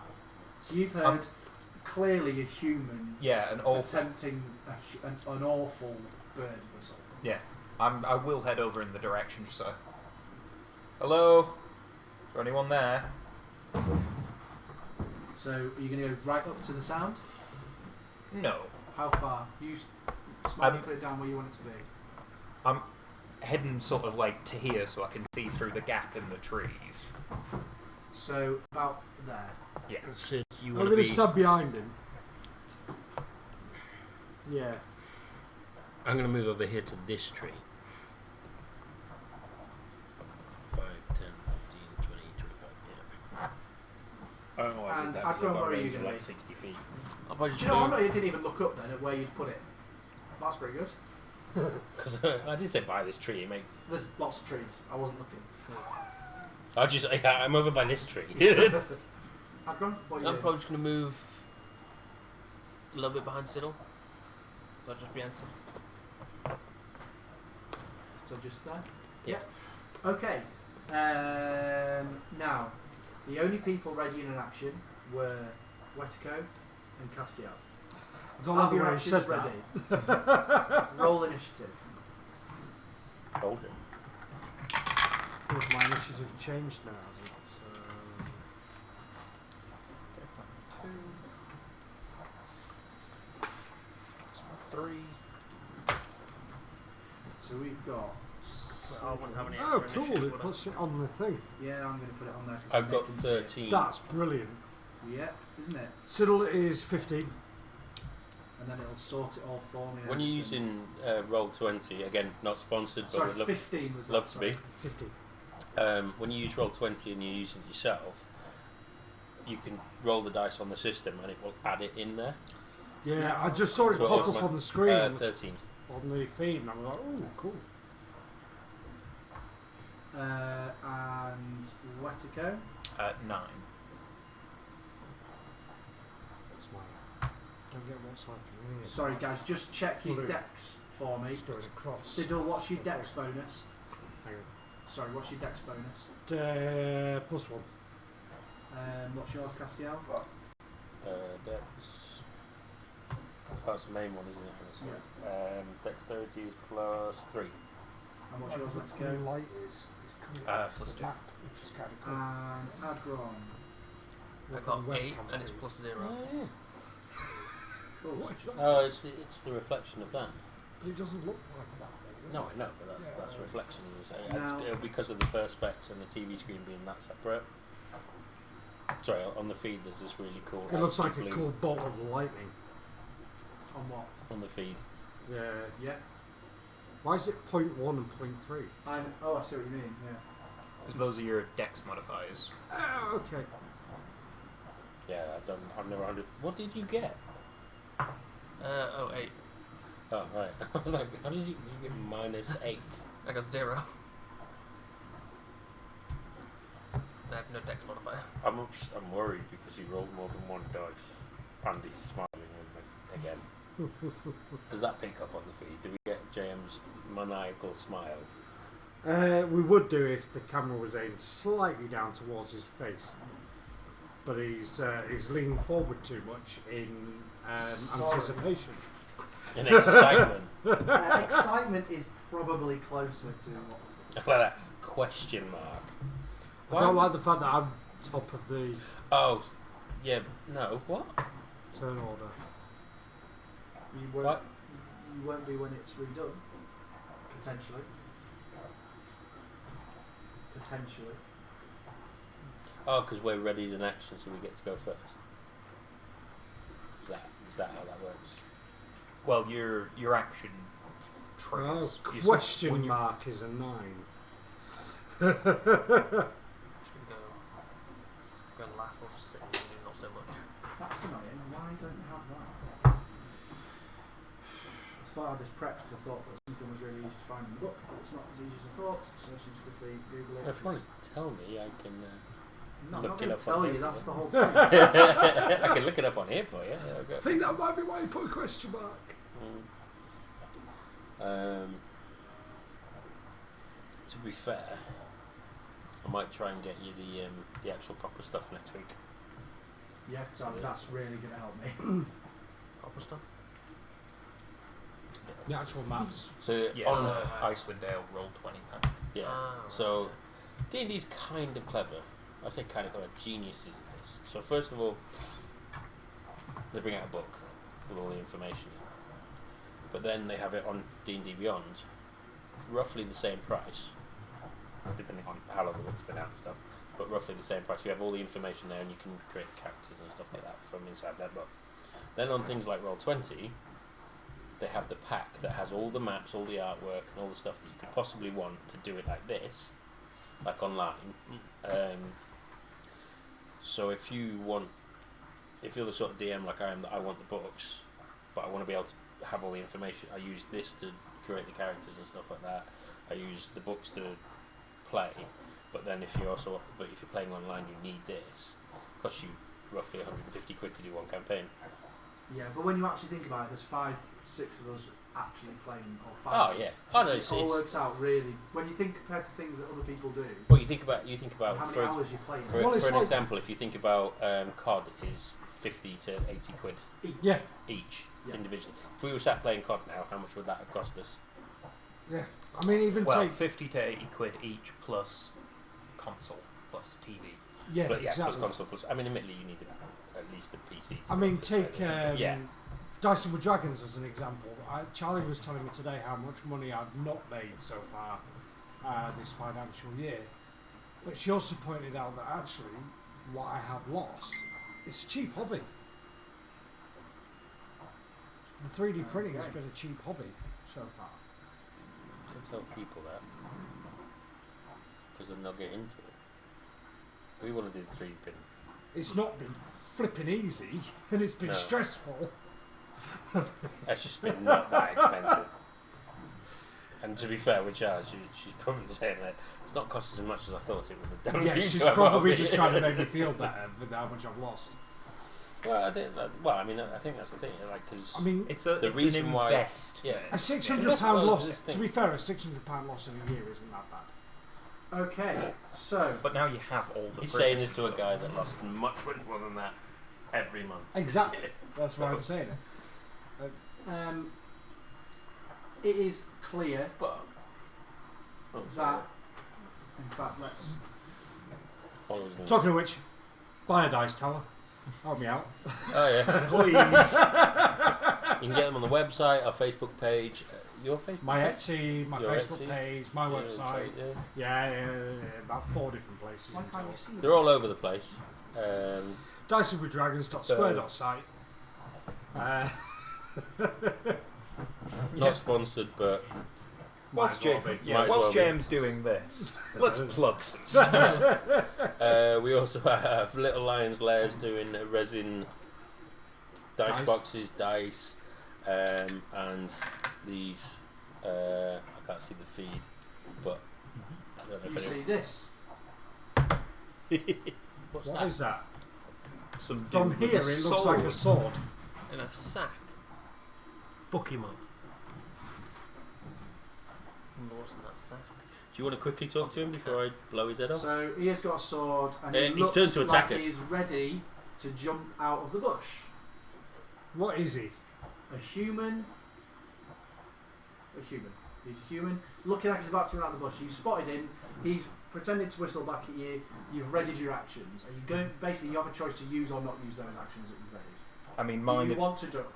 So you've heard clearly a human yeah, an awful. attempting an awful bird whistle. Yeah, I will head over in the direction. So, hello, is there anyone there? So are you going to go right up to the sound? No, How far? You smartly put it down where you want it to be. I'm heading sort of like to here so I can see through the gap in the trees. So about there. Yeah. So you I'm want going to to be? stand behind him. Yeah. I'm going to move over here to this tree. 5, 10, 15, 20, 25. Yeah. I don't know why I And did that. I've 'cause gone I've got a where are you range of gonna like be? 60 feet. I'll probably Do just you know what? move. No, you didn't even look up then at where you'd put it. That's pretty good. Because I did say by this tree, mate. There's lots of trees. I wasn't looking. I'm over by this tree. I've gone. What are you I'm doing? probably just going to move a little bit behind Siddle. So I'll just be answered. So just there? Yeah. Okay. Now, the only people ready in an action were Wetico, and Castiel. I don't like the your way you actions said ready. that. Roll initiative. Hold it. Well, my initiative changed now, hasn't it? So 3. So we've got. I wouldn't have any Oh, extra cool! initiative, It would I? puts it on the thing. Yeah, I'm going to put it on there. 'cause I've then got they can see it. 13. That's brilliant. Yeah, isn't it? Siddle is 15. And then it'll sort it all for me. and When you're everything. using Roll20, again, not sponsored, but Sorry, would love, 15 was that. love to sorry. be. 15. When you use Roll20 and you're using it yourself, you can roll the dice on the system and it will add it in there. Yeah, I just saw it So pop it's up like, on the screen 13. on the feed, and I was like, oh, cool. And Wetico. 9. That's mine. Don't get what's happening here. Sorry, guys, just check your Blue. dex for me. This goes across. Siddle, what's your dex bonus? Hang Sorry, what's your dex bonus? on. +1. What's yours, Castiel? Dex. That's the main one, isn't it? Dexterity is +3. And what's yours, The Wetico? light is coming +2. off the map, which is kind of cool. And Adron. I got 8 and it's +0. Oh, yeah. Cool. What is that? Oh, it's the reflection of that. But it doesn't look like that. Though, does No, it? I know, but that's reflection. So Now- it's because of the perspex and the TV screen being that separate. Sorry, on the feed there's this really cool. It looks like a blue cool bolt of lightning. On what? on the feed. Yeah. Yeah. Why is it 0.1 and 0.3? I see what you mean, yeah. Because those are your dex modifiers. Oh, okay. Yeah, I've never under. What did you get? 8. Oh right, I was like, how did you get -8? I got 0. I have no dex modifier. I'm worried because he rolled more than one dice, and he's smiling at me again. Does that pick up on the feed? Do we get JM's maniacal smile? We would do if the camera was aimed slightly down towards his face. But he's leaning forward too much in anticipation. In excitement. Excitement is probably closer to what was it? Like that question mark. I don't like the fact that I'm top of the Oh, yeah. No. What? turn order. You What? won't be when it's redone. Potentially. Potentially. Oh, because we're ready in action, so we get to go first. Is that how that works? Well, your action triggers. Oh, You question when you- mark is a 9. Just gonna go last or just sit and do not so much. That's annoying. Why don't you have that? I thought I just prepped because I thought that something was really easy to find in the book, but it's not as easy as I thought, so I seem to quickly Google it. If you want to tell me, I can. No, I'm look not it going up to tell on you, here that's for the you. whole thing. I can look it up on here for you. Yeah, I okay. think that might be why you put a question mark. To be fair, I might try and get you the actual proper stuff next week. Yeah, so that's really going to help me. Proper stuff. The actual maps. So Yeah, on Icewind Dale roll 20 pack. yeah. Ah, So D&D's kind of clever. I say kind of clever. Geniuses at this. So first of all, they bring out a book with all the information in. But then they have it on D&D Beyond, for roughly the same price, depending on how long the book's been out and stuff. But roughly the same price. You have all the information there, and you can create characters and stuff like that from inside that book. Then on things like Roll20, they have the pack that has all the maps, all the artwork, and all the stuff that you could possibly want to do it like this, like online. So if you're the sort of DM like I am, that I want the books, but I want to be able to have all the information, I use this to create the characters and stuff like that. I use the books to play, but then if you're playing online, you need this. It costs you roughly 150 quid to do one campaign. Yeah, but when you actually think about it, there's 5, 6 of us actually playing or Oh fighting. yeah. Oh no, It all works out really when you think compared to things that other people do. Well, you think about How many for, hours you play? for, Well, for it's an like- example, if you think about COD is 50 to 80 quid Yeah, each Yeah. individually. If we were sat playing COD now, how much would that have cost us? yeah. I mean, even Well, take 50 to 80 quid each plus console plus TV. yeah, But yeah, exactly. plus console plus. I mean, admittedly, you need at least a PC. I mean, to take play this. yeah. Dyson with Dragons as an example. Charlie was telling me today how much money I've not made so far this financial year, but she also pointed out that actually what I have lost, it's a cheap hobby. The 3D printing has been a cheap hobby so far. Don't tell people that because then they'll get into it. We want to do the 3D printing. It's not been flipping easy, and it's been No. stressful. It's just been not that expensive. And to be fair with Charles, she's probably saying that it's not cost as much as I thought it would have done. Yeah, for you she's to have probably hobby. just trying to make me feel better with how much I've lost. Well, I think that's the thing. Like, because I mean, It's The an reason why- investment. yeah. a £600 Well, this loss. thing. To be fair, a £600 loss in a year isn't that bad. Okay, so But now you have all the. he's saying fridges this to a and guy stuff. that lost much more than that every month. Exactly. That's why I'm saying it. it is clear But that. In fact, let's. Talking of which, buy a dice tower. Help me out. Oh yeah, Please. you can get them on the website, our Facebook page, your Facebook. My page? Etsy, my Your Facebook Etsy, page, my your website. yeah. Yeah, about 4 different places. Why in can't total. you see them? They're all over the place. DysonWithDragons.square.site. Not sponsored, but Whilst, Might as well James, Might as whilst well be. James doing this, let's plug some stuff. we also have Little Lion's Lairs doing resin dice Dice. boxes, dice, and these. I can't see the feed, but I don't know You if see anyone. this? What's What that? is that? Some From dude here, with it a looks like a sword. sword. In a sack. Fuck him up. What's in that sack? Do you want to quickly talk to him before I blow his head off? So he has got a sword and he He's looks turned to attack like us. he's ready to jump out of the bush. What is he? A human. He's a human. Looking like he's about to run out of the bush. You've spotted him. He's pretending to whistle back at you. You've readied your actions. Are you going? Basically, you have a choice to use or not use those actions that you've readied. I mean, Do mine. you want to duck?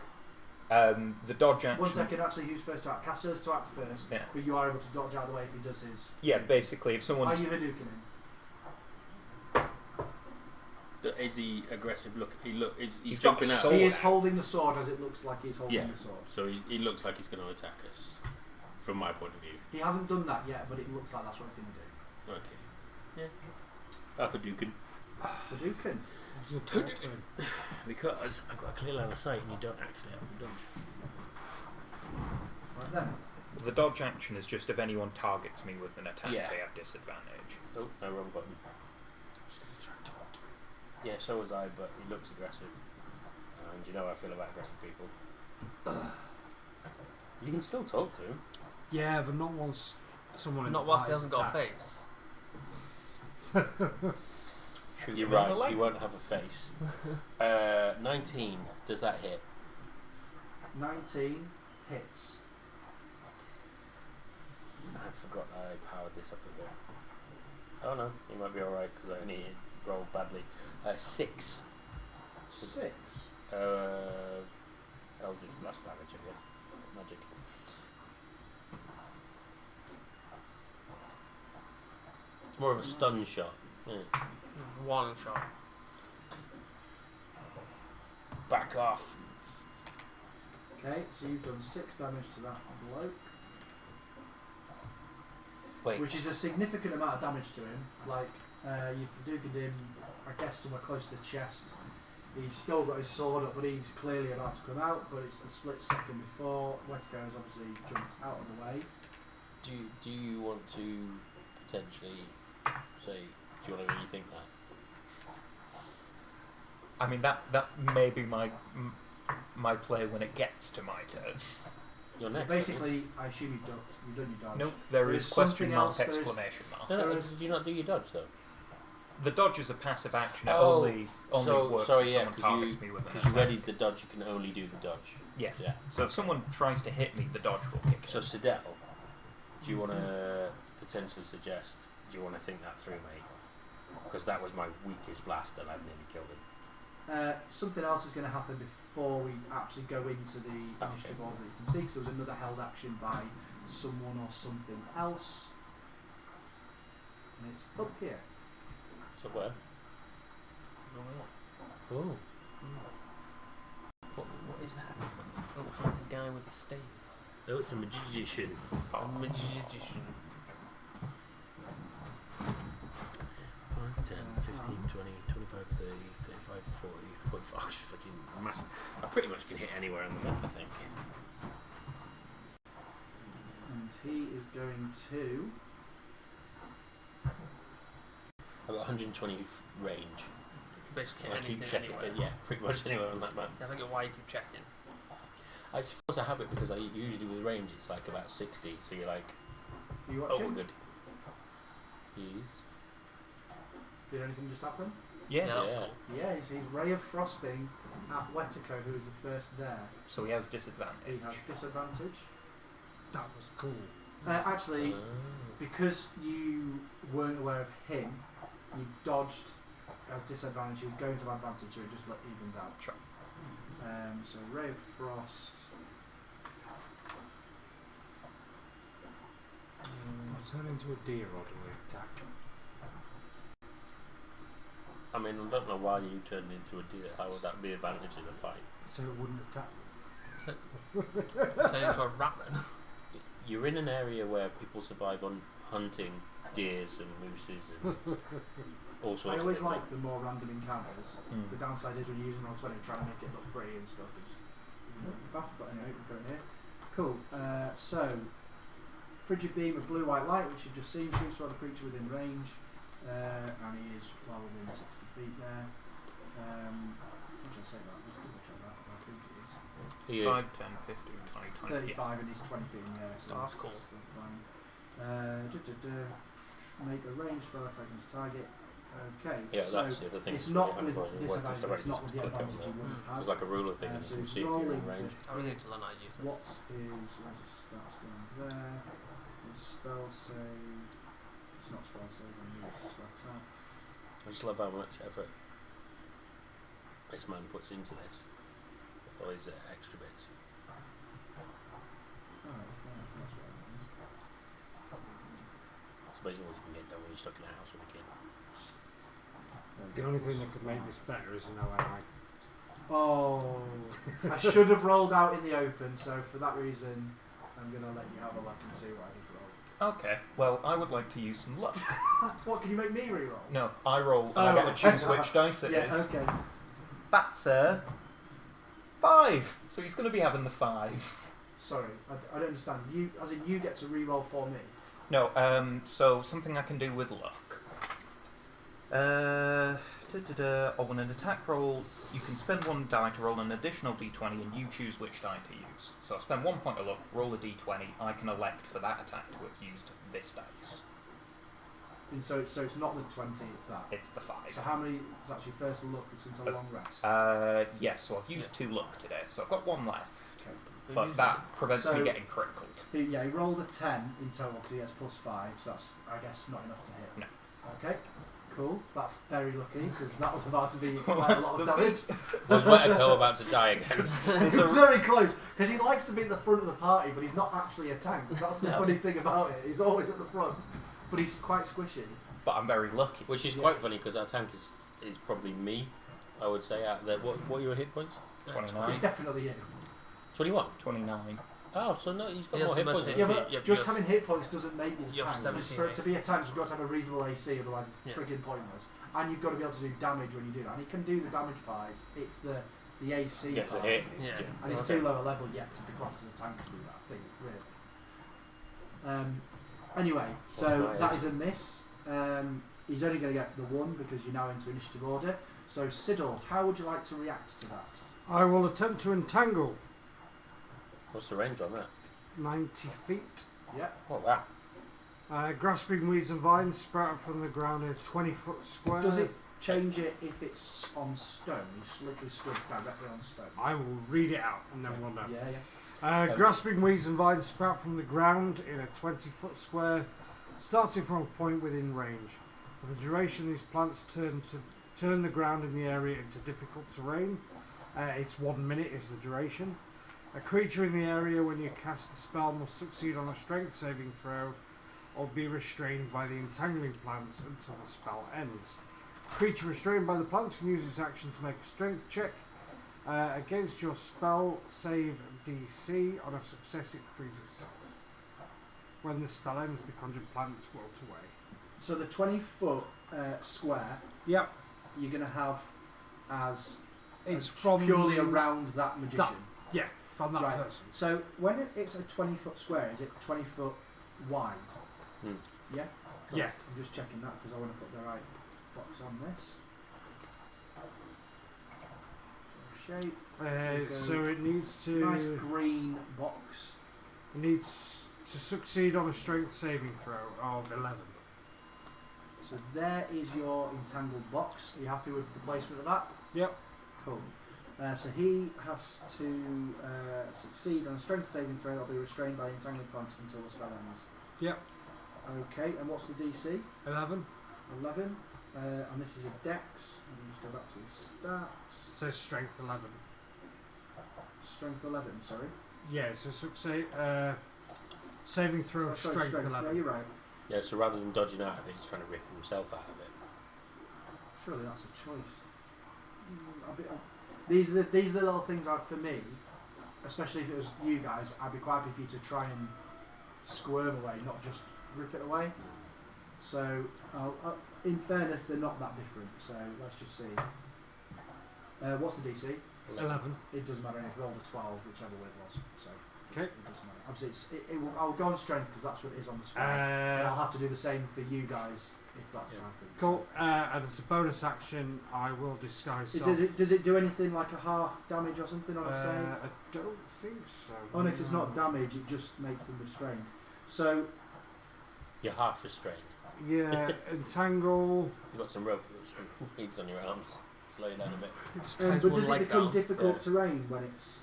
The dodge action. 1 second. Actually, who's first to act? Caster's to act first, Yeah. but you are able to dodge out of the way if he does his. Yeah, basically, if someone. Are you Hadouken him? Is he aggressive? Look, he's He's got jumping a out. sword. He is holding the sword as it looks like he's holding Yeah. the sword. So he looks like he's going to attack us, from my point of view. He hasn't done that yet, but it looks like that's what he's going to do. Okay. Yeah. Hadouken. Hadouken. I was going to talk to him. Because I've got a clear line of sight and you don't actually have to dodge. Right then. The dodge action is just if anyone targets me with an attack, Yeah. they have disadvantage. Oh, no, wrong button. Yeah, so was I, but he looks aggressive. And you know how I feel about aggressive people. You can still talk to him. Yeah, but not once someone in Not the whilst he party's hasn't got a attacked. face. Shoot You're him in the right, leg. he won't have a face. 19, does that hit? 19 hits. I forgot I powered this up a bit. Oh no, he might be alright because I only rolled badly. 6. 6. Eldritch Blast damage, I guess. Magic. It's more of a stun shot. Yeah. One shot. Back off. Okay, so you've done 6 damage to that bloke, Wait. which is a significant amount of damage to him. Like, you've Hadoukened him, I guess, somewhere close to the chest. He's still got his sword up, but he's clearly about to come out. But it's the split second before Wetco has obviously jumped out of the way. Do you want to potentially say? Do you want to rethink that? I mean, that may be my play when it gets to my turn. You're next. Basically, I assume you've done your dodge. Nope, there There is is question something mark, else, there is- exclamation mark. No, There is- did you not do your dodge though? The dodge is a passive action. It Oh, only so works sorry, if yeah, someone targets me with an because you attack. readied the dodge, you can only do the dodge. Yeah. Yeah. So if someone tries to hit me, the dodge will kick So in. Sidel, do you want to potentially suggest? Do you want to think that through, mate? Because that was my weakest blast, and I've nearly killed him. Something else is going to happen before we actually go into the initiative order that you can see, because there was another held action by someone or something else. And it's up here. So where? Oh. What is that? Oh, it's like the guy with the stave. Oh, it's a magician. A magician. 5, 10, 15, 20, 25, 30, 35, 40, 45. Oh, it's fucking massive. I pretty much can hit anywhere on the map, I think. And he is going to. I've got 120 range. Basically I keep anything checking. anywhere. Yeah, pretty much anywhere on that map. I don't get why you keep checking. I suppose I have it because I usually with range it's like about 60. So you're like, Are you oh, watching? we're good. Yes. Did anything just happen? Yes. Yeah. Yeah. Yeah, he's Ray of Frosting at Wetico, who is the first there. So he has He disadvantage. has disadvantage. That was cool. Actually, Ah. because you weren't aware of him, you dodged as disadvantage. He was going to have advantage, so it just evens out. Sure. So Ray of Frost. I turn into a deer or do we attack? I mean, I don't know why you turned into a deer. How would that be advantage in a fight? So it wouldn't attack me. Turn into a rat then. You're in an area where people survive on hunting deers and mooses and all sorts I of always things. like the more random encounters. Hmm. The downside is when you're using Roll20 and trying to make it look pretty and stuff, it just isn't a bit faff, but anyway, we're going here. Cool. So, frigid beam of blue-white light, which you've just seen, shoots toward a creature within range, and he is well within 60 feet there. What should I say about that? Let's double check that. I think it is. Yeah. 5, 10, 15, 20, 20. 35 and he's 20 feet in the air, so That's cool. still fine. Make a range spell attack against target. Okay, Yeah, so that's the other thing. it's that's not really with handy. It works disadvantage, directly, it's not just with the click advantage you over. would have had. It's like a ruler thing, and So you can it's see if you're in rolling range. I really need to learn how to use this. What is, where's the stats going there? It's spell save. It's not spell save, I need it's spell attack. I just love how much effort this man puts into this. All these extra bits. Oh, it's there, that's what it is. It's amazing what you can get done when you're stuck in a house with a kid. The only thing that could make this better is an OMI. Oh, I should have rolled out in the open, so for that reason, I'm going to let you have a look and see what I just rolled. Okay, well, I would like to use some luck. What, can you make me re-roll? No, I roll and I get to choose which dice it is. Yeah, okay. That's a 5. So he's going to be having the 5. Sorry, I don't understand. You, as in you get to re-roll for me. No, so something I can do with luck. On an attack roll, you can spend 1 die to roll an additional d20 and you choose which die to use. So I spend 1 point of luck, roll a d20, I can elect for that attack to have used this dice. And so it's not the 20, it's that. It's the 5. So how many? It's actually first look since a long rest. Yes, so I've used 2 luck today, so I've got 1 left. Okay. But that prevents me So- getting critical. Yeah, he rolled a 10 in total, so he has +5. So that's, I guess, not enough to hit. No. Okay. Cool. That's very lucky because that was about to be quite a lot of damage. Was Wetico about to die again? It's very close because he likes to be at the front of the party, but he's not actually a tank. That's the funny thing about it. He's always at the front, but he's quite squishy. But I'm very lucky. Which is quite funny because our tank is probably me, I would say, out there. What are your hit points? 29. It's definitely you. 21? 29. Oh, so no, he's got He has more the hit most points. hit. than Yeah, you. but you- just you- having hit points doesn't make you you a have tank. 17 For it to be a ace. tank, you've got to have a reasonable AC, otherwise it's Yeah. frigging pointless. And you've got to be able to do damage when you do that. And he can do the damage part. It's the AC Gets a part. hit. Yeah. And he's too low a level yet to be classed as a tank to do that thing, really. Anyway, so What's that nice? is a miss. He's only going to get the 1 because you're now into initiative order. So, Siddle, how would you like to react to that? I will attempt to entangle. What's the range on that? 90 feet. Yeah. Oh, wow. Grasping weeds and vines sprout from the ground in a 20-foot square. Does it change it if it's on stone? You literally stood directly on stone. I will read it out and then we'll know. Yeah, yeah. Grasping weeds and vines sprout from the ground in a 20-foot square, starting from a point within range. For the duration, these plants turn the ground in the area into difficult terrain. It's 1 minute is the duration. A creature in the area when you cast a spell must succeed on a strength saving throw or be restrained by the entangling plants until the spell ends. A creature restrained by the plants can use its action to make a strength check against your spell save DC. On a success it frees itself. When the spell ends, the conjured plants wilt away. So the 20-foot square, Yep. you're going to have as It's from purely around that magician. Yeah, from that Right. person. So when it's a 20-foot square, is it 20 foot wide? Hmm. Yeah? Yeah. I'm just checking that because I want to put the right box on this. Shape. So it needs to Nice green box. it needs to succeed on a strength saving throw of 11. So there is your entangled box. Are you happy with the placement of that? Yep. Cool. So he has to succeed on a strength saving throw. That'll be restrained by entangled plants until the spell ends. Yep. Okay, and what's the DC? 11. 11. And this is a dex. Let me just go back to his stats. It says strength 11. Strength 11, sorry. Yeah, it's a succeed saving throw of Sorry, strength Yeah, 11. you're right. Yeah, so rather than dodging out of it, he's trying to rip himself out of it. Surely that's a choice. These are the little things for me, especially if it was you guys, I'd be quite happy for you to try and squirm away, not just rip it away. So, in fairness, they're not that different. So let's just see. What's the DC? 11. It doesn't matter. It's rolled a 12, whichever way it was. So Okay. it doesn't matter. Obviously, I'll go on strength because that's what it is on the spell. And I'll have to do the same for you guys if that's happening. Cool. And as a bonus action, I will disguise self. Does it do anything like a half damage or something on a save? I don't think so. Oh no, it's not damage, it just makes them restrained. So, You're half restrained. Yeah, entangle. You've got some rope, some beads on your arms. Slow you down a bit. but does it become difficult terrain when it's...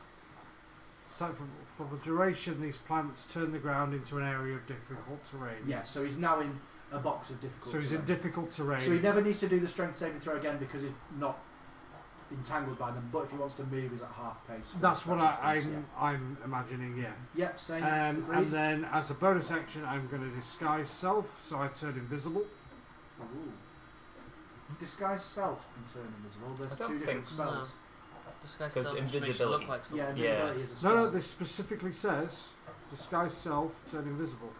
So for the duration, these plants turn the ground into an area of difficult terrain. Yeah, so he's now in a box of difficult So he's in difficult terrain. So he never needs to do the strength saving throw again because he's not entangled by them, but if he wants to move, he's at half pace. That's what I'm imagining, yeah. Yep, same. And then as a bonus action, I'm going to disguise self, so I turn invisible. Ooh. Disguise self and turn invisible. There's I don't two different think spells. Disguise Because self just makes you invisibility. look like something. Yeah, invisibility is a spell. No, this specifically says disguise self, turn invisible.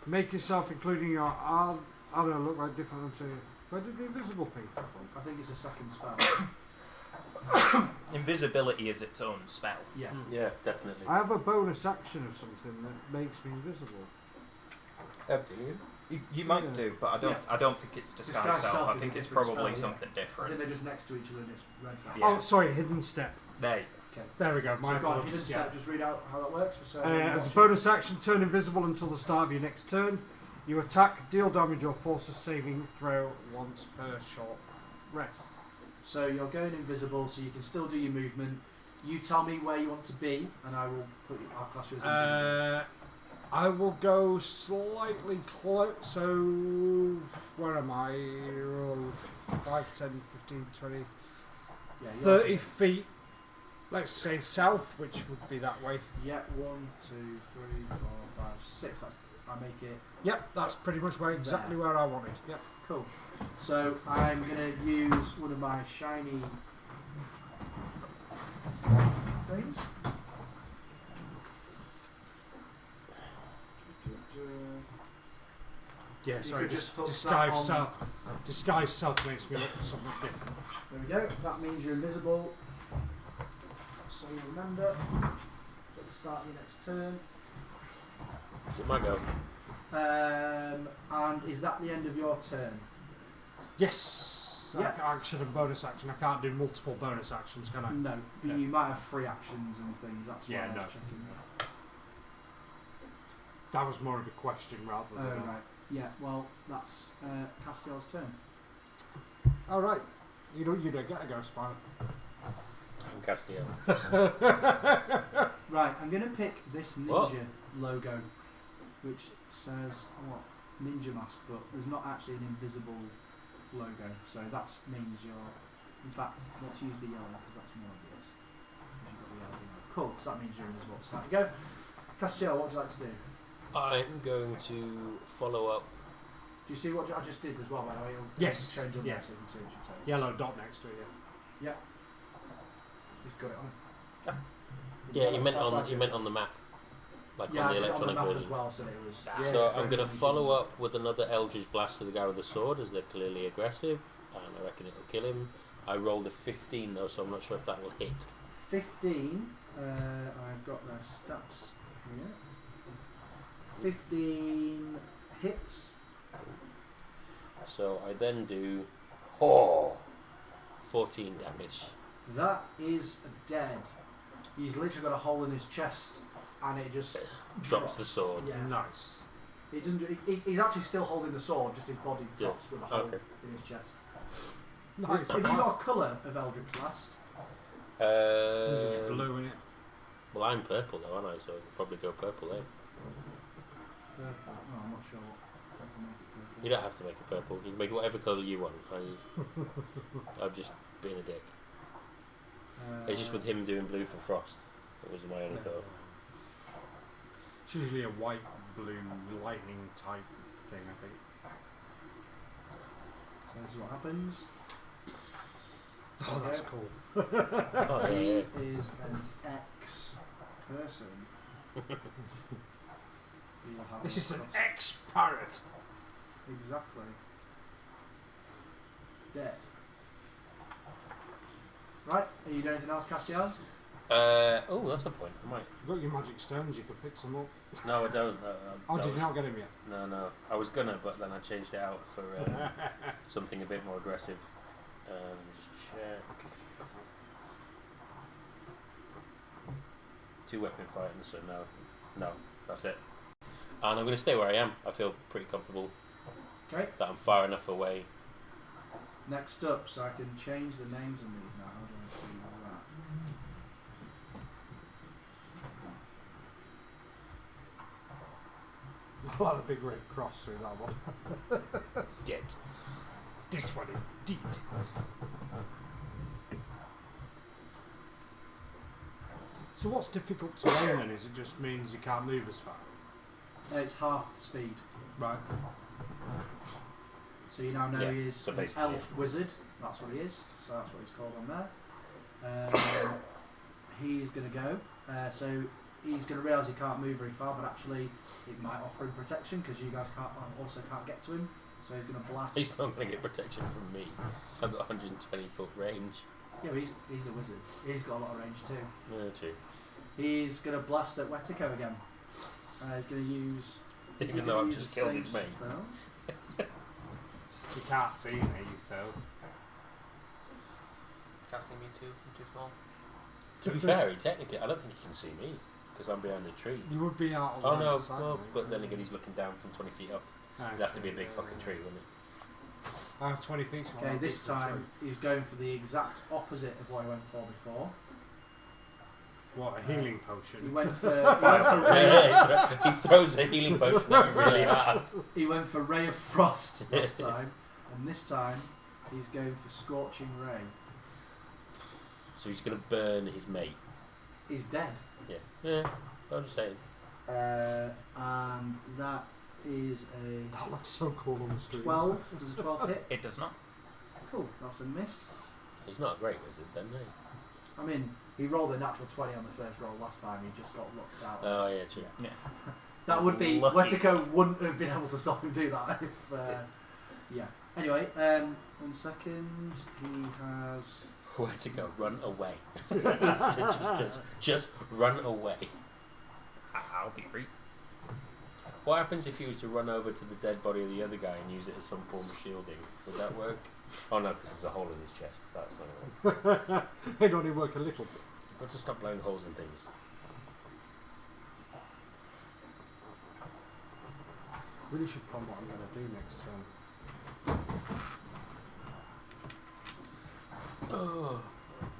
Make yourself, including your armor, look like different than you. Where did the invisible thing come from? I think it's a second spell. Invisibility is its own spell. Yeah. Yeah, definitely. I have a bonus action of something that makes me invisible. Do you? You might Yeah. do, but I don't think it's disguise, Disguise self. self I is think a it's different probably spell, yeah. something I think different. they're just next to each other and it's read back. Yeah. Oh, sorry, hidden step. They. Okay. There we go. My So go on, apologies. hidden step, just read out how that works. So As a bonus action, turn invisible until the start of your next turn. You attack, deal damage, or force a saving throw once per short rest. So you're going invisible, so you can still do your movement. You tell me where you want to be, and I will put our class you as invisible. I will go slightly close. So, where am I? 5, 10, 15, 20, Yeah, 30 feet. Let's say south, which would be that way. Yeah, 1, 2, 3, 4, 5, 6. I make it. Yep, that's pretty much exactly where I wanted. Yep. Cool. So I'm going to use one of my shiny things. Yeah, sorry, could just put disguise that on- self. Disguise self makes me look something different. There we go. That means you're invisible. So you remember at the start of your next turn. Is it my go? And is that the end of your turn? Yes. It's Yeah. action and bonus action. I can't do multiple bonus actions, can I? No, but Yeah. you might have free actions and things. That's why Yeah, I was no. checking. That was more of a question rather Oh, than. right. Yeah, well, that's Castiel's turn. All right. You don't get a go, Spider. I'm Castiel. Right, I'm going to pick this ninja What? logo, which says, what? Ninja mask, but there's not actually an invisible logo, so that means you're. In fact, let's use the yellow because that's more obvious. 'Cause you've got the yellow thing on. Cool, so that means you're invisible. So there you go. Castiel, what would you like to do? I'm going to follow up. Do you see what I just did as well, by the way? It'll Yes, change on yeah. there so you can see what you're saying. Yellow dot next to it. Yeah. He's got it on. Yeah, you meant That's on like you it. meant on the map, like Yeah, on the I did it on the electronic map version. as well, so it was. So I'm going to follow up with another Eldritch Blast to the guy with the sword, as they're clearly aggressive, and I reckon it'll kill him. I rolled a 15 though, so I'm not sure if that will hit. 15. I've got their stats here. 15 hits. So I then do 14 damage. That is dead. He's literally got a hole in his chest, and it just Drops the sword. Yeah. Nice. He doesn't. He's actually still holding the sword. Just his body Yeah. drops with a hole Okay. in his chest. Nice. Have you got a colour of Eldritch Blast? Blue in it. Well, I'm purple though, aren't I? So I'll probably go purple there. Oh, I'm not sure. I can make it purple. You don't have to make it purple. You can make it whatever colour you want. I'm just being a dick. It's just with him doing blue for Frost. That was my only thought. It's usually a white, blue, lightning type thing, I think. So this is what happens. Oh, that's cool. Oh, yeah, He yeah. is an ex-person. He will have This is an across- ex-parrot. Exactly. Dead. Right, are you doing anything else, Castiel? Oh, that's the point. I might. You've got your magic stones, you could pick some up. No, I don't. Oh, that did you was- not get him yet? No. I was gonna, but then I changed it out for something a bit more aggressive. Just check. 2 weapon fighting, so no, that's it. And I'm gonna stay where I am. I feel pretty comfortable Okay. that I'm far enough away. Next up, so I can change the names on these now. How do I do that? A lot of big red cross through that one. Dead. This one is deed. So what's difficult to learn then? Is it just means you can't move as far? It's half the speed. Right. So you now know Yeah, he is so an basically- elf wizard. That's what he is. So that's what he's called on there. He's going to go. So he's going to realise he can't move very far, but actually it might offer him protection because you guys also can't get to him. So he's going to blast. He's not gonna get protection from me. I've got 120-foot range. Yeah, but he's a wizard. He's got a lot of range too. No, true. He's going to blast at Wetico again. He's going to use. is he Even though gonna I've use just a killed save his mate. spell? You can't see me, so. Can't see me too. I'm too small. To be fair, technically, I don't think he can see me because I'm behind the tree. You would be out of Oh line no, of sight, well, mate. but then again, he's looking down from 20 feet up. It'd have to be a big fucking tree, wouldn't it? 20 feet. Okay, this time he's going for the exact opposite of what he went for before. What, a healing He potion? went for He throws a healing potion at me really hard. he went for Ray of Frost last time, and this time he's going for Scorching Ray. So he's going to burn his mate. He's dead, Yeah, I'm just saying. and that is a That looks so cool on the street. 12. Does a 12 hit? It does not. Cool, that's a miss. He's not a great wizard, then, is he? I mean, he rolled a natural 20 on the first roll last time. He just got locked out. Oh, yeah, true. Yeah. That would be Lucky. Wetico wouldn't have been able to stop him do that if. Yeah. Anyway, 1 second. He has. Where to go? Run away. just run away. I'll be free. What happens if you was to run over to the dead body of the other guy and use it as some form of shielding? Would that work? Oh no, because there's a hole in his chest. That's not it. It'd only work a little bit. I've got to stop blowing holes in things. Really should plan what I'm going to do next turn. Oh.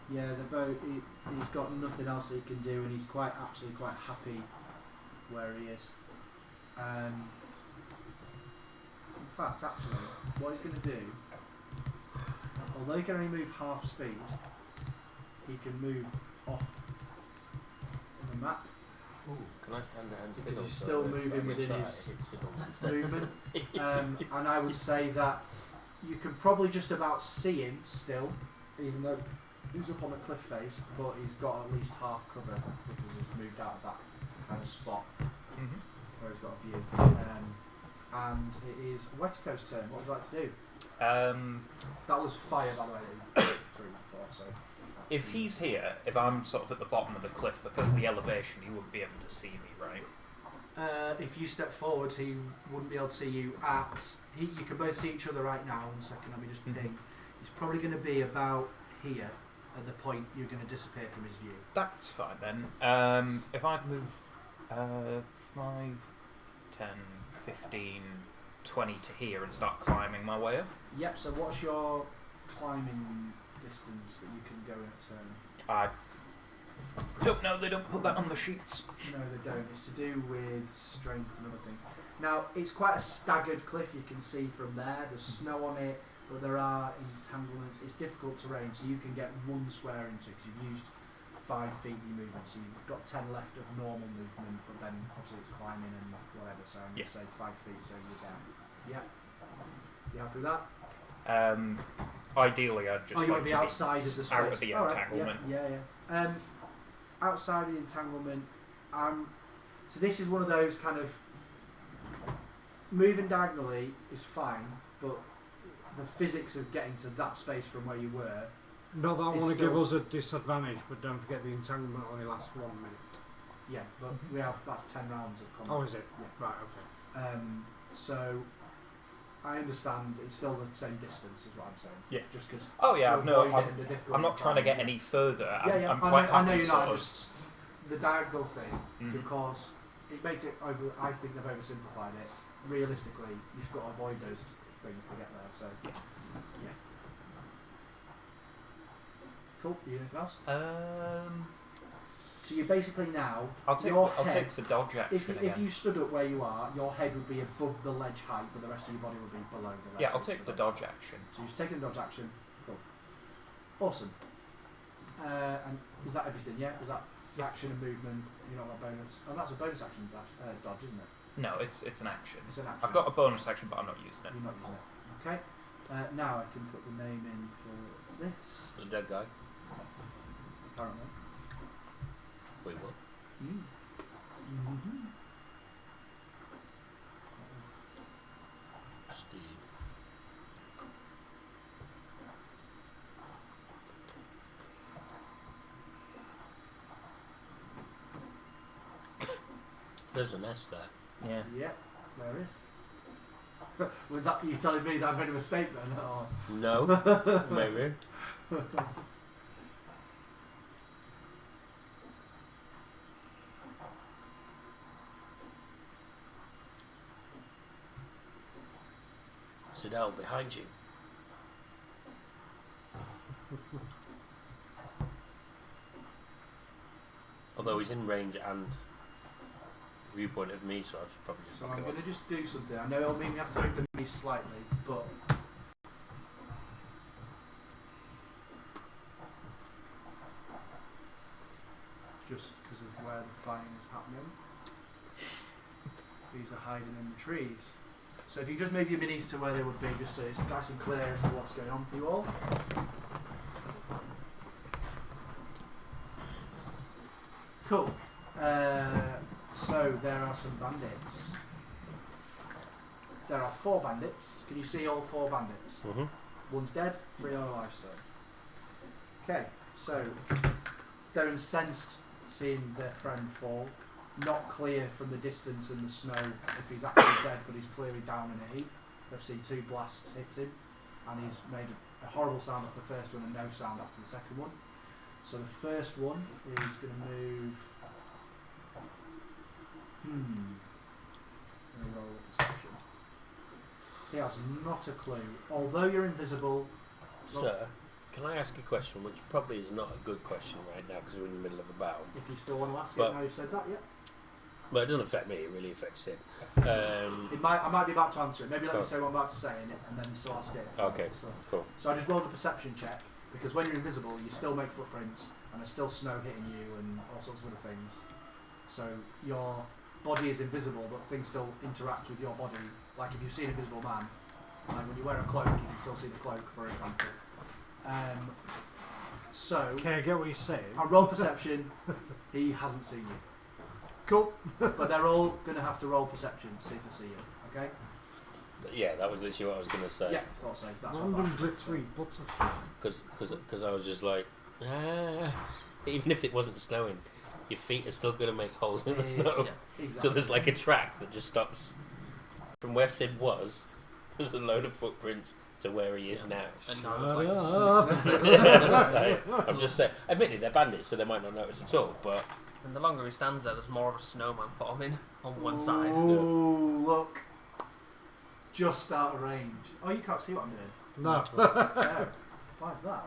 Yeah, the boat. He's got nothing else he can do, and he's actually quite happy where he is. In fact, actually, what he's going to do, although he can only move half speed, he can move off the map. Ooh, can I stand there and Because he's still moving within his movement. And I would say that you can probably just about see him still, even though he's up on the cliff face, but he's got at least half cover because he's moved out of that kind of spot where he's got a view. And it is Wetico's turn. What would you like to do? That was fire, by the way. 3, 4, so. If he's here, if I'm sort of at the bottom of the cliff because of the elevation, he wouldn't be able to see me, right? If you step forward, he wouldn't be able to see you you can both see each other right now. 1 second, let me just ping. He's probably going to be about here at the point you're going to disappear from his view. That's fine then. If I move 5, 10, 15, 20 to here and start climbing my way up. Yep, so what's your climbing distance that you can go in a turn? I don't know, they don't put that on the sheets. No, they don't. It's to do with strength and other things. Now, it's quite a staggered cliff, you can see from there. There's snow on it, but there are entanglements. It's difficult terrain, so you can get 1 square into it because you've used 5 feet in your movement, so you've got 10 left of normal movement, but then obviously it's climbing and whatever, so I'm going to say 5 feet, so you're down. Yep. You happy with that? Ideally, I'd just you want like to be to outside of the space. out of the entanglement. Right. Yeah. Outside of the entanglement, so this is one of those kind of moving diagonally is fine, but the physics of getting to that space from where you were. Not that I want to give us a disadvantage, but don't forget the entanglement only lasts 1 minute. Yeah, but that's 10 rounds of combat. Oh, is it? Yeah. Right, okay. So I understand it's still the same distance, is what I'm saying. Yeah. Just because. Oh yeah, I'm not trying to get any further. I'm quite I know happy you're not. sort Just the diagonal thing can cause. It makes it over. I think they've oversimplified it. Realistically, you've got to avoid those things to get there. So yeah. Cool. You anything else? So you're basically now. I'll take the dodge action if you stood up where you are, your head would be above the ledge height, but the rest of your body would be below the ledge. Yeah, I'll take the dodge action. So you're just taking the dodge action. Cool. Awesome. And is that everything? Yeah. Is that the action and movement? You know, a bonus. Oh, that's a bonus action dodge, isn't it? No, it's an action. It's an action. I've got a bonus action, but I'm not using it. You're not using it. Okay. Now I can put the name in for this. The dead guy. Apparently. Wait, what? Steve. There's an S there. Yeah. Yeah, there is. Was that you telling me that I've made a mistake then? Or? No, maybe. Sit down behind you. Although he's in range and viewpoint of me, so I should probably just. So I'm going to just do something. I know it'll mean we have to move the knee slightly, but. Just because of where the fighting is happening. These are hiding in the trees. So if you just move your minis to where they would be, just so it's nice and clear as to what's going on for you all. Cool. So there are some bandits. There are 4 bandits. Can you see all 4 bandits? One's dead, 3 are alive still. Okay, so they're incensed seeing their friend fall. Not clear from the distance and the snow if he's actually dead, but he's clearly down in a heap. They've seen 2 blasts hit him. and he's made a horrible sound after the first one and no sound after the second one. So the first one is going to move. Let me roll a perception. He has not a clue. Although you're invisible. Sir, can I ask a question, which probably is not a good question right now because we're in the middle of a battle. If you still want to ask But- it, now you've said that, yeah. But it doesn't affect me, it really affects him. I might be about to answer it. Maybe let Cool. me say what I'm about to say and then you still ask it. Okay, cool. So I just rolled a perception check because when you're invisible, you still make footprints and there's still snow hitting you and all sorts of other things. So your body is invisible, but things still interact with your body. Like if you see an invisible man, like when you wear a cloak, you can still see the cloak, for example. So Okay, I get what you're saying. I roll perception. He hasn't seen you. Cool. But they're all going to have to roll perception to see if they see you. Okay? Yeah, that was literally what I was going to say. Yeah, thought so. That's Random what glittery butterfly. Because I was just like, even if it wasn't snowing, your feet are still going to make holes in the snow. Yeah, exactly. So there's like a track that just stops from where Sid was. There's a load of footprints to where he is now. And Shut now up. I'm just saying. Admittedly, they're bandits, so they might not notice at all. But and the longer he stands there, there's more of a snowman forming on one side. Oh, look. Just out of range. Oh, you can't see what I'm doing. No. No. Why is that?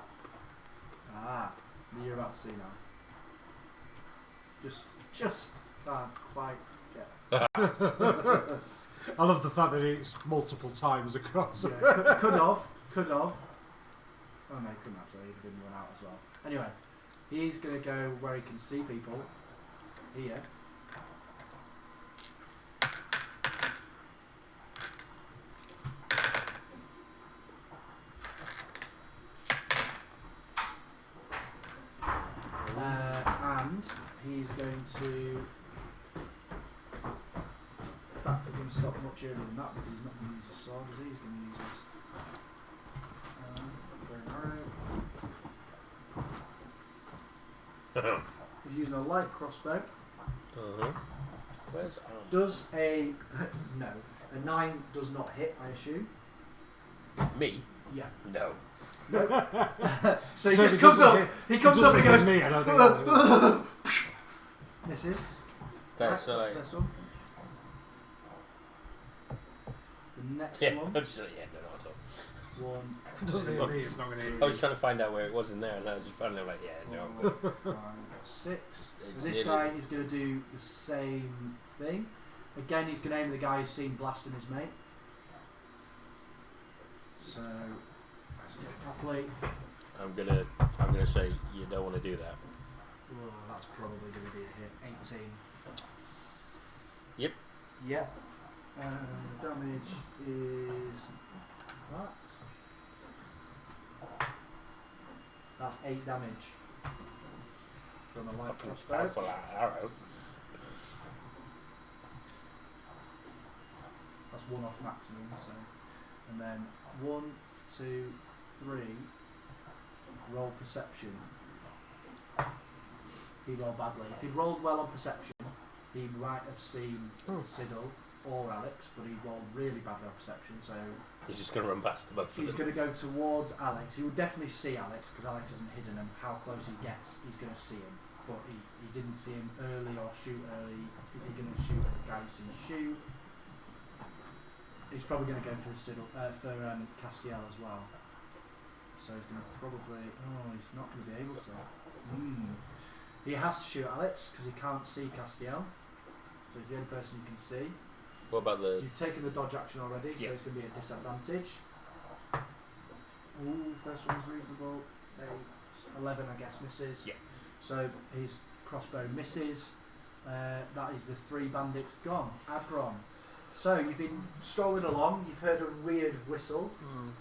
Ah, you're about to see now. Just can't quite get. I love the fact that it's multiple times across. Yeah, could have. Oh no, he couldn't actually. He didn't run out as well. Anyway, he's going to go where he can see people. Here. And he's going to. In fact, he's going to stop much earlier than that because he's not going to use his sword, is he? He's going to use his. He's using a light crossbow. where's arm? Does a no? A 9 does not hit, I assume. Me? Yeah. No. So he just comes up. He comes up and he goes. Me, I don't think. Misses. That's Right, like. the first one. The next Yeah, one. I'm just, yeah, no, not at all. 1, If it doesn't hit me, it's not going to hit I you. was trying to find out where it was in there, and I was just finding out, like, yeah, no, I'm good. 5, 6. It's So this nearly- guy is going to do the same thing. Again, he's going to aim at the guy who's seen blasting his mate. So let's do it properly. I'm gonna say you don't want to do that. Oh, that's probably going to be a hit. 18. Yep. Yep. Damage is that. That's 8 damage from a light Fucking crossbow. powerful arrow. That's 1 off maximum. So, and then 1, 2, 3. Roll perception. He rolled badly. If he'd rolled well on perception, he might have seen Siddle or Alex, but he rolled really badly on perception, so He's just gonna run past the both of he's them. going to go towards Alex. He will definitely see Alex because Alex isn't hidden, and how close he gets, he's going to see him. But he didn't see him early or shoot early. Is he going to shoot at the guy who's seen shoot? He's probably going to go for Siddle, for Castiel as well. So he's going to probably. Oh, he's not going to be able to. He has to shoot Alex because he can't see Castiel. So he's the only person you can see. What about the? You've taken the dodge action already, so Yeah. it's going to be a disadvantage. Ooh, first one's reasonable. 11, I guess, misses. Yeah. So his crossbow misses. That is the 3 bandits gone. Agron. So you've been strolling along. You've heard a weird whistle.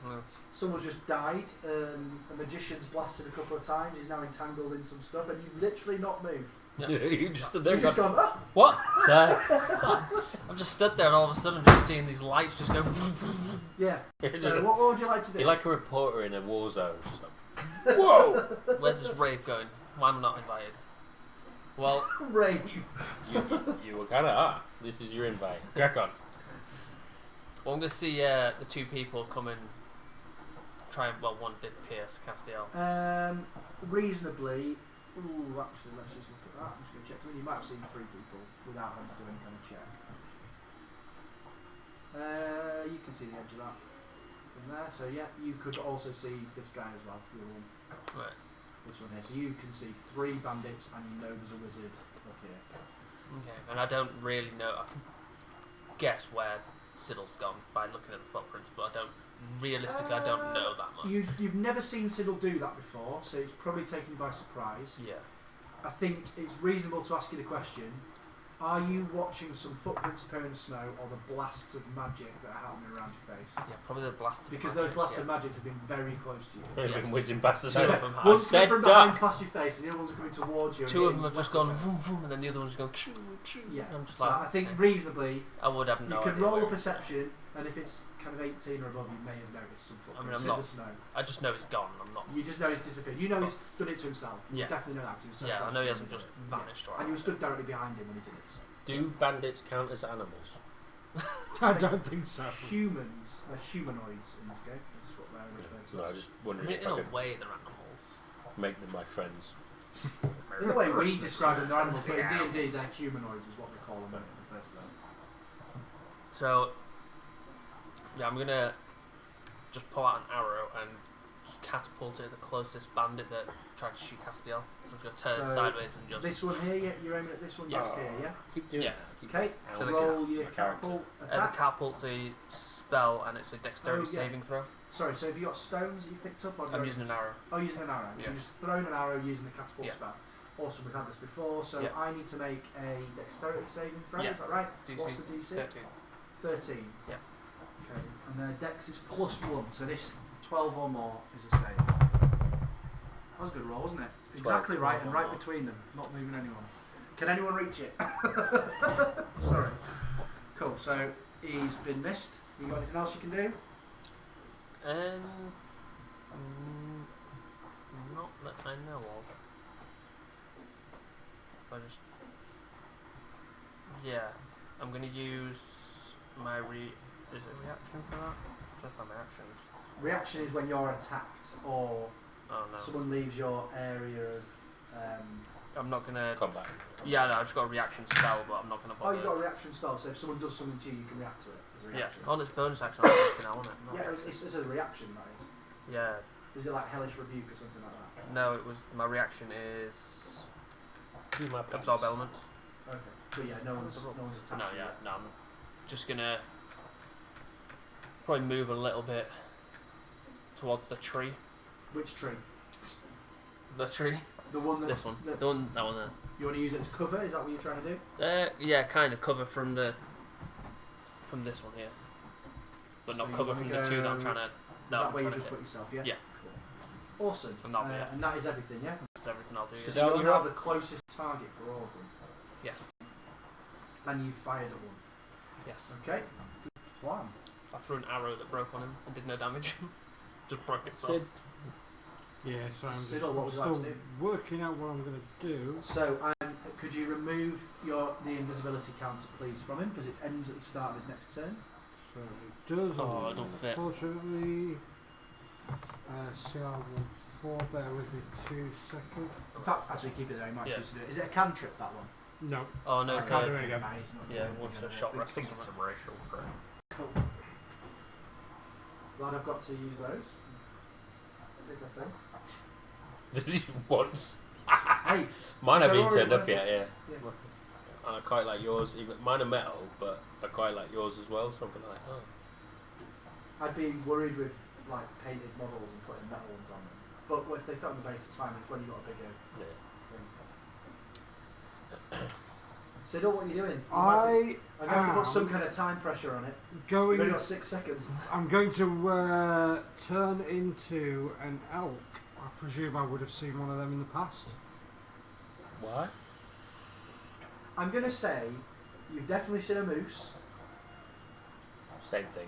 Yes. Someone's just died. A magician's blasted a couple of times. He's now entangled in some stuff, and you've literally not moved. You just stood there. You've just gone. Oh! What the fuck? I've just stood there and all of a sudden just seeing these lights just go. Yeah. You're So what would you like to do? You're like a reporter in a war zone. Just like, whoa! Where's this rave going? Why am I not invited? Well, Rave. You were kind of are. This is your invite. Crack on. I'm going to see the 2 people coming one did pierce Castiel. Reasonably. Ooh, actually, let's just look at that. I'm just going to check. You might have seen 3 people without having to do any kind of check. You can see the edge of that from there. So yeah, you could also see this guy as well. The other one. Right. This one here. So you can see 3 bandits, and you know there's a wizard up here. Okay. And I don't really know. I can guess where Siddle's gone by looking at the footprints, but I don't. Realistically, I don't know that much. You've never seen Siddle do that before, so it's probably taken you by surprise. Yeah. I think it's reasonable to ask you the question: are you watching some footprints appear in the snow, or the blasts of magic that are happening around your face? Yeah, probably the blasts of Because magic, those blasts of magic have been very close to you. They've been whizzing past the Two of head. them have. One's coming said from duck. behind past your face, and the other one's coming towards you. Two of and them have just hitting gone you vroom, vroom, and then the other one's going choo, choo. Yeah, I'm just so like, I think okay. reasonably, I would have no you can idea roll where a it is. perception, and if it's kind of 18 or above, you may have noticed some I mean, footprints I'm in not- the snow. I just know he's gone. I'm not. You just know he's disappeared. You know he's done it to himself. You Yeah. definitely know that because he was so Yeah, I close know to he you hasn't when just he did it. vanished Yeah. or And you were stood directly behind him when he did it. So. Do bandits count as animals? I don't think so. Humans are humanoids in this game. That's what they're referred to. No, I just I wondering mean, if in I a could way, they're animals. make them my friends. In the way we Christmas describe them, they're animals, but in something D&D else. they're humanoids is what we call them when it refers to them. So, yeah, I'm gonna just pull out an arrow and just catapult it at the closest bandit that tried to shoot Castiel. So I'm just gonna turn So, sideways and just. This one here, you're aiming at this one Yeah. just here, yeah? Keep doing Yeah. that. Keep Okay, So doing they roll my your character. catapult The attack. catapult's a spell and it's a dexterity Oh, yeah. saving throw. Sorry, so have you got stones that you've picked up? Or have I'm you using an arrow. Oh, using an arrow. So Yeah. you're just throwing an arrow using the catapult Yeah. spell. Awesome, we've had this before. So Yeah. I need to make a dexterity saving throw, Yeah. is that right? DC What's the DC? 13. 13. Yeah. Okay, and their dex is +1, so this 12 or more is a save. That was a good roll, wasn't it? Exactly 12 right, and or right more. between them, not moving anyone. Can anyone reach it? Sorry. Cool, so he's been missed. You got anything else you can do? Not that I know of. I just. Yeah, I'm gonna use my Is it reaction for that? I don't know my actions. Reaction is when you're attacked or Oh no. someone leaves your area of. I'm not gonna. Combat. Yeah, no, I've just got a reaction spell, but I'm not gonna Oh, bother. you've got a reaction spell, so if someone does something to you, you can react to it as a Yeah, reaction. on its bonus action, I'm looking at, wasn't it? Not Yeah, reaction. it's a reaction, that is. Yeah, Is it like Hellish Rebuke or something like that? no, it was. My reaction is. Do my plans. Absorb elements. Okay. But yeah, no one's attacked No, you yeah, yet. no, I'm just gonna probably move a little bit towards the tree. Which tree? The tree? The one that. This one. That The one, that one there. you want to use it as cover? Is that what you're trying to do? Yeah, kind of cover from this one here. But So not you cover wanna from the two that I'm go- trying to. Is No, that I'm where you trying just to put yourself? Yeah. Yeah. Cool. Awesome. And that'll be it. And that is everything, yeah. That's everything I'll do. So Down you're you're now up. the closest target for all of them, Yes. and you fired at one. Yes. Okay. One. I threw an arrow that broke on him and did no damage. Just broke itself. Sid, Yeah, so I'm just Siddle, what would you like still to do? working out what I'm going to do. So, could you remove the invisibility counter, please, from him because it ends at the start of his next turn? So it does, Oh, I don't fit. unfortunately. CR14, bear with me 2 seconds. In fact, actually, keep it there. He might Yeah. choose to do it. Is it a cantrip, that one? No, Oh no, I it's can't a, do it again. Nah, he's not yeah, doing once it a again. shot I rest or think it's a something. racial threat. Cool. Glad I've got to use those. Take the thing. did you once? Hey, Mine haven't They're even turned already up yet, yeah. yeah. And I quite like yours. Even mine are metal, but I quite like yours as well. So I'm gonna like, oh. I'd be worried with like painted models and putting metal ones on them. But if they fit on the base, it's fine. It's when you've got a bigger Yeah. thing. Siddle, what are you doing? I I'm going to put some am kind of time pressure on it. You've going. only got 6 seconds. I'm going to turn into an elk. I presume I would have seen one of them in the past. Why? I'm going to say you've definitely seen a moose. Same thing.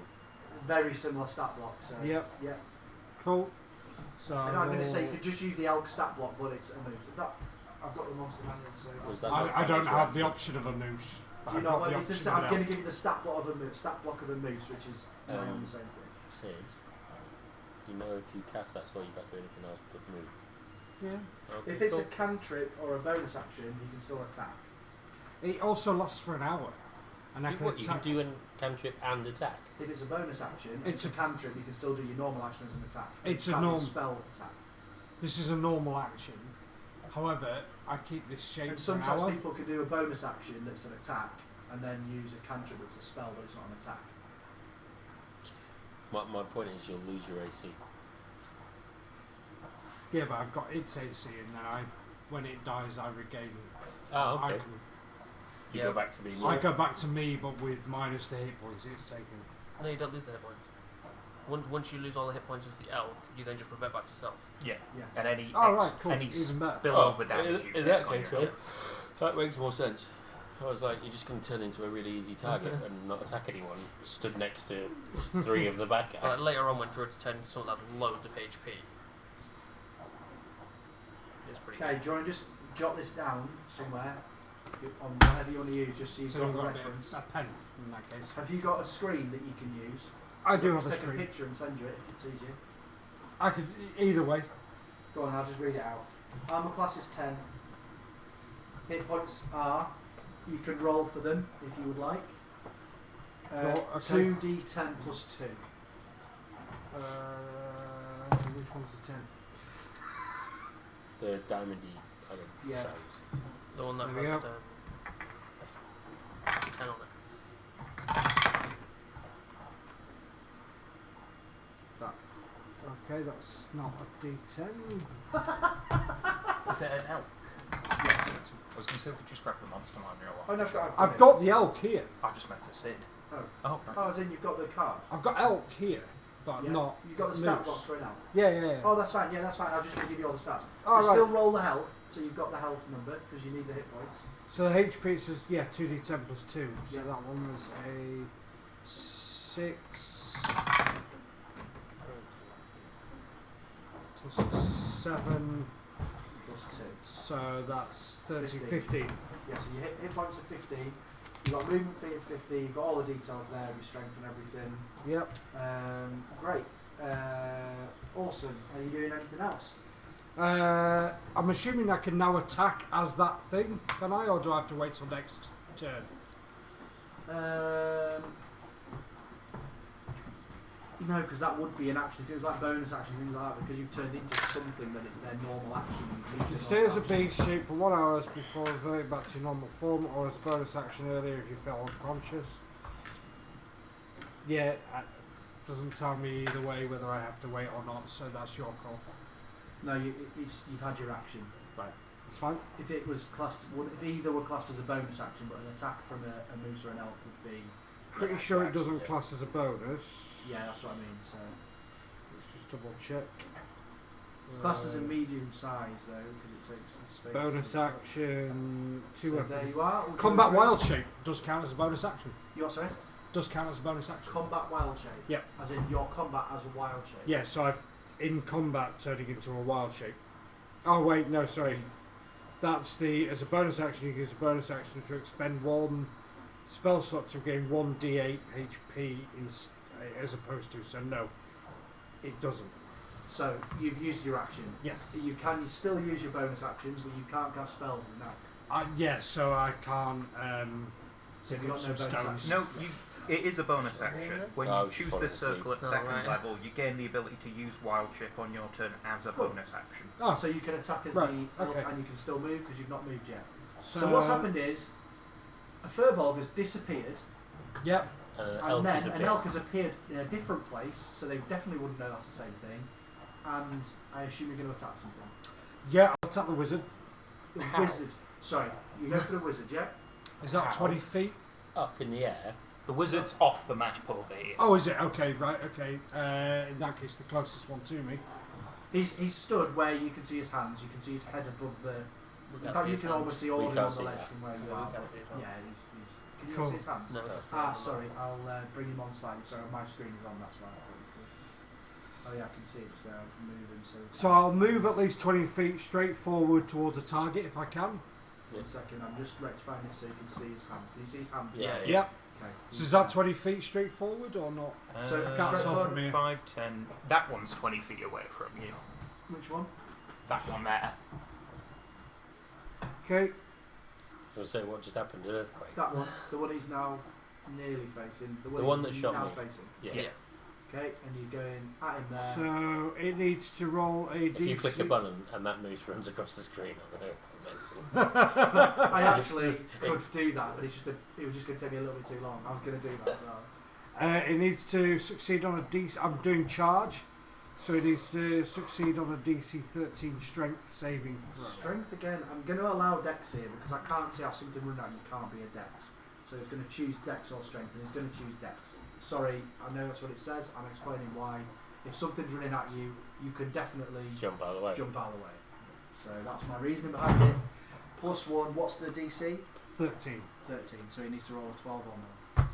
Very similar stat block. So Yep. Yeah. Cool. So I'm going to say you will- could just use the elk stat block, but it's a moose. I've got the monster manual, so. Was that not I don't damage have the reaction? option of a moose. Do you I've know got what? the It's the option I'm of going an to give you the stat block of a moose, which is the same thing. Sid, You know, if you cast that spell, you can't do anything else but move. Yeah. Okay, If it's cool. a cantrip or a bonus action, you can still attack. It also lasts for an hour. And I You, can what, you can attack. do a cantrip and attack. If it's a bonus action, and It's it's a cantrip, you can still do your normal action as an attack. It's You a can't do norm- spell attack. This is a normal action. However, I keep this shape And for an sometimes hour. people can do a bonus action that's an attack, and then use a cantrip that's a spell, but it's not an attack. My point is, you'll lose your AC. Yeah, but I've got its AC, and then when it dies, I regain. Oh, I, okay. can, You Yeah. go back to being. I go back to me, but with minus the hit points it's taken. No, you don't lose the hit points. Once you lose all the hit points as the elk, you then just revert back to self. Yeah. Yeah. And any Oh, right, cool. any Even better. spillover damage you in take that on case, your though, that makes more sense. I was like, you're just going to turn into a really easy target and not attack anyone. Stood next to 3 of the bad guys. Like later on, when druids turn into someone that has loads of HP, it's pretty Okay, good. do you want to just jot this down somewhere on whatever you want to use, just so you've So got I've a got a, bit reference? of a pen in that case. Have you got a screen that you can use? I do Or have a just take screen. a picture and send you it if it's easier. I could either way. Go on, I'll just read it out. Armor class is 10. Hit points are, you can roll for them if you would like. Roll, okay. 2d10 plus 2. Which one's the 10? The diamondy item Yeah. size. The one that There we has go. 10 on it. Okay, that's not a D10. Is it an elk? Yes. I was going to say we could just grab the monster manual off. Oh, no, the shelf. I've got the elk here. I just meant for Sid. Oh. Oh, right. Oh, as in you've got the card? I've got elk here, but Yeah. not. You've got the stat moose. block for it now? Yeah. Oh, that's fine. Yeah, that's fine. I'll just give you all the stats. Oh, So right. still roll the health, so you've got the health number, because you need the hit points. So the HP says, 2d10 plus 2. So Yeah. that one was a 6 plus 7. Plus 2. So that's 13, 15. 15. Yeah, so your hit points are 15. You've got movement feet of 50. You've got all the details there, your strength and everything. Yep. Great. Awesome. Are you doing anything else? I'm assuming I can now attack as that thing, can I? Or do I have to wait till next turn? No, because that would be an action. If it was like bonus action, things like that, because you've turned into something, then it's their normal action. You can stay as a beast shape for 1 hour before reverting back to your normal form, or as a bonus action earlier if you fell unconscious. Yeah, it doesn't tell me either way whether I have to wait or not, so that's your call. No, you've had your action. Right, that's fine. If it was classed, if either were classed as a bonus action, but an attack from a moose or an elk would be. Pretty sure it doesn't class as a bonus. Yeah, that's what I mean. So Let's just double check. it's classed as a medium size though, because it takes space. Bonus to- action, 2 So weapons. there you are. We'll Combat go through- wild shape does count as a bonus action. You what, sorry? Does count as a bonus action. Combat wild shape. Yep. As in your combat as a wild shape. Yeah, so I've in combat turning into a wild shape. Oh wait, no, sorry. That's as a bonus action you use a bonus action to expend 1 spell slot to gain 1 d8 HP as opposed to, so no, it doesn't. So you've used your action. Yes. You still use your bonus actions, but you can't cast spells now. Yeah, so I can't So pick you've up got no some bonus stones. actions. No, it is a bonus action. When Oh, you choose fall this asleep. circle at Oh, second right. level, you gain the ability to use wild shape on your turn as a Cool. bonus action. Oh, So you can attack as Right, the elk okay. and you can still move because you've not moved yet. So what's happened is a furbolg has disappeared Yep. and Elk then is a an bit- elk has appeared in a different place, so they definitely wouldn't know that's the same thing. And I assume you're going to attack something. Yeah, I'll attack the wizard. The How? wizard. Sorry, you go for the wizard, yeah? Is that How? 20 feet? Up in the air. The wizard's off the map over here. Oh, is it? Okay, right, okay. In that case, the closest one to me. He's stood where you can see his hands, you can see his head above the... We In can't fact, see you his can hands. almost see all We of him can't on the see ledge that. from where you Yeah, are. we can't but see his yeah, hands. can you Cool. see his hands? No, we can't see Ah, his sorry, hands. I'll bring him on slightly. Sorry, my screen is on, that's why I thought you could. Oh yeah, I can see it just there, I can move him So I'll move at least 20 feet straight forward towards a target if I can. One second, I'm just rectifying it so you can see his hands. Can you see his hands? Yeah. Yep. Okay. So is that 20 feet straight forward or not? So, can't straight tell forward, from here. 5, 10. That one's 20 feet away from you. Which one? That one there. Okay. I was going to say, what just happened? An earthquake? That one. The one he's now nearly facing. The one, one he's that shot now me. facing. Yeah. Okay, and you're going at him there. So it needs to roll a If you DC. click a button and that moose runs across the screen, I'm going to go mental. I actually could do that, but it was just going to take me a little bit too long. I was going to do that as well. It needs to succeed on a DC. I'm doing charge, so it needs to succeed on a DC 13 strength saving throw. Strength again. I'm going to allow Dex here because I can't see how something running out you can't be a Dex. So he's going to choose Dex or Strength, and he's going to choose Dex. Sorry, I know that's what it says. I'm explaining why. If something's running at you, you can definitely Jump out of the way. jump out of the way. So that's my reasoning behind it. Plus 1, what's the DC? 13. 13, so he needs to roll a 12 on that.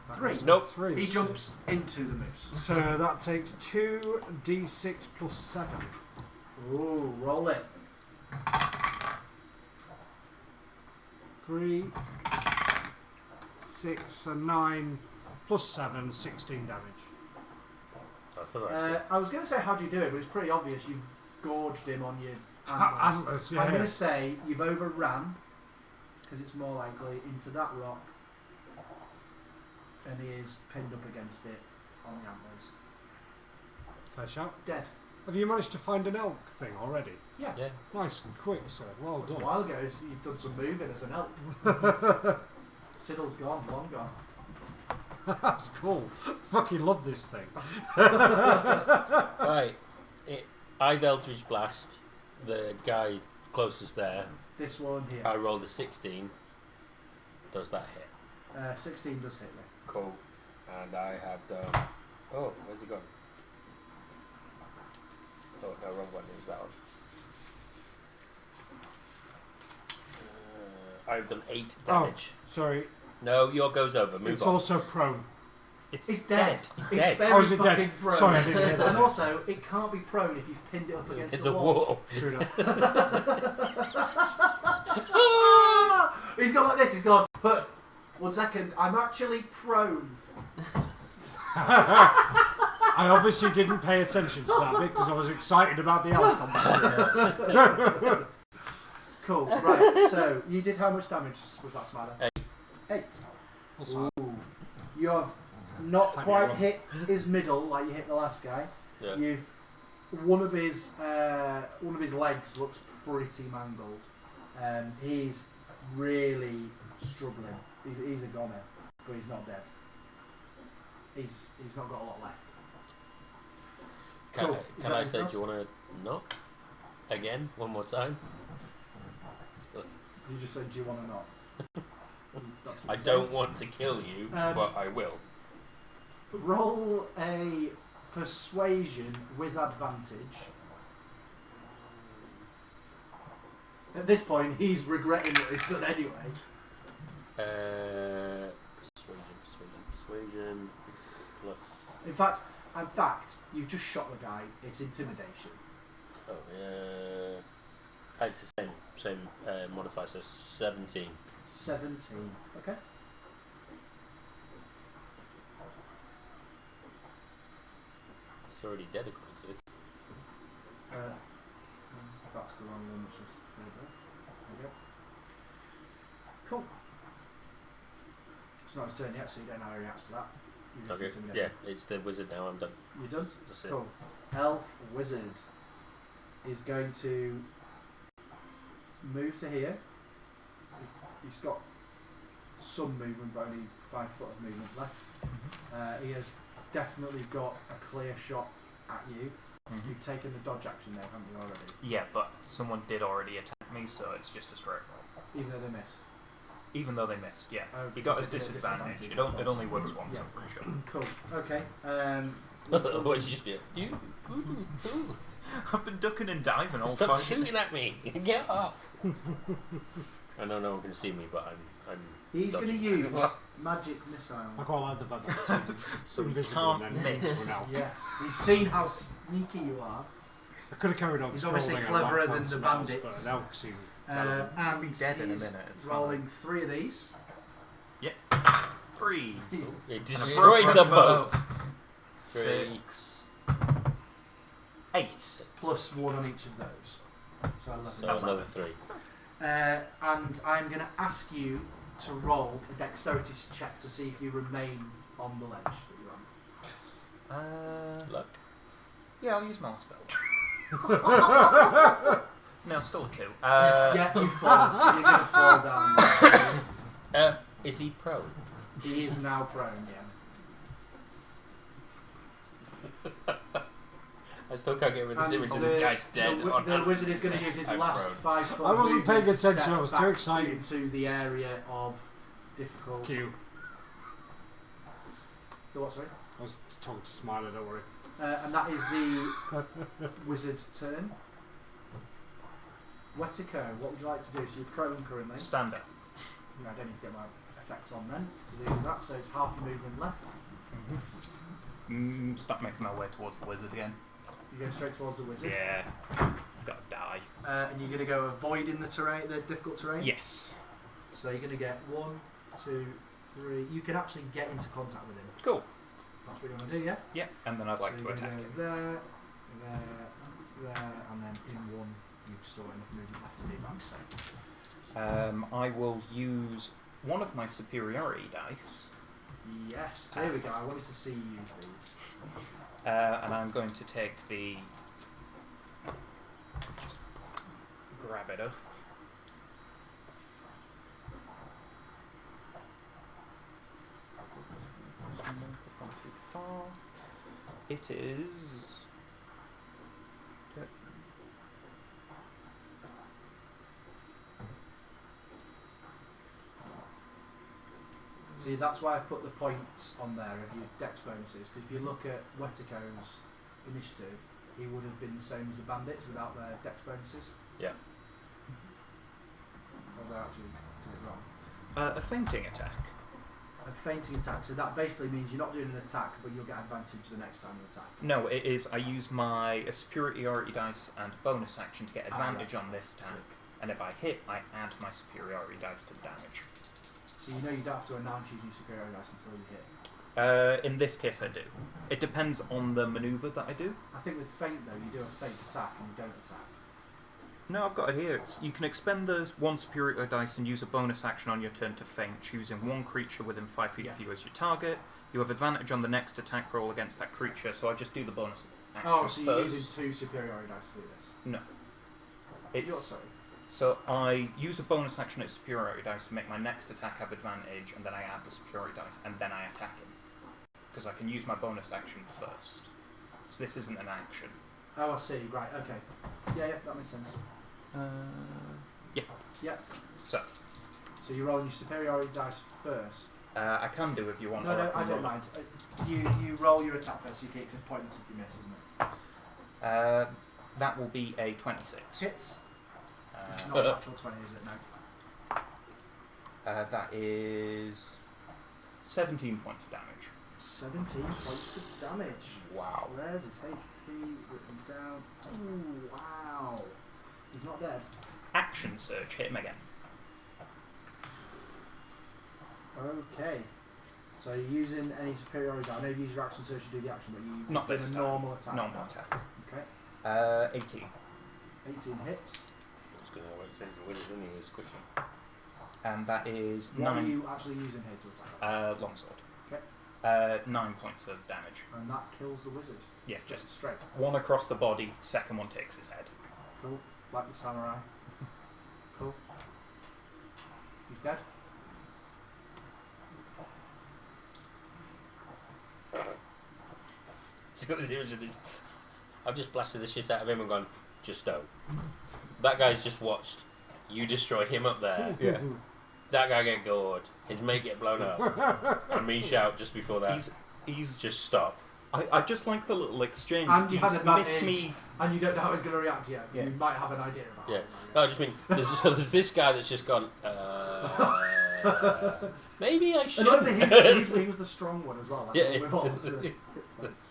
That 3. was a Nope. 3. He jumps into the moose. So that takes 2d6 plus 7. Ooh, roll it. 3, 6, and 9 plus 7, 16 damage. That's all right. I was going to say how do you do it, but it's pretty obvious. You've gorged him on your antlers. Antlers, yeah. I'm going to say you've overran, because it's more likely, into that rock, and he is pinned up against it on the antlers. Fair shout. Dead. Have you managed to find an elk thing already? Yeah. Yeah. Nice and quick, sir. Well A done. while ago, you've done some moving as an elk. Siddle's gone, long gone. That's cool. Fucking love this thing. Right. I've Eldritch Blast. The guy closest there. This one here. I rolled a 16. Does that hit? 16 does hit you. Cool. And I have done... Oh, where's he gone? Oh, no, wrong one. It was that one. I've done 8 damage. Sorry. No, your goes over. Move It's on. also prone. It's dead. It's dead. very Oh, is it dead? fucking prone. Sorry, I didn't hear that. And also, it can't be prone if you've pinned it up against It's the a wall. wall. True enough. He's gone like this. He's gone, but 1 second, I'm actually prone. I obviously didn't pay attention to that bit because I was excited about the elk conversation. Cool, right, so you did how much damage was that, Smiler? 8. Also, Ooh. You have not Tiny quite one. hit his middle like you hit the last guy. Yeah. You've one of his legs looks pretty mangled. He's really struggling. He's a goner, but he's not dead. He's not got a lot left. Can, Cool. Is can that I say, anything do you want to knock? Again? One more time? You just said, do you want to not? That's what I you said. don't want to kill you, but I will. Roll a persuasion with advantage. At this point, he's regretting what he's done anyway. Persuasion. Plus. In fact, you've just shot the guy. It's intimidation. Oh, yeah. It's the same modifier, so 17. 17. Okay. He's already dead according to this. That's the wrong one. Which is there we go. Cool. It's not his turn yet, so you don't know how he reacts to that. You just Okay. intimidate Yeah, him. it's the wizard now, I'm done. You done? That's it. Cool. Elf wizard is going to move to here. He's got some movement, but only 5 foot of movement left. He has definitely got a clear shot at you. You've taken the dodge action there, haven't you already? Yeah, but someone did already attack me, so it's just a straight roll. Even though they missed. Even though they missed, yeah. Oh, He got his because they did a disadvantage. disadvantage. It only works once, Yeah. I'm pretty sure. Cool. Okay. What did you just be? You? Ooh. I've been ducking and diving all Stop fight. shooting at me! Get off! I know no one can see me, but I'm He's going to dodging. use magic missile. I quite like the fact that it's invisible and can't then miss. an elk. Yes. He's seen how sneaky you are. I could have carried on. He's obviously scrolling cleverer and than like the found some else, bandits. But an elk seemed And be dead in a he's minute. It's rolling 3 of these. 3, It destroyed the boat. 3. 6, 8. Plus 1 on each of those. So 11. So another 3. And I'm going to ask you to roll a dexterity check to see if you remain on the ledge that you're on. Luck. Yeah, I'll use my spell. No, still 2. Yeah, you fall. You're going to fall down. Is he prone? He is now prone, yeah. I still can't get rid of this And image of this guy dead. The wizard is going to use his I'm last prone. 5 foot I wasn't paying movement to attention, step I was too back excited. into the area of difficult. Q. The what, sorry? I was talking to Smiler, don't worry. And that is the wizard's turn. Wetico, what would you like to do? So you're prone currently. Stand up. I don't need to get my effects on then to do that, so it's half your movement left. Start making my way towards the wizard again. You go straight towards the wizard. Yeah. It's got to die. And you're going to go avoiding the terrain, the difficult terrain? Yes. So you're going to get 1, 2, 3. You can actually get into contact with him. Cool. That's what you want to do, yeah? Yeah, and then I'd like so to attack go him. there, and then in 1 you've still got enough movement left to do that. So. I will use one of my superiority dice. Yes, there we go. I wanted to see you use these. And I'm going to take the... Just grab it up. Not too far. It is... See, that's why I've put the points on there of your dex bonuses. Because if you look at Wetico's initiative, he would have been the same as the bandits without their dex bonuses. Yeah. Or they actually did it wrong. a fainting attack. A fainting attack. So that basically means you're not doing an attack, but you'll get advantage the next time you attack. No, it is. I use my superiority dice and bonus action to get advantage on this attack. And if I hit, I add my superiority dice to the damage. So you know you don't have to announce using superior dice until you hit. In this case, I do. It depends on the manoeuvre that I do. I think with feint though, you do a feint attack and you don't attack. No, I've got it here. You can expend the 1 superiority dice and use a bonus action on your turn to feint, choosing 1 creature within 5 feet of you as your target. You have advantage on the next attack roll against that creature, so I just do the bonus action Oh, so you're first. using 2 superiority dice to do this? No. You're It's sorry. so I use a bonus action at superiority dice to make my next attack have advantage, and then I add the superiority dice, and then I attack him. Because I can use my bonus action first. So this isn't an action. Oh, I see. Right. Okay. Yeah, that makes sense. Yeah. Yeah. So you're rolling your superiority dice first. I can do if you want. No, or no, can I don't roll. mind. You roll your attack first. You get it's pointless if you miss, isn't it? That will be a 26. Hits. It's not a natural 20, is it? No. That is 17 points of damage. 17 points of damage. Wow. Where's his HP written down? Ooh, wow. He's not dead. Action surge. Hit him again. Okay. So you're using any superiority die. I know you use your action surge to do the action, but you Not do this a time. normal attack. Normal now. attack. Okay. 18. 18 hits. It's going to say the wizard, isn't he? He's squishy. And that is What are 9. you actually using here to attack? Longsword. Okay. 9 points of damage. And that kills the wizard. Yeah, Just just straight. one across the body. Second one takes his head. Cool. Like the samurai. Cool. He's dead. He's got this image of this. I've just blasted the shit out of him and gone, just don't. That guy's just watched you destroy him up there. Yeah. That guy get gored. His mate get blown up. And me shout just before that. He's Just stop. I just like the little exchange. And you had He's advantage. missed me. And you don't know how he's going to react yet. Yeah. You might have an idea about Yeah. it. No, I just mean, there's this guy that's just gone, maybe I And should. luckily he was the strong one as well. Like, Yeah. with all of the hit points.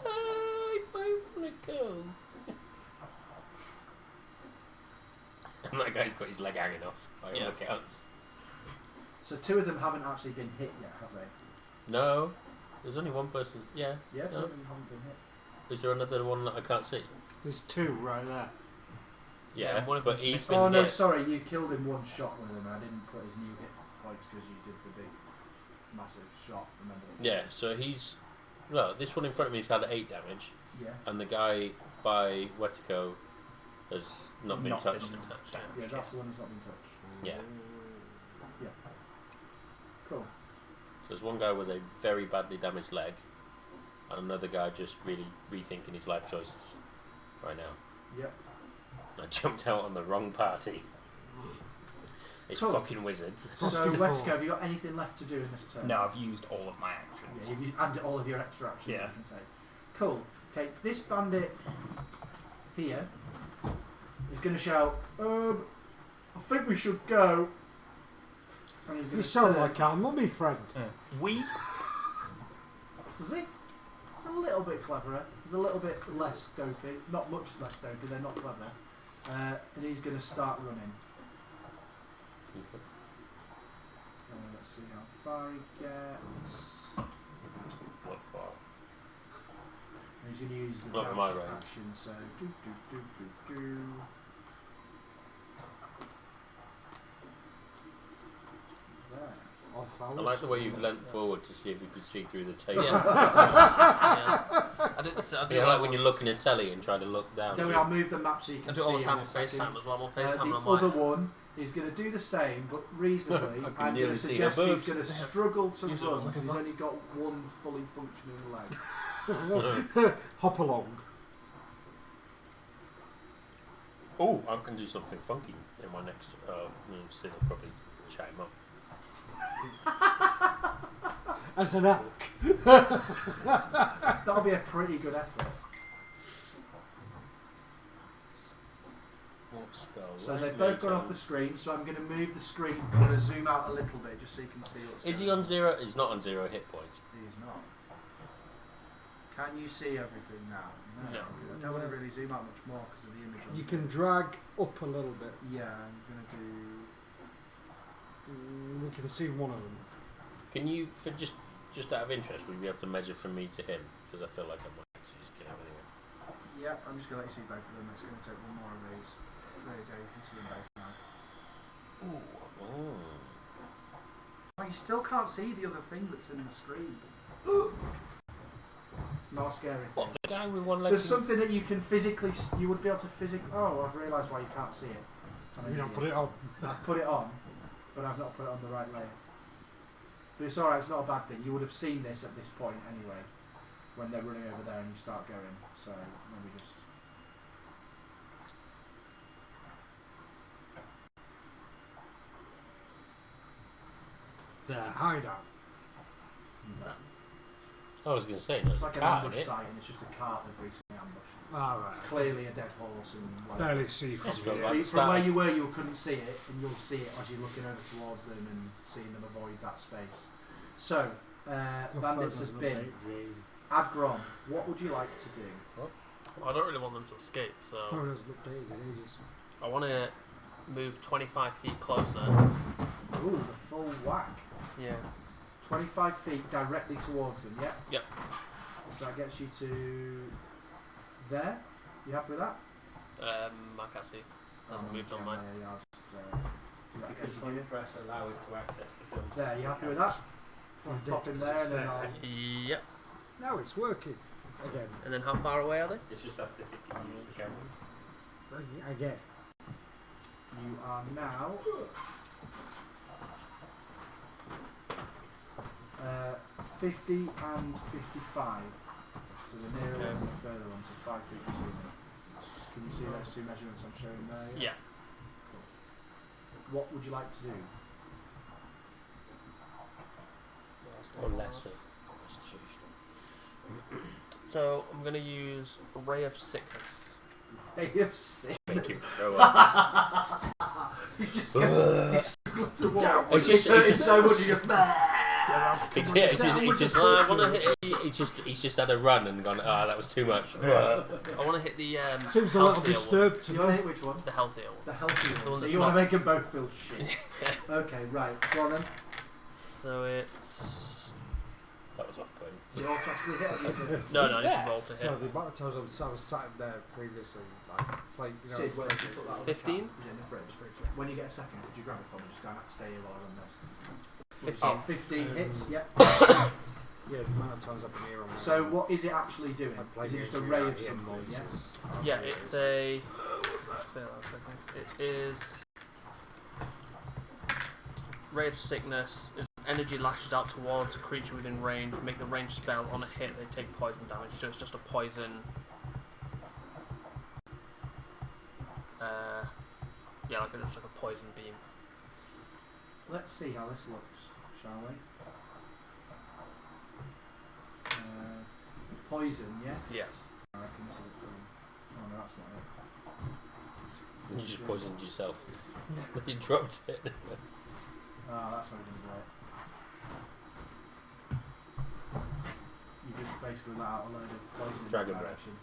I might want to go. That guy's got his leg hanging off. By all accounts. So 2 of them haven't actually been hit yet, have they? No, there's only one person. Yeah. Yeah, 2 No. of them haven't been hit. Is there another one that I can't see? There's 2 right there. Yeah, Yeah, one of but them's he's been Oh no, hit. sorry, you killed him one shot with him. I didn't put his new hit points because you did the big, massive shot. Remember? Yeah, so he's. Well, this one in front of me has had 8 damage, Yeah. and the guy by Wetico has not been Not touched. been touched. Yeah, that's the one that's not been touched. Yeah. Yeah. Cool. So there's one guy with a very badly damaged leg, and another guy just really rethinking his life choices right now. Yep. I jumped out on the wrong party. It's Cool. fucking wizard. So, Frosty Wetico, Fall. have you got anything left to do in this turn? No, I've used all of my Yeah, actions. you've used, and all of your extra actions Yeah. you can take. Cool. Okay, this bandit here is going to shout, I think we should go. And he's going You to sound turn. like our mummy friend. We Does he? He's a little bit cleverer. He's a little bit less dopey. Not much less dopey, they're not clever. And he's going to start running. Let's see how far he gets. What for? And he's going to use the Not dash my range. action, so do. There. I like the way you've leant forward to see if you could see through the table. Yeah. I do this. I do You know, it like when you're looking at telly and trying to look down. Don't worry, I'll move the map so you I can do it see all the time in on a second. FaceTime as well. I'm on The FaceTime and I'm other like, one is going to do the same, but reasonably. I can I'm going nearly to see suggest above. he's going to struggle to Use it run like because a he's butt. only got one fully functioning leg. Hop along. Oh, I can do something funky in my next. Still probably chat him up. As an elk. That'll be a pretty good effort. What spell? So Right, they've both later. gone off the screen, so I'm going to move the screen. I'm going to zoom out a little bit just so you can see what's Is he going on 0? He's not on 0 hit points. He's not. Can you see everything now? No. No. I don't want to really zoom out much more because of the image. on You the can board. drag up a little bit. Yeah, I'm going to do... We can see one of them. Can you, for just out of interest, would you be able to measure from me to him? Because I feel like I might actually just get everything. Yeah, I'm just going to let you see both of them. It's going to take one more of these. There you go, you can see them both now. Oh. Oh, you still can't see the other thing that's in the screen. It's not a scary thing. What, the guy with one leg? There's something that you can physically, you would be able to physically... Oh, I've realised why you can't see it. You don't put it on. I've put it on, but I've not put it on the right layer. But it's alright, it's not a bad thing. You would have seen this at this point anyway, when they're running over there and you start going. So, let me just... There, hideout. I was going to say, there's It's a like an car in ambush it. site and it's just a cart they've recently ambushed. Alright. It's clearly a dead horse and... Like, Barely see from This feels here. like the from start where of- you were, you couldn't see it, and you'll see it as you're looking over towards them and seeing them avoid that space. So, bandits have been. Adgron, what would you like to do? I don't really want them to escape, so Phone hasn't updated in ages. I want to move 25 feet closer. Ooh, the full whack. Yeah. 25 feet directly towards them, yeah? Yep. So that gets you to there. You happy with that? I can't see. Hasn't moved on mine. Yeah, I'll just, do that Because again for you you. press allow it to access the film. There, you happy with that? I'll It's pop in dead there 'cause and then it's I'll... there. Yep. Now it's working. Again. And then how far away are they? It's just asked if it can use the camera. Again. You are now 50 and 55. So the nearer one and the further one, so 5 feet between them. Can you see those two measurements I'm showing there? Yeah. Cool. What would you like to do? Or lesser. So I'm going to use Ray of Sickness. Ray of Sickness. Make him throw us. He just gets, he struggles to walk. It just- It's hurting so much he just... He's just had a run and gone. Ah, that was too much. I want to hit the. Seems a little healthier disturbed to You want me. to hit which one? One. The healthier one. The healthy The one. one So that's you want to not- make them both feel shit. Okay, right. Go on then. So it's. That was off point. So you automatically hit it. No, I need to roll to hit. So the amount of times I was sat there previously, like, playing, you know, Sid, where did you put that on 15? the cap? Is it in the fridge? When you get a second, did you grab it from me? Just go and stay here while I run this. 15. 15 hits, yeah. yeah, the amount of times I've been here on my So own. what is it actually doing? I play Is it just a games ray without of hearing something, yeah? voices. Yeah, it's a. It is. Ray of Sickness. Energy lashes out towards a creature within range. Make the range spell on a hit. They take poison damage. So it's just a poison. Yeah, just like a poison beam. Let's see how this looks, shall we? Poison, yeah? Yeah. I reckon this is oh no, that's not it. You just poisoned yourself. You dropped it. Oh, that's how we're going to do it. You just basically let out a load of poison in Dragon that breath. direction.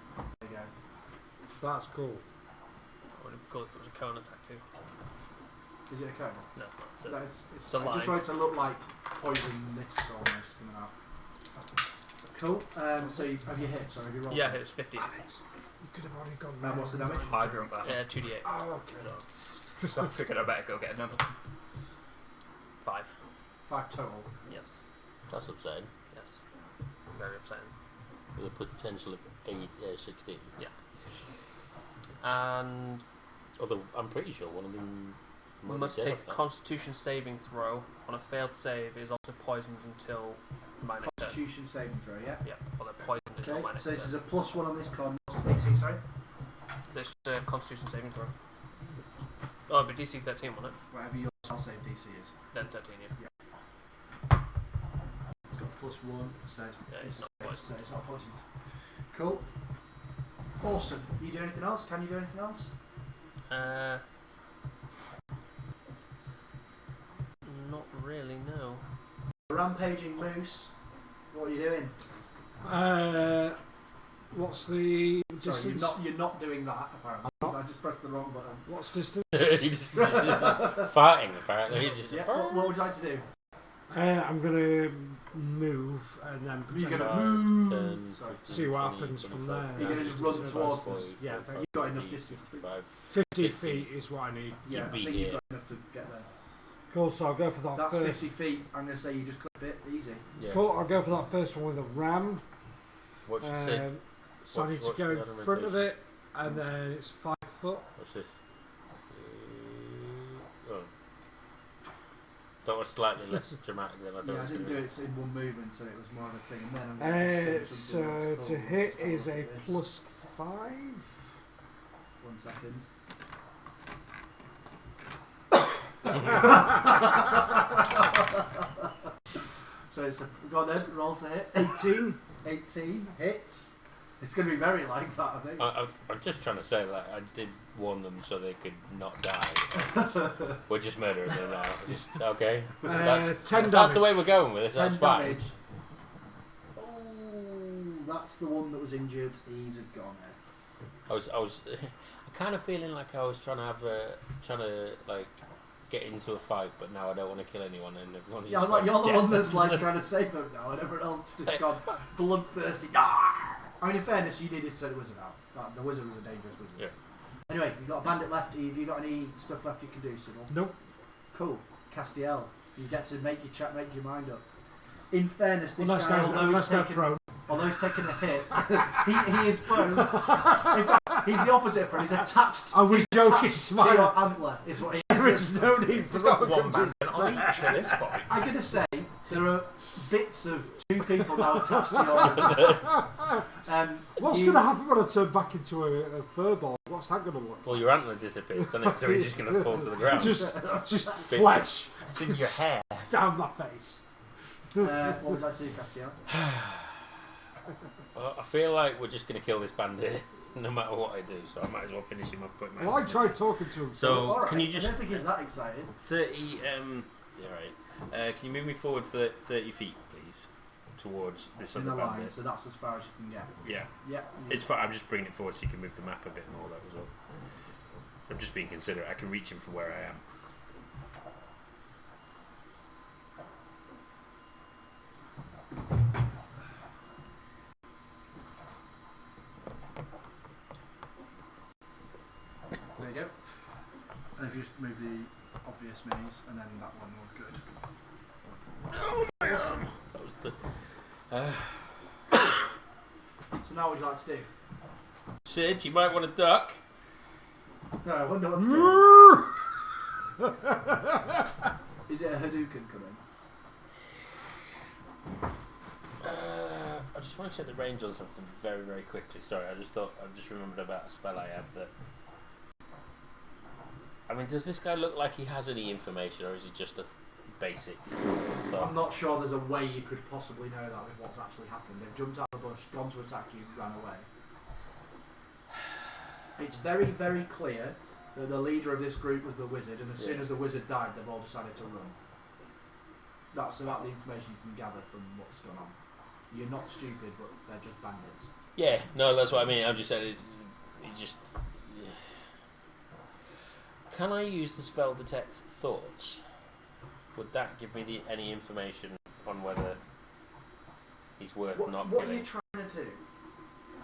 There you go. That's cool. I would have called it if it was a cone attack too. Is it a cone? No, it's not. So No, it's it's a I just line. want it to look like poison mist almost coming out. Cool. So have you hit? Sorry, have you rolled? yeah, it's 15. Alex, you could have already gone And what's the damage? I drunk that. Yeah, 2d8. Oh, okay. So, So I figured I better go get another. 5. 5 total. Yes. That's upsetting. Yes. Very upsetting. With a potential of 16. And Although I'm pretty sure one of them must take a Constitution saving throw. On a failed save, is also poisoned until my next turn. Constitution saving throw, yeah? Yeah, well they're poisoned until Okay, my next so this turn. is a +1 on this con. What's the DC, sorry? It's just a Constitution saving throw. Oh, but DC 13, wasn't it? Whatever your spell save DC is. Then 13, yeah. It's got +1, so Yeah, it's not so poisoned. it's not poisoned. Cool. Awesome. You do anything else? Can you do anything else? Not really, no. Rampaging moose. What are you doing? What's the Sorry, distance? you're not doing that apparently. I just pressed the wrong button. What's distance? He's just fighting apparently. He just Yeah. What would you like to do? I'm gonna move and then You're pretend gonna move. 10, Sorry. 15, See what 20, happens from 25, there. You're gonna just run 30, towards 40, us. Yeah, 45, you've got enough 50, distance. 55. 50 50. feet is what I need. Yeah, I You'd be think you've here. got enough to get there. Cool, so I'll go for that That's first. 50 feet. I'm going to say you just clip it. Easy. Yeah. Cool, I'll go for that first one with a ram. Watch the sit. So I need to Watch go the in ornamentation. front of it, and then it's 5 foot. Watch this. Oh. That was slightly less dramatic than I thought Yeah, it I was didn't going do to it in one movement, so it was more of a thing. And then I'm gonna say So something that's to called- hit is a like this. +5. 1 second. So it's a go on then. Roll to hit. 18. 18 hits. It's going to be very like that, I think. I'm just trying to say that I did warn them so they could not die. We're just murdering them now. Just okay. 10 That's damage. the way we're going with it. 10 That's fine. damage. Oh, that's the one that was injured. He's a goner. I was kind of feeling like I was trying to like get into a fight, but now I don't want to kill anyone, and everyone's Yeah, just I'm like, gone you're the dead. one that's like trying to save them now, and everyone else just gone bloodthirsty. I mean, in fairness, you needed to send the wizard out. The wizard was a dangerous wizard. Yeah. Anyway, you've got a bandit left. Have you got any stuff left you can do, Sybil? Nope. Cool. Castiel, you get to make your mind up. In fairness, this Unless guy, they're prone. although he's taken a hit, he is prone. In fact, he's the opposite of prone. He's attached. I was he's joking, attached to smile. your antler, is what he There is. is no need for He's got that. one man on each at this point. I'm going to say there are bits of 2 people now attached to your antler. What's going to happen when I turn back into a furball? What's that going to look Well, your antler disappears, doesn't it? So he's just going to fall to the ground. Just flesh It's in your hair. down my face. What would you like to do, Castiel? Well, I feel like we're just going to kill this bandit no matter what I do, so I might as well finish him off. Put my Well, I tried talking to him. So Alright, can you I just don't think he's that excited. 30? Alright. Can you move me forward for 30 feet, please? Towards this In other the line, bandit. so that's as far as you can get. Yeah. Yeah. It's fine. I'm just bringing it forward so you can move the map a bit more, that was all. I'm just being considerate. I can reach him from where I am. There you go. And if you just move the obvious minis, and then that one will good. Awesome. That was the... So now what would you like to do? Sid, you might want to duck. No, I wonder what's going. Is it a Hadouken coming? I just want to check the range on something very, very quickly. Sorry, I just remembered about a spell I have that... I mean, does this guy look like he has any information, or is he just a basic thought? I'm not sure there's a way you could possibly know that with what's actually happened. They've jumped out of the bush, gone to attack you, ran away. It's very, very clear that the leader of this group was the wizard, and as soon as the wizard died, they've all decided to run. That's about the information you can gather from what's going on. You're not stupid, but they're just bandits. Yeah, no, that's what I mean. I'm just saying it's just... Yeah. Can I use the spell detect thoughts? Would that give me any information on whether he's worth not What are killing? you trying to do?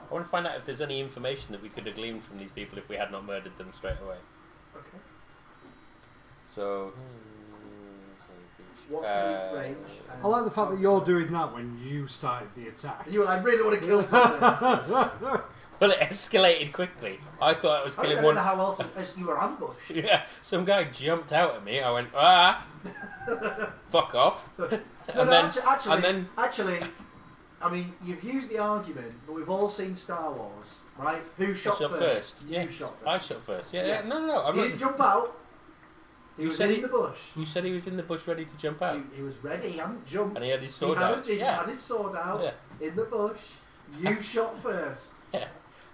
I want to find out if there's any information that we could have gleaned from these people if we had not murdered them straight away. Okay. So... What's the range? I like the fact that you're doing that when you started the attack. And you were like, I really want to kill something. Well, it escalated quickly. I thought I was killing I don't one... know how else you were ambushed. Yeah, some guy jumped out at me. I went, ah, fuck off. Actually, I mean, you've used the argument, but we've all seen Star Wars, right? Who shot first? Yeah, You shot first. I shot first. Yeah, Yes. yeah. No. I'm He not... didn't jump out. He You was said in the bush. You said he was in the bush ready to jump out. He was ready. He hadn't jumped. And he had his sword he out. He just Yeah. had his sword out Yeah. in the bush. You shot first. Yeah.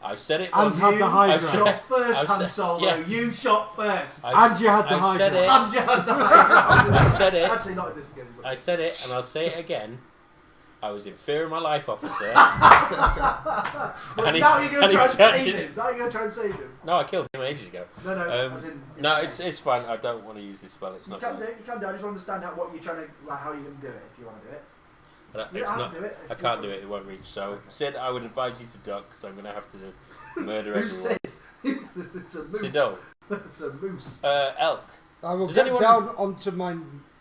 I said it And once. had the high You ground. shot first, I've Han said- Solo. yeah. You shot first. And you had the I high said ground. it. And you had the high ground. I said it. Actually, not in this occasion. But I said it, and I'll say it again. I was in fear of my life, officer. But And he- now you're going and to he try and charged save it. him. Now you're going to try and save him. No, I killed him ages ago. No, as in, No, it's fine. I don't want to use this spell. It's You not. can do it. You can do it. I just want to understand what you're trying to, like, how you're going to do it. If you want to do it, you It's don't not. have to do it. I can't do it. It won't reach. So Sid, I would advise you to duck because I'm going to have to murder Who everyone. says? It's a moose. Sidol. It's a moose. Elk. I will Does get anyone- down onto my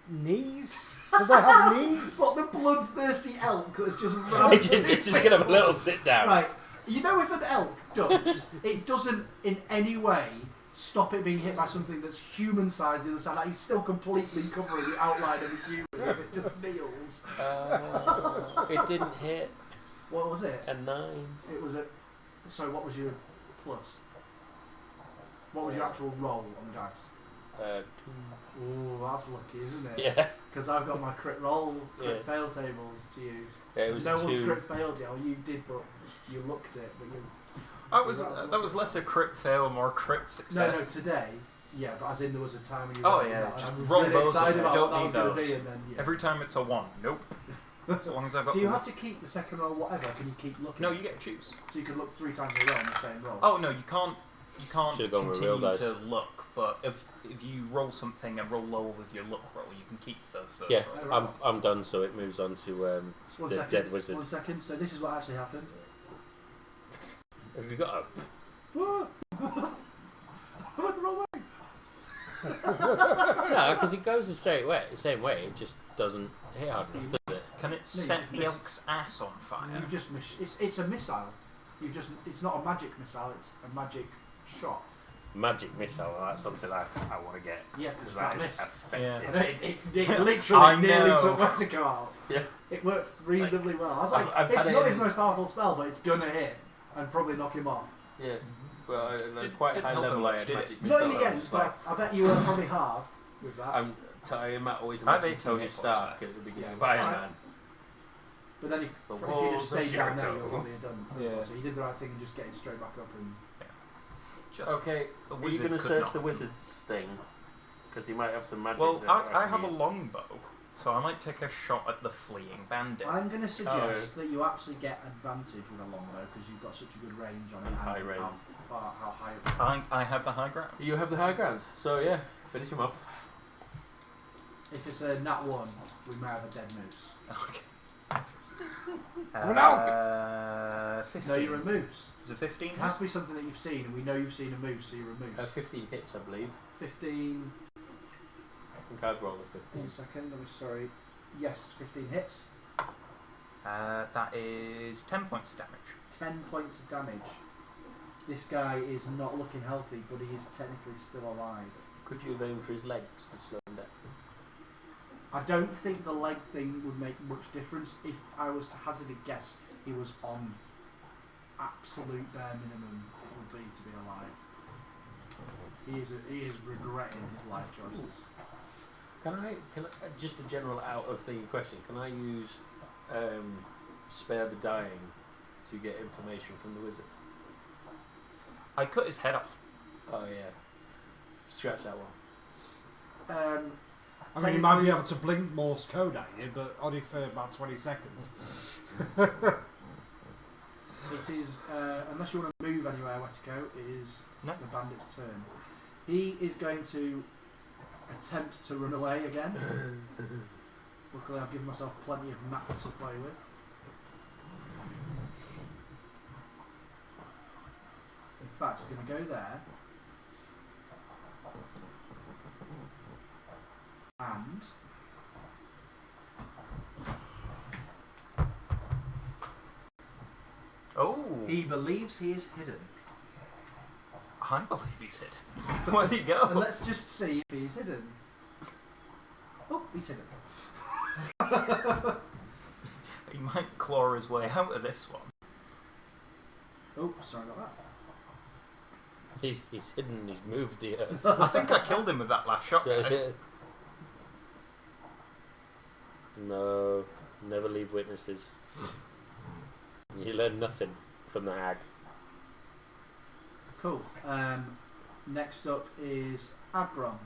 knees. Do they have knees? What, the bloodthirsty elk that's just It's just going to have a little sit down. Right. You know, if an elk ducks, it doesn't in any way stop it being hit by something that's human-sized the other side. Like, he's still completely covering the outline of a human if it just kneels. It didn't hit What was it? a 9. It was a... So what was your plus? What was your actual roll on the dice? 2. Ooh, that's lucky, isn't it? Yeah. Because I've got my crit roll, crit Yeah. fail tables to use. Yeah, it was No a one's 2. crit failed yet. Well, you did, but you looked it. But you. That was less a crit fail, more crit success. No, today. Yeah, but as in there was a time when you. Oh, were yeah, like, just I was roll really those excited in. I about don't what that need was going to those. be, and then yeah. Every time it's a 1. Nope. As long as I've got. Do you the- have to keep the second roll, whatever? Can you keep looking? No, you get to choose. So you can look 3 times in a row on the same roll. Oh no, you can't. You can't Should've gone with real continue dice. to look. But if you roll something and roll low with your luck roll, you can keep the first Yeah, roll. I'm done. So it moves on to Just one the second. dead wizard. 1 second. So this is what actually happened. Have you got a? What? I went the wrong way. No, because it goes the same way. It just doesn't hit hard enough, does it? Can it set the elk's ass on fire? You've just it's a missile. It's not a magic missile. It's a magic shot. Magic missile. That's something I want to get. Yeah, Because because that that is miss. effective. And it I literally nearly know. took Vertigo out. Yeah. It worked reasonably well. I was like, I've it's had not it his most powerful spell, but it's gonna hit and probably knock him off. Yeah. Well, at Didn't quite help high him level, I much, had did it? magic Not missile. in the I end, was like, but I bet you were probably halved with that. I'm always I have imagine 18 Tony hit points Stark left. at the beginning of Yeah. Iron Right. Man. But then The if you'd have walls of stayed down there, you Jericho. would probably have done. Yeah. So you did the right thing and just getting straight back up and. Just Okay, the are you wizard going to could search not. the wizard's thing? Because he might have some magic. Well, that I can have a use. longbow, so I might take a shot at the fleeing bandit. I'm going to suggest that you actually get advantage with a longbow because you've got such a good range on it. And high and range. How high. I have the high ground. You have the high ground, so yeah, finish him off. If it's a nat 1, we may have a dead moose. Okay. Run 15. No, you're a moose. Is it 15? It has to be something that you've seen, and we know you've seen a moose, so you're a moose. 15 hits, I believe. 15. I think I'd roll a 15. 1 second, I'm sorry. Yes, 15 hits. That is 10 points of damage. 10 points of damage. This guy is not looking healthy, but he is technically still alive. Could you have aimed for his legs to slow him down? I don't think the leg thing would make much difference. If I was to hazard a guess, he was on absolute bare minimum it would be to be alive. He is regretting his life choices. Can I just a general out of thing question? Can I use spare the dying to get information from the wizard? I cut his head off. Oh yeah, scratch that one. I mean, you might be able to blink Morse code at you, but only for about 20 seconds. It is, unless you want to move anywhere, Wetico, it is No. the bandit's turn. He is going to attempt to run away again. Luckily, I've given myself plenty of map to play with. In fact, he's going to go there. And Oh, he believes he is hidden. I believe he's hidden. Where did he go? And let's just see if he's hidden. Oh, he's hidden. He might claw his way out of this one. Oh, sorry about that. He's hidden. He's moved the earth. I think I killed him with that last shot, guys. No, never leave witnesses. You learn nothing from the hag. Cool. Next up is Abram.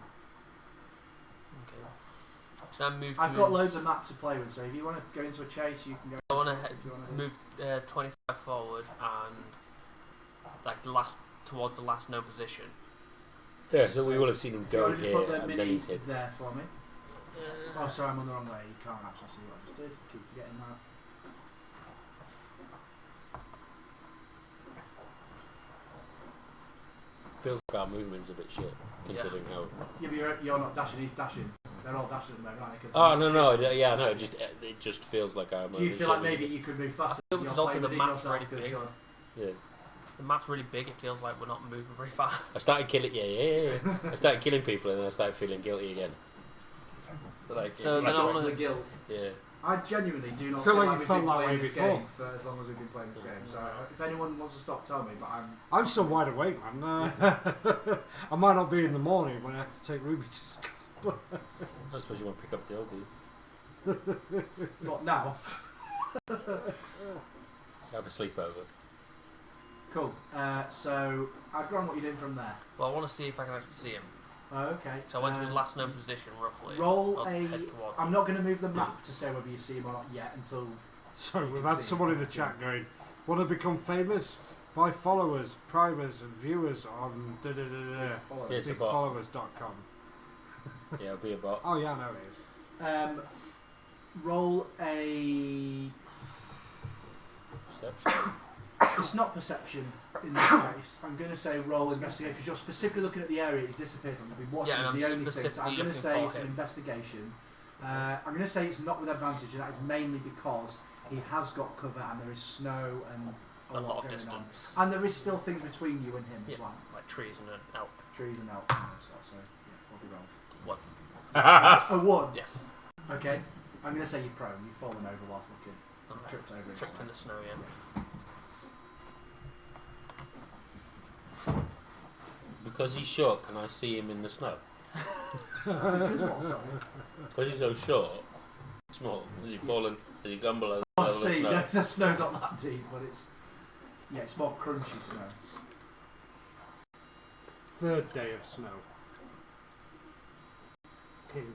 Okay. So I move. I've got loads of map to play with, so if you want to go into a chase, you can go. I want into a chase to if you want to move 25 forward and like towards the last known position. Yeah, so we will have seen him Do you go want to just here put the and then mini he's hid. there for me? Oh, sorry, I'm on the wrong way. You can't actually see what I just did. I keep forgetting that. Feels like our movement's a bit shit, considering how. Yeah, but you're not dashing. He's dashing. They're all dashing at the moment, aren't they? 'Cause Oh they're no, shit. no, yeah, no. It just feels like our. Do you feel like maybe you could move faster? I feel because also the map's really because big. you're... Yeah. The map's really big. It feels like we're not moving very fast. I started killing. Yeah. I started killing people, and then I started feeling guilty again. Like, So yeah, then I Like wanna- the guild. yeah. I genuinely do not Feel feel like like you we've felt been that playing way this before. game for as long as we've been playing this game. So if anyone wants to stop, tell me. But I'm still wide awake, man. I might not be in the morning when I have to take Ruby to school. I suppose you want to pick up Dill, do you? not now. Have a sleepover. Cool. So Adgron, what are you doing from there? Well, I want to see if I can actually see him. Oh, okay. So I went to his last known position roughly. Roll I'll a. head towards I'm him. not going to move the map to say whether you see him or not yet until. So we've can had see someone it, in the you can see chat going, want to become famous? By followers, primers and viewers on Follow. Yes. It's a bot. bigfollowers.com. Yeah, it'll be a bot. Oh yeah, I know it is. Roll a. Perception. It's not perception in this case. I'm going to say roll investigation because you're specifically looking at the area he's disappeared from. You've been watching. Yeah, and is the I'm only thing. So specifically I'm going to looking say for it's an him. investigation. I'm going to say it's not with advantage, and that is mainly because he has got cover and there is snow and A lot of going distance. on. And there is still things between you and him as Yeah. well. Like trees and an elk. Trees and elk and so yeah, what we roll? What? A 1. Yes. Okay. I'm going to say you're prone. You've fallen over whilst looking. Okay. Tripped over. in Tripped snow. in the snow, yeah. Because he's short, can I see him in the snow? Because what, sorry? Because he's so short, small. Has he fallen? Has he gone below the Oh, level of see, snow? no, the snow's not that deep, but it's more crunchy snow. Third day of snow. pin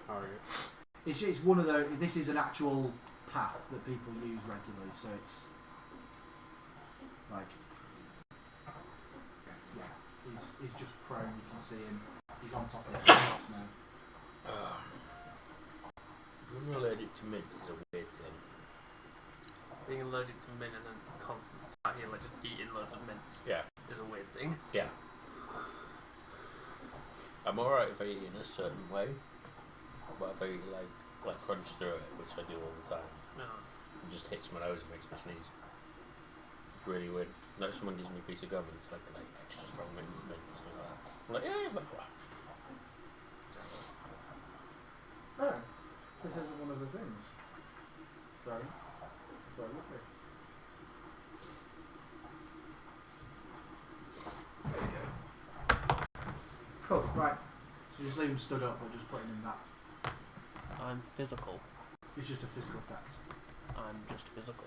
Harriet. It's one of those. This is an actual path that people use regularly, so it's like, yeah, he's just prone. You can see him. He's on top of the house now. Being allergic to mint is a weird thing. Being allergic to mint and then constant sat here like just eating loads of mints is a weird thing. Yeah. I'm alright if I eat in a certain way, but if I eat like crunch through it, which I do all the time, it just hits my nose and makes me sneeze. It's really weird. Like someone gives me a piece of gum and it's like extra strong mint or something like that. I'm like, yeah, blah, blah. Oh, this isn't one of the things. Very lovely. Cool, right. So just leave him stood up, but just put him in that. I'm physical. It's just a physical effect. I'm just physical.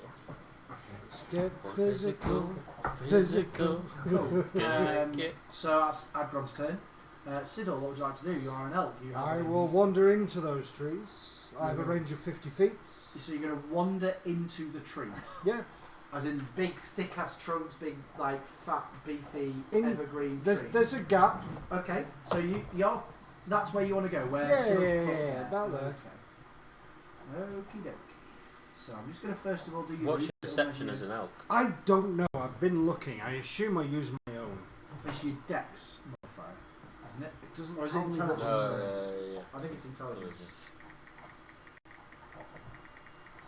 Let's get physical. Cool. So that's Adgron's turn. Siddle, what would you like to do? You are an elk. I will wander into those trees. I have a range of 50 feet. So you're going to wander into the trees? Yeah. As in big, thick-ass trunks, big, like, fat, beefy, evergreen trees? There's a gap. Okay, so you're... That's where you want to go? Where Yeah, about there. Okay. Okie dokie. So I'm just going to first of all do your... What's your perception as an elk? I don't know. I've been looking. I assume I use my own. It's your dex modifier, isn't it? It doesn't Or is it tell me intelligence? what- Yeah. I think it's intelligence.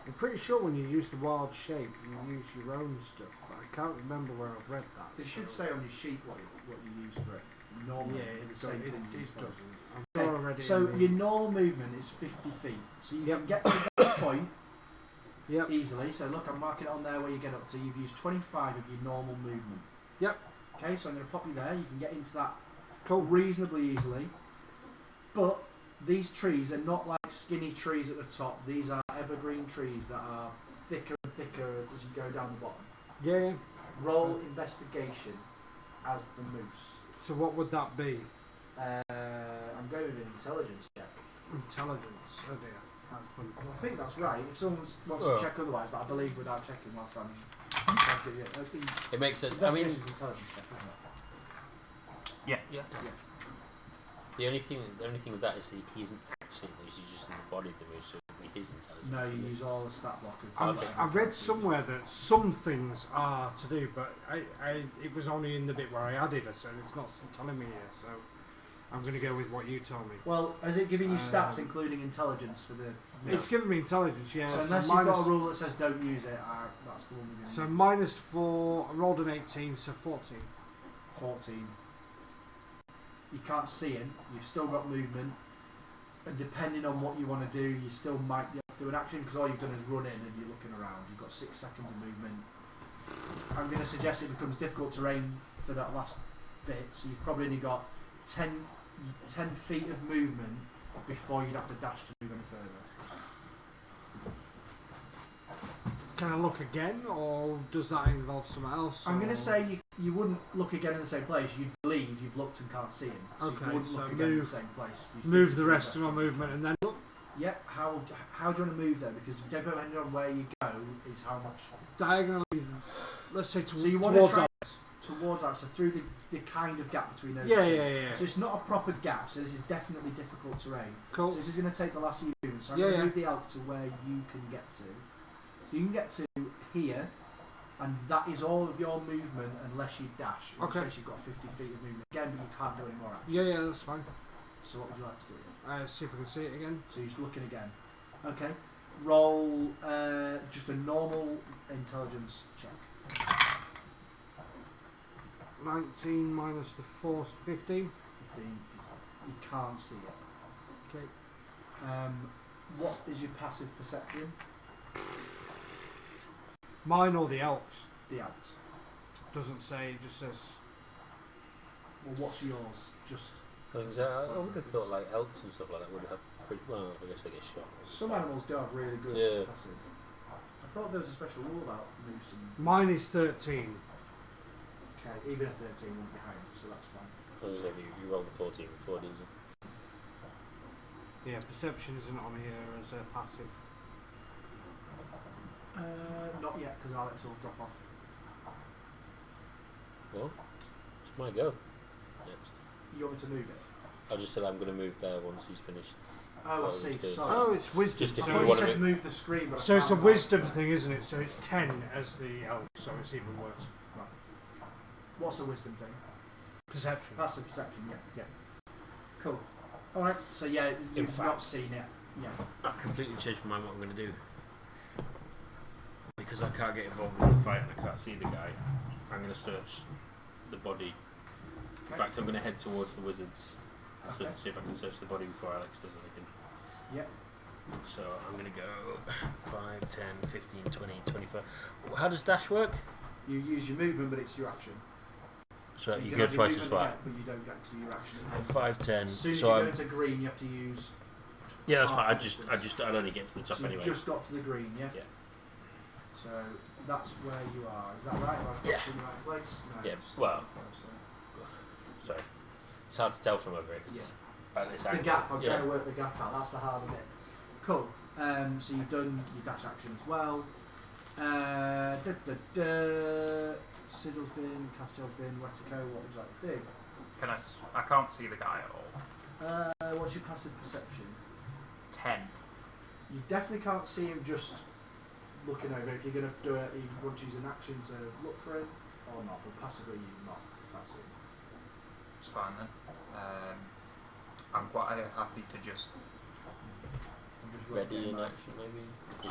I'm pretty sure when you use the wild shape, you use your own stuff, but I can't remember where I've read that. It should say on your sheet what you use for it. Normally, Yeah, the same thing. you use it for it. doesn't. I'm sure I read it. So in your normal movement is 50 feet. So you Yep. can get to that point Yep. easily. So look, I'm marking it on there where you get up to. You've used 25 of your normal movement. Yep. Okay, so I'm going to pop you there. You can get into that Cool. reasonably easily. But these trees are not like skinny trees at the top. These are evergreen trees that are thicker and thicker as you go down the bottom. Yeah. Roll investigation as the moose. So what would that be? I'm going with an intelligence check. Intelligence. Oh dear. That's fun. I think that's right. If someone wants to check otherwise, but I believe without checking whilst I'm... It makes sense. I mean, Investigation's intelligence check, isn't it? Yeah. the only thing with that is that he isn't actually loose. He's just in the body of the moose, so it would be his intelligence. No, you use all the stat block. I read somewhere that some things are to do, but it was only in the bit where I added it, so it's not telling me here. So I'm going to go with what you told me. Well, is it giving you stats including intelligence for the... It's giving me intelligence, yeah. So unless you've got a rule that says don't use it, that's the one we're going to So -4, I rolled an 18, so 14. 14. You can't see him, you've still got movement, and depending on what you want to do, you still might be able to do an action, because all you've done is run in and you're looking around. You've got 6 seconds of movement. I'm going to suggest it becomes difficult terrain for that last bit, so you've probably only got 10 feet of movement before you'd have to dash to move any further. Can I look again, or does that involve something else? I'm going to say you wouldn't look again in the same place. You'd believe you've looked and can't see him. So Okay, you wouldn't so look again in the move- same place. You move think the you'd rest of my dash to- movement and then look. Yep. How do you want to move there? Because depending on where you go is how much. Diagonally, let's say So you want to towards try us. towards that, so through the kind of gap between those Yeah, two. yeah. So it's not a proper gap, so this is definitely difficult terrain. Cool. So this is going to take the last of your movement. So I'm Yeah, going to yeah. move the elk to where you can get to. So you can get to here, and that is all of your movement unless you dash. In Okay. which case you've got 50 feet of movement again, but you can't do any more actions. Yeah, that's fine. So what would you like to do? See if I can see it again. So you're just looking again. Okay. Roll just a normal intelligence check. 19 minus the 4, 15. 15. You can't see it. Okay. What is your passive perception? Mine or the elks? The elks. Doesn't say, it just says. Well, what's yours? Just I would have thought like elks and stuff like that would have pretty, well, I guess they get shot. some animals do have really good Yeah. passive. I thought there was a special rule about moose and Mine is 13. okay, even a 13 wouldn't be high enough, so that's fine. As if you rolled the 14 before, didn't you? Yeah, perception isn't on here as a passive. Not yet, because Alex will drop off. Well, it's my go. Next. You want me to move it? I just said I'm going to move there once he's finished. Oh, I Well, see. it's good. Sorry. Oh, it's wisdom. Just if I you thought you want said to move the screen, but I So it's a can't wisdom find it. thing, isn't it? So it's 10 as the help, so it's even worse. What's a wisdom thing? Perception. That's the perception, yeah. Cool. Alright, so yeah, you've not seen it. Yeah. I've completely changed my mind what I'm going to do. Because I can't get involved in the fight and I can't see the guy, I'm going to search the body. In fact, I'm going to head towards the wizards. So see if I can search the body before Alex does anything. Yep. So I'm going to go 5, 10, 15, 20, 25. How does dash work? You use your movement, but it's your action. So you can go have your twice as movement far. again, but you don't get to your action. 5, 10. As soon as So you I'm. go into green, you have to use. Yeah, that's half fine. the distance. I'd only get to the top So you anyway. just got to the green, yeah? Yeah. So that's where you are. Is that right? Have I got Yeah. you in the right place? No, Yeah, it's well- closer. Sorry. It's hard to tell from over here because it's at this It's the angle. gap. I'm Yeah. trying to work the gap out. That's the harder bit. Cool. So you've done your dash action as well. Sidle's been, Castiel's been, Wetico, what would you like to do? I can't see the guy at all. What's your passive perception? 10. You definitely can't see him just looking over. If you're going to do it, you want to use an action to look for him or not, but passively you not. That's it. It's fine then. I'm quite happy to just. Ready in action, maybe? You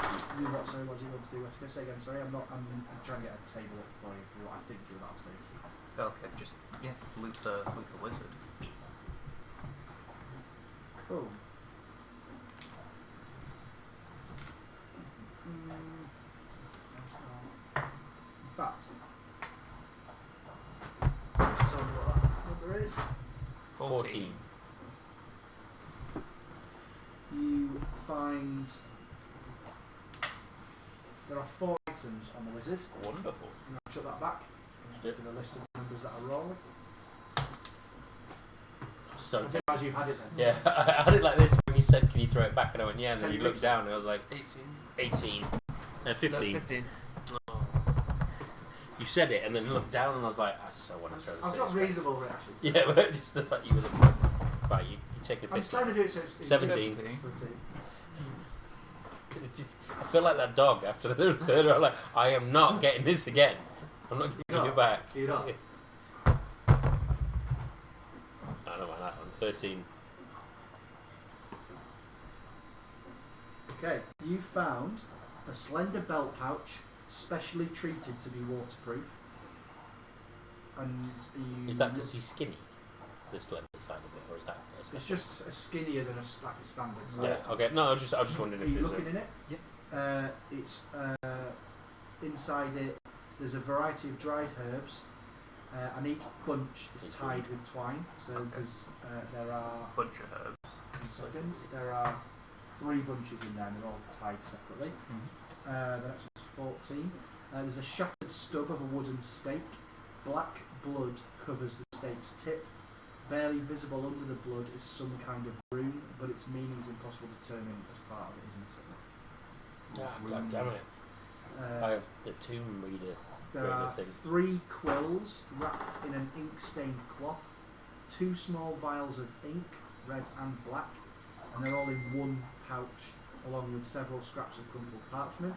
what? Sorry, what do you want to do? Wetico? Say again. Sorry, I'm trying to get a table up for you for what I think you're about to do. Okay, just loot the wizard. Cool. In fact, just tell me what that number is. 14. You find there are 4 items on the wizard. Wonderful. I'm going to chuck that back. Yep. For the list of numbers that are rolling. So I think as you had it then. yeah, I had it like this when you said, "Can you throw it back?" And I went, "Yeah." And then Can you you looked reach down, and I was like, 18. 18, 15. No, 15. Oh. You said it, and then looked down, and I was like, "I so want to throw this." I've in got his face." reasonable reactions. Yeah, but just the fact you were looking. Right, you take a I'm piss. trying to do it so it's 17. 17. It's just, I feel like that dog after the third. I'm like, I am not getting this again. I'm not giving You're it back. You're not. I don't mind that one. 13. Okay, you found a slender belt pouch specially treated to be waterproof. And you Is that because he's skinny? The slender side of it, or is that? it's just skinnier than a standard size. Yeah. Okay. No, I was just wondering Are if you there's looking in it? Yeah. It's inside it. There's a variety of dried herbs, and each bunch is tied with twine. So there are Bunch of herbs. 1 second. There are 3 bunches in there, and they're all tied separately. The next one's 14. There's a shattered stub of a wooden stake. Black blood covers the stake's tip. Barely visible under the blood is some kind of rune, but its meaning is impossible to determine as part of it is missing. God damn it! I have the tomb reader. There are thing. 3 quills wrapped in an ink-stained cloth, 2 small vials of ink, red and black, and they're all in one pouch, along with several scraps of crumpled parchment.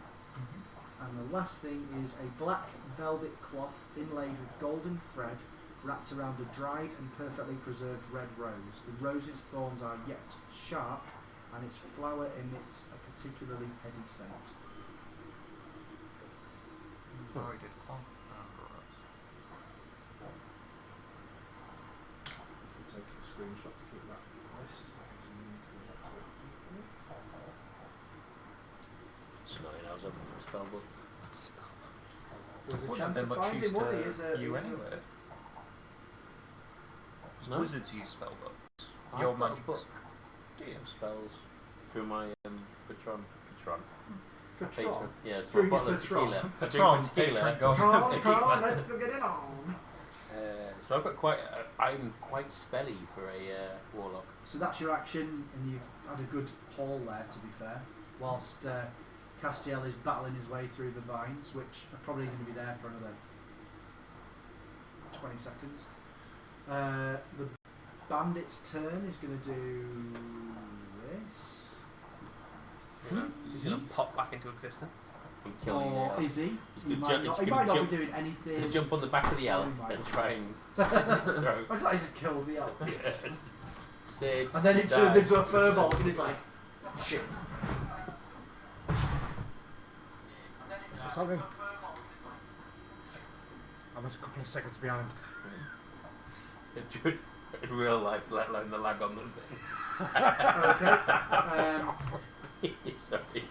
And the last thing is a black velvet cloth inlaid with golden thread wrapped around a dried and perfectly preserved red rose. The rose's thorns are yet sharp, and its flower emits a particularly heady scent. Already did. Take a screenshot to keep that list. So 9 hours open for a spell book. There's a Wouldn't chance have of been much finding use one. to He is a you he is a- anyway. No? Wizards use spellbooks. I've Your got a magic book. Do you have spells through my patron? Patron. Yeah, it's Through my your bottle of patron. tequila. I drink Patron, my tequila. patron, go. Come on, let's go get it on. So I've got quite. I'm quite spelly for a warlock. So that's your action, and you've had a good haul there, to be fair. Whilst Castiel is battling his way through the vines, which are probably going to be there for another 20 seconds. The bandit's turn is going to do this. He's going to pop back into existence. And kill the Or elf. is he? He's He gonna might jump- not, he's he gonna might not jump- be doing anything. Gonna jump on the back of the elf he might and not. try and slit its throat. I just like he just kills the elf. Sid, And then it turns die. into a furball and he's like, shit. What's happening? I'm a couple of seconds behind. In real life, let alone the lag on the thing. Okay. Sorry.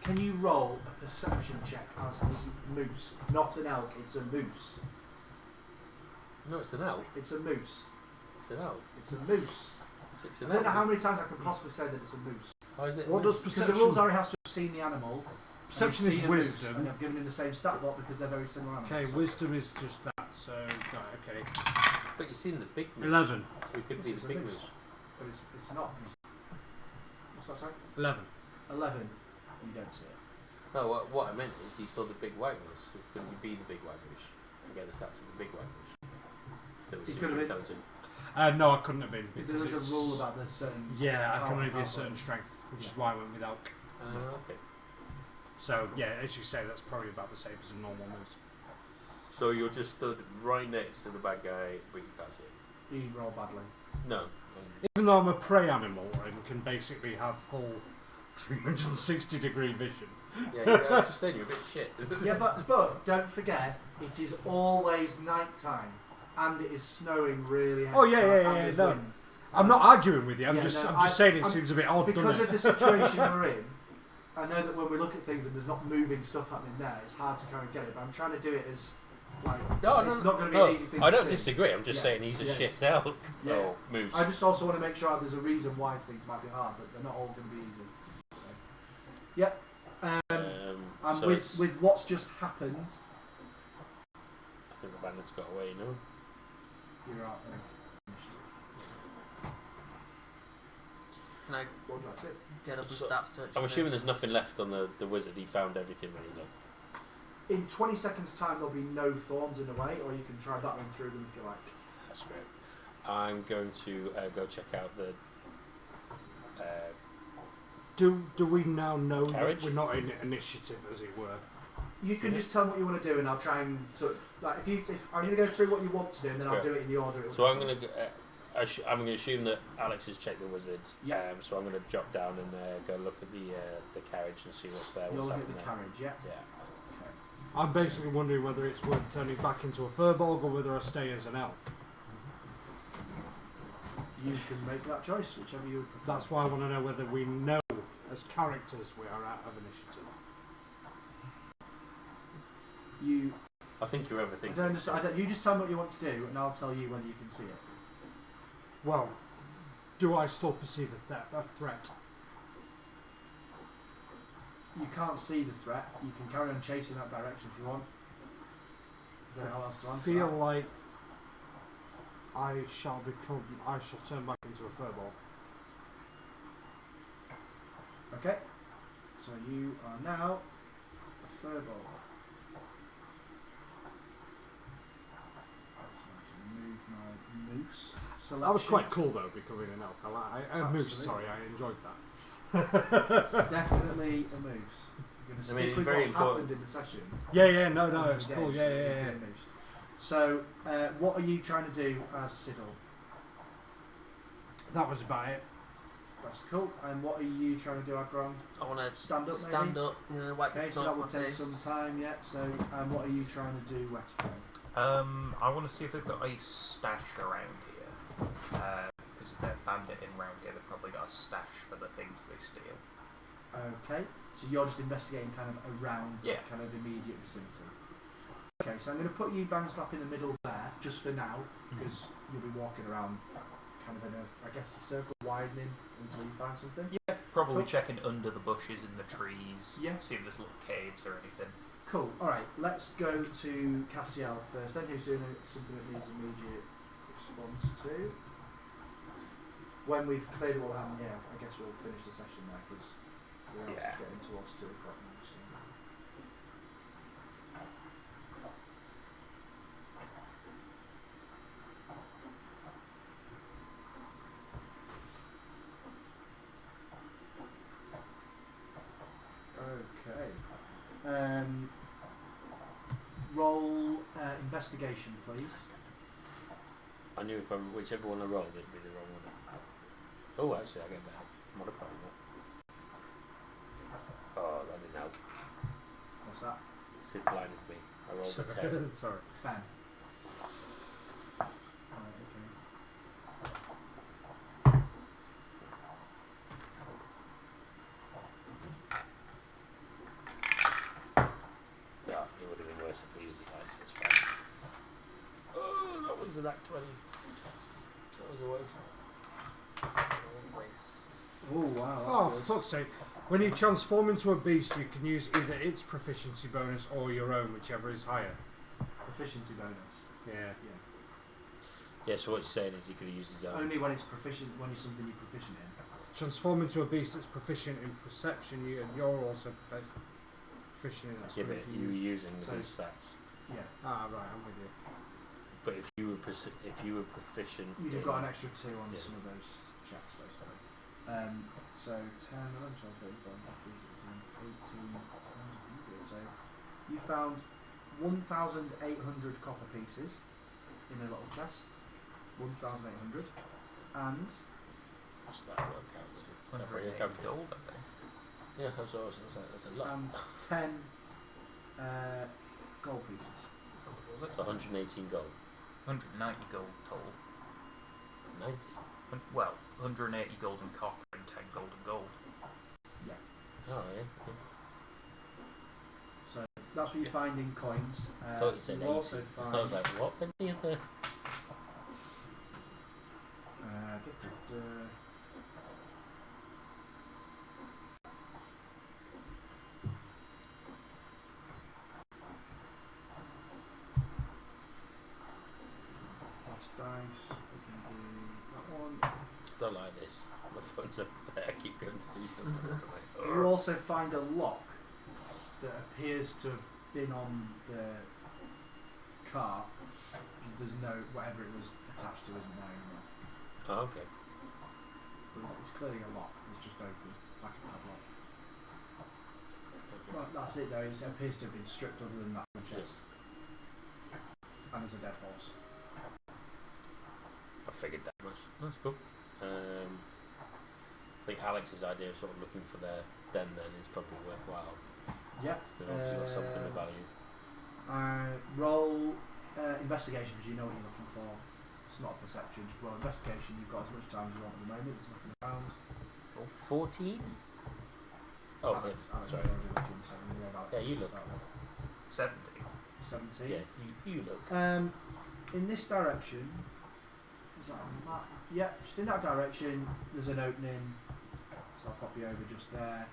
Can you roll a perception check as the moose? Not an elk, it's a moose. No, it's an elf. It's a moose. It's an elf. It's a moose. It's I an don't know elf. how many times I can possibly say that it's a moose. How is it? What does Because the perception? rules are he has to have seen the animal. Perception and is seen a moose, wisdom. and I've given him the same stat block because they're very similar animals. Okay, wisdom is just that. So right, okay. But you've seen the big moose. 11. So it could Yes, be it's the a big moose. moose. But it's not. What's that, sorry? 11. 11. You don't see it. No, what I meant is he saw the big white moose. Couldn't you be the big white moose? And get the stats of the big white moose. That was He super could have been. intelligent. No, I couldn't have been. There because is a it's- rule about this certain. Yeah, I how- can only be how- a certain strength, which is why I went with elk. Okay. So yeah, as you say, that's probably about the same as a normal moose. So you're just stood right next to the bad guy, but you can't see him. You roll badly. No. Even though I'm a prey animal and can basically have full 360-degree vision. Yeah, I was just saying you're a bit shit. Yeah, but don't forget, it is always night time, and it is snowing really hard. Oh, yeah, and yeah, there's no. wind. I'm not arguing with you. I'm Yeah, just no, I'm just saying it I'm- seems a bit odd, Because doesn't of the it? situation we're in, I know that when we look at things and there's not moving stuff happening there, it's hard to kind of get it. But I'm trying to do it as like it's not going to be an easy thing I to don't see. disagree. I'm just Yeah, saying he's a yeah. shit elk. Yeah. Oh, moose. I just also want to make sure there's a reason why things might be hard, but they're not all going to be easy. So, yep. And so it's- with what's just happened, I think the bandit's got away, no? you're out there. Can I What would you like to do? get up and So- start searching? I'm assuming there's nothing left on the wizard. He found everything when he looked. In 20 seconds' time, there'll be no thorns in the way, or you can try battling through them if you like. That's great. I'm going to go check out the Do we now know Carriage? that we're not in initiative, as it were? You can just tell me what you want to do, and I'll try and sort of, like if I'm going to go through what you want to do, and then I'll Sure. do it in the order. It So I'm going to I'm going to assume that Alex has checked the wizard. Yeah. So I'm going to drop down and go look at the carriage and see what's there. You're What's looking at happening the carriage, yeah. there. Yeah. Okay. I'm basically wondering whether it's worth turning back into a furbolg or whether I stay as an elk. You can make that choice, whichever you would prefer. That's why I want to know whether we know, as characters, we are out of initiative. You. I think you're I overthinking. don't understand. You just tell me what you want to do, and I'll tell you whether you can see it. Well, do I still perceive a threat? You can't see the threat. You can carry on chasing that direction if you want. I don't know how else to I answer feel that. like I shall turn back into a furbolg. Okay. So you are now a furball. Move my moose. That was quite cool though, becoming an elk. A moose, Absolutely. sorry, I enjoyed that. It's definitely a moose. You're going to I stick mean, it's with very what's important. happened in the session. Yeah, no, in it's the cool, game, yeah, so yeah, you're yeah. a moose. So, what are you trying to do as Siddle? That was about it. That's cool. And what are you trying to do, Agron? I want to Stand up, stand maybe? up, wipe Okay, the so snow that off will my take face. some time yet. So, what are you trying to do, Wetco? I want to see if they've got a stash around here. Because if they're banditting around here, they've probably got a stash for the things they steal. Okay, so you're just investigating kind of around Yeah. kind of immediate vicinity. Okay, so I'm going to put you bang slap in the middle there, just for now, because you'll be walking around kind of in a, I guess, a circle widening until you find something. Yeah, probably Cool. checking under the bushes and the trees. Yeah. See if there's little caves or anything. Cool. All right. Let's go to Castiel first. Then who's doing something that needs immediate response to? When we've cleared all that, yeah, I guess we'll finish the session there because we're also getting towards 2 o'clock now. So. Okay. Roll investigation, please. I knew from whichever one I rolled, it'd be the wrong one. Oh, actually, I get better. Modifying that. Oh, that didn't help. What's that? Sid blinded me. I rolled a 10. Sorry. 10. Right, Yeah, it would have been worse if I used the dice. That's fine. Oh, that was a nat 20. That was a waste. Oh wow. Oh, That's good. fuck's sake. When you transform into a beast, you can use either its proficiency bonus or your own, whichever is higher. Proficiency bonus. Yeah. Yeah, so what you're saying is he could have used his own. Only when it's proficient, when it's something you're proficient in. Transform into a beast that's proficient in perception, you're also proficient in that. Yeah, but you were using So- his stats. Yeah. Ah, right, I'm with you. But if you were proficient, You'd have got an extra 2 on Yeah. some of those checks, basically. So 10, 11, 12, 13, 18, 10, so you found 1,800 copper pieces in a little chest. 1,800. And what's that work out to? Can't bring a 180 calculator. gold, I think. Yeah, that's what I was saying. That's a lot. and 10 gold pieces. How much was it? So 118 gold. 190 gold total. 90. Well, 180 gold and copper and 10 gold and gold. Yeah. Oh, yeah. So that's what you find in coins. I thought you said you 80. also find I was like, what? Any of the... Last dice. We can do that one. don't like this. My phone's up there. I keep going to do stuff. You also find a lock that appears to have been on the cart. There's no, whatever it was attached to isn't there anymore. Oh, okay. But it's clearly a lock. It's just open, like a padlock. Well, that's it though. It appears to have been stripped other than that chest. And there's a dead horse. I figured that much. That's cool. I think Alex's idea of sort of looking for their then is probably worthwhile. Yep. They've obviously got something of value. Roll investigation because you know what you're looking for. It's not a perception. Just roll investigation. You've got as much time as you want at the moment. There's nothing around. 14? Oh, Alex, yeah. Alex Sorry. is already looking, so I'm gonna go Yeah, you look. 70. 17. Yeah, you look. In this direction, is that a map? Yeah, just in that direction, there's an opening. So I'll pop you over just there.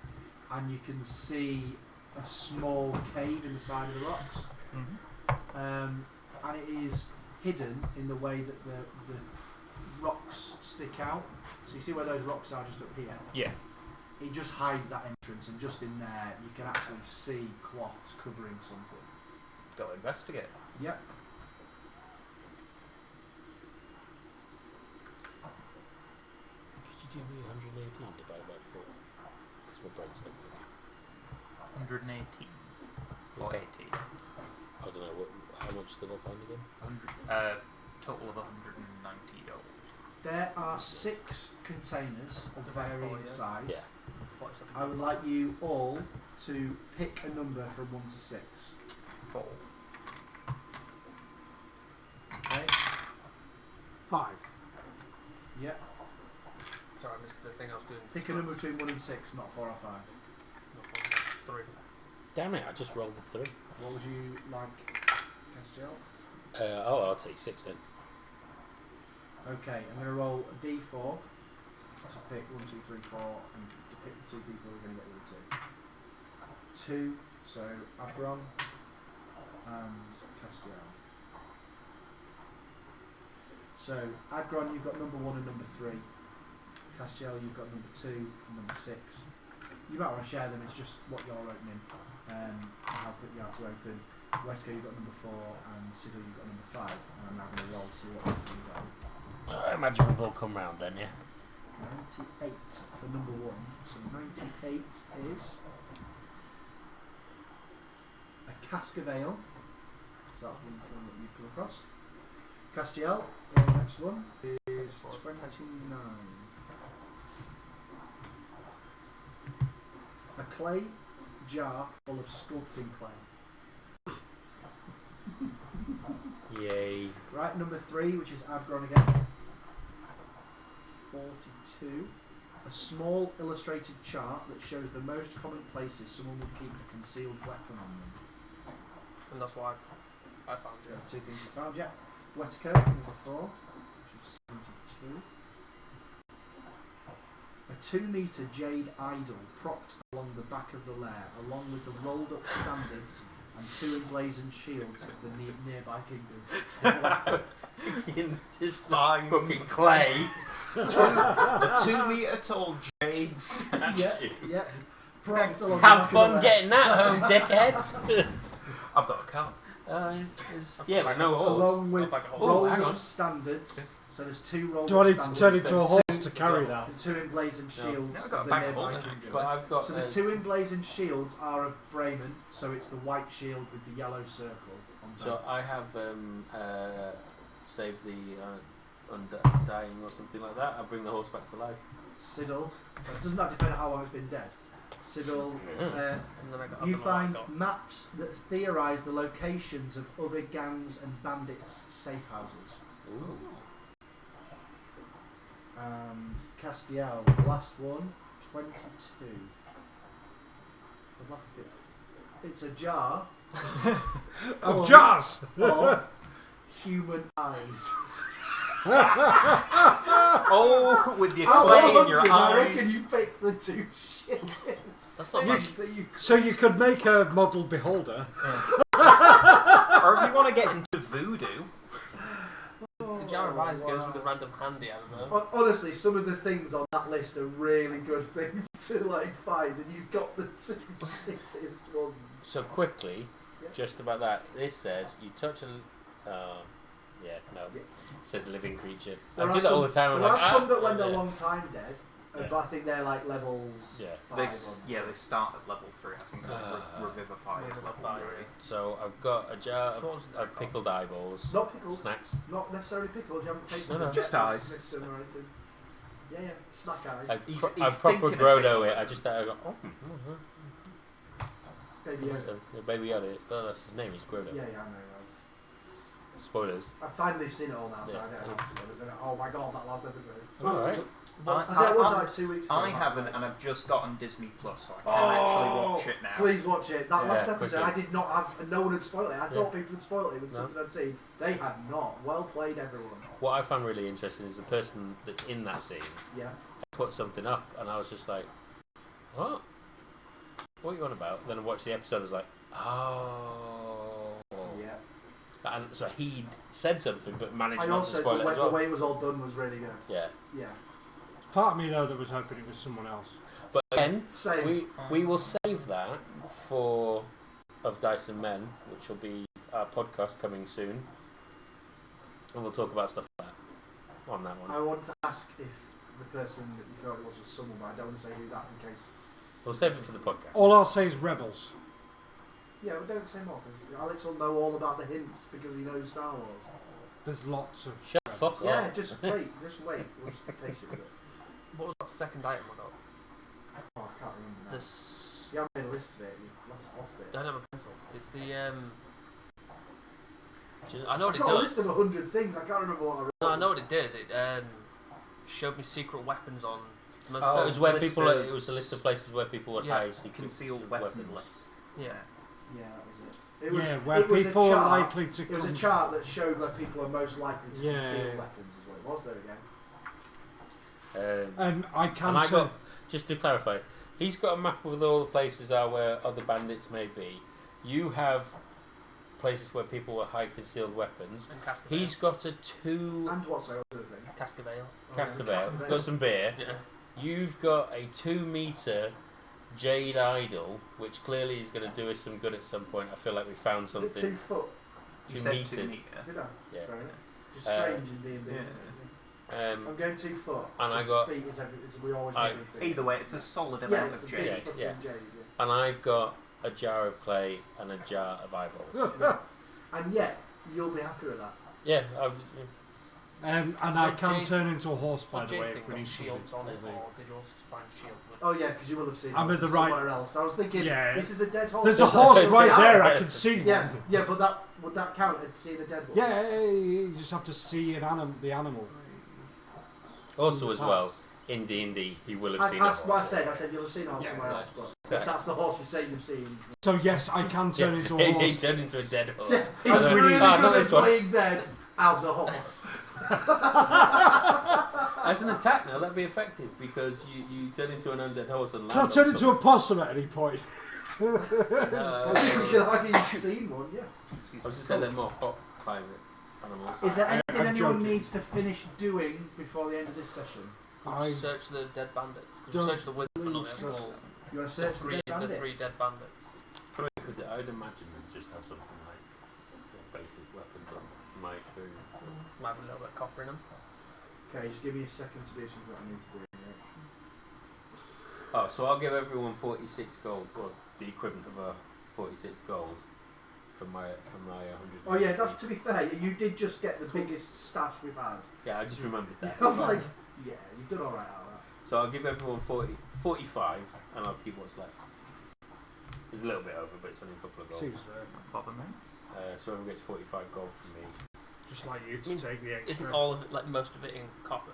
And you can see a small cave in the side of the rocks. Mm-hmm. And it is hidden in the way that the rocks stick out. So you see where those rocks are just up here? Yeah. It just hides that entrance, and just in there you can actually see cloths covering something. Go investigate. Yep. Could you do me 118 divided by 4? Because my brain's not working. 118. Or 80. I don't know, how much did I find again? 100. Total of 190 gold. There are 6 containers of varying size. Yeah. I would like you all to pick a number from 1 to 6. 4. Okay? 5. Yep. Sorry, I missed the thing I was doing. Pick a number between 1 and 6, not 4 or 5. No, 3. Damn it, I just rolled the 3. What would you like, Castiel? I'll take 6 then. Okay, I'm going to roll a d4 to pick 1, 2, 3, 4, and to pick the 2 people who are going to get the 2. 2, so Abram, and Castiel. So, Agron, you've got number 1 and number 3. Castiel, you've got number 2 and number 6. You might want to share them, it's just what you're opening and how quick you have to open. Wetco, you've got number 4, and Siddle, you've got number 5. And I'm now going to roll to see what ones you got. I imagine we've all come round then, yeah. 98 for number 1. So 98 is a cask of ale. So that's one thing that you've come across. Castiel, the next one is 29. A clay jar full of sculpting clay. Yay. Right, number 3, which is Abgron again. 42. A small illustrated chart that shows the most common places someone would keep a concealed weapon on them. And that's why I found There it. are 2 things you found, yeah. Wetco, number 4, which is 72. A 2-metre jade idol propped along the back of the lair, along with the rolled up standards and 2 emblazoned shields of the nearby kingdom. Just Fine. fucking clay. A 2-metre tall jade statue. Yeah. Propped along the Have back of fun the lair. getting that home, dickhead. I've got a car. Yeah, but no horse. Along with Like a whole- rolled hang up on. standards. So there's 2 rolled Do I up need to standards. turn into a then horse to carry that? The 2 emblazoned No. shields Yeah, I've got of a the bag nearby holder. kingdom. But I've got So the 2 emblazoned shields are of Bremen, so it's the white shield with the yellow circle on both. So I have saved the undying or something like that. I'll bring the horse back to life. Siddle, doesn't that depend on how long it's been dead? Siddle, And then I got, I you don't know what I find got. maps that theorise the locations of other gangs and bandits' safe houses. Ooh. And Castiel, the last one, 22. I'd laugh if it's a jar Of full jars! of human eyes. Oh, with your Out of clay in 100, your I reckon eyes. you picked the 2 shitters. That's not You- bad. So you So you could make a model beholder. Or if you want to get into voodoo, The jar of eyes goes with a random handy, I don't know. Honestly, some of the things on that list are really good things to like find, and you've got the 2 shittest ones. So quickly, Yeah. just about that. This says you touch a. Yeah, no. Yeah. It says living creature. There I are do that all the some- time. I'm There like, are some that yeah. went a long time dead, Yeah. but I think they're like levels Yeah. 5 they on. they start at level 3. I think Revivify is level Revivify, 3. So I've got a jar So what was of, that of pickled eyeballs. Not pickled, Snacks. not necessarily pickled. You haven't tasted No, no. them, Just yet, eyes. sniffed them or anything. Yeah, snack eyes. I, He's I proper thinking of Grodo pickle. it. I just I go, oh, Baby Yoda. yeah, baby Yoda. Oh, that's his name. He's Grodo. Yeah, I know. Guys. Spoilers. I've finally seen it all now, so Yeah. I don't know. Oh my god, that last episode. All right. I said it was like 2 weeks ago. I haven't, and I've just gotten Disney Plus, so I can Oh, actually watch it now. Please watch it. That Yeah, last episode, quickly. I did not have, and no one had spoiled it. I Yeah. thought people had spoiled it with No. something I'd seen. They had not. Well played, everyone. What I found really interesting is the person that's in that scene Yeah. put something up, and I was just like, what? What are you on about? Then I watched the episode. I was like, oh. Yeah. And so he'd said something, but managed I not to also, spoil the it way, as well. the way it was all done was really good. Yeah. Yeah. Part of me though that was hoping it was someone else. But again, Same. we will save that for Of Dice and Men, which will be our podcast coming soon, and we'll talk about stuff like that on that one. I want to ask if the person that you thought it was someone, but I don't want to say who that in case. We'll save it for the podcast. All I'll say is rebels. Yeah, but don't say more, because Alex will know all about the hints because he knows Star Wars. There's lots of. Shut the fuck Yeah, up. just wait. We'll just be patient with it. What was that second item I got? Oh, I can't remember now. This. You haven't made a list of it, you've lost it. I don't have a pencil. It's the Do you I know what I've it got a list does. of 100 things, I can't remember what I wrote. No, I know what it did. It showed me secret weapons on most Oh, It was where list people. of- It was a list of places where people would Yeah. hide secret Concealed weapon list. Yeah. Yeah, that was it. It was, Yeah, where it was people a are chart. likely to It was come. a chart that showed where people are most likely to Yeah. conceal weapons, is what it was. There we go. And I can And I tell. got, just to clarify, he's got a map with all the places are where other bandits may be. You have places where people will hide concealed weapons. And cast a veil. He's got a 2 And what's the other thing? Cast a veil. cast the Okay, veil. cast the veil. Got some beer. Yeah. You've got a 2-meter jade idol, which clearly is going to do us some good at some point. I feel like we found Is it something. 2 foot? You 2 said meters. 2 meter. Did I? Yeah. Fair enough. It's Uh, strange in D&D. I'm going 2 foot. and I because got- feet is we always I- measure feet. Either way, it's a solid Yeah, amount it's of a big jade. fucking yeah. jade. And I've got a jar of clay and a jar of eyeballs. Yeah. And yet, you'll be happy with that. Yeah, And I can Jade- turn into a horse, by What the way, Jade if thing we got need something shields to on it, pull or did yours find shields with? Oh yeah, because you will have seen. I'm it in the right- somewhere else. I was thinking, Yeah. this is a dead horse. There's a horse right Yeah. there, I can see Yeah, one. yeah, but that would that count as seeing a dead horse? Yeah, you just have to see the animal. also the as well, past. in D&D, he will have I, seen a that's what I horse. said. I said you'll have seen a horse Yeah, somewhere yeah. else, but Yeah. if that's the horse you're saying you've seen. So yes, I can turn into a He horse. turned into a dead horse. Yes, If I'm we really need- not good at this one. playing dead as a horse. As an attack now, that'd be effective because you turn into an undead horse and land Can I on turn into someone. a possum at any point? You can argue you've seen one, yeah. I was just saying they're more hot climate animals. Is there anything I'm anyone joking. needs to finish doing before the end of this session? I Search the dead bandits. don't Search the wizard, but not believe the so. actual. You want to The search the dead bandits? three dead bandits. I'd imagine they'd just have something like basic weapons on my experience. Might have a little bit of copper in them. Okay, just give me a second to do something I need to do. Oh, so I'll give everyone 46 gold, or the equivalent of a 46 gold from my 100. Oh yeah, that's to be fair. You did just get the biggest stash we've had. Yeah, I just remembered that. I was like, yeah, you've done all right out of that. So I'll give everyone 45, and I'll keep what's left. It's a little bit over, but it's only a couple of gold. seems fair. Bother me. So everyone gets 45 gold from me. Just like you to Mm. take the extra. Isn't all of it, like most of it, in copper?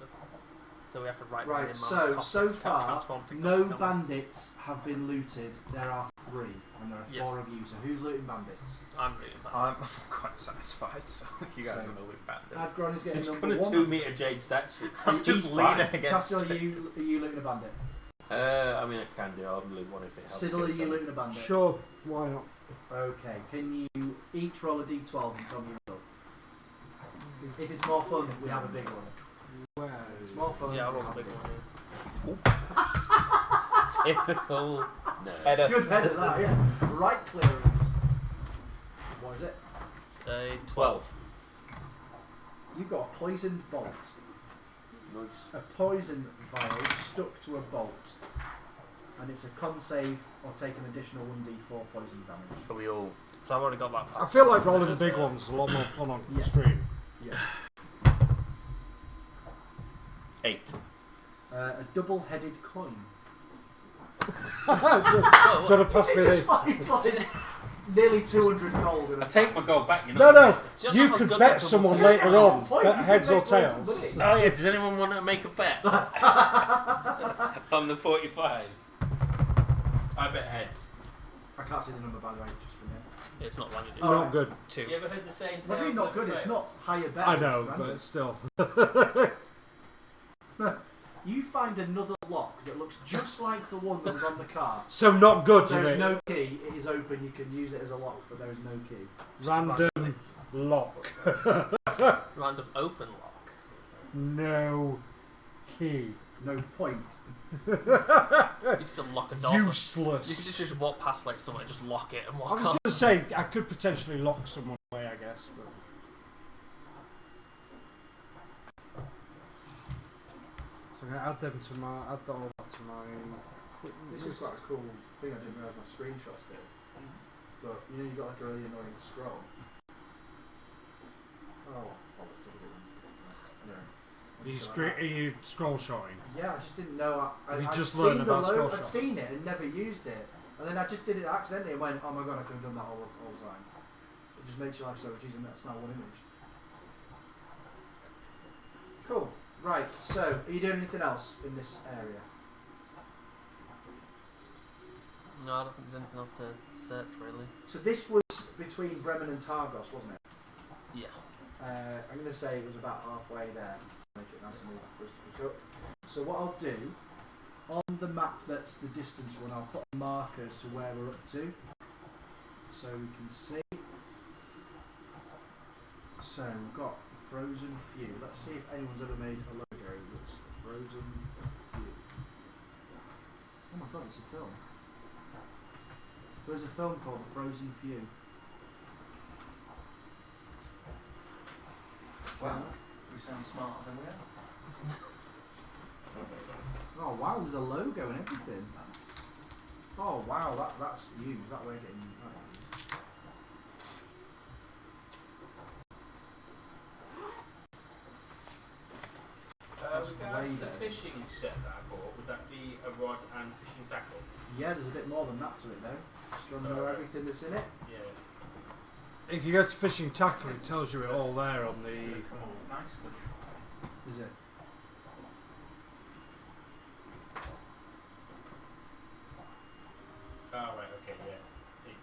So we have to write Right, down the amount so of copper so to far, transform to no copper. bandits have been looted. There are 3, and there are 4 Yes. of you. So who's looting bandits? I'm reading that. I'm quite satisfied, so if you guys So- want to look back there. Adgron is getting He's got number a 1. 2-meter jade statue. I'm just He's leaning fine. against Castiel, it. are you looting a bandit? I mean, I can do. I'll loot one if it helps. Siddle, are get it you done. looting a bandit? Sure, why not? Okay, can you each roll a d12 and tell me your result? If it's more fun, we have a big one. Well, If it's more fun, Yeah, I'll we roll a have big one. Typical nerd. Header. Good head at that, yeah. Right clearance. What is it? Yeah. 12. You've got a poisoned bolt. Nice. A poison vial stuck to a bolt. And it's a con save or take an additional 1d4 poison damage. So we all. So I've already got that. I feel like rolling the big ones is a lot more fun on the Yeah. stream. Yeah. 8. A double-headed coin. Do you want to pass me It's just the... fine. It's like nearly 200 gold. In I a take my gold back, you know. No, Just you have a could good bet look at someone them. later That's the whole on, point, bet you can heads or make loads of tails. money. Oh yeah, does anyone want to make a bet? On the 45. I bet heads. I can't see the number, by the way, just from here. It's not long. Oh, Not right. good. 2. You ever heard the saying? What do you mean not good? It's not higher bet. I it's know, random. but still. You find another lock that looks just like the one that was on the car. So not good, you There is mean? no key. It is open. You can use it as a lock, but there is no key. Random lock. Random open lock. No key. No point. You can still lock a door. You can Useless. just walk past like someone and just lock it and I walk was on. going to say, I could potentially lock someone away, I guess. But... So I'm going to add them to my... Add all that to my... This is quite a cool thing. I didn't realise my screenshots did. But you know, you got like a really annoying scroll. Oh, Are you scroll showing? Yeah, I just didn't know. Have you I'd just seen learned the about scroll I'd shot? seen it and never used it, and then I just did it accidentally and went, "Oh my god, I could have done that all the time." It just makes your life so much easier. And that's now one image. Cool. Right. So, are you doing anything else in this area? No, I don't think there's anything else to search really. So this was between Bremen and Targos, wasn't it? Yeah. I'm going to say it was about halfway there. Make it nice and easy for us to pick up. So what I'll do, on the map that's the distance one, I'll put markers to where we're up to. So we can see. So we've got Frozen Few. Let's see if anyone's ever made a logo that's Frozen Few. Oh my god, it's a film. There's a film called Frozen Few. Wow, we sound smarter than we are. Oh wow, there's a logo and everything. Oh wow, that's you. That way getting that. Regards the fishing set that I bought, would that be a rod and fishing tackle? Yeah, there's a bit more than that to it though. Do you want to know everything that's in it? Yeah. If you go to fishing tackle, it tells you it all there on the. Nicely. Is it? Oh, right, okay, yeah.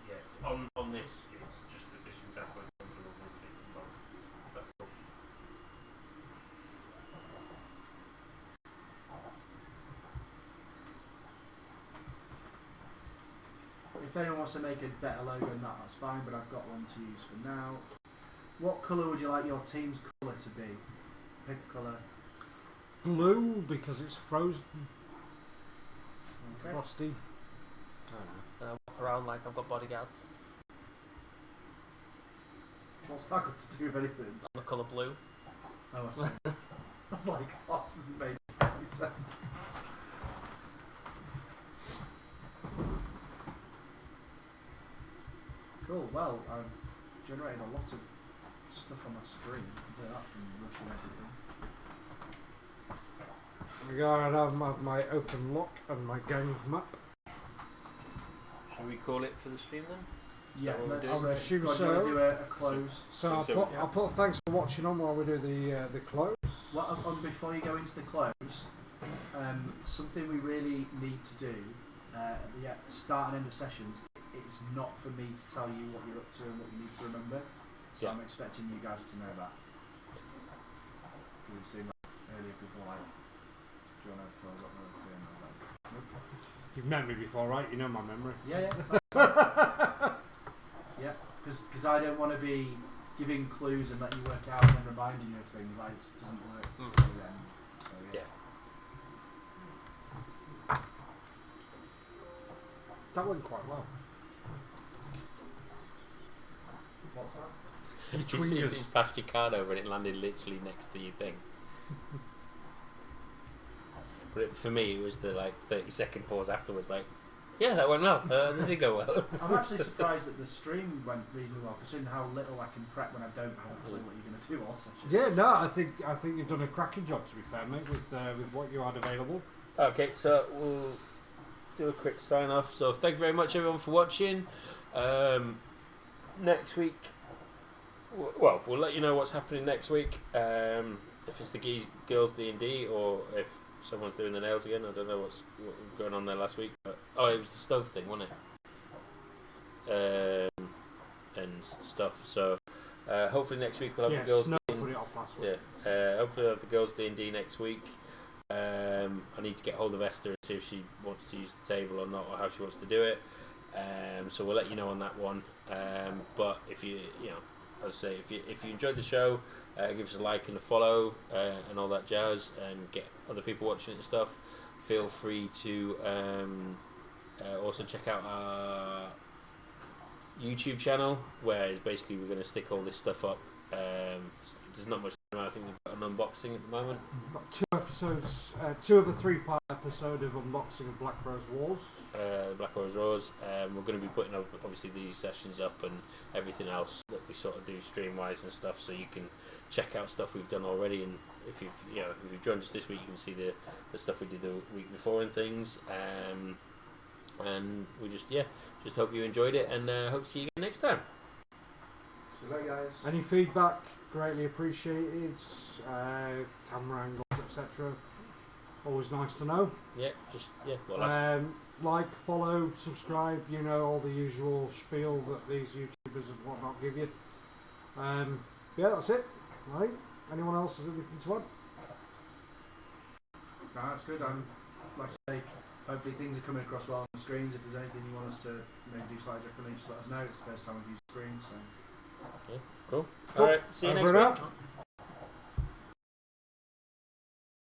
Yeah. On this, it's just the fishing tackle and comes with all the bits and bobs. That's cool. If anyone wants to make a better logo than that, that's fine, but I've got one to use for now. What colour would you like your team's colour to be? Pick a colour. Blue, because it's frozen. Okay. Frosty. And I walk around like I've got bodyguards. What's that got to do with anything? I'm the colour blue. Oh, I see. I was like, that doesn't make any sense. Cool, well, I've generated a lot of stuff on my screen. I can do that from rushing everything. We go and have my open lock and my gang map. Shall we call it for the stream then? Yeah, So let's I would assume do you so. want to do a close? So I'll So- I'll put thanks for watching on while we do the close. Well, before you go into the close, something we really need to do at the start and end of sessions, it's not for me to tell you what you're up to and what you need to remember. So Yeah. I'm expecting you guys to know that. Because it seemed like earlier people were like, do you want to tell us what we're doing? I was like, nope. You've met me before, right? You know my memory. Yeah, yeah. Because I don't want to be giving clues and let you work out and then reminding you of things. Like, it doesn't work for them. So, yeah. That went quite well. What's that? Your You twingers. passed your card over and it landed literally next to your thing. But for me, it was the 30-second pause afterwards. Like, yeah, that went well. That did go well. I'm actually surprised that the stream went reasonably well, considering how little I can prep when I don't have a clue what you're going to do all session. Yeah, no, I think you've done a cracking job, to be fair, mate, with what you had available. Okay, so we'll do a quick sign off. So thank you very much, everyone, for watching. Next week, well, we'll let you know what's happening next week. If it's the girls D&D or if someone's doing the nails again. I don't know what was going on there last week. But, it was the stove thing, wasn't it? And stuff. So hopefully next week we'll have the girls. Snow D&D. put it off last week. Yeah, hopefully we'll have the girls D&D next week. I need to get hold of Esther and see if she wants to use the table or not, or how she wants to do it. So we'll let you know on that one. But if you as I say, if you enjoyed the show, give us a like and a follow and all that jazz, and get other people watching it and stuff. Feel free to also check out our YouTube channel, where it's basically we're going to stick all this stuff up. There's not much. I think we've got an unboxing at the moment. We've got 2 episodes, 2 of a 3-part episode of unboxing of Black Rose Wars. Black Rose Wars. We're going to be putting up obviously these sessions up and everything else that we sort of do stream wise and stuff, so you can check out stuff we've done already. And if you've joined us this week, you can see the stuff we did the week before and things. And we just hope you enjoyed it, and hope to see you again next time. See you later, guys. Any feedback, greatly appreciated. Camera angles, etc. Always nice to know. Like, follow, subscribe. All the usual spiel that these YouTubers and whatnot give you. That's it. Right. Anyone else has anything to add? No, that's good. Like I say, hopefully things are coming across well on the screens. If there's anything you want us to maybe do slightly differently, just let us know. It's the first time we've used screens, so Cool. Cool. Alright, see you Over next and week. out.